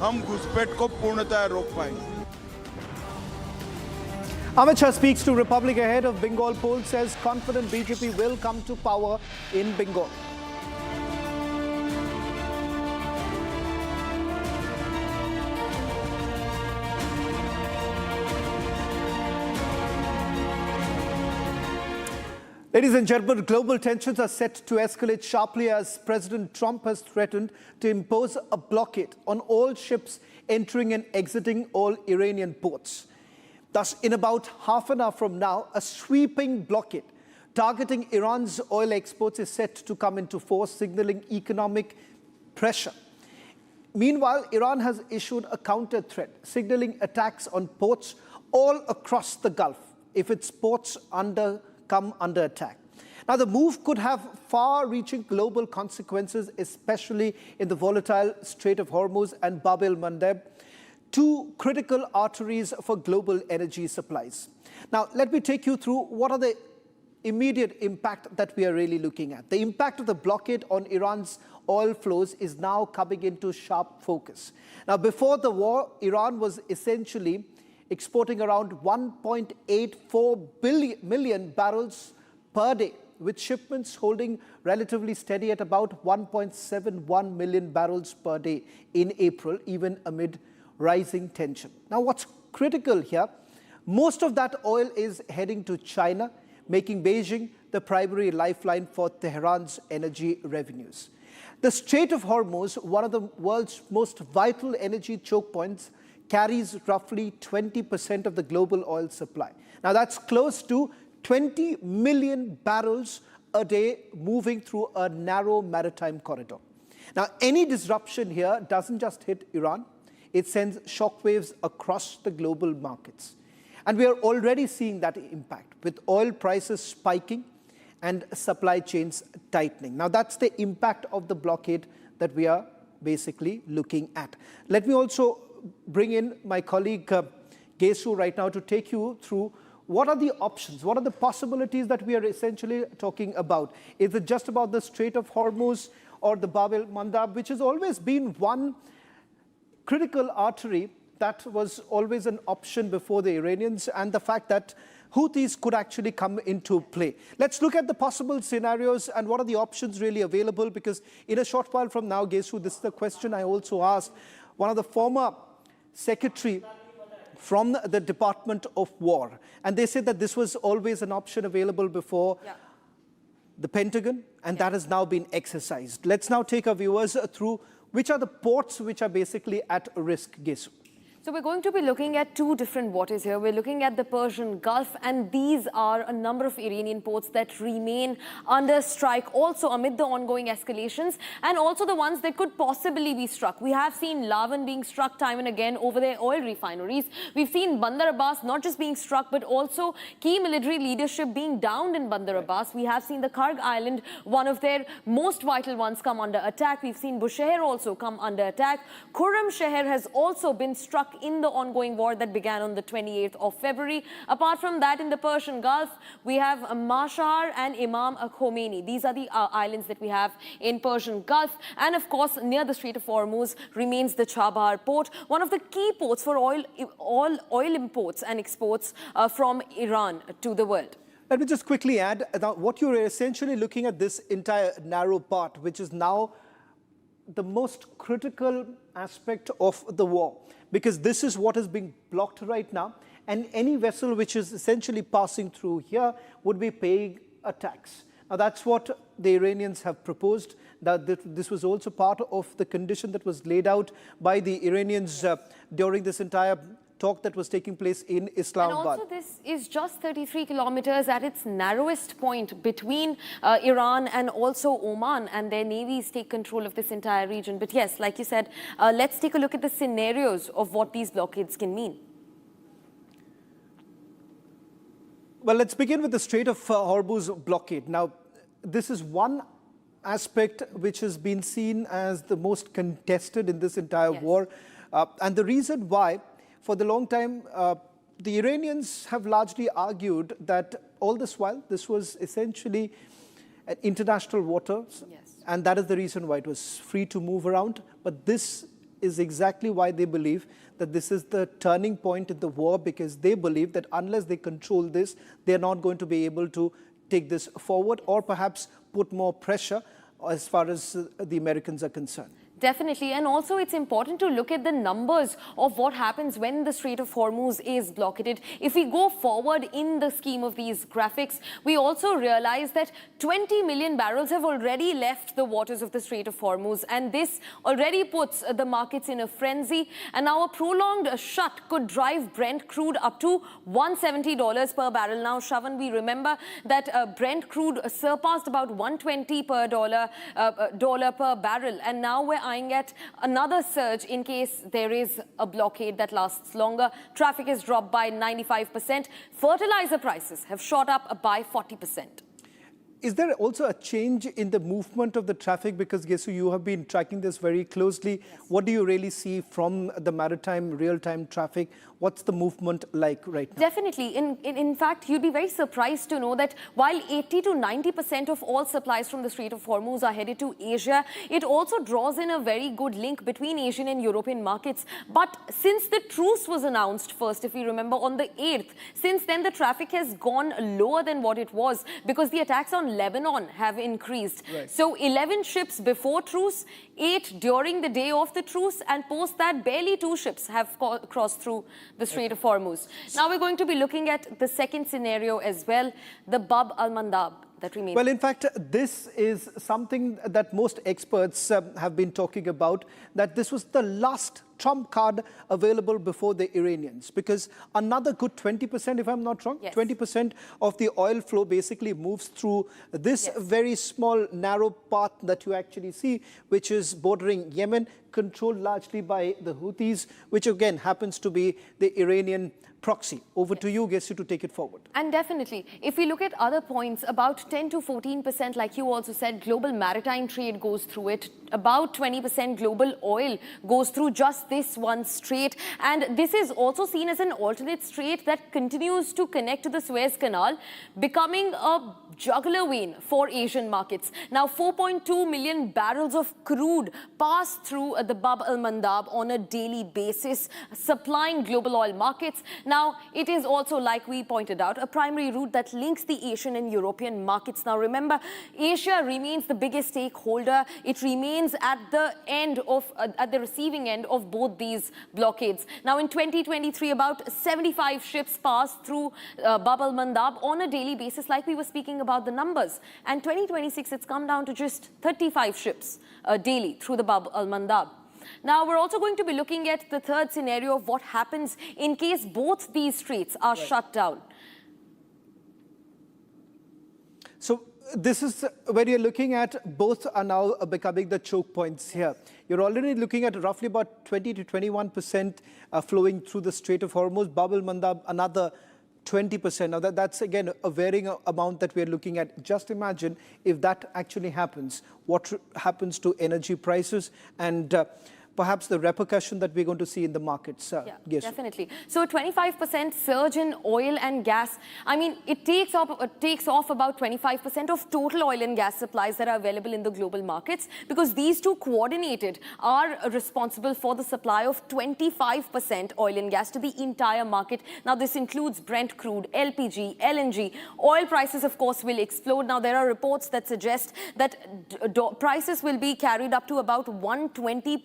हम घुसपैठ को पूर्णतः रोक पाएंगे। Amit Shah speaks to Republic ahead of Bengal poll, says confident BJP will come to power in Bengal. Ladies and gentlemen, global tensions are set to escalate sharply as President Trump has threatened to impose a blockade on all ships entering and exiting all Iranian ports. Thus, in about half an hour from now, a sweeping blockade targeting Iran's oil exports is set to come into force, signaling economic pressure. Meanwhile, Iran has issued a counter threat, signaling attacks on ports all across the Gulf if its ports come under attack. Now, the move could have far-reaching global consequences, especially in the volatile Strait of Hormuz and Bab el-Mandeb, two critical arteries for global energy supplies. Now, let me take you through what are the immediate impact that we are really looking at. The impact of the blockade on Iran's oil flows is now coming into sharp focus. Now, before the war, Iran was essentially exporting around 1.84 million barrels per day, with shipments holding relatively steady at about 1.71 million barrels per day in April, even amid rising tension. Now, what's critical here, most of that oil is heading to China, making Beijing the primary lifeline for Tehran's energy revenues. The Strait of Hormuz, one of the world's most vital energy choke points, carries roughly 20% of the global oil supply. Now, that's close to 20 million barrels a day moving through a narrow maritime corridor. Now, any disruption here doesn't just hit Iran, it sends shockwaves across the global markets. And we are already seeing that impact with oil prices spiking and supply chains tightening. Now, that's the impact of the blockade that we are basically looking at. Let me also bring in my colleague Gesu right now to take you through what are the options, what are the possibilities that we are essentially talking about. Is it just about the Strait of Hormuz or the Bab el-Mandeb, which has always been one critical artery that was always an option before the Iranians, and the fact that Houthis could actually come into play. Let's look at the possible scenarios and what are the options really available, because in a short while from now, Gesu, this is the question I also asked one of the former secretary from the Department of War. And they said that this was always an option available before the Pentagon, and that has now been exercised. Let's now take our viewers through which are the ports which are basically at risk, Gesu. So we're going to be looking at two different waters here. We're looking at the Persian Gulf, and these are a number of Iranian ports that remain under strike also amid the ongoing escalations, and also the ones that could possibly be struck. We have seen Lavan being struck time and again over their oil refineries. We've seen Bandar Abbas not just being struck, but also key military leadership being downed in Bandar Abbas. We have seen the Karg Island, one of their most vital ones, come under attack. We've seen Bushehr also come under attack. Khurram Sheher has also been struck in the ongoing war that began on the 28th of February. Apart from that, in the Persian Gulf, we have Mashhar and Imam Khomeini. These are the islands that we have in Persian Gulf. And of course, near the Strait of Hormuz remains the Chabahar port, one of the key ports for all oil imports and exports from Iran to the world. Let me just quickly add, what you're essentially looking at this entire narrow part, which is now the most critical aspect of the war, because this is what is being blocked right now, and any vessel which is essentially passing through here would be paying a tax. Now that's what the Iranians have proposed, that this was also part of the condition that was laid out by the Iranians during this entire talk that was taking place in Islamabad. And also this is just 33 kilometers at its narrowest point between Iran and also Oman, and their navies take control of this entire region. But yes, like you said, let's take a look at the scenarios of what these blockades can mean. Well, let's begin with the Strait of Hormuz blockade. Now, this is one aspect which has been seen as the most contested in this entire war. And the reason why, for the long time, the Iranians have largely argued that all this while, this was essentially international waters, and that is the reason why it was free to move around. But this is exactly why they believe that this is the turning point in the war, because they believe that unless they control this, they're not going to be able to take this forward or perhaps put more pressure as far as the Americans are concerned. Definitely, and also it's important to look at the numbers of what happens when the Strait of Hormuz is blockaded. If we go forward in the scheme of these graphics, we also realize that 20 million barrels have already left the waters of the Strait of Hormuz, and this already puts the markets in a frenzy. And now a prolonged shut could drive Brent crude up to $170 per barrel. Now, Shravan, we remember that Brent crude surpassed about $120 per dollar per barrel, and now we're eyeing at another surge in case there is a blockade that lasts longer. Traffic has dropped by 95%. Fertilizer prices have shot up by 40%. Is there also a change in the movement of the traffic? Because, Gesu, you have been tracking this very closely. What do you really see from the maritime real-time traffic? What's the movement like right now? Definitely. In fact, you'd be very surprised to know that while 80 to 90% of all supplies from the Strait of Hormuz are headed to Asia, it also draws in a very good link between Asian and European markets. But since the truce was announced first, if you remember, on the 8th, since then the traffic has gone lower than what it was because the attacks on Lebanon have increased. Right. So 11 ships before truce, 8 during the day of the truce, and post that barely 2 ships have crossed through the Strait of Hormuz. Now we're going to be looking at the second scenario as well, the Bab al-Mandab that remains. Well, in fact, this is something that most experts have been talking about, that this was the last trump card available before the Iranians, because another good 20%, if I'm not wrong, 20% of the oil flow basically moves through this very small, narrow path that you actually see, which is bordering Yemen, controlled largely by the Houthis, which again happens to be the Iranian proxy. Over to you, Gesu, to take it forward. And definitely, if we look at other points, about 10 to 14%, like you also said, global maritime trade goes through it. About 20% global oil goes through just this one strait. And this is also seen as an alternate strait that continues to connect to the Suez Canal, becoming a jugular vein for Asian markets. Now, 4.2 million barrels of crude pass through the Bab al-Mandab on a daily basis, supplying global oil markets. Now, it is also, like we pointed out, a primary route that links the Asian and European markets. Now, remember, Asia remains the biggest stakeholder. It remains at the end of, at the receiving end of both these blockades. Now, in 2023, about 75 ships passed through Bab al-Mandab on a daily basis, like we were speaking about the numbers. And 2026, it's come down to just 35 ships daily through the Bab al-Mandab. Now, we're also going to be looking at the third scenario of what happens in case both these streets are shut down. So this is where you're looking at both are now becoming the choke points here. You're already looking at roughly about 20 to 21% flowing through the Strait of Hormuz. Bab al-Mandab, another 20%. Now that's again a varying amount that we're looking at. Just imagine if that actually happens, what happens to energy prices and perhaps the repercussion that we're going to see in the markets. Yeah, definitely. So a 25% surge in oil and gas. I mean, it takes off about 25% of total oil and gas supplies that are available in the global markets, because these two coordinated are responsible for the supply of 25% oil and gas to the entire market. Now, this includes Brent crude, LPG, LNG. Oil prices, of course, will explode. Now, there are reports that suggest that prices will be carried up to about $120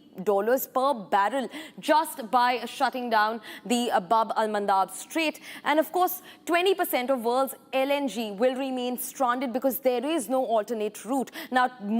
per barrel just by shutting down the Bab al-Mandab Strait. And of course, 20% of world's LNG will remain stranded because there is no alternate route. Now, more